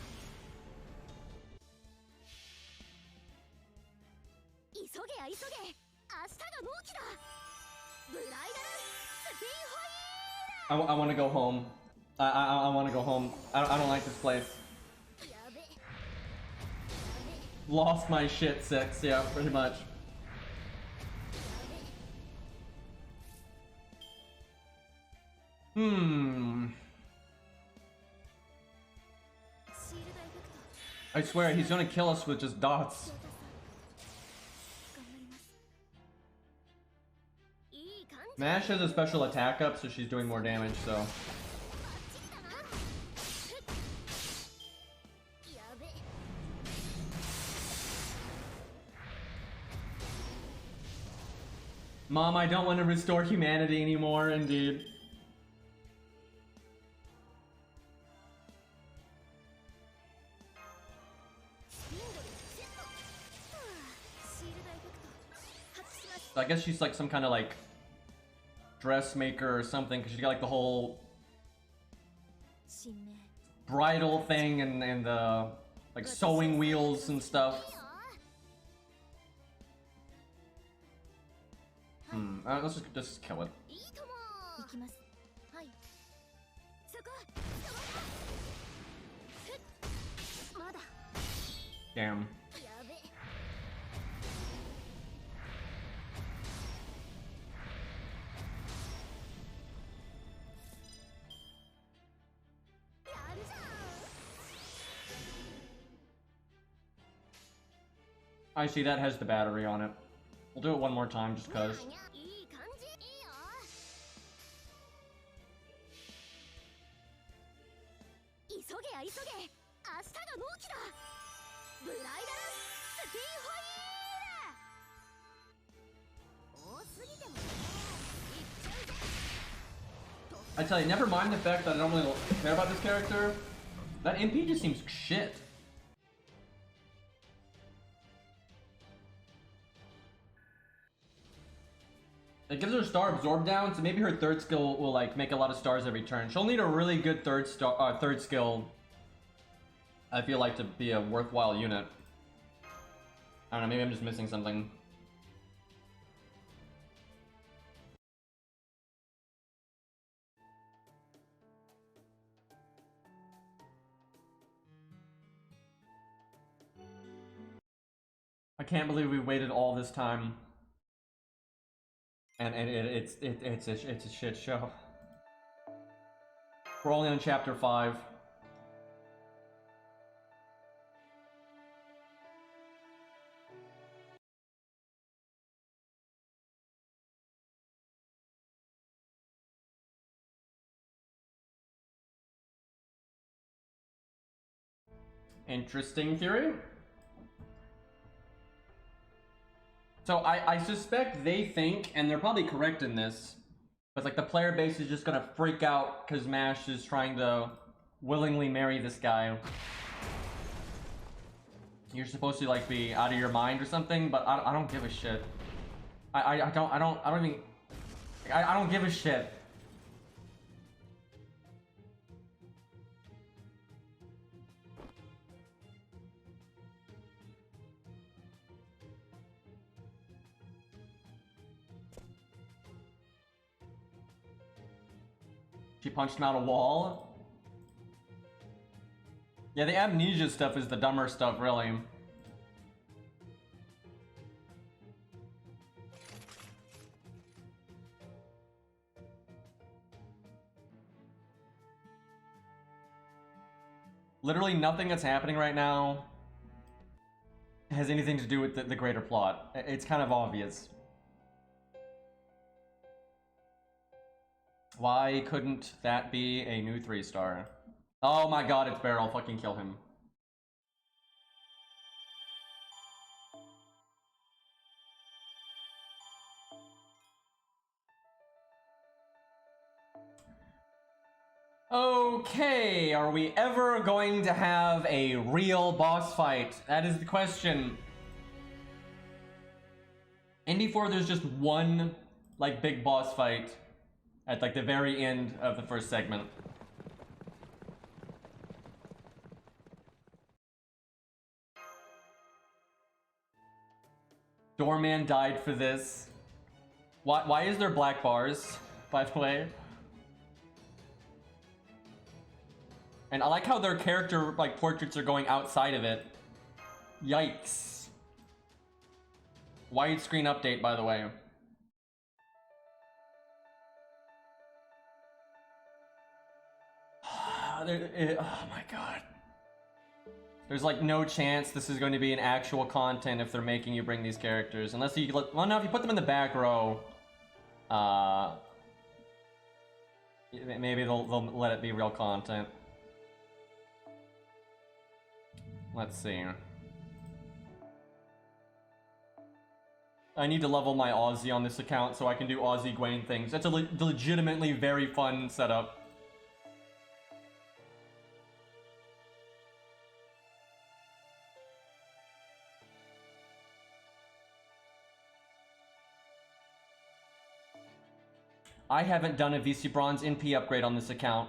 I want to go home. I want to go home. I don't like this place. Lost my shit 6, yeah, pretty much. I swear, he's gonna kill us with just dots. Mash has a special attack up, so she's doing more damage, so. Mom, I don't want to restore humanity anymore, indeed. I guess she's like some kind of like dressmaker or something, because she's got like the whole bridal thing and like sewing wheels and stuff. Let's just kill it. Damn. I see that has the battery on it. We'll do it one more time just cause. I tell you, never mind the fact that I don't really care about this character. That MP just seems shit. It gives her star absorb down, so maybe her third skill will like make a lot of stars every turn. She'll need a really good third skill, I feel like, to be a worthwhile unit. I don't know, maybe I'm just missing something. I can't believe we waited all this time. And it's a shit show. We're only on chapter 5. Interesting theory. So I suspect they think, and they're probably correct in this, but like the player base is just gonna freak out because Mash is trying to willingly marry this guy. You're supposed to like be out of your mind or something, but I don't give a shit. I don't give a shit. She punched him out a wall. Yeah, the amnesia stuff is the dumber stuff, really. Literally nothing that's happening right now has anything to do with the greater plot. It's kind of obvious. Why couldn't that be a new 3-star? Oh my god, it's Bear. I'll fucking kill him. Okay, are we ever going to have a real boss fight? That is the question. In before there's just one, like, big boss fight at, like, the very end of the first segment. Doorman died for this. Why is there black bars, by the way? And I like how their character, like, portraits are going outside of it. Yikes. Widescreen update, by the way. Oh my god. There's like no chance this is going to be an actual content if they're making you bring these characters. Unless you, well, no, if you put them in the back row, maybe they'll let it be real content. Let's see. I need to level my Aussie on this account so I can do Aussie Gwen things. That's a legitimately very fun setup. I haven't done a VC Bronze NP upgrade on this account.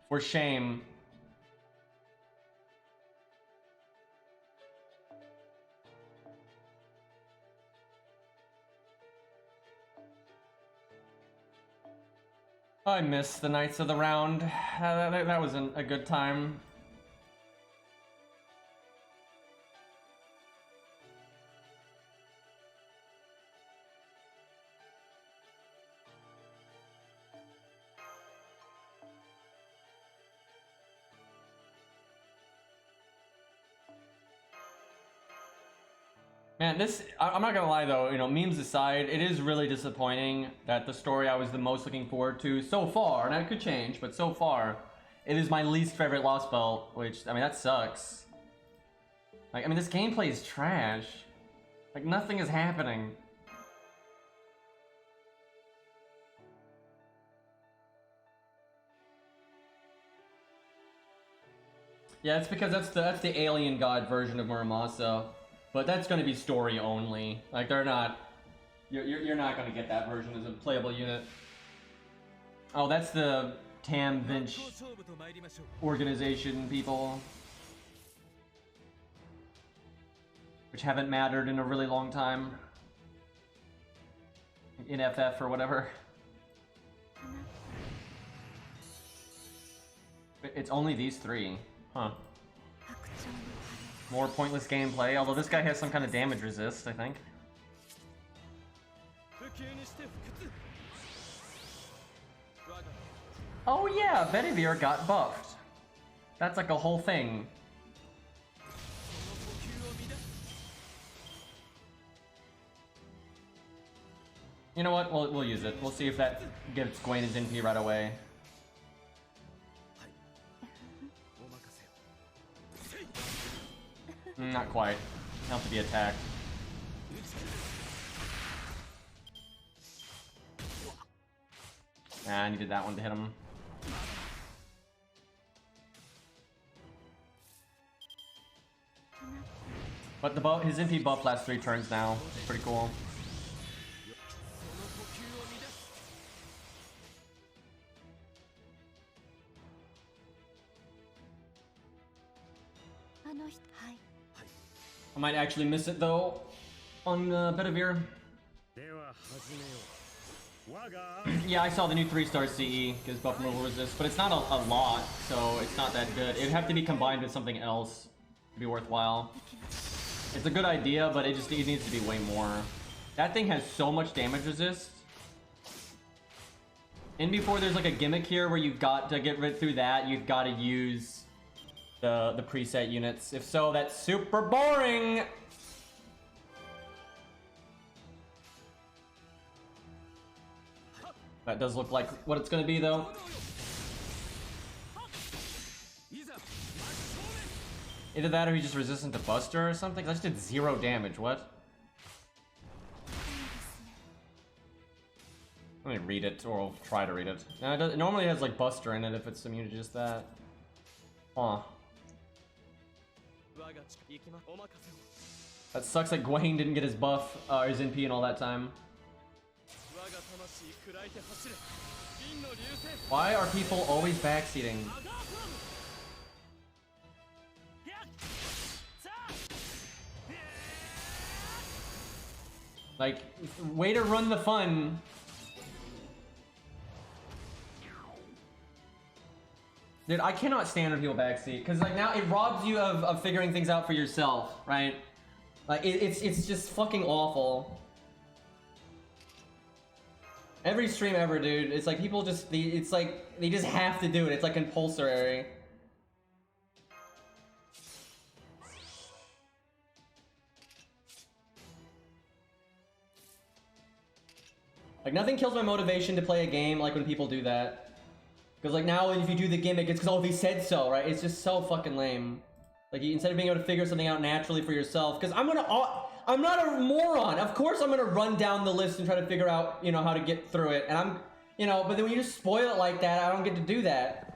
For shame. I miss the Knights of the Round. That was a good time. Man, I'm not gonna lie though, you know, memes aside, it is really disappointing that the story I was the most looking forward to so far, and that could change, but so far, it is my least favorite Lostbelt, which, I mean, that sucks. Like, I mean, this gameplay is trash. Like, nothing is happening. Yeah, it's because that's the alien god version of Muramasa. But that's going to be story only. Like, they're not... You're not going to get that version as a playable unit. Oh, that's the Tam Vinch organization people. Which haven't mattered in a really long time. In FF or whatever. It's only these three. Huh. More pointless gameplay, although this guy has some kind of damage resist, I think. Oh yeah, Bedivere got buffed. That's like a whole thing. You know what? We'll use it. We'll see if that gives Gwen his NP right away. Not quite. He'll have to be attacked. Nah, I needed that one to hit him. But the buff, his NP buff lasts 3 turns now. It's pretty cool. I might actually miss it though on Bedivere. Yeah, I saw the new 3-star CE gives buff removal resist, but it's not a lot, so it's not that good. It'd have to be combined with something else to be worthwhile. It's a good idea, but it needs to be way more. That thing has so much damage resist. And before there's like a gimmick here where you've got to get rid through that, you've got to use the preset units. If so, that's super boring. That does look like what it's gonna be, though. Either that or he's just resistant to Buster or something. I just did 0 damage. What? Let me read it, or I'll try to read it. No, it normally has like Buster in it if it's immune to just that. Huh. That sucks that Gwaine didn't get his buff, his NP and all that time. Why are people always backseating? Like, way to run the fun. Dude, I cannot stand when people backseat, because like now it robs you of figuring things out for yourself, right? Like it's just fucking awful. Every stream ever, dude. It's like people just it's like they just have to do it. It's like compulsory. Like nothing kills my motivation to play a game like when people do that. Because like now if you do the gimmick, it's because oh, he said so, right? It's just so fucking lame. Like instead of being able to figure something out naturally for yourself, because I'm not a moron. Of course I'm gonna run down the list and try to figure out, you know, how to get through it. And I'm, you know, but then when you just spoil it like that, I don't get to do that.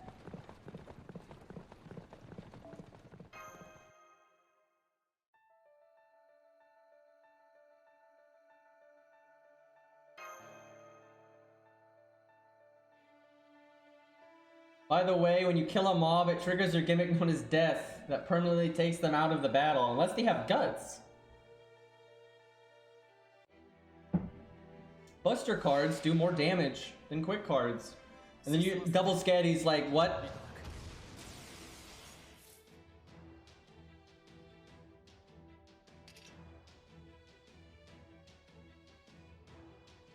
By the way, when you kill a mob, it triggers their gimmick known as death that permanently takes them out of the battle, unless they have guts. Buster cards do more damage than quick cards. And then you double scatty's like, what?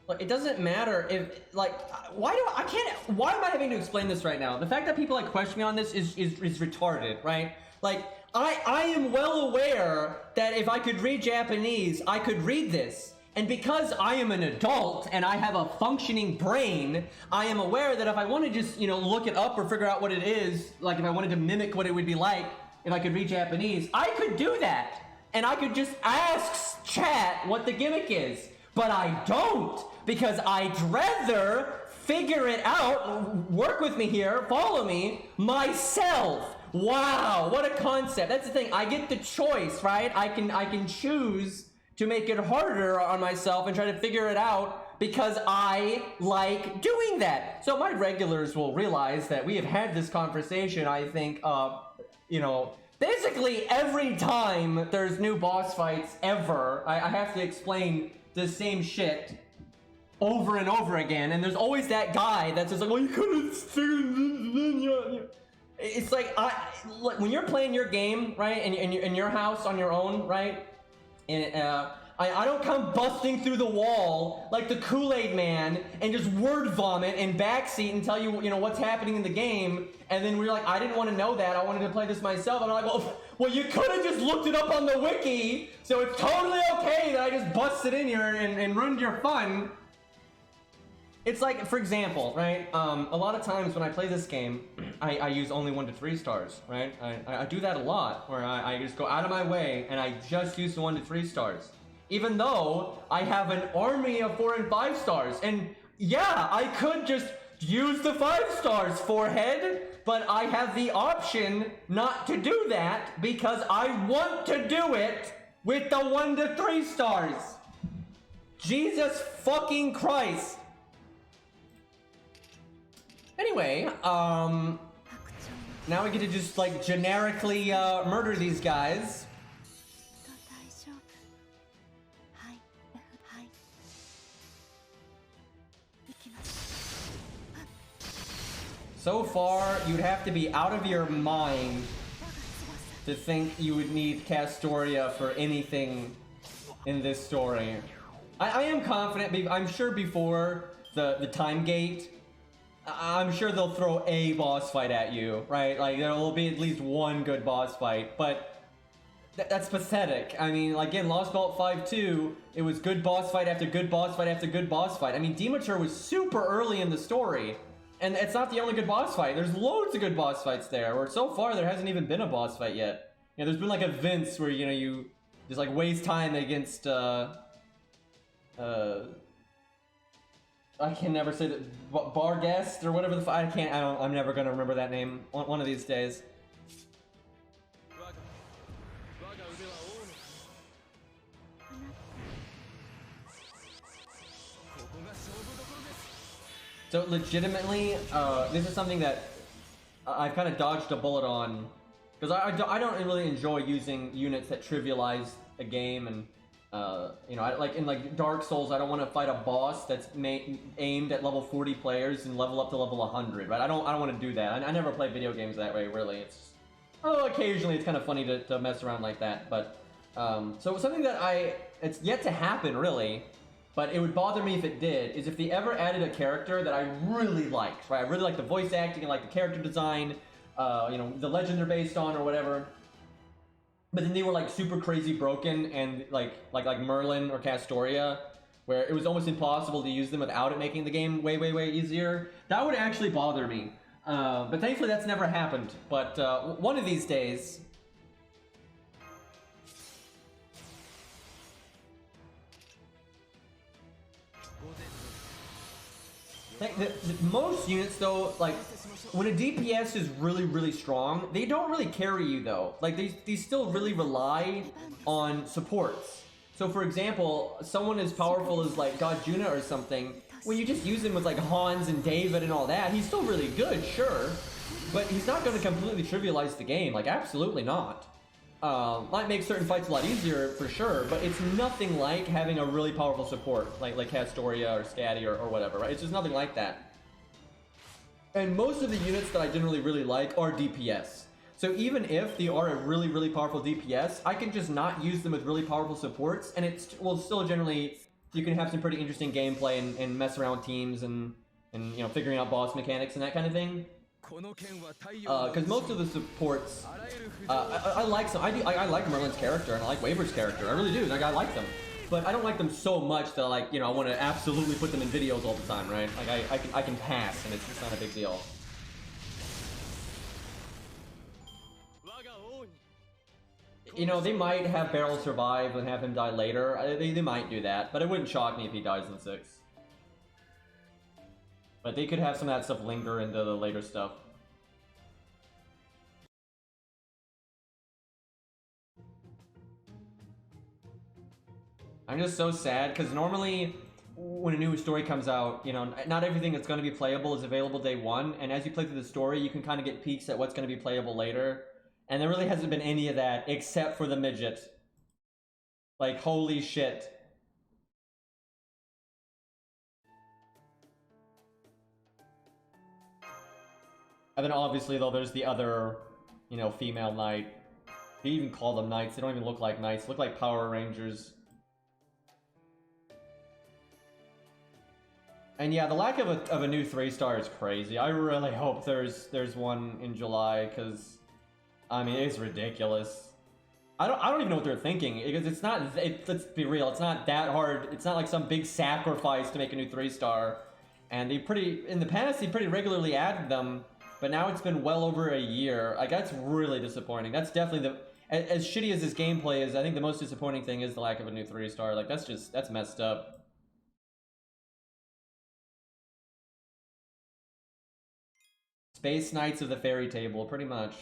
Look, it doesn't matter if, like, why am I having to explain this right now? The fact that people like question me on this is retarded, right? Like, I am well aware that if I could read Japanese, I could read this. And because I am an adult and I have a functioning brain, I am aware that if I want to just, you know, look it up or figure out what it is, like if I wanted to mimic what it would be like if I could read Japanese, I could do that. And I could just ask chat what the gimmick is. But I don't, because I'd rather figure it out, work with me here, follow me, myself. Wow, what a concept. That's the thing, I get the choice, right? I can choose to make it harder on myself and try to figure it out because I like doing that. So my regulars will realize that we have had this conversation, I think, you know, basically every time there's new boss fights ever, I have to explain the same shit over and over again, and there's always that guy that's just like, well, you could've figured. It's like, look, when you're playing your game, right, and in your house on your own, right, and I don't come busting through the wall like the Kool-Aid man and just word vomit and backseat and tell you, you know, what's happening in the game, and then we're like, I didn't want to know that, I wanted to play this myself. I'm like, well, you could have just looked it up on the wiki, so it's totally okay that I just busted in here and ruined your fun. It's like, for example, right, a lot of times when I play this game, I use only 1 to 3 stars, right? I do that a lot, where I just go out of my way and I just use the 1 to 3 stars. Even though I have an army of 4 and 5 stars. And yeah, I could just use the 5 stars, forehead, but I have the option not to do that because I want to do it with the 1 to 3 stars. Jesus fucking Christ. Anyway, now we get to just like generically murder these guys. So far, you'd have to be out of your mind to think you would need Castoria for anything in this story. I am confident, I'm sure before the time gate, I'm sure they'll throw a boss fight at you, right? Like, there will be at least one good boss fight, but that's pathetic. I mean, like, in Lostbelt 5-2, it was good boss fight after good boss fight after good boss fight. I mean, Demeter was super early in the story, and it's not the only good boss fight. There's loads of good boss fights there, where so far there hasn't even been a boss fight yet. You know, there's been, like, events where, you know, you just, like, waste time against, I can never say that, Barghest or whatever the I'm never gonna remember that name one of these days. So legitimately, this is something that I've kind of dodged a bullet on, because I don't really enjoy using units that trivialize a game, and you know, like in like Dark Souls, I don't want to fight a boss that's aimed at level 40 players and level up to level 100, right? I don't want to do that. I never play video games that way, really. It's just, oh, occasionally it's kind of funny to mess around like that, but so something that it's yet to happen, really, but it would bother me if it did, is if they ever added a character that I really liked, right? I really like the voice acting and like the character design, you know, the legend they're based on or whatever. But then they were like super crazy broken and like Merlin or Castoria, where it was almost impossible to use them without it making the game way easier. That would actually bother me. But thankfully that's never happened. But one of these days, most units though, like when a DPS is really strong, they don't really carry you though. Like they still really rely on supports. So for example, someone as powerful as like God Juna or something, when you just use him with like Hans and David and all that, he's still really good, sure, but he's not going to completely trivialize the game. Like, absolutely not. Might make certain fights a lot easier for sure, but it's nothing like having a really powerful support like Castoria or Scatty or whatever, right? It's just nothing like that. And most of the units that I generally really like are DPS. So even if they are a really powerful DPS, I can just not use them with really powerful supports, and it will still generally, you can have some pretty interesting gameplay and mess around with teams and you know, figuring out boss mechanics and that kind of thing. Because most of the supports, I like Merlin's character and I like Waver's character. I really do. Like, I like them, but I don't like them so much that, like, you know, I want to absolutely put them in videos all the time, right? Like I can pass, and it's just not a big deal. You know, they might have Beryl survive and have him die later. They might do that, but it wouldn't shock me if he dies in 6. But they could have some of that stuff linger into the later stuff. I'm just so sad, because normally when a new story comes out, you know, not everything that's going to be playable is available day one, and as you play through the story, you can kind of get peeks at what's going to be playable later. And there really hasn't been any of that, except for the midget. Like, holy shit. And then obviously, though, there's the other, you know, female knight. They even call them knights. They don't even look like knights. They look like Power Rangers. And yeah, the lack of a new 3-star is crazy. I really hope there's one in July, because, I mean, it's ridiculous. I don't even know what they're thinking, because it's not, let's be real, it's not that hard. It's not like some big sacrifice to make a new 3-star. And in the past, they pretty regularly added them, but now it's been well over a year. Like, that's really disappointing. That's definitely as shitty as this gameplay is, I think the most disappointing thing is the lack of a new 3-star. Like, that's messed up. Space Knights of the Fairy Table, pretty much.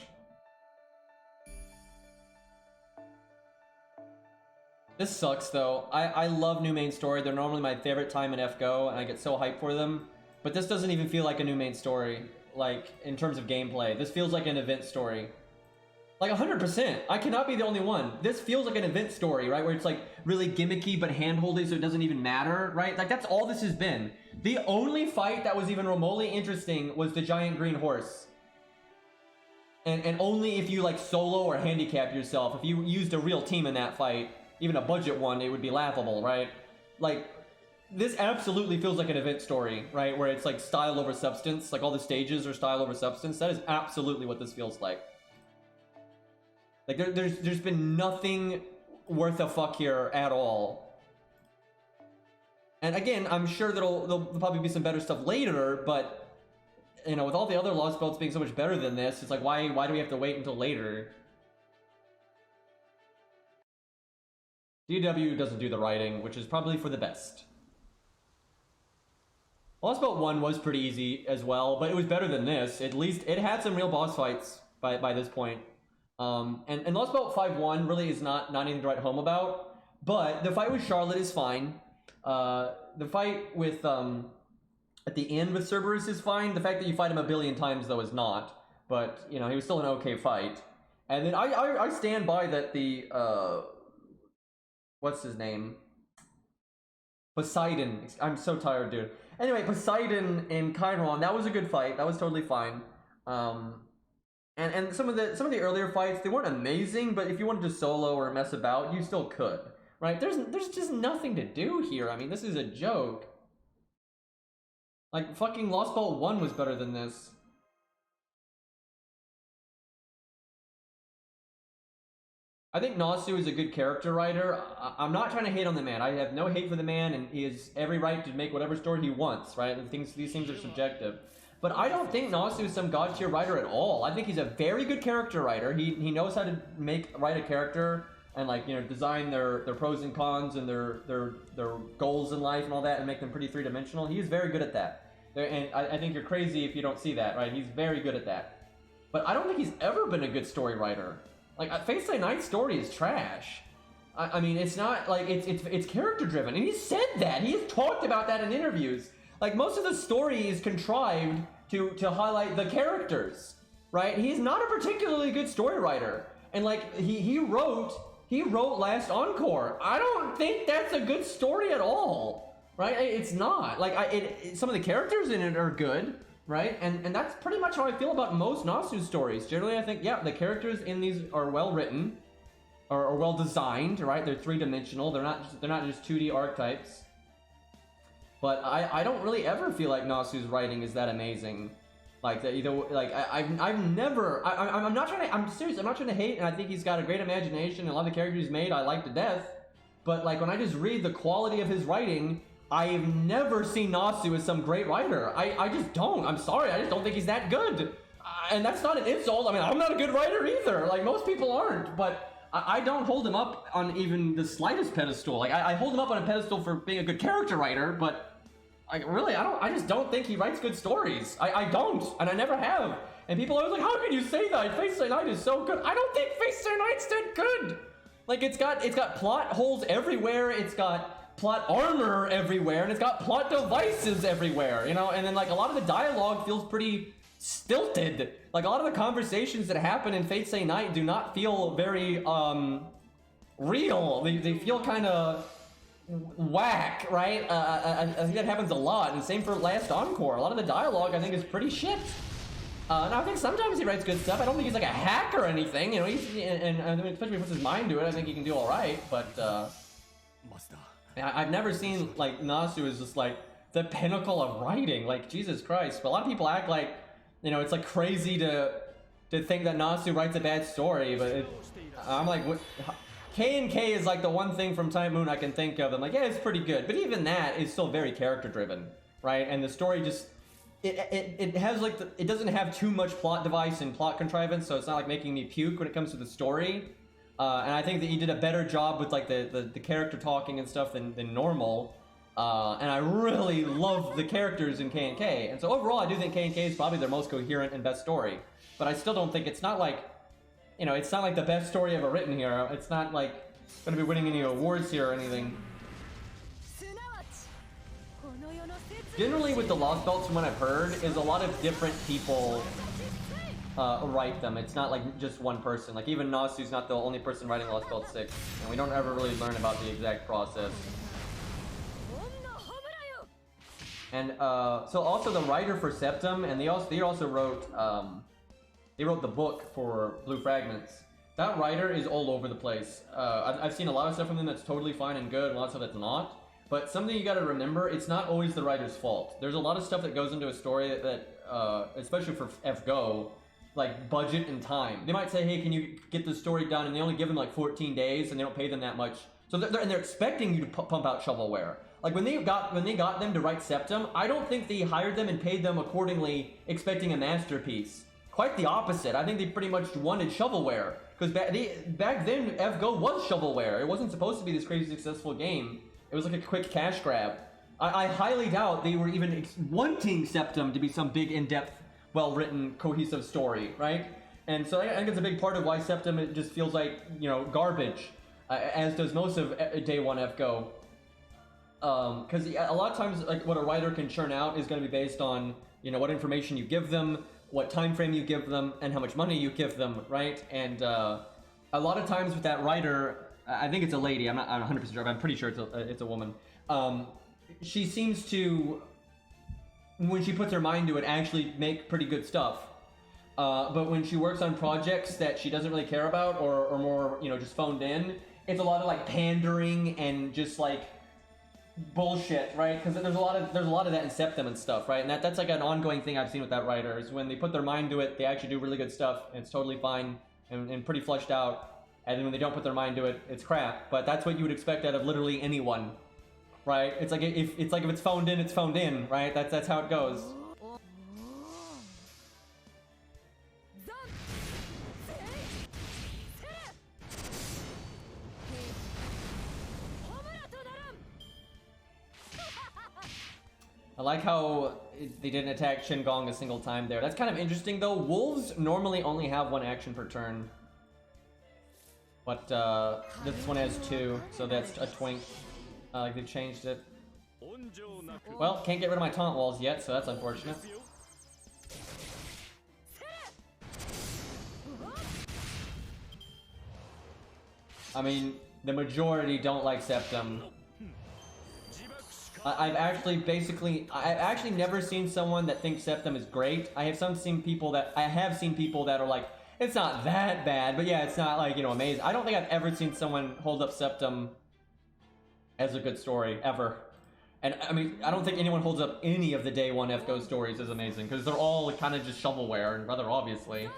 This sucks, though. I love new main story. They're normally my favorite time in FGO, and I get so hyped for them. But this doesn't even feel like a new main story, like, in terms of gameplay. This feels like an event story. Like, 100%. I cannot be the only one. This feels like an event story, right? Where it's, like, really gimmicky but hand-holdy, so it doesn't even matter, right? Like, that's all this has been. The only fight that was even remotely interesting was the giant green horse. And only if you, like, solo or handicap yourself. If you used a real team in that fight, even a budget one, it would be laughable, right? Like, this absolutely feels like an event story, right? Where it's like style over substance, like all the stages are style over substance. That is absolutely what this feels like. Like there's been nothing worth a fuck here at all. And again, I'm sure there'll probably be some better stuff later, but you know, with all the other Lostbelts being so much better than this, it's like why do we have to wait until later? DW doesn't do the writing, which is probably for the best. Lostbelt 1 was pretty easy as well, but it was better than this. At least it had some real boss fights by this point. And Lostbelt 5-1 really is not anything to write home about, but the fight with Charlotte is fine. The fight with at the end with Cerberus is fine. The fact that you fight him a billion times though is not, but you know, he was still an okay fight. And then I stand by that the what's his name? Poseidon. I'm so tired, dude. Anyway, Poseidon in Chiron, that was a good fight. That was totally fine. And some of the earlier fights, they weren't amazing, but if you wanted to solo or mess about, you still could. Right? There's just nothing to do here. I mean, this is a joke. Like, fucking Lostbelt 1 was better than this. I think Nasu is a good character writer. I'm not trying to hate on the man. I have no hate for the man, and he has every right to make whatever story he wants, right? And these things are subjective. But I don't think Nasu is some god-tier writer at all. I think he's a very good character writer. He knows how to write a character and, like, you know, design their pros and cons and their goals in life and all that and make them pretty three-dimensional. He is very good at that. And I think you're crazy if you don't see that, right? He's very good at that. But I don't think he's ever been a good story writer. Like, Fate Stay Night's story is trash. I mean, it's not, like, it's character-driven. And he said that. He has talked about that in interviews. Like, most of the story is contrived to highlight the characters, right? He's not a particularly good story writer. And, like, he wrote Last Encore. I don't think that's a good story at all, right? It's not. Like, some of the characters in it are good, right? And that's pretty much how I feel about most Nasu stories. Generally, I think, yeah, the characters in these are well written, or well designed, right? They're three-dimensional. They're not just 2D archetypes. But I don't really ever feel like Nasu's writing is that amazing. Like that either. Like I'm not trying to. I'm serious. I'm not trying to hate. And I think he's got a great imagination. And a lot of the characters he's made I like to death. But like when I just read the quality of his writing, I've never seen Nasu as some great writer. I just don't. I'm sorry. I just don't think he's that good. And that's not an insult. I mean, I'm not a good writer either. Like most people aren't. But I don't hold him up on even the slightest pedestal. Like I hold him up on a pedestal for being a good character writer, but like really, I just don't think he writes good stories. I don't, and I never have. And people are always like, how can you say that? Fate Stay Night is so good. I don't think Fate Stay Night's that good. Like it's got plot holes everywhere. It's got plot armor everywhere, and it's got plot devices everywhere. You know, and then like a lot of the dialogue feels pretty stilted. Like a lot of the conversations that happen in Fate Stay Night do not feel very real. They feel kind of whack, right? I think that happens a lot, and same for Last Encore. A lot of the dialogue I think is pretty shit. And I think sometimes he writes good stuff. I don't think he's like a hack or anything, you know. And especially if he puts his mind to it, I think he can do all right. But I've never seen like Nasu is just like the pinnacle of writing. Like Jesus Christ! But a lot of people act like, you know, it's like crazy to think that Nasu writes a bad story. But I'm like, what? K&K is like the one thing from Time Moon I can think of. I'm like, yeah, it's pretty good. But even that is still very character driven, right? And the story just, it has like, it doesn't have too much plot device and plot contrivance, so it's not like making me puke when it comes to the story. And I think that he did a better job with like the character talking and stuff than normal. And I really love the characters in K&K. And so overall, I do think K&K is probably their most coherent and best story. But I still don't think, it's not like, you know, it's not like the best story ever written here. It's not like going to be winning any awards here or anything. Generally with the Lostbelts, from what I've heard, is a lot of different people write them. It's not like just one person. Like even Nasu's not the only person writing Lostbelt 6. And we don't ever really learn about the exact process. And so also the writer for Septum, and they also wrote they wrote the book for Blue Fragments. That writer is all over the place. I've seen a lot of stuff from them that's totally fine and good, and a lot of stuff that's not. But something you gotta remember, it's not always the writer's fault. There's a lot of stuff that goes into a story that especially for FGO, like budget and time. They might say, hey, can you get the story done? And they only give them like 14 days and they don't pay them that much. So they're expecting you to pump out shovelware. Like when they got them to write Septum, I don't think they hired them and paid them accordingly, expecting a masterpiece. Quite the opposite. I think they pretty much wanted shovelware. Because back then, FGO was shovelware. It wasn't supposed to be this crazy successful game. It was like a quick cash grab. I highly doubt they were even wanting Septum to be some big, in-depth, well-written, cohesive story, right? And so I think it's a big part of why Septum it just feels like, you know, garbage, as does most of Day 1 FGO. Because a lot of times, like, what a writer can churn out is going to be based on, you know, what information you give them, what time frame you give them, and how much money you give them, right? And a lot of times with that writer, I think it's a lady, I'm not 100% sure, but I'm pretty sure it's a woman. She seems to, when she puts her mind to it, actually make pretty good stuff. But when she works on projects that she doesn't really care about or more, you know, just phoned in, it's a lot of like pandering and just like bullshit, right? Because there's a lot of that in Septum and stuff, right? And that's like an ongoing thing I've seen with that writer is when they put their mind to it, they actually do really good stuff, and it's totally fine and pretty fleshed out. And then when they don't put their mind to it, it's crap. But that's what you would expect out of literally anyone, right? It's like if it's phoned in, it's phoned in, right? That's how it goes. I like how they didn't attack Shin-Gong a single time there. That's kind of interesting though. Wolves normally only have one action per turn. But this one has two, so that's a twink. Like they've changed it. Well, can't get rid of my taunt walls yet, so that's unfortunate. I mean, the majority don't like Septum. I've actually never seen someone that thinks Septum is great. I have seen people that are like, it's not that bad, but yeah, it's not like, you know, amazing. I don't think I've ever seen someone hold up Septum as a good story, ever. And I mean, I don't think anyone holds up any of the Day 1 FGO stories as amazing, because they're all kind of just shovelware, and rather obviously.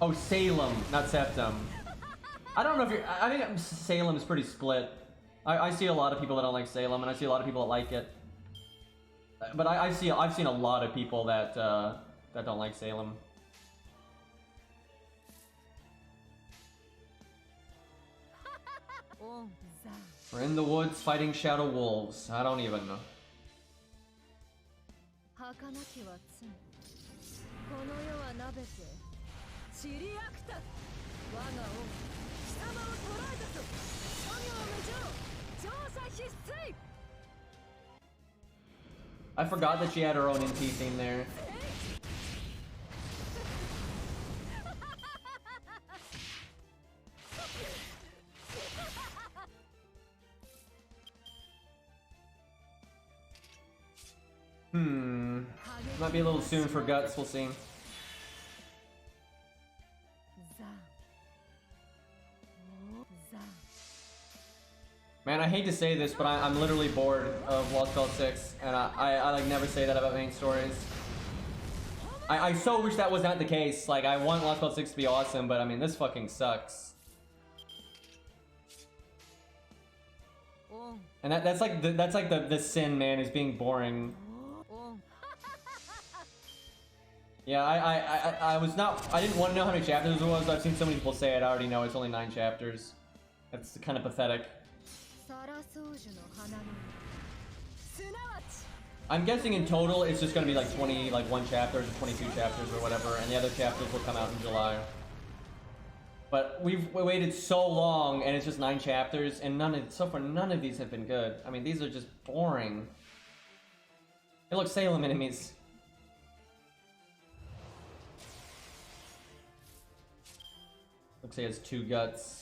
Oh, Salem, not Septum. I don't know if I think Salem is pretty split. I see a lot of people that don't like Salem, and I see a lot of people that like it. But I've seen a lot of people that that don't like Salem. We're in the woods fighting shadow wolves. I don't even know. I forgot that she had her own NP theme there. Might be a little soon for Guts, we'll see. Man, I hate to say this, but I'm literally bored of Lostbelt 6, and I like never say that about main stories. I so wish that was not the case. Like, I want Lostbelt 6 to be awesome, but I mean, this fucking sucks. And that's like the sin, man, is being boring. Yeah, I didn't want to know how many chapters it was. I've seen so many people say it. I already know it's only 9 chapters. That's kind of pathetic. I'm guessing in total it's just gonna be like 21 chapters or 22 chapters or whatever, and the other chapters will come out in July. But we've waited so long, and it's just 9 chapters, and so far none of these have been good. I mean, these are just boring. Hey, look, Salem enemies. Looks like he has 2 guts.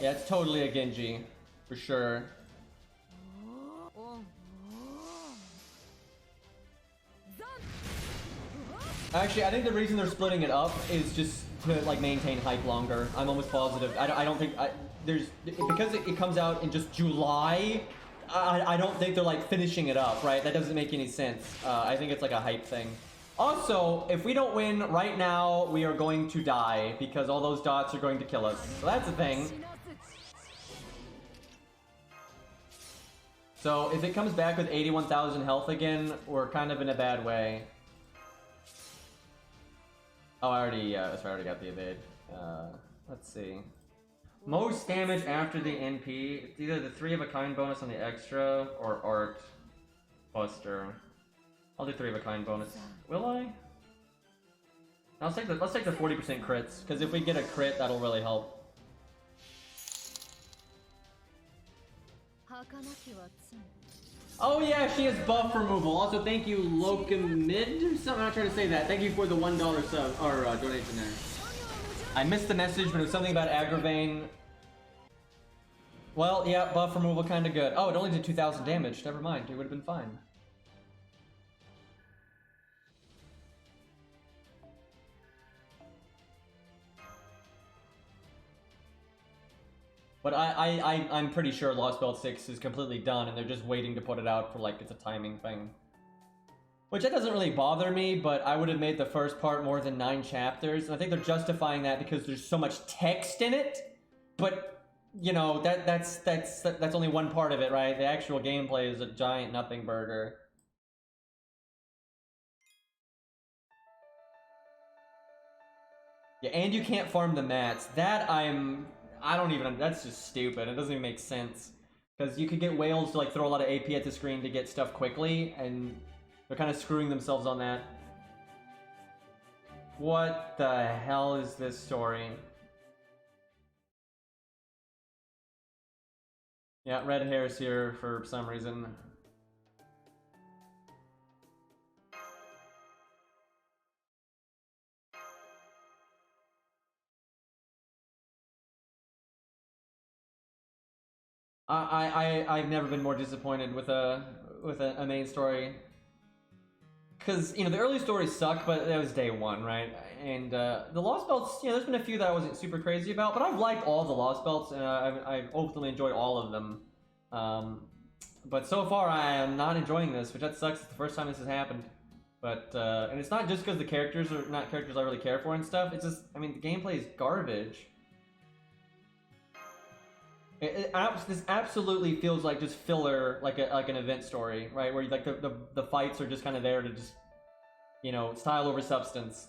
Yeah, it's totally a Genji, for sure. Actually, I think the reason they're splitting it up is just to like maintain hype longer. I'm almost positive. I don't think there's because it comes out in just July. I don't think they're like finishing it up, right? That doesn't make any sense. I think it's like a hype thing. Also, if we don't win right now, we are going to die because all those dots are going to kill us. So that's a thing. So if it comes back with 81,000 health again, we're kind of in a bad way. Oh, I already got the evade. Let's see. Most damage after the NP. It's either the 3 of a kind bonus on the extra or art buster. I'll do 3 of a kind bonus. Will I? Let's take the 40% crits, because if we get a crit, that'll really help. Oh yeah, she has buff removal. Also, thank you, Locomid or something. I'm not trying to say that. Thank you for the $1 sub or donation there. I missed the message, but it was something about Agravain. Well, yeah, buff removal kind of good. Oh, it only did 2,000 damage. Never mind, it would have been fine. But I'm pretty sure Lostbelt 6 is completely done, and they're just waiting to put it out for, like, it's a timing thing. Which, that doesn't really bother me, but I would have made the first part more than 9 chapters, and I think they're justifying that because there's so much text in it, but, you know, that's only one part of it, right? The actual gameplay is a giant nothing burger. Yeah, and you can't farm the mats. That I don't even, that's just stupid. It doesn't even make sense. Because you could get whales to like throw a lot of AP at the screen to get stuff quickly, and they're kind of screwing themselves on that. What the hell is this story? Yeah, red hair's here for some reason. I've never been more disappointed with a main story. Cause you know the early stories suck, but that was day one, right? And the Lostbelts, you know, there's been a few that I wasn't super crazy about, but I've liked all the Lostbelts, and I've ultimately enjoyed all of them. But so far I am not enjoying this, which that sucks. It's the first time this has happened. But and it's not just because the characters are not characters I really care for and stuff. It's just, I mean, the gameplay is garbage. This absolutely feels like just filler, like an event story, right? Where like the fights are just kind of there to just, you know, style over substance.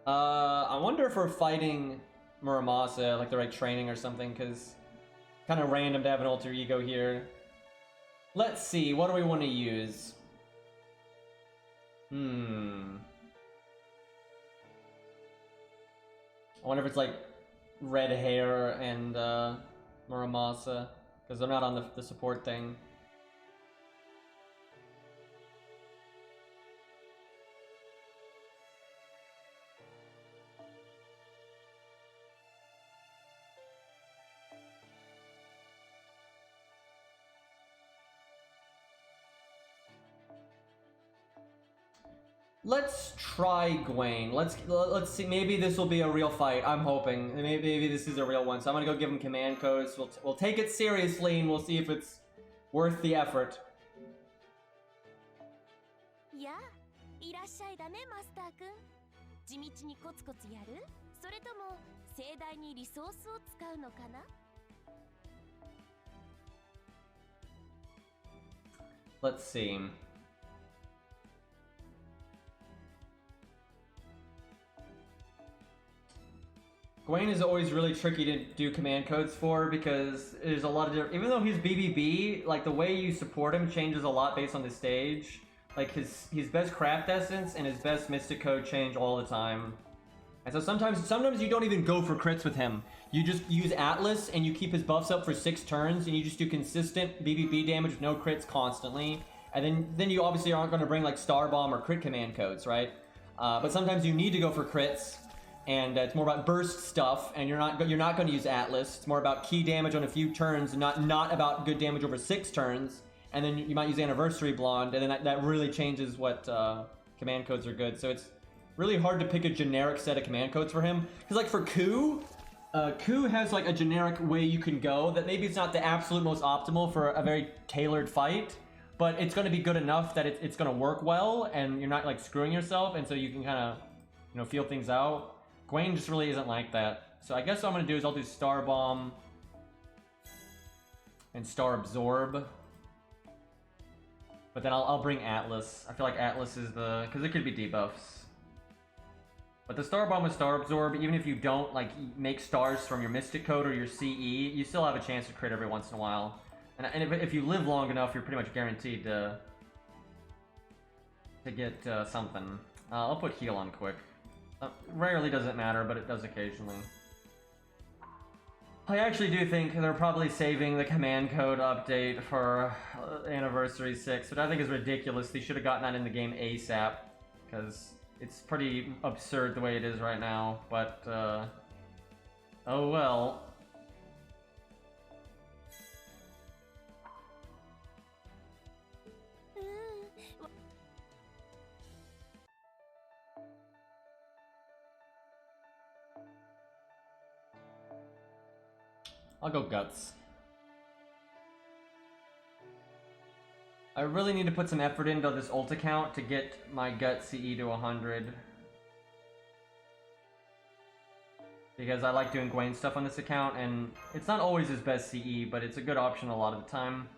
I wonder if we're fighting Muramasa, like they're like training or something, because kind of random to have an alter ego here. Let's see, what do we want to use? I wonder if it's like red hair and Muramasa, because they're not on the support thing. Let's try Gwaine. Let's see. Maybe this will be a real fight. I'm hoping. Maybe this is a real one. So I'm gonna go give him command codes. We'll take it seriously, and we'll see if it's worth the effort. Yeah, いらっしゃいだね、マスター君。地道にコツコツやる？それとも盛大にリソースを使うのかな？ Let's see. Gwaine is always really tricky to do command codes for because there's a lot of different, even though he's BBB, like the way you support him changes a lot based on the stage. Like his best craft essence and his best mystic code change all the time. And so sometimes you don't even go for crits with him. You just use Atlas and you keep his buffs up for 6 turns and you just do consistent BBB damage with no crits constantly. And then you obviously aren't going to bring like Star Bomb or crit command codes, right? But sometimes you need to go for crits. And it's more about burst stuff, and you're not going to use Atlas. It's more about key damage on a few turns, and not about good damage over 6 turns. and then you might use Anniversary Blonde, and then that really changes what command codes are good. So it's really hard to pick a generic set of command codes for him. Because like for Ku, Ku has like a generic way you can go that maybe it's not the absolute most optimal for a very tailored fight, but it's going to be good enough that it's going to work well, and you're not like screwing yourself, and so you can kind of, you know, feel things out. Gwen just really isn't like that. So I guess what I'm going to do is I'll do Star Bomb and Star Absorb. But then I'll bring Atlas. I feel like Atlas is the... because it could be debuffs. But the Star Bomb with Star Absorb, even if you don't like make stars from your Mystic Code or your CE, you still have a chance to crit every once in a while. And if you live long enough, you're pretty much guaranteed to get something. I'll put Heal on quick. Rarely does it matter, but it does occasionally. I actually do think they're probably saving the command code update for Anniversary 6, which I think is ridiculous. They should have gotten that in the game ASAP, because it's pretty absurd the way it is right now, but oh well. I'll go Guts. I really need to put some effort into this ult account to get my Gut CE to 100. Because I like doing Gwen stuff on this account, and it's not always his best CE, but it's a good option a lot of the time.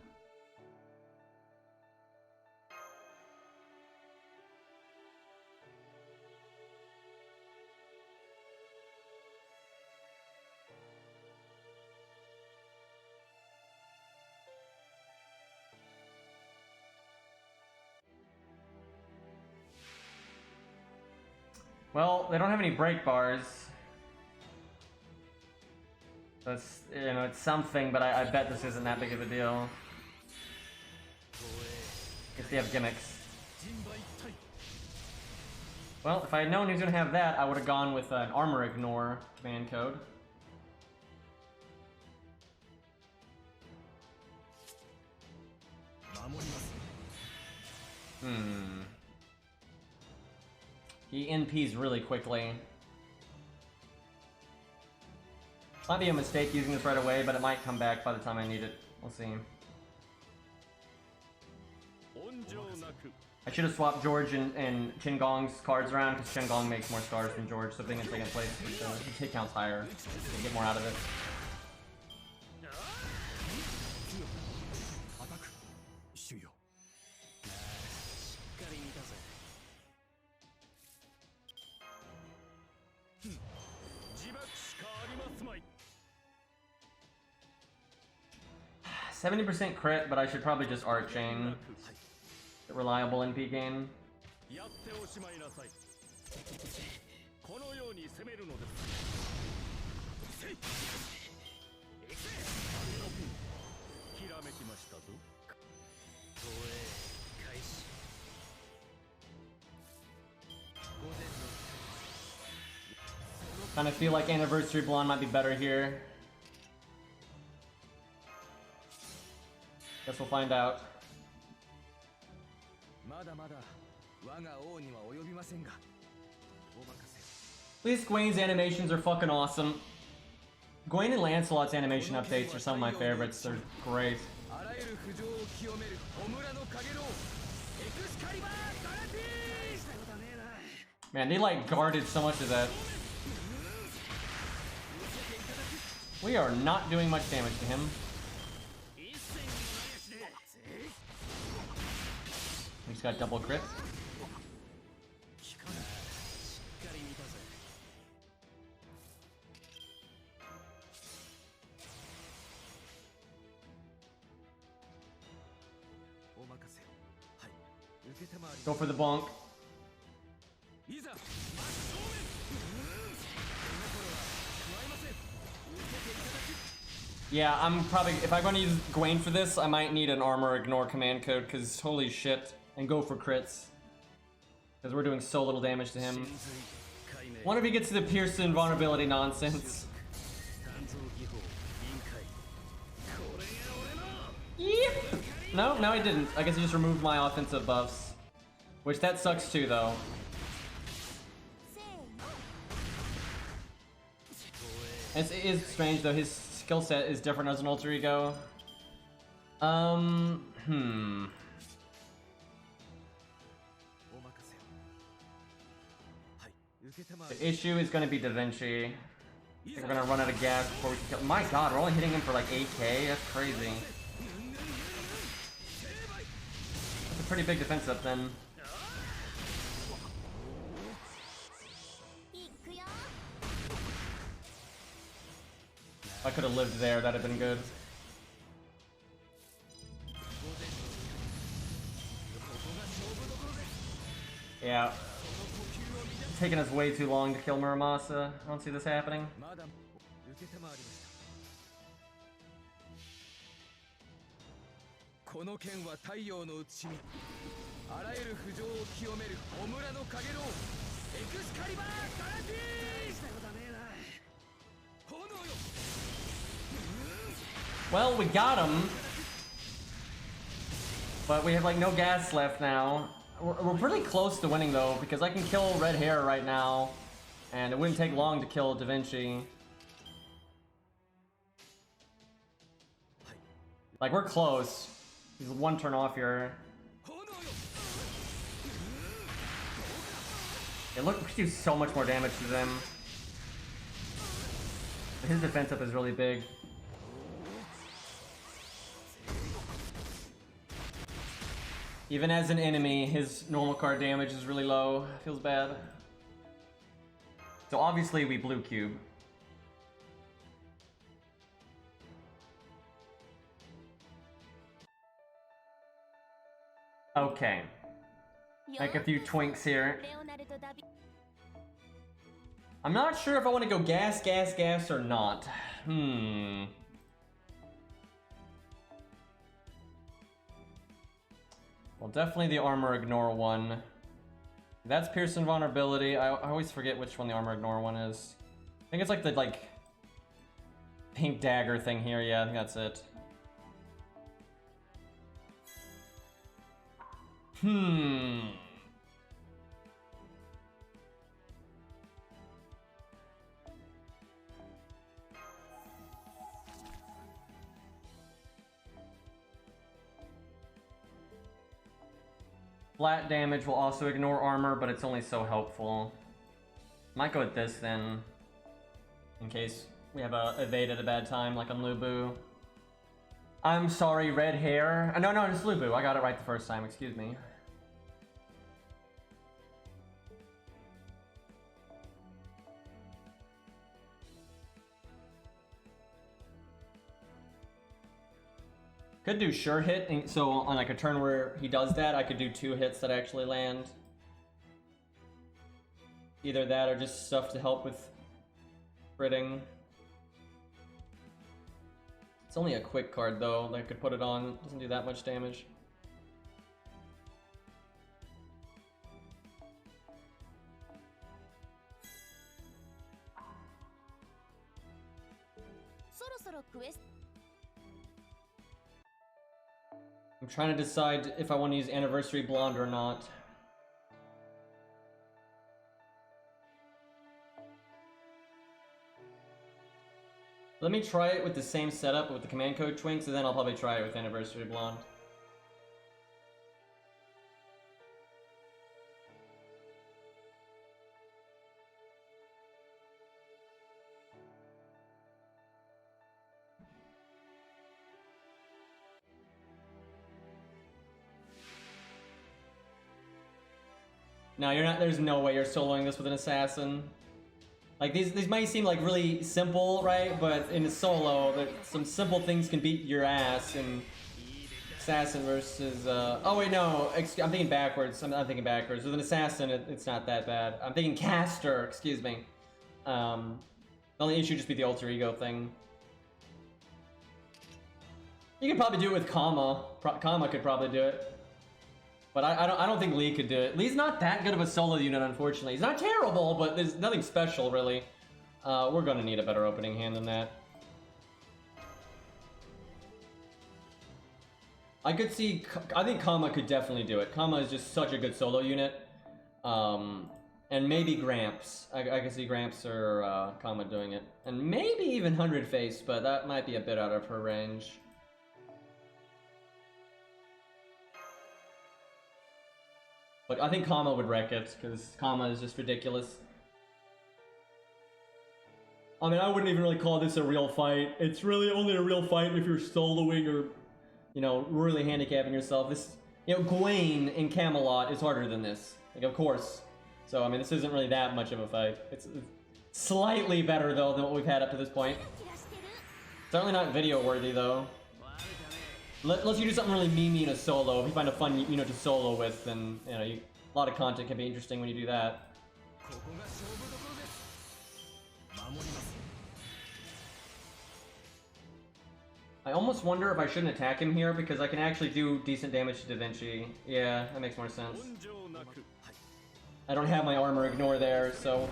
Well, they don't have any break bars. That's, you know, it's something, but I bet this isn't that big of a deal. Guess they have gimmicks. Well, if I had known he was gonna have that, I would have gone with an Armor Ignore command code. He NPs really quickly. Might be a mistake using this right away, but it might come back by the time I need it. We'll see. I should have swapped George and Qingong's cards around, because Qingong makes more stars than George, so being in second place, his hit count's higher. You get more out of it. %70 crit, but I should probably just Art Chain. A reliable NP gain. Kind of feel like Anniversary Blonde might be better here. Guess we'll find out. At least Gwen's animations are fucking awesome. Gwen and Lancelot's animation updates are some of my favorites. They're great. Man, they like guarded so much of that. We are not doing much damage to him. He's got double crit. Go for the bonk. Yeah, I'm probably, if I'm going to use Gwen for this, I might need an Armor Ignore command code, because holy shit. And go for crits. Because we're doing so little damage to him. Wonder if he gets to the Pearson vulnerability nonsense. Yep. No, he didn't. I guess he just removed my offensive buffs. Which, that sucks too, though. It is strange, though. His skill set is different as an alter ego. The issue is going to be Da Vinci. I think we're going to run out of gas before we can kill. My god, we're only hitting him for like 8k? That's crazy. That's a pretty big defense up then. If I could have lived there, that'd have been good. Yeah. It's taking us way too long to kill Muramasa. I don't see this happening. Well, we got him. But we have like no gas left now. We're pretty close to winning though, because I can kill Red Hair right now, and it wouldn't take long to kill Da Vinci. Like, we're close. He's one turn off here. Yeah, look, we do so much more damage to them. His defense up is really big. Even as an enemy, his normal card damage is really low. Feels bad. So obviously we blue cube. Okay. Make a few twinks here. I'm not sure if I want to go gas or not. Well, definitely the armor ignore one. That's Pierce and Vulnerability. I always forget which one the armor ignore one is. I think it's like the pink dagger thing here. Yeah, I think that's it. Flat damage will also ignore armor, but it's only so helpful. Might go with this then, in case we have a evade at a bad time, like on Lubu. I'm sorry, Red Hair. No, it's Lubu. I got it right the first time. Excuse me. Could do sure hit, and so on like a turn where he does that, I could do 2 hits that actually land. Either that or just stuff to help with critting. It's only a quick card though, I could put it on, doesn't do that much damage. I'm trying to decide if I want to use Anniversary Blonde or not. Let me try it with the same setup with the command code twinks, and then I'll probably try it with Anniversary Blonde. No, you're not. There's no way you're soloing this with an assassin. Like these might seem like really simple, right? But in a solo, some simple things can beat your ass. And assassin versus. Oh wait, no. I'm thinking backwards. I'm thinking backwards. With an assassin, it's not that bad. I'm thinking caster. Excuse me. The only issue would just be the alter ego thing. You could probably do it with Kama. Kama could probably do it. But I don't think Lee could do it. Lee's not that good of a solo unit, unfortunately. He's not terrible, but there's nothing special, really. We're gonna need a better opening hand than that. I could see, I think Kama could definitely do it. Kama is just such a good solo unit. And maybe Gramps. I could see Gramps or Kama doing it. And maybe even 100 Face, but that might be a bit out of her range. But I think Kama would wreck it, because Kama is just ridiculous. I mean, I wouldn't even really call this a real fight. It's really only a real fight if you're soloing or, you know, really handicapping yourself. This, you know, Gwen in Camelot is harder than this. Like, of course. So, I mean, this isn't really that much of a fight. It's slightly better, though, than what we've had up to this point. Certainly not video-worthy, though. Unless you do something really memey in a solo. If you find a fun, you know, to solo with, then, you know, a lot of content can be interesting when you do that. I almost wonder if I shouldn't attack him here, because I can actually do decent damage to Da Vinci. Yeah, that makes more sense. I don't have my armor ignore there, so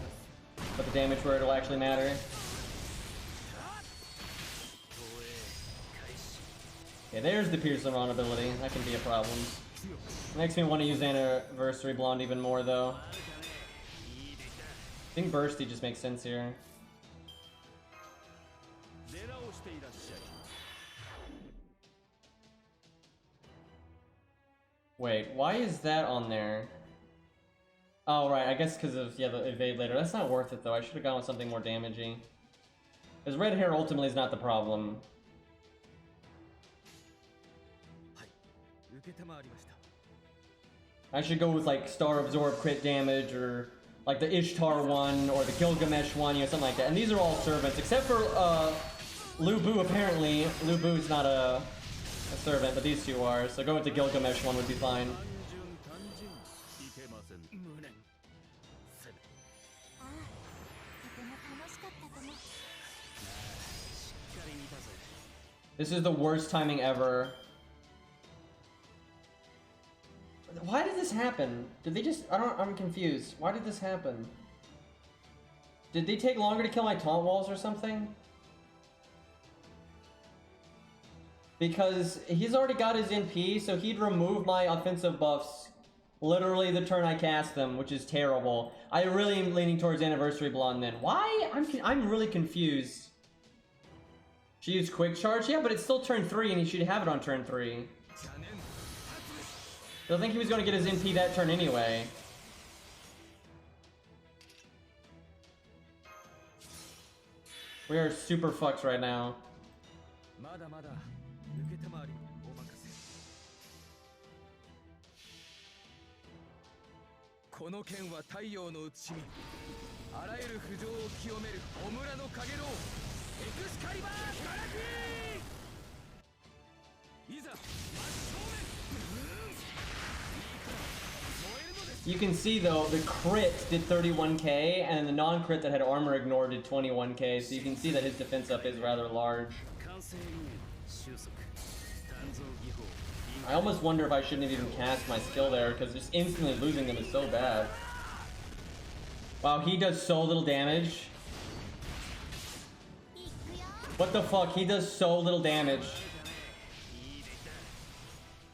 put the damage where it'll actually matter. Okay, there's the Pearson Ron ability. That can be a problem. Makes me want to use Anniversary Blonde even more, though. I think Bursty just makes sense here. Wait, why is that on there? Oh, right, I guess because of, yeah, the evade later. That's not worth it, though. I should have gone with something more damaging. Because red hair ultimately is not the problem. I should go with, like, Star Absorb crit damage, or, like, the Ishtar one, or the Gilgamesh one, you know, something like that. And these are all servants, except for, Lubu, apparently. Lubu's not a servant, but these two are. So go with the Gilgamesh one would be fine. This is the worst timing ever. Why did this happen? Did they just... I'm confused. Why did this happen? Did they take longer to kill my taunt walls or something? Because he's already got his NP, so he'd remove my offensive buffs literally the turn I cast them, which is terrible. I really am leaning towards Anniversary Blonde then. Why? I'm really confused. She used Quick Charge? Yeah, but it's still turn 3, and he should have it on turn 3. I think he was going to get his NP that turn anyway. We are super fucked right now. You can see though, the crit did 31k, and the non-crit that had armor ignored did 21k, so you can see that his defense up is rather large. I almost wonder if I shouldn't have even cast my skill there, because just instantly losing them is so bad. Wow, he does so little damage. What the fuck? He does so little damage.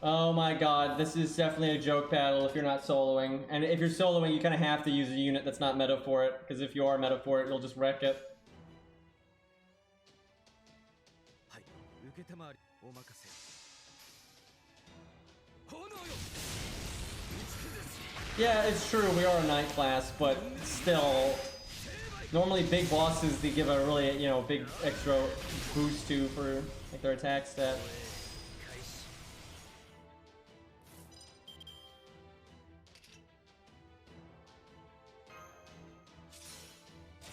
Oh my god, this is definitely a joke battle if you're not soloing. And if you're soloing, you kind of have to use a unit that's not meta for it, because if you are meta for it, you'll just wreck it. Yeah, it's true, we are a knight class, but still, normally big bosses they give a really, you know, big extra boost to for like their attack stat.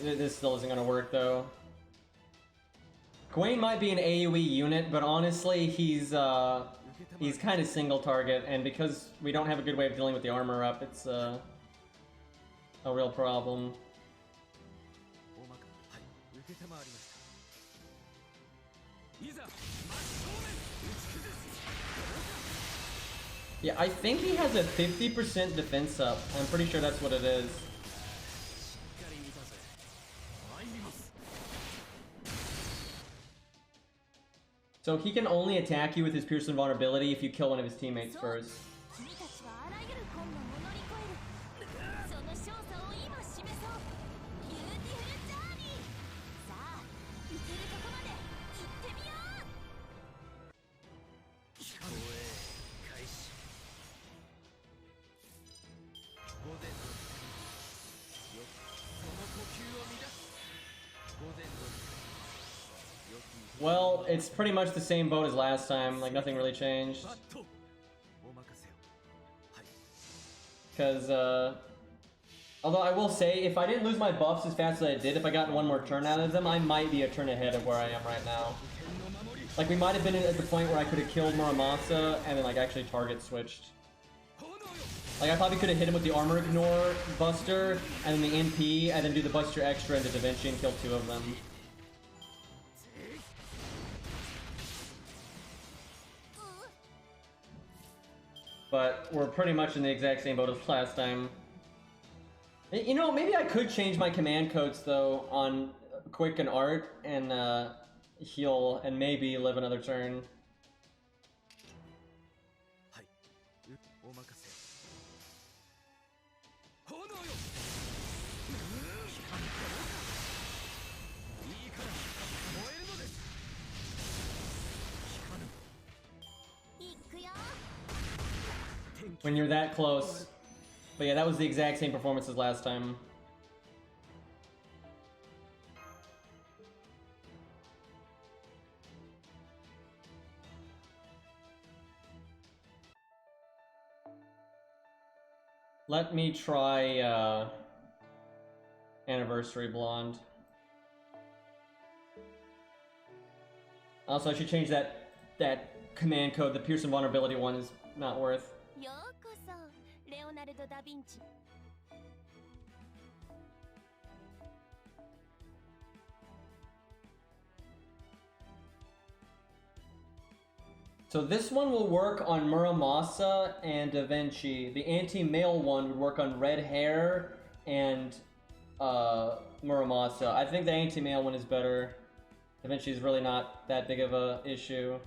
This still isn't gonna work though. Gwen might be an AoE unit, but honestly, he's kind of single target, and because we don't have a good way of dealing with the armor up, it's a real problem. Yeah, I think he has a 50% defense up. I'm pretty sure that's what it is. So he can only attack you with his Pierce invulnerability if you kill one of his teammates first. 君たちはあらゆる困難を乗り越えるその勝者を今示そうビューティフルジャーニーさあ行けるとこまで行ってみよう放映開始午前のよその呼吸を乱す午前のよき Well, it's pretty much the same boat as last time, like nothing really changed. バットお任せをはい Because, although I will say, if I didn't lose my buffs as fast as I did, if I got one more turn out of them, I might be a turn ahead of where I am right now. 天の守り Like, we might have been at the point where I could have killed Muramasa and then, like, actually target switched. 炎よ Like, I probably could have hit him with the armor ignore buster, and then the NP, and then do the buster extra into Da Vinci and kill two of them. But we're pretty much in the exact same boat as last time. You know, maybe I could change my command codes, though, on Quick and Art, and heal, and maybe live another turn. はいうお任せを炎よいいから燃えるのです光る行くよ When you're that close. But yeah, that was the exact same performance as last time. Let me try Anniversary Blonde. Also, I should change that command code. The Pierce invulnerability one is not worth. ようこそレオナルド・ダ・ヴィンチ So this one will work on Muramasa and Da Vinci. The anti-male one would work on Red Hair and Muramasa. I think the anti-male one is better. Da Vinci is really not that big of a issue.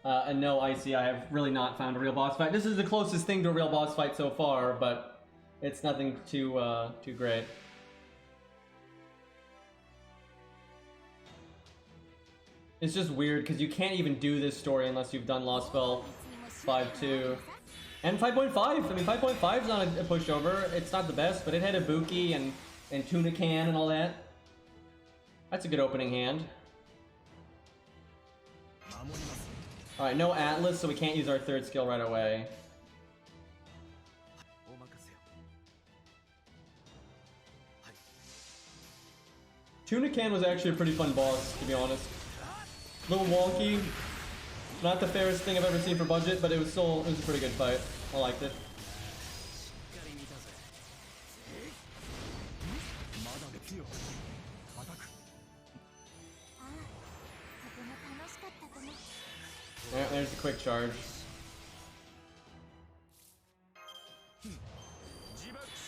And no, Icy, I have really not found a real boss fight. This is the closest thing to a real boss fight so far, but it's nothing too great. It's just weird because you can't even do this story unless you've done Lostbelt 5.2 and 5.5. I mean, 5.5 is not a pushover. It's not the best, but it had Ibuki and Tuna Can and all that. That's a good opening hand. Alright, no Atlas, so we can't use our third skill right away. お任せをはい Tuna Can was actually a pretty fun boss, to be honest. A little wonky. Not the fairest thing I've ever seen for budget, but it was a pretty good fight. I liked it. しっかり見たぜまだ強く叩くああとても楽しかったとね Yeah, there's the quick charge.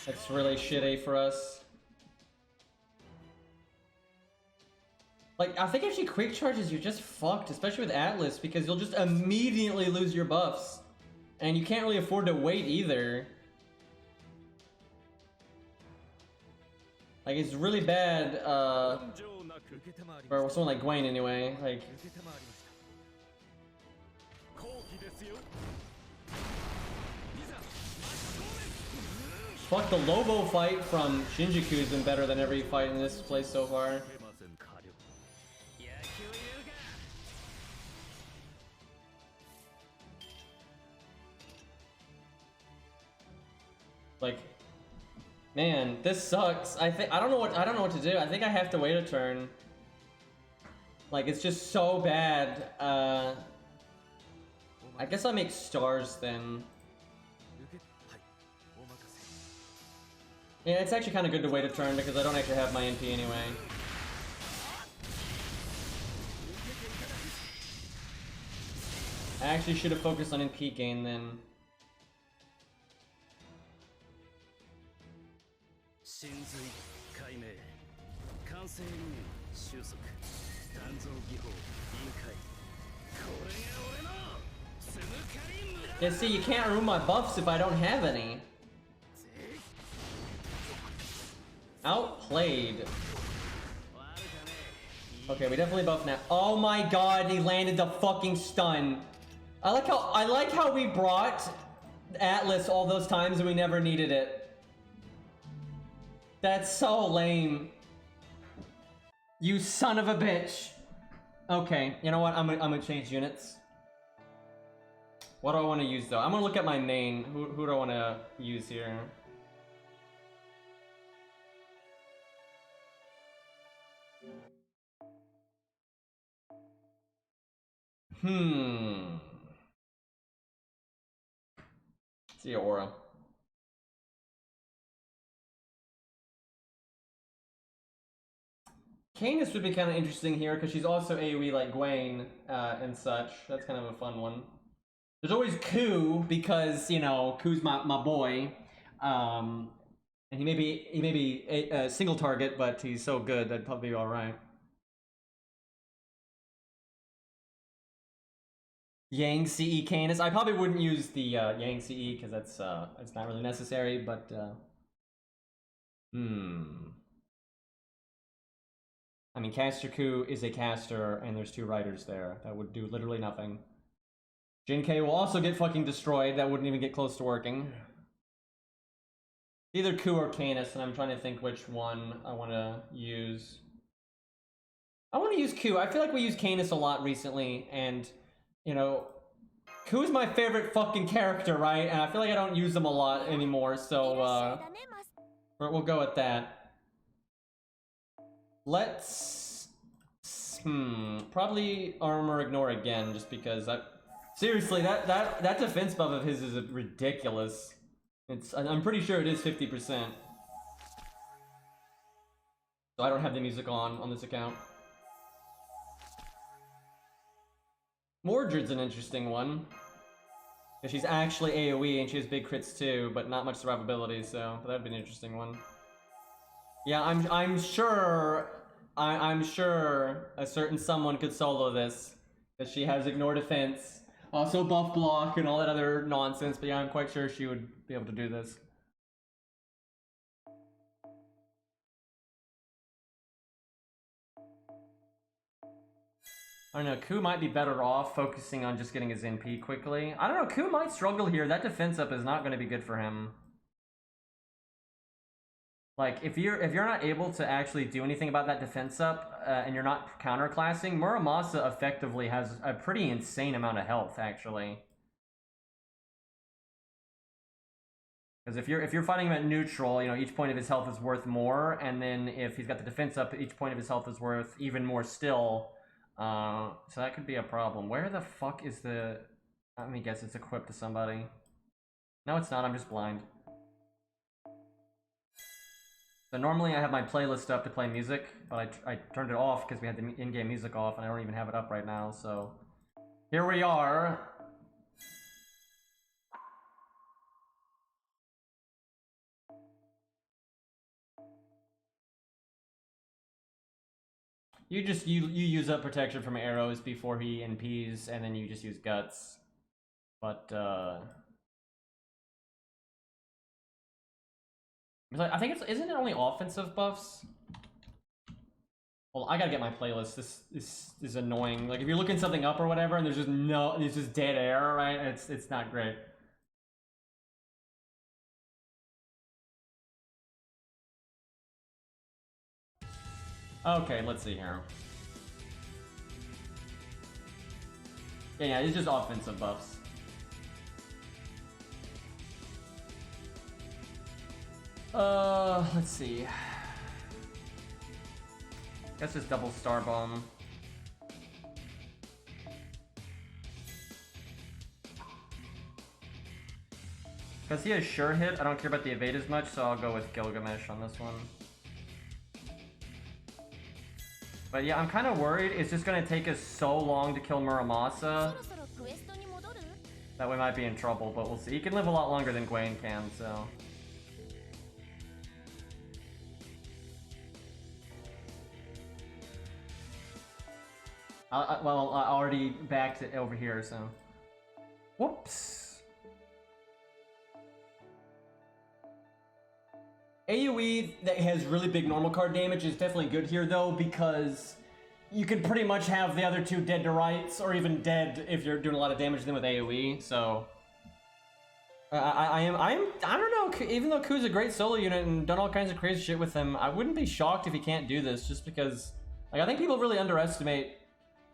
That's really shitty for us. Like, I think if she quick charges, you're just fucked, especially with Atlas, because you'll just immediately lose your buffs. And you can't really afford to wait either. Like, it's really bad, 根性なく受けたまわりま for someone like Gwen anyway. Like, 受けたまわりました後期ですよいざ真正面 fuck, the Lobo fight from Shinjuku has been better than every fight in this place so far. 出ません火力野球言うか Like, man, this sucks. I don't know what to do. I think I have to wait a turn. Like, it's just so bad. I guess I make stars then. 受けはいお任せ Yeah, it's actually kind of good to wait a turn because I don't actually have my NP anyway. I actually should have focused on NP gain then. 真髄解明完成流収束鍛造技法臨界これが俺のつむかり無駄 Yeah, see, you can't remove my buffs if I don't have any. Outplayed. Okay, we definitely buff now. Oh my god, he landed the fucking stun. I like how we brought Atlas all those times and we never needed it. That's so lame. You son of a bitch. Okay, you know what? I'm gonna change units. What do I want to use though? I'm gonna look at my main. Who do I want to use here? See Aura. Canis would be kind of interesting here because she's also AoE like Gwen and such. That's kind of a fun one. There's always Ku because you know Ku's my boy, and he may be a single target, but he's so good that'd probably be all right. Yang CE Canis. I probably wouldn't use the Yang CE because that's not really necessary, but I mean, Caster Ku is a caster, and there's 2 riders there. That would do literally nothing. Jinkai will also get fucking destroyed. That wouldn't even get close to working. Either Ku or Canis, and I'm trying to think which one I want to use. I want to use Ku. I feel like we use Canis a lot recently, and, you know, Ku is my favorite fucking character, right? And I feel like I don't use them a lot anymore, so, we'll go with that. Let's probably armor ignore again, just because seriously that defense buff of his is ridiculous. I'm pretty sure it is 50%. So I don't have the music on this account. Mordred's an interesting one. Because she's actually AoE and she has big crits too, but not much survivability, so that'd be an interesting one. Yeah, I'm sure a certain someone could solo this, because she has ignore defense, also buff block and all that other nonsense. But yeah, I'm quite sure she would be able to do this. I don't know, Ku might be better off focusing on just getting his NP quickly. I don't know, Ku might struggle here. That defense up is not going to be good for him. Like, if you're not able to actually do anything about that defense up, and you're not counterclassing, Muramasa effectively has a pretty insane amount of health, actually. Because if you're fighting him at neutral, you know, each point of his health is worth more, and then if he's got the defense up, each point of his health is worth even more still. So that could be a problem. Where the fuck is the... Let me guess, it's equipped to somebody. No, it's not, I'm just blind. So normally I have my playlist up to play music, but I turned it off because we had the in-game music off, and I don't even have it up right now, so... Here we are! You use up protection from arrows before he NPs, and then you just use guts. But, I think isn't it only offensive buffs? Well, I gotta get my playlist. This is annoying. Like, if you're looking something up or whatever, and there's just dead air, right? It's not great. Okay, let's see here. Yeah, it's just offensive buffs. Let's see. Guess just double star bomb. Because he has sure hit, I don't care about the evade as much, so I'll go with Gilgamesh on this one. But yeah, I'm kind of worried it's just going to take us so long to kill Muramasa that we might be in trouble, but we'll see. He can live a lot longer than Gwaine can, so... well, I already backed it over here, so... Whoops! AoE that has really big normal card damage is definitely good here, though, because you can pretty much have the other two dead to rights, or even dead if you're doing a lot of damage to them with AoE, so... I don't know, even though Ku's a great solo unit and done all kinds of crazy shit with him, I wouldn't be shocked if he can't do this, just because... Like, I think people really underestimate...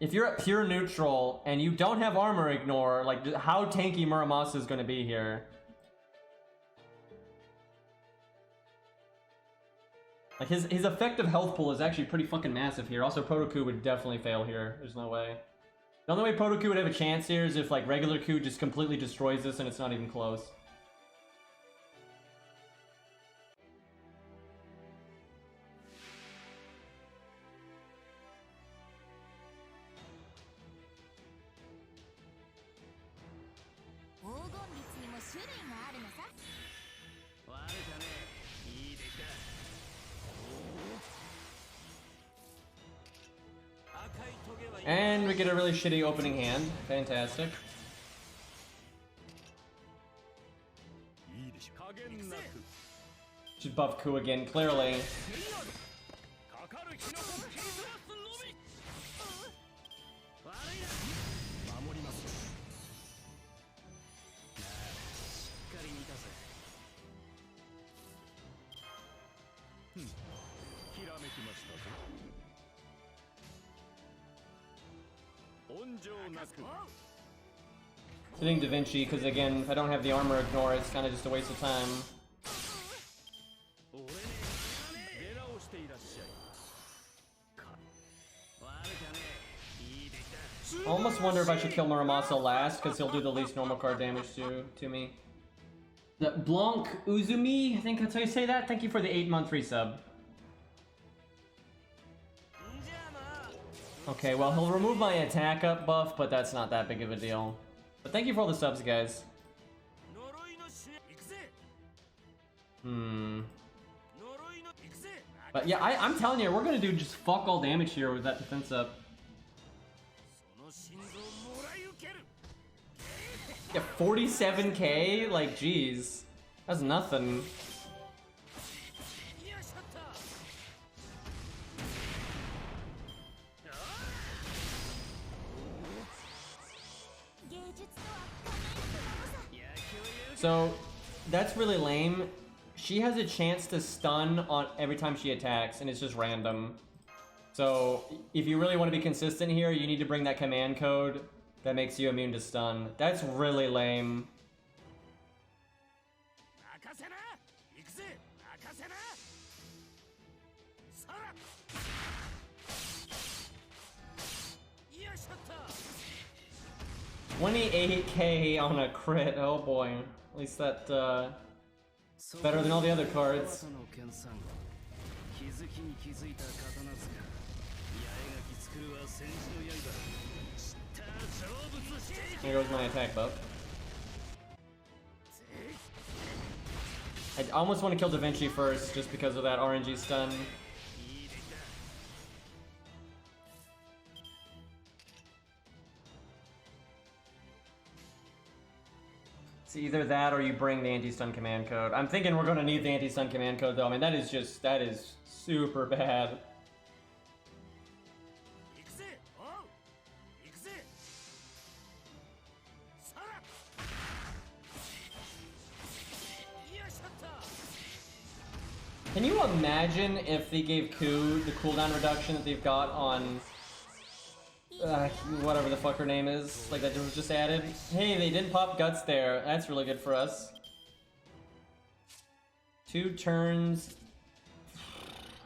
If you're at pure neutral, and you don't have armor ignore, like, how tanky Muramasa is going to be here. Like, his effective health pool is actually pretty fucking massive here. Also, Proto-Ku would definitely fail here. There's no way. The only way Proto-Ku would have a chance here is if, like, regular Ku just completely destroys this and it's not even close. And we get a really shitty opening hand. Fantastic. Should buff Ku again, clearly. Hitting Da Vinci, because again, if I don't have the armor ignore, it's kind of just a waste of time. I almost wonder if I should kill Muramasa last, because he'll do the least normal card damage to me. The Blanc Uzumi, I think that's how you say that. Thank you for the 8-month resub. Okay, well, he'll remove my attack up buff, but that's not that big of a deal. But thank you for all the subs, guys. But yeah, I'm telling you, we're gonna do just fuck all damage here with that defense up. Yeah, 47k? Like, jeez. That's nothing. So, that's really lame. She has a chance to stun on every time she attacks, and it's just random. So, if you really want to be consistent here, you need to bring that command code that makes you immune to stun. That's really lame. $28k on a crit, oh boy. At least that, better than all the other cards. There goes my attack buff. I almost want to kill Da Vinci first, just because of that RNG stun. It's either that or you bring the anti-stun command code. I'm thinking we're going to need the anti-stun command code, though. I mean, that is super bad. Can you imagine if they gave Ku the cooldown reduction that they've got on whatever the fuck her name is, like that was just added? Hey, they didn't pop guts there. That's really good for us. 2 turns.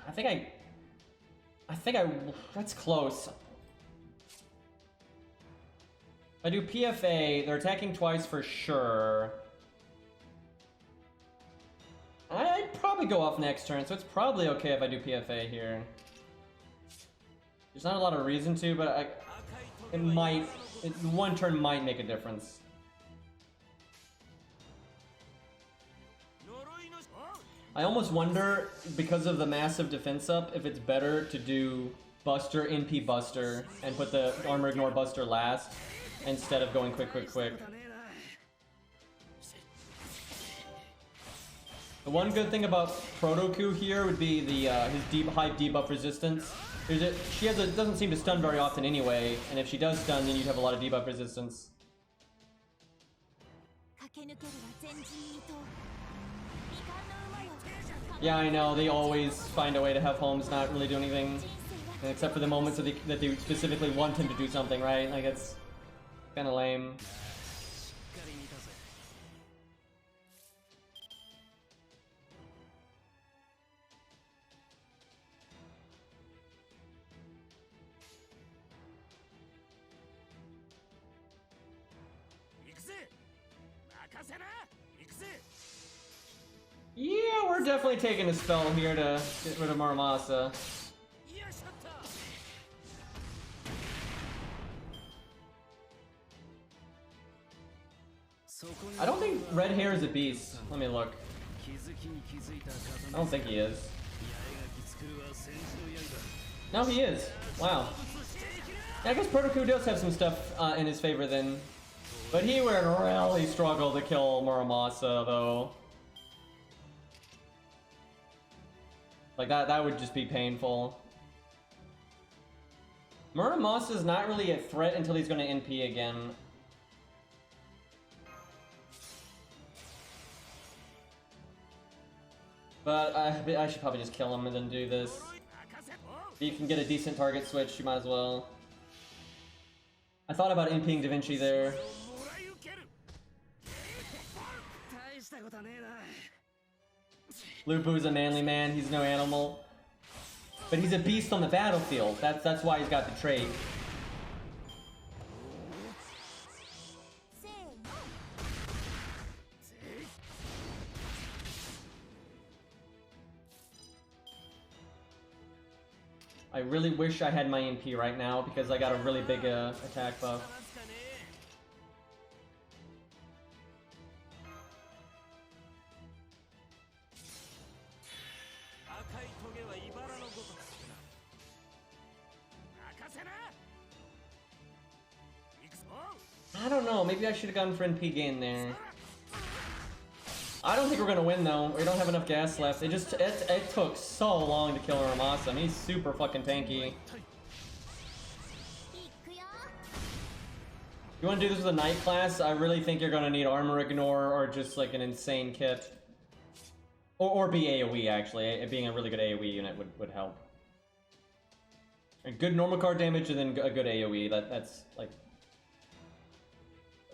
I think that's close. If I do PFA, they're attacking twice for sure. probably go off next turn, so it's probably okay if I do PFA here. There's not a lot of reason to, but one turn might make a difference. I almost wonder, because of the massive defense up, if it's better to do Buster, NP Buster, and put the Armor Ignore Buster last, instead of going quick. The one good thing about Protoku here would be the his high debuff resistance. Doesn't seem to stun very often anyway, and if she does stun, then you'd have a lot of debuff resistance. Yeah, I know, they always find a way to have Holmes not really do anything, except for the moments that they specifically want him to do something, right? Like, it's kind of lame. Yeah, we're definitely taking a spell here to get rid of Muramasa. I don't think red hair is a beast. Let me look. I don't think he is. No, he is. Wow. Yeah, I guess Protoku does have some stuff in his favor then. But he would really struggle to kill Muramasa, though. Like, that would just be painful. Muramasa's not really a threat until he's going to NP again. But I should probably just kill him and then do this. If you can get a decent target switch, you might as well. I thought about NPing Da Vinci there. Lupu's a manly man, he's no animal. But he's a beast on the battlefield. That's why he's got the trait. I really wish I had my NP right now because I got a really big attack buff. I don't know, maybe I should have gone for NP gain there. I don't think we're gonna win though. We don't have enough gas left. It took so long to kill Muramasa. I mean, he's super fucking tanky. You wanna do this with a Knight class? I really think you're gonna need Armor Ignore or just like an insane kit. Or be AoE actually. Being a really good AoE unit would help. A good normal card damage and then a good AoE. That's like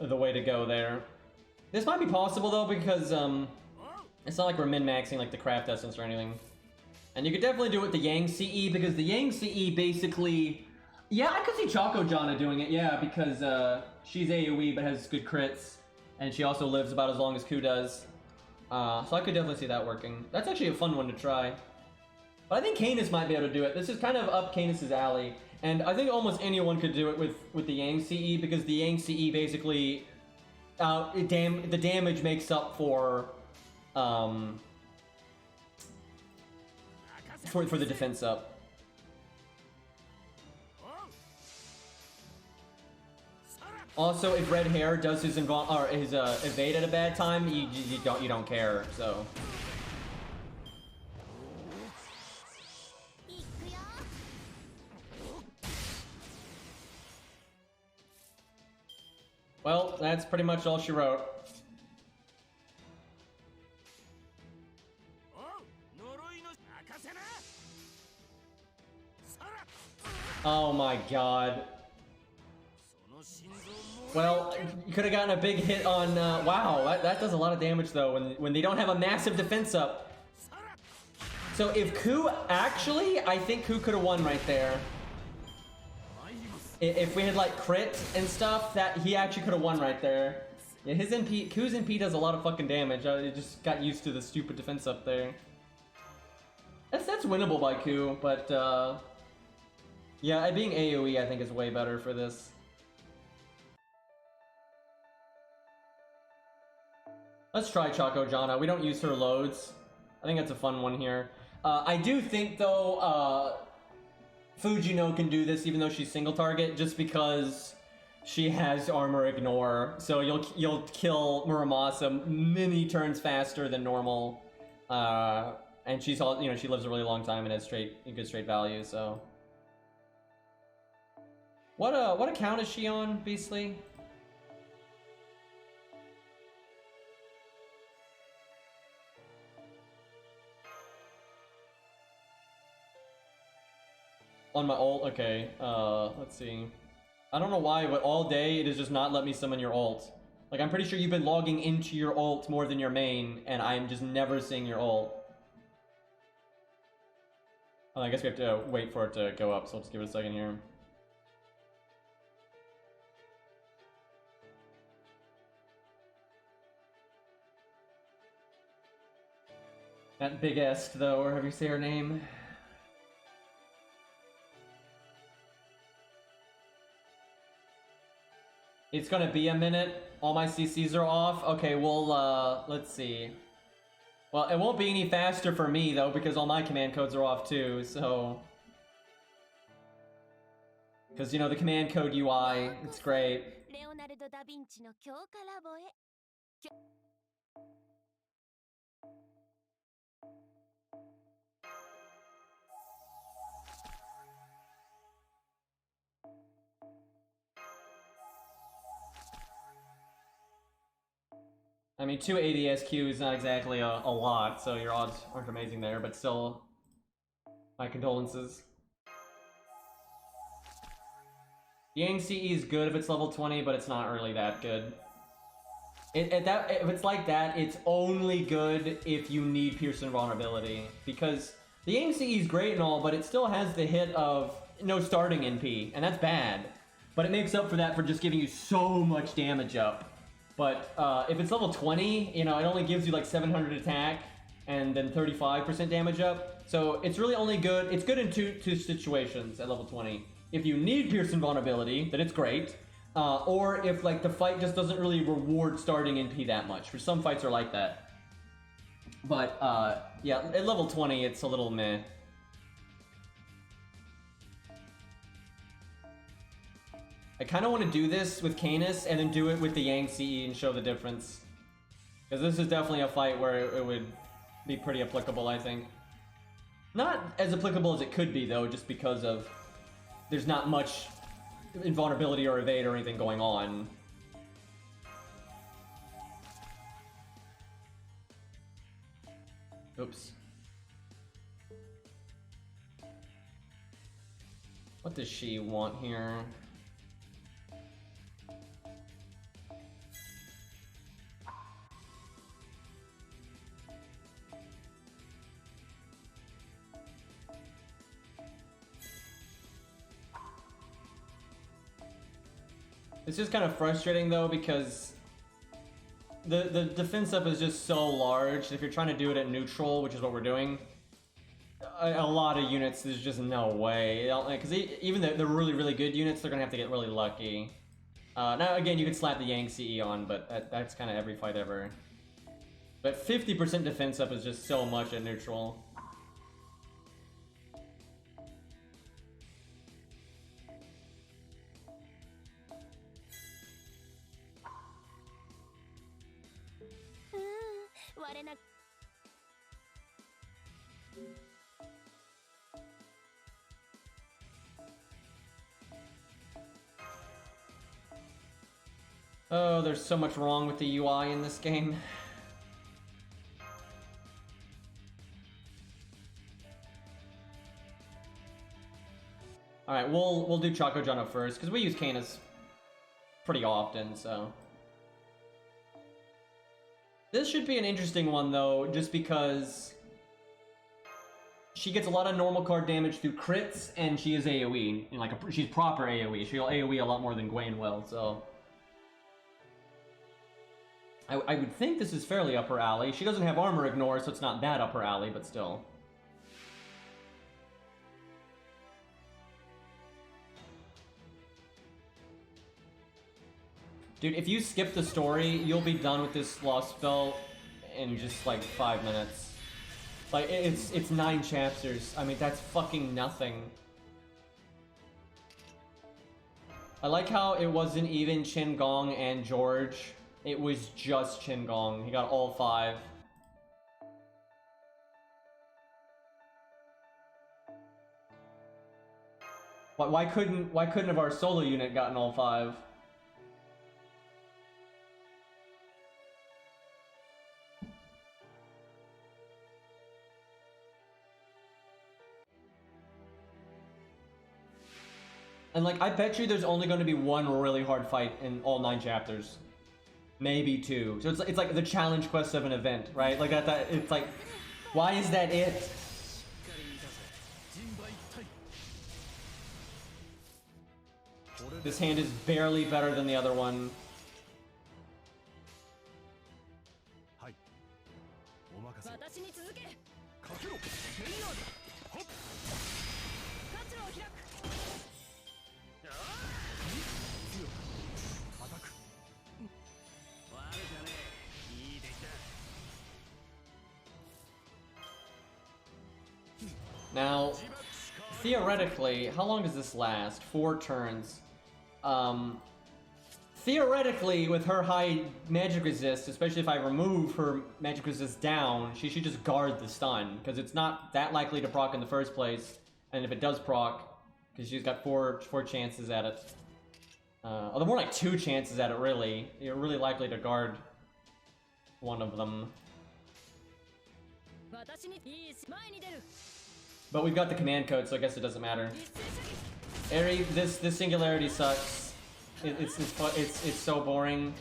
the way to go there. This might be possible though because it's not like we're min-maxing like the craft essence or anything. And you could definitely do it with the Yang CE because the Yang CE basically... Yeah, I could see Choco Jana doing it, yeah, because she's AoE but has good crits. And she also lives about as long as Ku does. So I could definitely see that working. That's actually a fun one to try. But I think Canis might be able to do it. This is kind of up Canis' alley. And I think almost anyone could do it with the Yang CE because the Yang CE basically... the damage makes up for the defense up. Also, if red hair does his evade at a bad time, you don't care. So. Well, that's pretty much all she wrote. Oh my god. Well, you could have gotten a big hit on, wow, that does a lot of damage though when they don't have a massive defense up. So if Ku actually, I think Ku could have won right there. If we had like crit and stuff, that he actually could have won right there. Yeah, his NP, Ku's NP does a lot of fucking damage. I just got used to the stupid defense up there. That's winnable by Q, but yeah, being AoE I think is way better for this. Let's try Choco Jana. We don't use her loads. I think that's a fun one here. I do think though Fujino can do this even though she's single target, just because she has armor ignore. So you'll kill Muramasa many turns faster than normal. And she's all, she lives a really long time and has good straight value. So what account is she on, Beastly? On my ult, okay. Let's see. I don't know why, but all day it has just not let me summon your ult. Like, I'm pretty sure you've been logging into your ult more than your main, and I'm just never seeing your ult. Oh, I guess we have to wait for it to go up, so let's give it a second here. That Big Est, though, or however you say her name. It's gonna be a minute. All my CCs are off. Okay, well, let's see. Well, it won't be any faster for me, though, because all my command codes are off, too, so... Because, the command code UI, it's great. I mean, 2 ADSQ is not exactly a lot, so your odds aren't amazing there, but still, my condolences. Yang CE is good if it's level 20, but it's not really that good. If it's like that, it's only good if you need Pierce Invulnerability, because the Yang CE is great and all, but it still has the hit of no starting NP, and that's bad. But it makes up for that for just giving you so much damage up. But if it's level 20, it only gives you like 700 attack and then 35% damage up. So it's really only good. It's good in two situations at level 20. If you need Pierce Invulnerability, then it's great. Or if like the fight just doesn't really reward starting NP that much. For some fights are like that. But yeah, at level 20, it's a little meh. I kind of want to do this with Canis and then do it with the Yang CE and show the difference. Because this is definitely a fight where it would be pretty applicable, I think. Not as applicable as it could be, though, just because of there's not much invulnerability or evade or anything going on. Oops. What does she want here? It's just kind of frustrating though, because the defense up is just so large. If you're trying to do it at neutral, which is what we're doing, a lot of units, there's just no way. Because even the really, really good units, they're going to have to get really lucky. Now, again, you can slap the Yang CE on, but that's kind of every fight ever. But 50% defense up is just so much at neutral. Oh, there's so much wrong with the UI in this game. Alright, we'll do Choco Jono first, because we use Canis pretty often, so... This should be an interesting one, though, just because she gets a lot of normal card damage through crits, and she is AoE. She's proper AoE. She'll AoE a lot more than Gwen will, so... I would think this is fairly upper alley. She doesn't have armor ignore, so it's not that upper alley, but still. Dude, if you skip the story, you'll be done with this Lostbelt in just like 5 minutes. Like, it's 9 chapters. I mean, that's fucking nothing. I like how it wasn't even Chin Gong and George. It was just Chin Gong. He got all 5. Why couldn't have our solo unit gotten all 5? And like, I bet you there's only going to be one really hard fight in all 9 chapters. Maybe 2. So it's like the challenge quest of an event, right? Like that it's like, why is that it? This hand is barely better than the other one. Now, theoretically, how long does this last? 4 turns. Theoretically, with her high magic resist, especially if I remove her magic resist down, she should just guard the stun, because it's not that likely to proc in the first place, and if it does proc, because she's got 4 chances at it. Although more like 2 chances at it, really. You're really likely to guard one of them. But we've got the command code, so I guess it doesn't matter. Eri, this singularity sucks. It's so boring.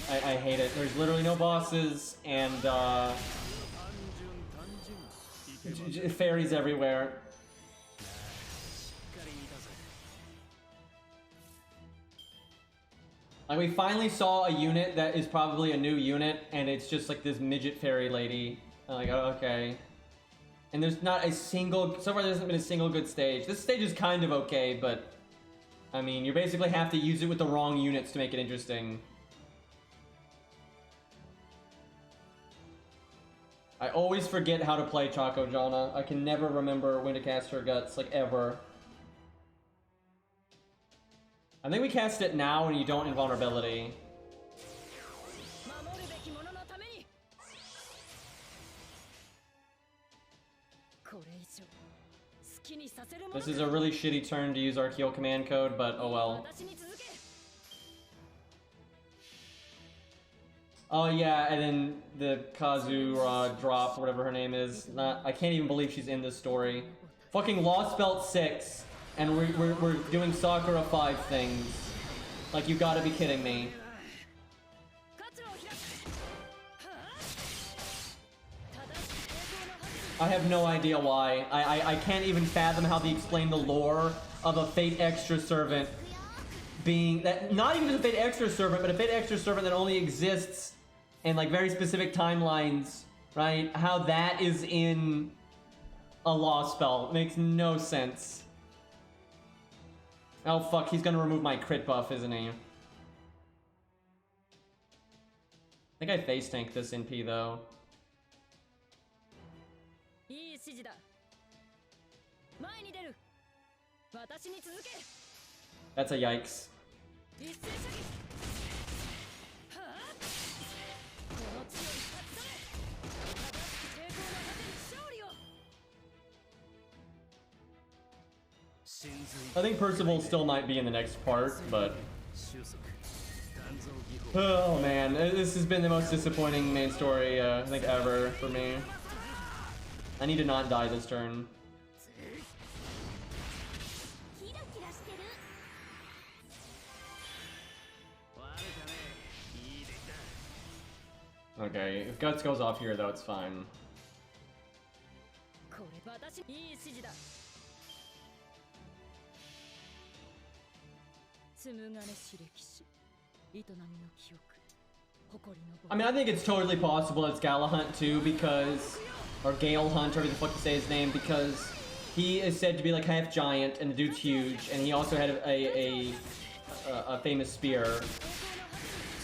I hate it. There's literally no bosses, and fairies everywhere. Like, we finally saw a unit that is probably a new unit, and it's just like this midget fairy lady. I'm like, oh, okay. And there's not a single, so far there hasn't been a single good stage. This stage is kind of okay, but I mean, you basically have to use it with the wrong units to make it interesting. I always forget how to play Choco Jana. I can never remember when to cast her guts, like ever. I think we cast it now when you don't invulnerability. This is a really shitty turn to use our heal command code, but oh well. Oh yeah, and then the Kazu drop, whatever her name is. I can't even believe she's in this story. Fucking Lostbelt 6, and we're doing Sakura 5 things. Like, you gotta be kidding me. I have no idea why. I can't even fathom how they explain the lore of a Fate Extra Servant being that, not even a Fate Extra Servant, but a Fate Extra Servant that only exists in like very specific timelines, right? How that is in a Lostbelt. It makes no sense. Oh fuck, he's gonna remove my crit buff, isn't he? I think I face tank this NP though. That's a yikes. I think Percival still might be in the next part, but... Oh man, this has been the most disappointing main story, I think, ever for me. I need to not die this turn. Okay, if Guts goes off here though, it's fine. I mean, I think it's totally possible it's Galahunt too, because... Or Gale Hunt, whatever the fuck you say his name, because he is said to be like half giant, and the dude's huge, and he also had a famous spear.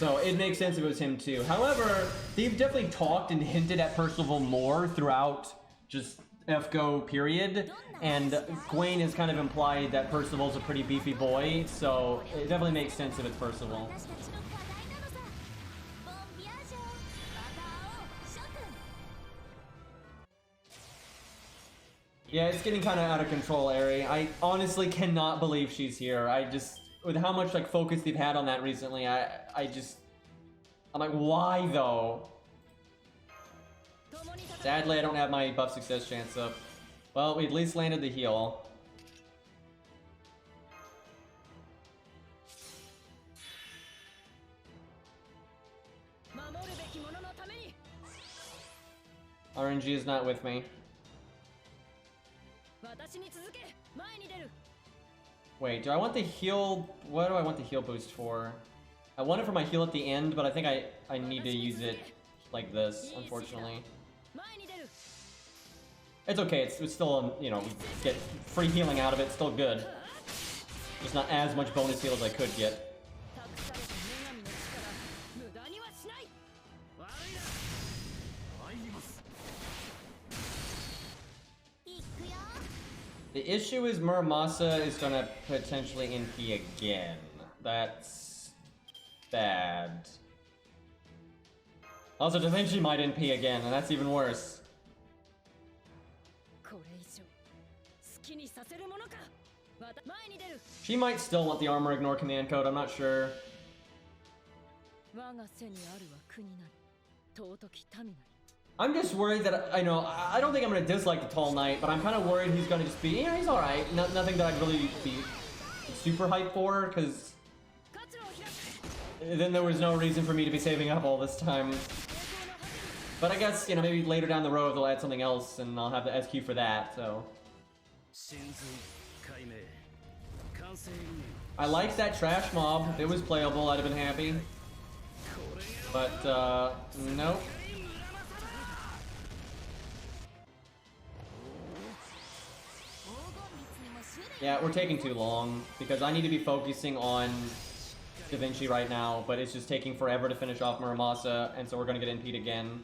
So it makes sense if it was him too. However, they've definitely talked and hinted at Percival more throughout just FGO period. And Gwen has kind of implied that Percival's a pretty beefy boy, so it definitely makes sense if it's Percival. 私たちの課題なのさボンビアージョまた会おう諸君 Yeah, it's getting kind of out of control, Ari. I honestly cannot believe she's here. I just, with how much like focus they've had on that recently, I'm like, why though? Sadly, I don't have my buff success chance up. Well, we at least landed the heal. RNG is not with me. Wait, do I want the heal? What do I want the heal boost for? I want it for my heal at the end, but I think I need to use it like this, unfortunately. It's okay, it's still, you know, we get free healing out of it, still good. Just not as much bonus heal as I could get. The issue is Muramasa is gonna potentially NP again. That's bad. Also, Da Vinci might NP again, and that's even worse. She might still want the armor ignore command code, I'm not sure. I'm just worried that, I don't think I'm gonna dislike the Tall Knight, but I'm kind of worried he's gonna just be, yeah, he's alright. Nothing that I'd really be super hyped for, because then there was no reason for me to be saving up all this time. But I guess, you know, maybe later down the road they'll add something else and I'll have the SQ for that, so. I liked that trash mob. If it was playable, I'd have been happy. But, nope. Yeah, we're taking too long, because I need to be focusing on Da Vinci right now, but it's just taking forever to finish off Muramasa, and so we're gonna get NP'd again.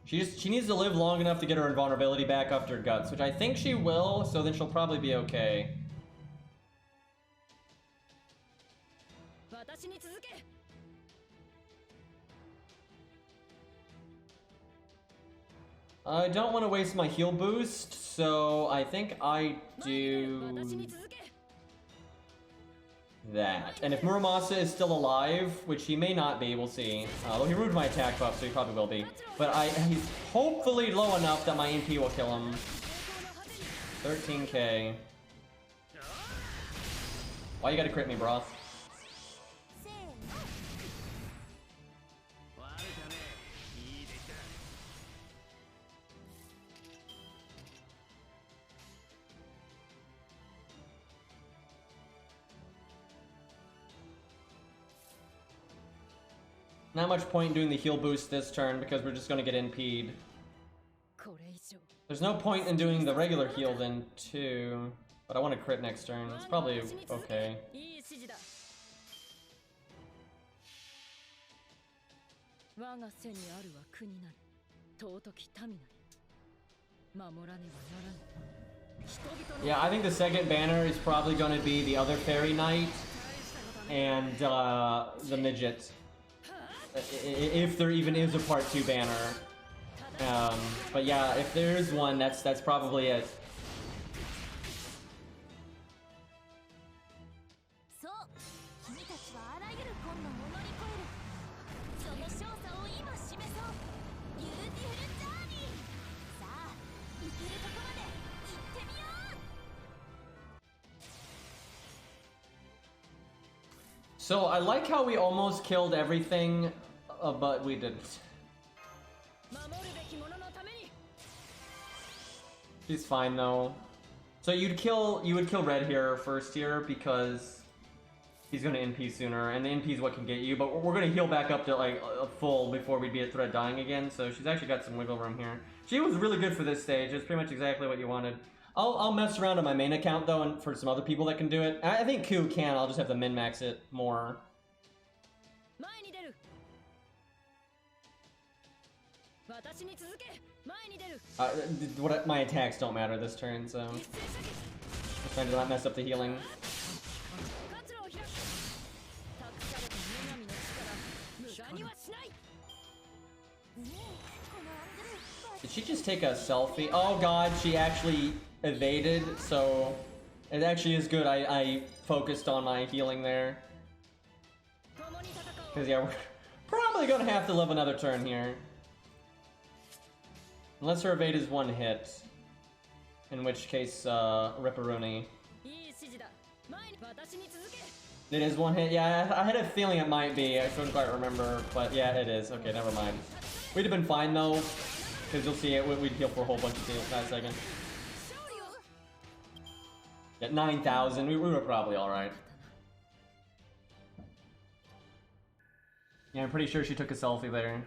She needs to live long enough to get her invulnerability back after Guts, which I think she will, so then she'll probably be okay. I don't want to waste my heal boost, so I think I do that. And if Muramasa is still alive, which he may not be, we'll see. Well, he removed my attack buff, so he probably will be. But he's hopefully low enough that my MP will kill him. 13k. Why you gotta crit me, bro? Not much point in doing the heal boost this turn because we're just gonna get NP'd. There's no point in doing the regular heal then too, but I want to crit next turn. It's probably okay. Yeah, I think the second banner is probably going to be the other fairy knight and the midget. If there even is a part 2 banner. But yeah, if there is one, that's probably it. So I like how we almost killed everything, but we didn't. She's fine though. So you would kill Red here first here because he's gonna NP sooner, and the NP is what can get you. But we're gonna heal back up to like a full before we'd be at threat dying again. So she's actually got some wiggle room here. She was really good for this stage. It's pretty much exactly what you wanted. I'll mess around on my main account though, and for some other people that can do it. I think Ku can. I'll just have to min max it more. 前に出る私に続け前に出る What my attacks don't matter this turn, so 一斉射撃 I'm trying to not mess up the healing. 活路を開く託された女神の力無駄にはしないねえこのアングル Did she just take a selfie? Oh god, she actually evaded, so it actually is good I focused on my healing there. 共に戦おう Because yeah, we're probably gonna have to live another turn here. Unless her evade is one hit. In which case, Ripperoonie. いい指示だ前に私に続け It is one hit? Yeah, I had a feeling it might be. I couldn't quite remember, but yeah, it is. Okay, never mind. We'd have been fine though, because you'll see it, we'd heal for a whole bunch of things in a second. 勝利を At 9,000, we were probably alright. Yeah, I'm pretty sure she took a selfie there.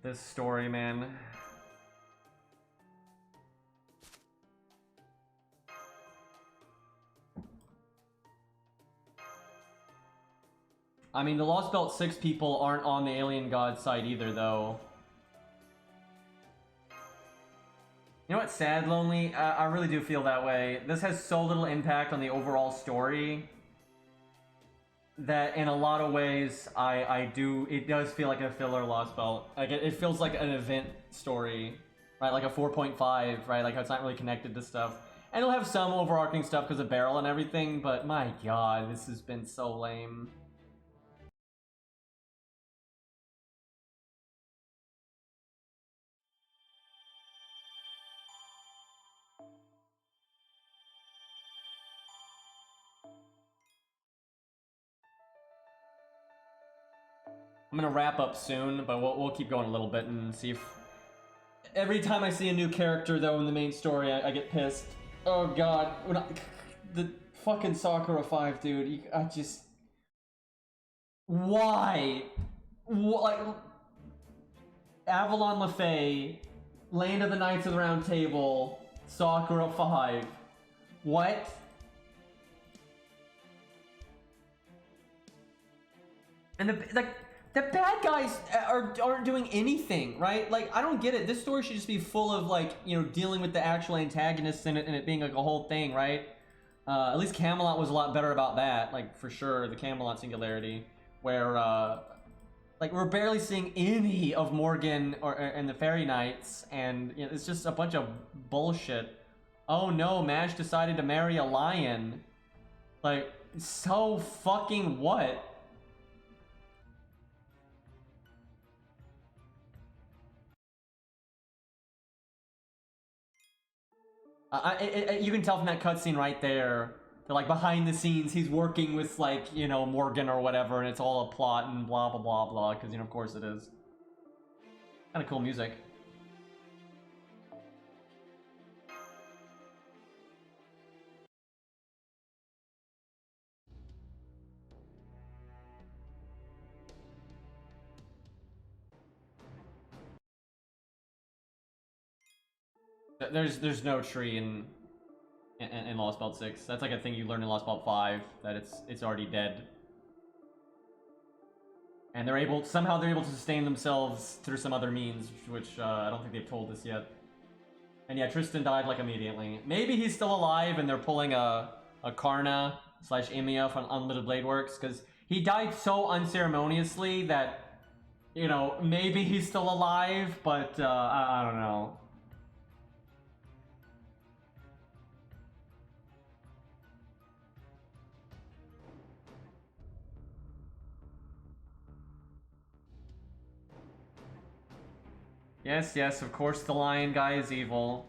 This story, man. I mean, the Lostbelt 6 people aren't on the Alien God side either, though. You know what's sad, Lonely? I really do feel that way. This has so little impact on the overall story that in a lot of ways, it does feel like a filler Lostbelt. Like, it feels like an event story, right? Like a 4.5, right? Like, how it's not really connected to stuff. And it'll have some overarching stuff because of Barrel and everything, but my god, this has been so lame. I'm gonna wrap up soon, but we'll keep going a little bit and see if... Every time I see a new character, though, in the main story, I get pissed. Oh god, the fucking Sakura 5, dude, I just... Why? Like... Avalon LaFay, Land of the Knights of the Round Table, Sakura 5. What? And the bad guys aren't doing anything, right? Like, I don't get it. This story should just be full of, like, you know, dealing with the actual antagonists in it and it being, like, a whole thing, right? At least Camelot was a lot better about that, like, for sure, the Camelot Singularity, where, like, we're barely seeing any of Morgan and the Fairy Knights, and you know, it's just a bunch of bullshit. Oh no, Mash decided to marry a lion. Like, so fucking what? You can tell from that cutscene right there that, like, behind the scenes, he's working with, like, you know, Morgan or whatever, and it's all a plot and blah, blah, blah, blah, because, you know, of course it is. Kind of cool music. There's no tree in Lostbelt 6. That's like a thing you learn in Lostbelt 5, that it's already dead. And somehow they're able to sustain themselves through some other means, which I don't think they've told us yet. And yeah, Tristan died like immediately. Maybe he's still alive and they're pulling a Karna / Emiya from Unlimited Blade Works, because he died so unceremoniously that, you know, maybe he's still alive, but I don't know. Yes, yes, of course the lion guy is evil.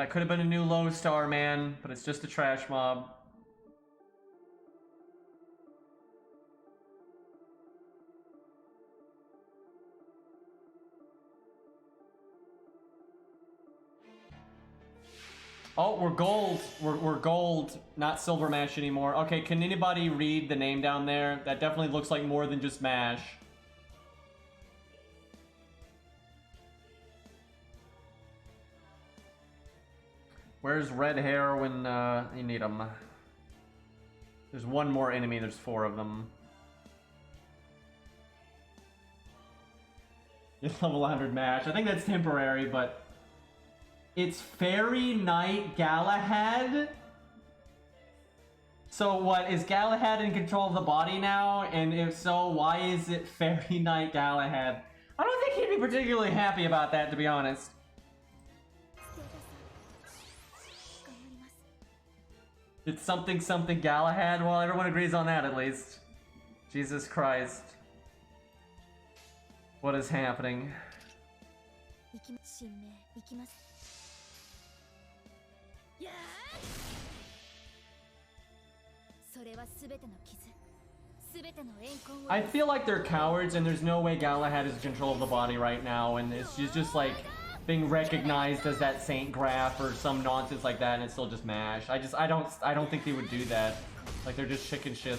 That could have been a new low star, man, but it's just a trash mob. Oh, we're gold. We're gold, not silver mash anymore. Okay, can anybody read the name down there? That definitely looks like more than just mash. Where's red hair when you need them? There's one more enemy, there's 4 of them. You level 100 mash. I think that's temporary, but it's Fairy Knight Galahad? So what, is Galahad in control of the body now? And if so, why is it Fairy Knight Galahad? I don't think he'd be particularly happy about that, to be honest. It's something something Galahad? Well, everyone agrees on that at least. Jesus Christ. What is happening? I feel like they're cowards and there's no way Galahad is in control of the body right now, and she's just like being recognized as that Saint Graph or some nonsense like that, and it's still just mash. I don't think they would do that. Like, they're just chicken shits.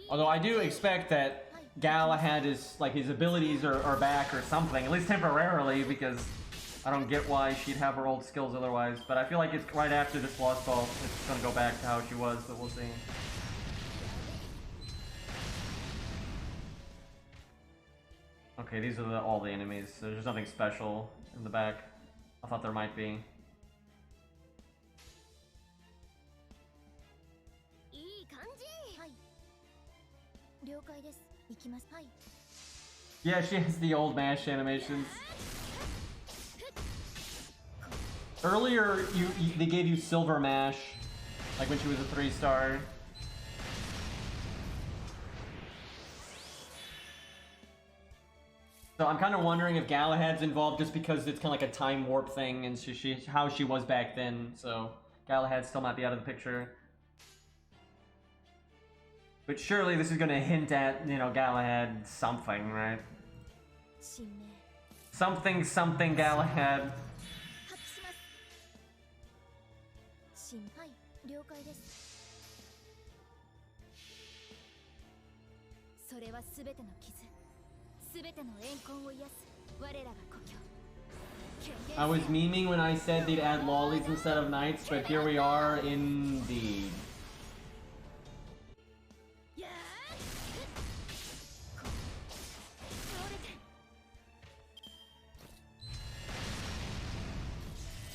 Although I do expect that Galahad is, like, his abilities are back or something, at least temporarily, because I don't get why she'd have her old skills otherwise. But I feel like it's right after this Lostbelt, it's gonna go back to how she was, but we'll see. Okay, these are all the enemies, so there's nothing special in the back. I thought there might be. Yeah, she has the old mash animations. Earlier, they gave you silver mash, like when she was a 3-star. So I'm kind of wondering if Galahad's involved just because it's kind of like a time warp thing, and how she was back then. So Galahad still might be out of the picture. But surely this is going to hint at, you know, Galahad something, right? Something, something Galahad. I was memeing when I said they'd add lollies instead of knights, but here we are indeed.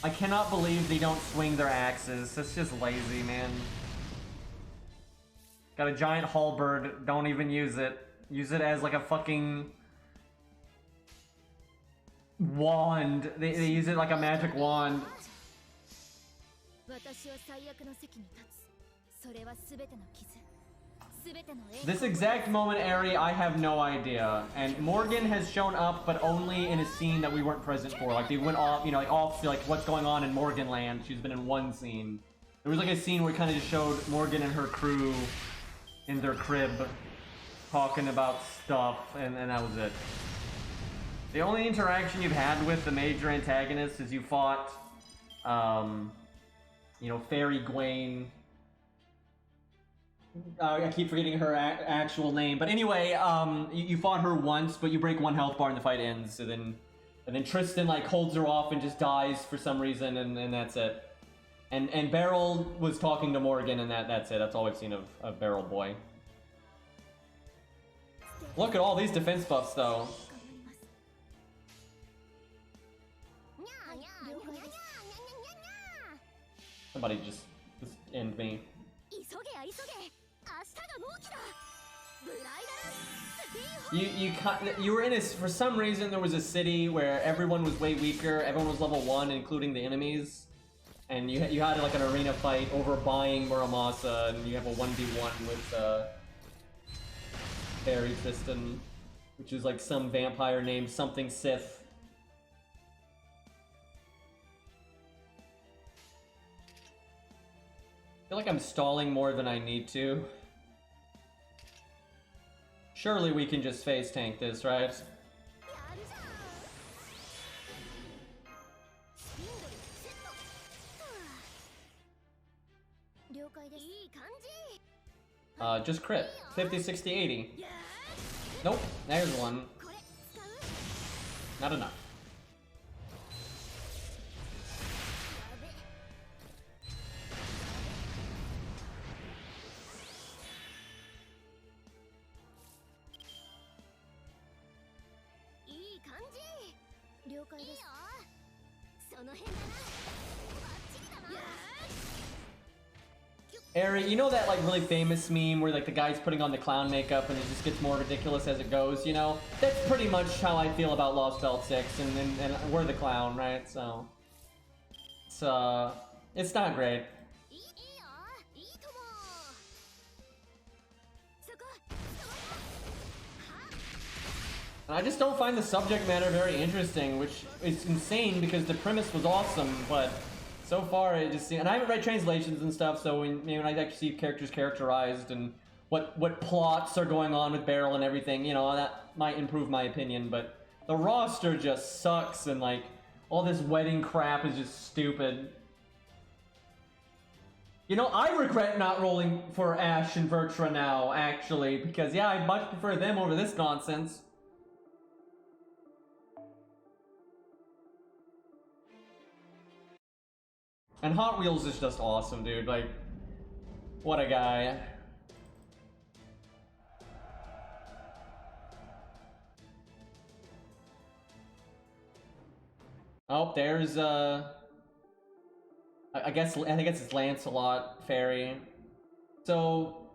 I cannot believe they don't swing their axes. That's just lazy, man. Got a giant halberd, don't even use it. Use it as like a fucking wand. They use it like a magic wand. This exact moment, Ari, I have no idea. And Morgan has shown up, but only in a scene that we weren't present for. Like, they went off, you know, like off, like what's going on in Morgan Land. She's been in one scene. There was like a scene where it kind of just showed Morgan and her crew in their crib talking about stuff, and that was it. The only interaction you've had with the major antagonist is you fought, you know, Fairy Gwaine. I keep forgetting her actual name, but anyway, you fought her once, but you break 1 health bar and the fight ends, and then Tristan like holds her off and just dies for some reason, and that's it. And Beryl was talking to Morgan, and that's it. That's all we've seen of Beryl Boy. Look at all these defense buffs, though. Somebody just end me. You were in a, for some reason there was a city where everyone was way weaker, everyone was level 1, including the enemies. and you had like an arena fight over buying Muramasa, and you have a 1v1 with Barry Tristan, which is like some vampire named something Sith. I feel like I'm stalling more than I need to. Surely we can just face tank this, right? Just crit. 50, 60, 80. Nope, there's one. Not enough. Ari, you know that like really famous meme where like the guy's putting on the clown makeup and it just gets more ridiculous as it goes, you know? That's pretty much how I feel about Lostbelt 6, and we're the clown, right? So it's not great. And I just don't find the subject matter very interesting, which is insane because the premise was awesome, but so far it just seems, and I haven't read translations and stuff, so when I actually see characters characterized and what plots are going on with Beryl and everything, you know, that might improve my opinion, but the roster just sucks, and like all this wedding crap is just stupid. You know, I regret not rolling for Ash and Vertra now, actually, because yeah, I much prefer them over this nonsense. And Hot Wheels is just awesome, dude. Like, what a guy. Oh, there's I think it's Lancelot Fairy. So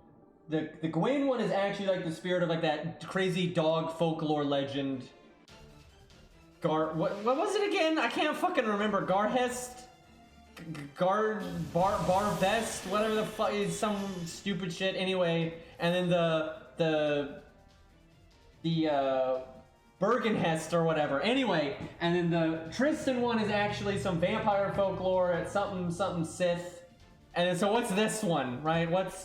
the Gwen one is actually like the spirit of like that crazy dog folklore legend. What was it again? I can't fucking remember. Garhest? Barvest, whatever the fuck, is some stupid shit anyway. And then the Bergenhest or whatever. Anyway, and then the Tristan one is actually some vampire folklore. It's something Sith. And then so what's this one, right? What's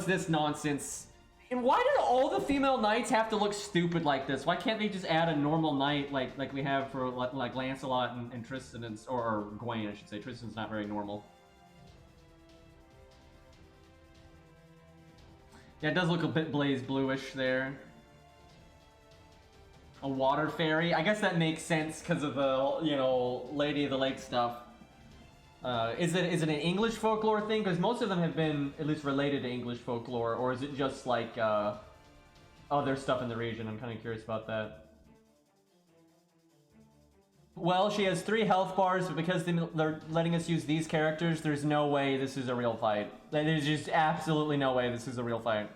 this nonsense? And why did all the female knights have to look stupid like this? Why can't they just add a normal knight like we have for like Lancelot and Tristan or Gwen, I should say. Tristan's not very normal. Yeah, it does look a bit blaze bluish there. A water fairy. I guess that makes sense because of the, you know, Lady of the Lake stuff. Is it an English folklore thing? Because most of them have been at least related to English folklore, or is it just like other stuff in the region? I'm kind of curious about that. Well, she has 3 health bars, but because they're letting us use these characters, there's no way this is a real fight. There's just absolutely no way this is a real fight.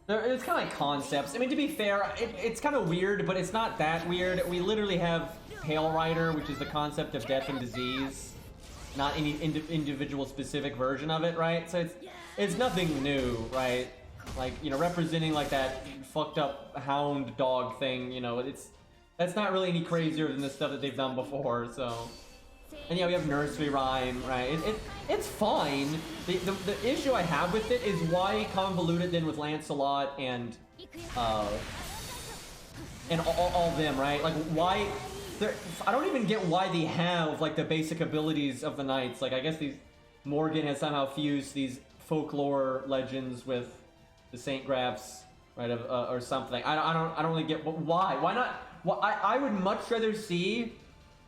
It's kind of like concepts. I mean, to be fair, it's kind of weird, but it's not that weird. We literally have Pale Rider, which is the concept of death and disease, not any individual specific version of it, right? So it's nothing new, right? Like, you know, representing like that fucked up hound dog thing, you know, that's not really any crazier than the stuff that they've done before, so. And yeah, we have nursery rhyme, right? It's fine. The issue I have with it is why convolute it then with Lancelot and all them, right? Like why? I don't even get why they have like the basic abilities of the knights. Like I guess Morgan has somehow fused these folklore legends with the Saint Grafs, right? Or something. I don't really get why. Why not? Well, I would much rather see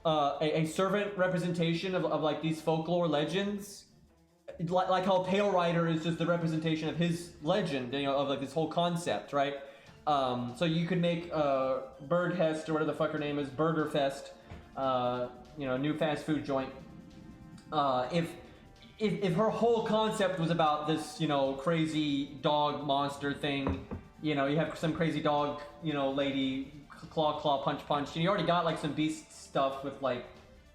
a servant representation of like these folklore legends, like how Pale Rider is just the representation of his legend, you know, of like this whole concept, right? So you could make Berghest or whatever the fuck her name is, Burgerfest, new fast food joint. If her whole concept was about this, crazy dog monster thing, you have some crazy dog, lady, claw, punch, and you already got like some beast stuff with like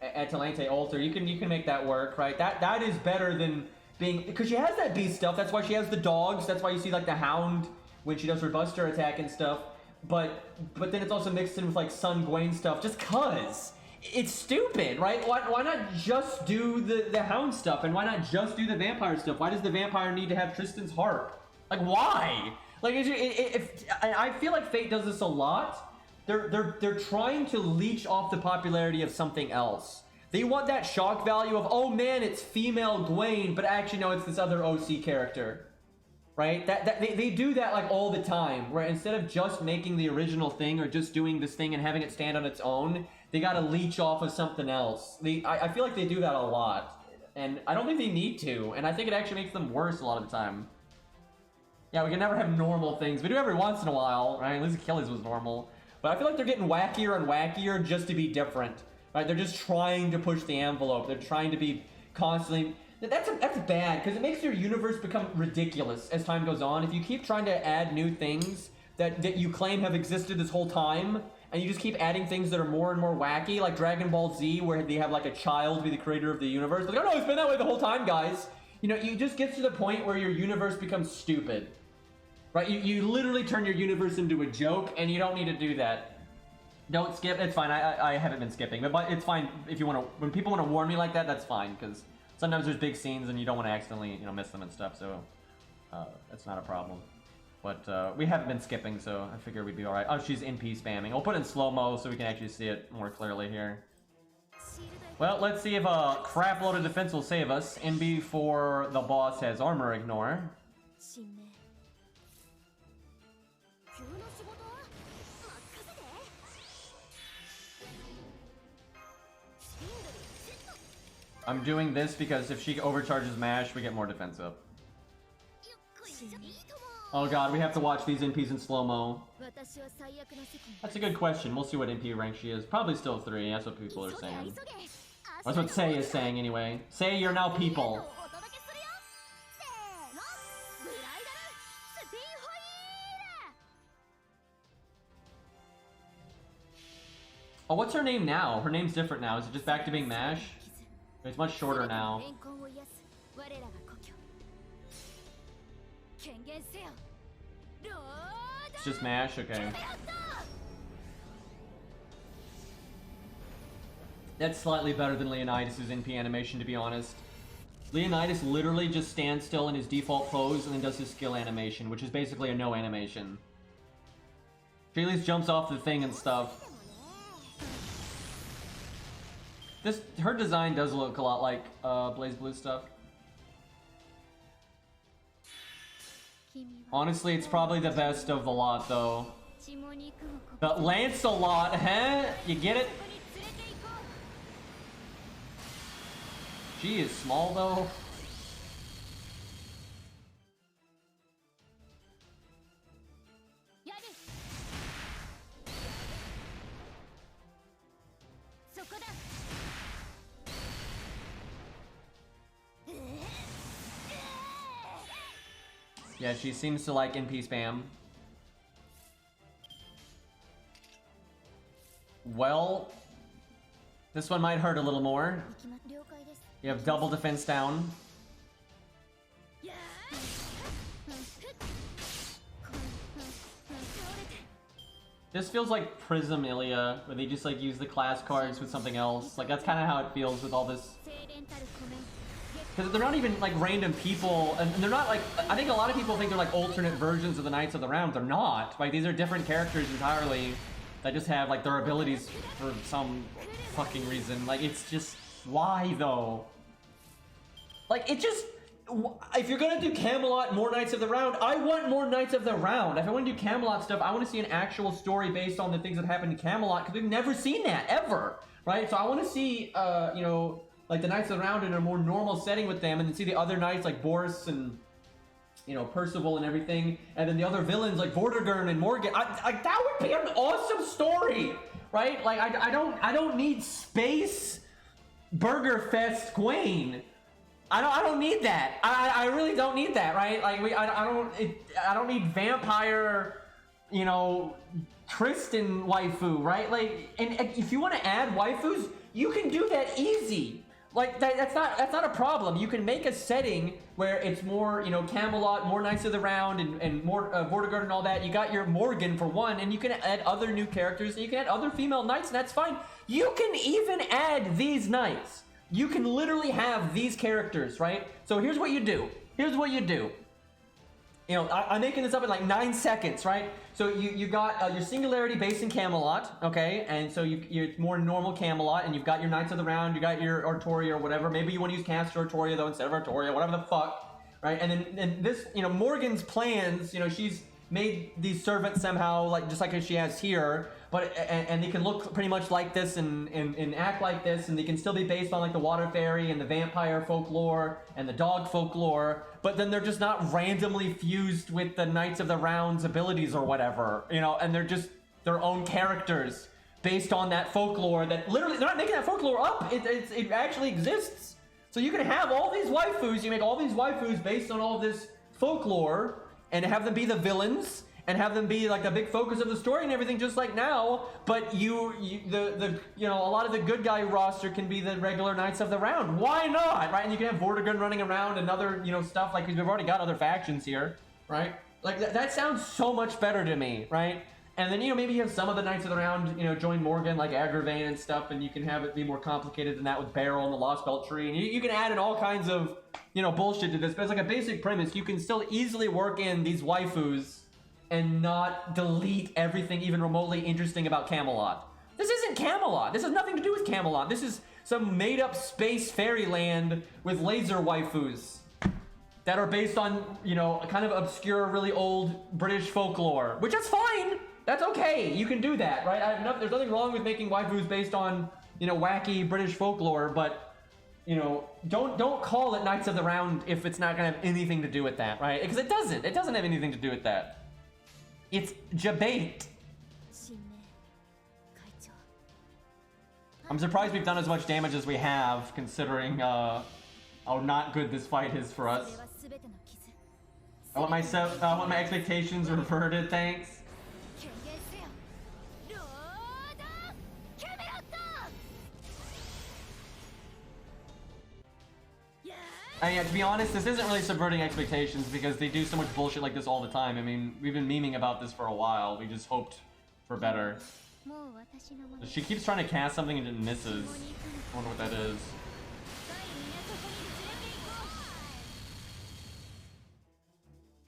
Atalante altar. You can make that work, right? That is better than being, because she has that beast stuff. That's why she has the dogs. That's why you see like the hound when she does her Buster attack and stuff. But then it's also mixed in with like Sun Gwaine stuff, just cause. It's stupid, right? Why not just do the hound stuff, and why not just do the vampire stuff? Why does the vampire need to have Tristan's heart? Like, why? Like, I feel like Fate does this a lot. They're trying to leech off the popularity of something else. They want that shock value of, oh man, it's female Gwaine, but actually no, it's this other OC character. Right? They do that like all the time, where instead of just making the original thing or just doing this thing and having it stand on its own, they gotta leech off of something else. I feel like they do that a lot, and I don't think they need to, and I think it actually makes them worse a lot of the time. Yeah, we can never have normal things. We do every once in a while, right? At least Achilles was normal. But I feel like they're getting wackier and wackier just to be different, right? They're just trying to push the envelope. They're trying to be constantly... That's bad, because it makes your universe become ridiculous as time goes on. If you keep trying to add new things that you claim have existed this whole time, and you just keep adding things that are more and more wacky, like Dragon Ball Z, where they have like a child be the creator of the universe. Like, oh no, it's been that way the whole time, guys. You just get to the point where your universe becomes stupid. Right? You literally turn your universe into a joke, and you don't need to do that. Don't skip, it's fine. I haven't been skipping, but it's fine if you want to, when people want to warn me like that, that's fine, because sometimes there's big scenes and you don't want to accidentally, miss them and stuff, so that's not a problem. But we haven't been skipping, so I figure we'd be alright. Oh, she's NP spamming. I'll put it in slow-mo so we can actually see it more clearly here. Well, let's see if a crap-loaded defense will save us. NB for the boss has armor ignore. I'm doing this because if she overcharges MASH, we get more defense up. Oh god, we have to watch these NPs in slow-mo. That's a good question. We'll see what NP rank she is. Probably still 3, that's what people are saying. That's what Sei is saying anyway. Sei, you're now people. Oh, what's her name now? Her name's different now. Is it just back to being MASH? It's much shorter now. It's just MASH? Okay. That's slightly better than Leonidas' NP animation, to be honest. Leonidas literally just stands still in his default pose and then does his skill animation, which is basically a no animation. She at least jumps off the thing and stuff. Her design does look a lot like Blaze Blue stuff. Honestly, it's probably the best of the lot, though. But Lancelot, huh? You get it? She is small, though. Yeah, she seems to like NP spam. Well, this one might hurt a little more. You have double defense down. This feels like Prism Ilya, where they just like use the class cards with something else. Like that's kind of how it feels with all this. Because they're not even like random people, and they're not like, I think a lot of people think they're like alternate versions of the Knights of the Round. They're not. Like these are different characters entirely that just have like their abilities for some fucking reason. Like it's just, why though? Like it just, if you're gonna do Camelot, more Knights of the Round, I want more Knights of the Round. If I want to do Camelot stuff, I want to see an actual story based on the things that happened in Camelot, because we've never seen that, ever. Right? So I want to see, you know, like the Knights of the Round in a more normal setting with them, and then see the other knights like Boris and, you know, Percival and everything, and then the other villains like Vortigern and Morgan. That would be an awesome story, right? Like I don't need space Burger Fest Queen. I don't need that. I really don't need that, right? Like I don't need vampire, you know, Tristan waifu, right? Like, and if you want to add waifus, you can do that easy. Like that's not a problem. You can make a setting where it's more, you know, Camelot, more Knights of the Round, and more Vortigern and all that. You got your Morgan for one, and you can add other new characters, and you can add other female knights, and that's fine. You can even add these knights. You can literally have these characters, right? So here's what you do. Here's what you do. You know, I'm making this up in like 9 seconds, right? So you got your Singularity based in Camelot, okay? And so you're more normal Camelot, and you've got your Knights of the Round, you got your Artoria or whatever. Maybe you want to use Castor Artoria though instead of Artoria, whatever the fuck, right? And then this, you know, Morgan's plans, you know, she's made these servants somehow like just like she has here, but and they can look pretty much like this and act like this, and they can still be based on like the water fairy and the vampire folklore and the dog folklore, but then they're just not randomly fused with the Knights of the Round's abilities or whatever, you know, and they're just their own characters based on that folklore that literally they're not making that folklore up. It actually exists. So you can have all these waifus, you make all these waifus based on all this folklore, and have them be the villains, and have them be like the big focus of the story and everything, just like now. But you know, a lot of the good guy roster can be the regular Knights of the Round. Why not, right? And you can have Vortigern running around and other, you know, stuff like, we've already got other factions here, right? Like that sounds so much better to me, right? And then, you know, maybe you have some of the Knights of the Round, you know, join Morgan, like Agravain and stuff, and you can have it be more complicated than that with Beryl and the Lostbelt tree. And you can add in all kinds of, you know, bullshit to this, but it's like a basic premise. You can still easily work in these waifus and not delete everything even remotely interesting about Camelot. This isn't Camelot. This has nothing to do with Camelot. This is some made-up space fairyland with laser waifus that are based on, you know, a kind of obscure, really old British folklore, which is fine. That's okay. You can do that, right? There's nothing wrong with making waifus based on, you know, wacky British folklore, but, you know, don't call it Knights of the Round if it's not gonna have anything to do with that, right? Because it doesn't. It doesn't have anything to do with that. It's jabate. I'm surprised we've done as much damage as we have, considering how not good this fight is for us. I want my expectations reverted, thanks. And yeah, to be honest, this isn't really subverting expectations because they do so much bullshit like this all the time. I mean, we've been memeing about this for a while. We just hoped for better. She keeps trying to cast something and it misses. I wonder what that is.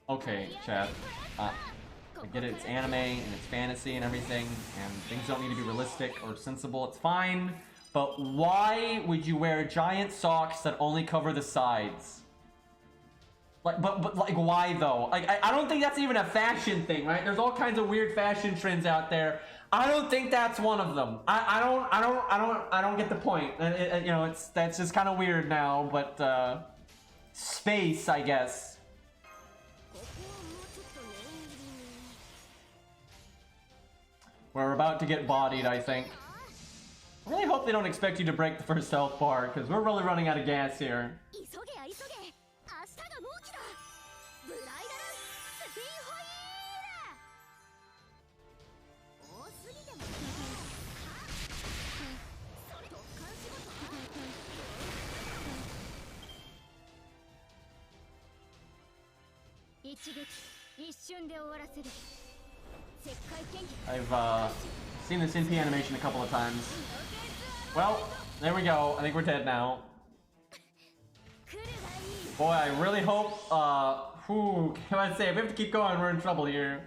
Okay, chat. I get it, it's anime and it's fantasy and everything, and things don't need to be realistic or sensible. It's fine. But why would you wear giant socks that only cover the sides? Like, but like, why though? Like, I don't think that's even a fashion thing, right? There's all kinds of weird fashion trends out there. I don't think that's one of them. I don't get the point. You know, that's just kind of weird now. But space, I guess. We're about to get bodied, I think. I really hope they don't expect you to break the first health bar, because we're really running out of gas here. I've seen this NP animation a couple of times. Well, there we go. I think we're dead now. Boy, I really hope, can I say, if we have to keep going, we're in trouble here.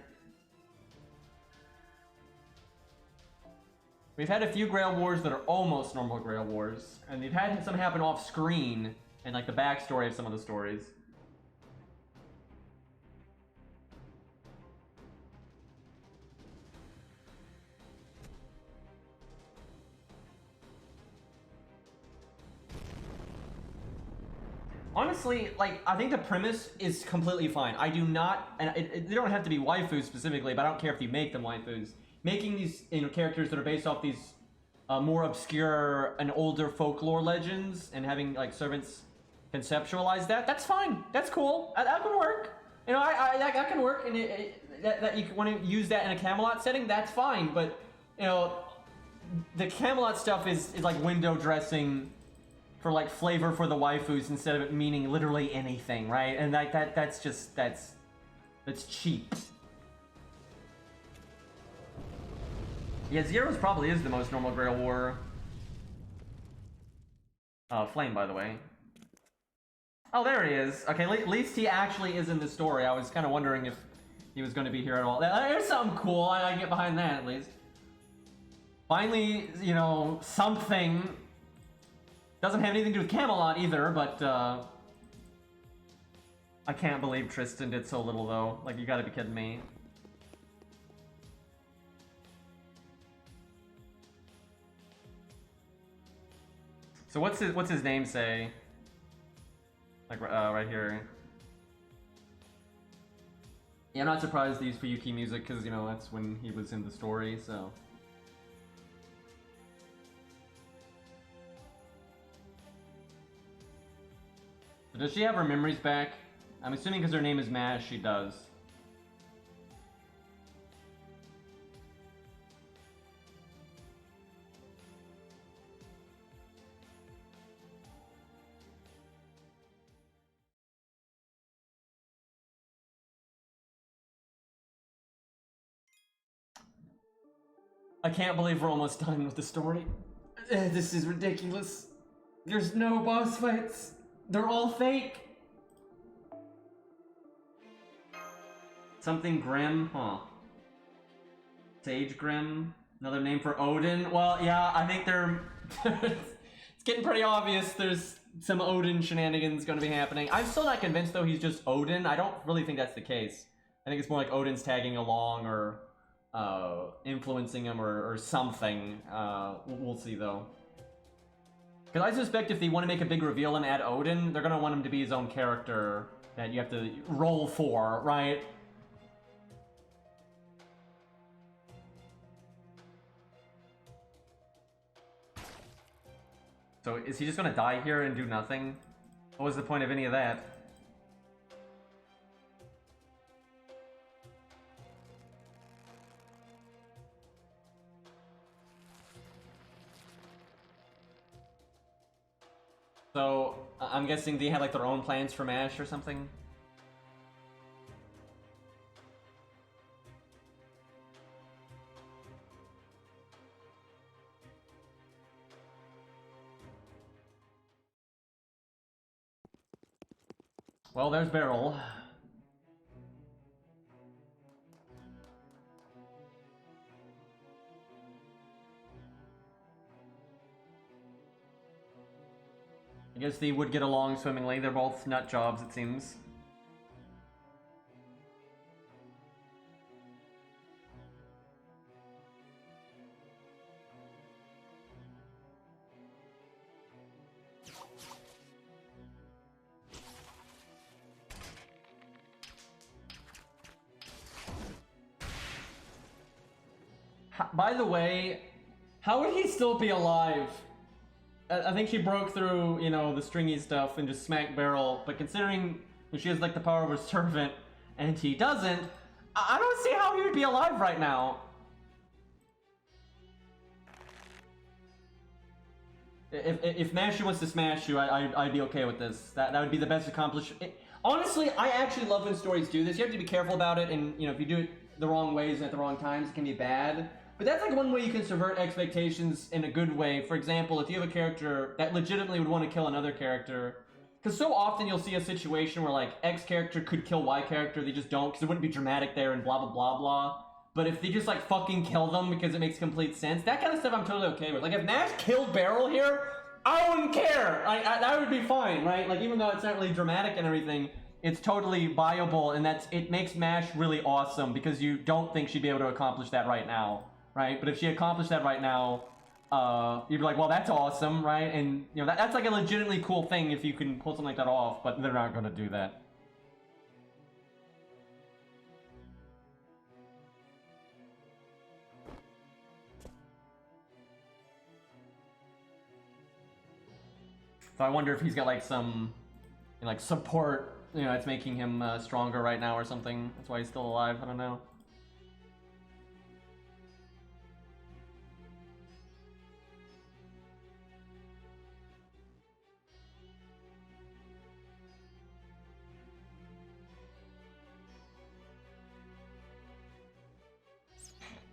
We've had a few Grail Wars that are almost normal Grail Wars, and they've had some happen off screen, and like the backstory of some of the stories. Honestly, like, I think the premise is completely fine. I do not, and they don't have to be waifus specifically, but I don't care if you make them waifus. Making these, you know, characters that are based off these more obscure and older folklore legends and having like servants conceptualize that. That's fine. That's cool. That can work. You know, that can work. And that you want to use that in a Camelot setting, that's fine. But you know, the Camelot stuff is like window dressing for like flavor for the waifus instead of it meaning literally anything, right? And that's cheap. Yeah, Zero's probably is the most normal Grail War. Flame, by the way. Oh, there he is. Okay, at least he actually is in the story. I was kind of wondering if he was going to be here at all. There's something cool. I can get behind that, at least. Finally, you know, something. Doesn't have anything to do with Camelot either, but, I can't believe Tristan did so little, though. Like, you gotta be kidding me. So what's his name say? Like right here. Yeah, I'm not surprised they used Fuyuki music because you know that's when he was in the story. So. But does she have her memories back? I'm assuming because her name is Mash, she does. I can't believe we're almost done with the story. This is ridiculous. There's no boss fights. They're all fake. Something Grim, huh? Sage Grim, another name for Odin. Well, yeah, I think they're... it's getting pretty obvious there's some Odin shenanigans gonna be happening. I'm still not convinced though he's just Odin. I don't really think that's the case. I think it's more like Odin's tagging along or influencing him or something. We'll see though. Because I suspect if they want to make a big reveal and add Odin, they're gonna want him to be his own character that you have to roll for, right? So is he just gonna die here and do nothing? What was the point of any of that? So, I'm guessing they had like their own plans for MASH or something? Well, there's Beryl. I guess they would get along swimmingly. They're both nut jobs, it seems. By the way, how would he still be alive? I think she broke through, you know, the stringy stuff and just smacked Beryl, but considering she has like the power of a servant and he doesn't, I don't see how he would be alive right now. If Mashu wants to smash you, I'd be okay with this. That would be the best accomplishment. Honestly, I actually love when stories do this. You have to be careful about it, and you know, if you do it the wrong ways and at the wrong times, it can be bad. But that's like one way you can subvert expectations in a good way. For example, if you have a character that legitimately would want to kill another character, because so often you'll see a situation where like X character could kill Y character, they just don't because it wouldn't be dramatic there and blah blah blah blah. But if they just like fucking kill them because it makes complete sense, that kind of stuff I'm totally okay with. Like if Nash killed Beryl here, I wouldn't care. That would be fine, right? Like even though it's not really dramatic and everything, it's totally viable, and it makes MASH really awesome because you don't think she'd be able to accomplish that right now. Right, but if she accomplished that right now, you'd be like, well, that's awesome, right? And you know that's like a legitimately cool thing if you can pull something like that off, but they're not going to do that. So I wonder if he's got like some like support, you know, it's making him stronger right now or something. That's why he's still alive. I don't know.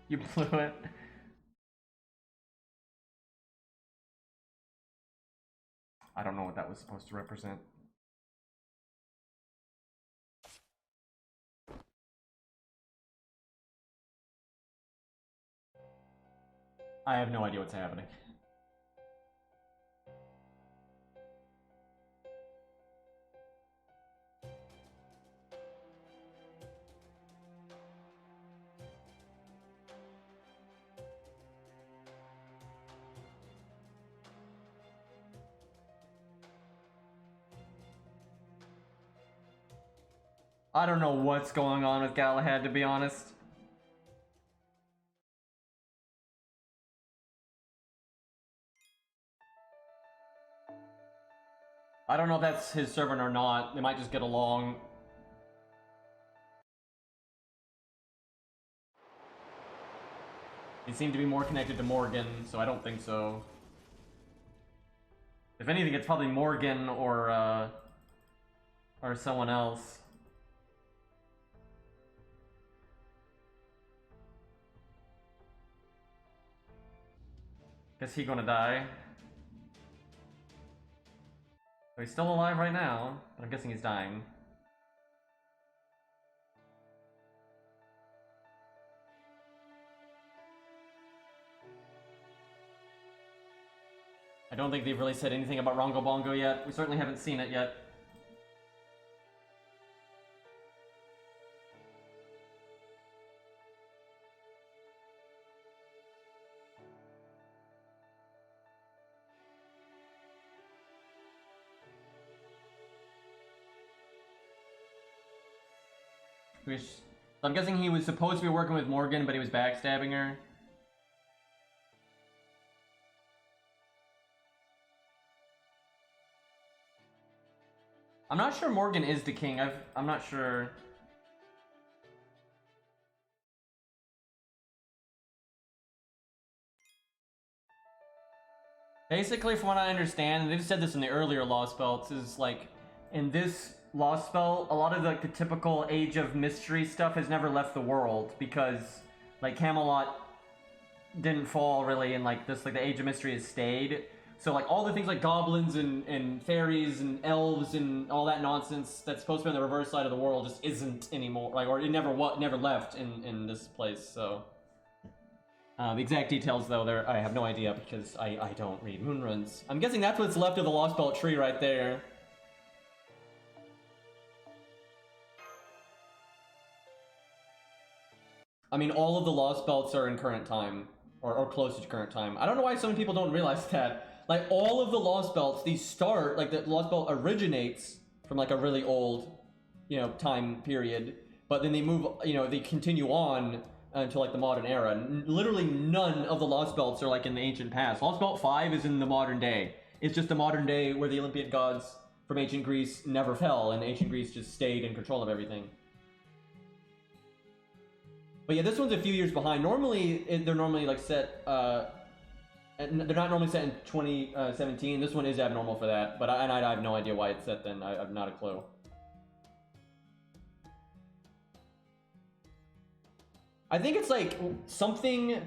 You blew it. I don't know what that was supposed to represent. I have no idea what's happening. I don't know what's going on with Galahad, to be honest. I don't know if that's his servant or not. They might just get along. He seemed to be more connected to Morgan, so I don't think so. If anything, it's probably Morgan or someone else. Guess he gonna die. So he's still alive right now, but I'm guessing he's dying. I don't think they've really said anything about Rongo Bongo yet. We certainly haven't seen it yet. I'm guessing he was supposed to be working with Morgan, but he was backstabbing her. I'm not sure Morgan is the king. I'm not sure. Basically, from what I understand, and they've said this in the earlier Lostbelts, is like in this Lostbelt, a lot of like the typical Age of Mystery stuff has never left the world because like Camelot didn't fall really, and like this, like the Age of Mystery has stayed. So like all the things like goblins and fairies and elves and all that nonsense that's supposed to be on the reverse side of the world just isn't anymore. Like, or it never left in this place. So the exact details though, I have no idea because I don't read moon runes. I'm guessing that's what's left of the Lostbelt tree right there. I mean, all of the Lostbelts are in current time, or close to current time. I don't know why so many people don't realize that. Like, all of the Lostbelts, these start, like, the Lostbelt originates from, like, a really old, you know, time period. But then they move, you know, they continue on until, like, the modern era. Literally none of the Lostbelts are, like, in the ancient past. Lostbelt 5 is in the modern day. It's just the modern day where the Olympian gods from ancient Greece never fell, and ancient Greece just stayed in control of everything. But yeah, this one's a few years behind. Normally, they're normally like set, they're not normally set in 2017. This one is abnormal for that, but I have no idea why it's set then. I have not a clue. I think it's like something,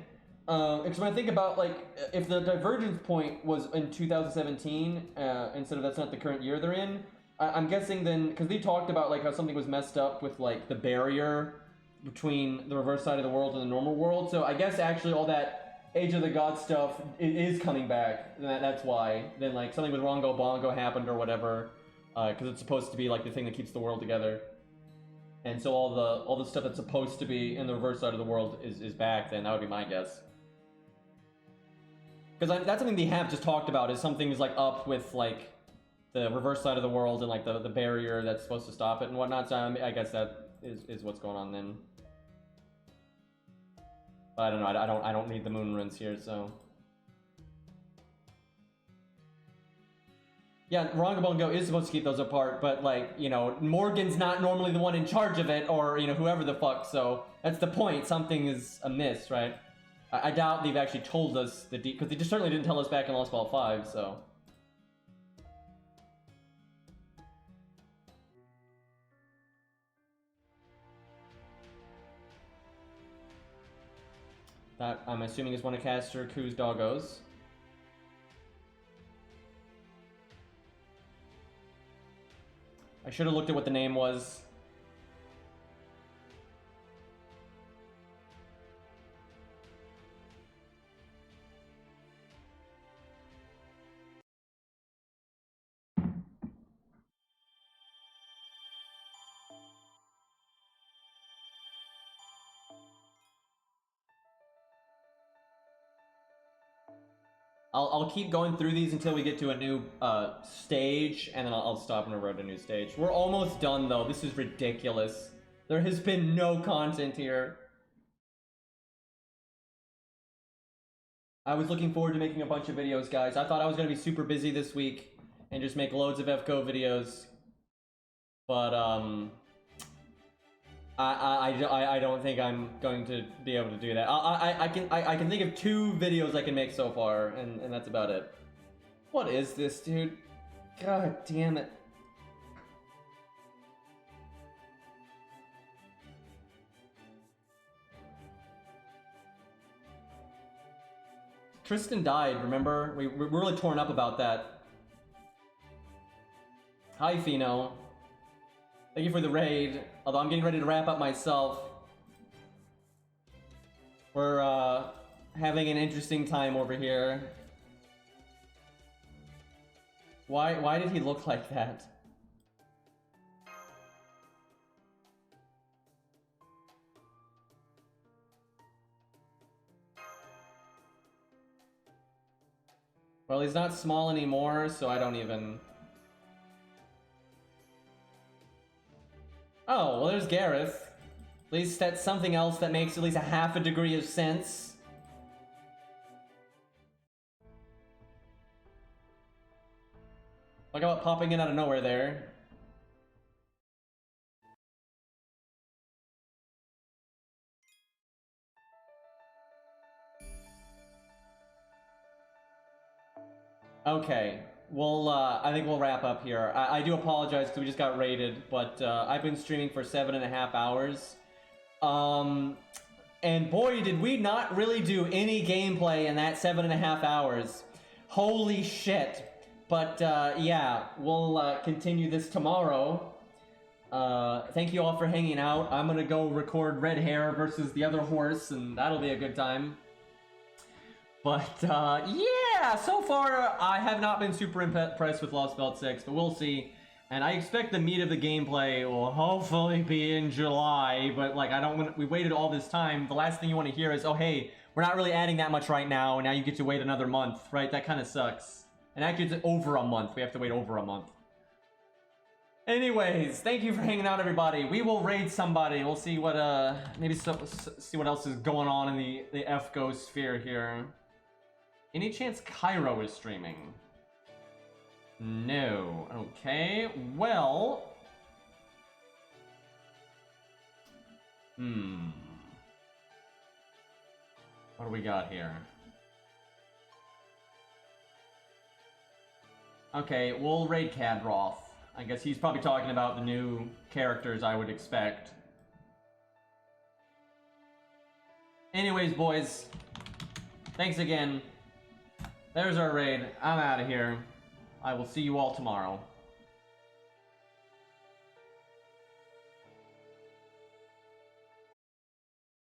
because when I think about like, if the divergence point was in 2017, instead of that's not the current year they're in, I'm guessing then, because they talked about like how something was messed up with like the barrier between the reverse side of the world and the normal world. So I guess actually all that Age of the Gods stuff is coming back. And that's why. Then like something with Rongo Bongo happened or whatever, because it's supposed to be like the thing that keeps the world together. And so all the stuff that's supposed to be in the reverse side of the world is back. Then that would be my guess. Because that's something they have just talked about, is something's like up with like the reverse side of the world and like the barrier that's supposed to stop it and whatnot. So I guess that is what's going on then. But I don't know. I don't read the moon runes here, so. Yeah, Rongabone Go is supposed to keep those apart, but like, you know, Morgan's not normally the one in charge of it, or, you know, whoever the fuck, so that's the point. Something is amiss, right? I doubt they've actually told us the because they just certainly didn't tell us back in Lostbelt 5, so. That, I'm assuming, is one of Caster Ku's doggos. I should have looked at what the name was. I'll keep going through these until we get to a new stage, and then I'll stop when we're at a new stage. We're almost done, though. This is ridiculous. There has been no content here. I was looking forward to making a bunch of videos, guys. I thought I was going to be super busy this week and just make loads of FGO videos. But, I don't think I'm going to be able to do that. I can think of 2 videos I can make so far, and that's about it. What is this, dude? God damn it. Tristan died, remember? We're really torn up about that. Hi, Fino. Thank you for the raid, although I'm getting ready to wrap up myself. We're having an interesting time over here. Why did he look like that? Well, he's not small anymore, so I don't even... Oh, well, there's Gareth. At least that's something else that makes at least a half a degree of sense. Look about popping in out of nowhere there. Okay, well, I think we'll wrap up here. I do apologize because we just got raided, but I've been streaming for 7.5 hours. And boy, did we not really do any gameplay in that 7.5 hours. Holy shit. But yeah, we'll continue this tomorrow. Thank you all for hanging out. I'm gonna go record Red Hair versus the other horse, and that'll be a good time. But yeah, so far I have not been super impressed with Lostbelt 6, but we'll see. And I expect the meat of the gameplay will hopefully be in July, but like I don't want, we waited all this time. The last thing you want to hear is, oh hey, we're not really adding that much right now, and now you get to wait another month, right? That kind of sucks. And actually it's over a month. We have to wait over a month. Anyways, thank you for hanging out, everybody. We will raid somebody. We'll see what maybe see what else is going on in the FGO sphere here. Any chance Cairo is streaming? No. Okay, well... What do we got here? Okay, we'll raid Kadroth. I guess he's probably talking about the new characters I would expect. Anyways, boys. Thanks again. There's our raid. I'm out of here. I will see you all tomorrow.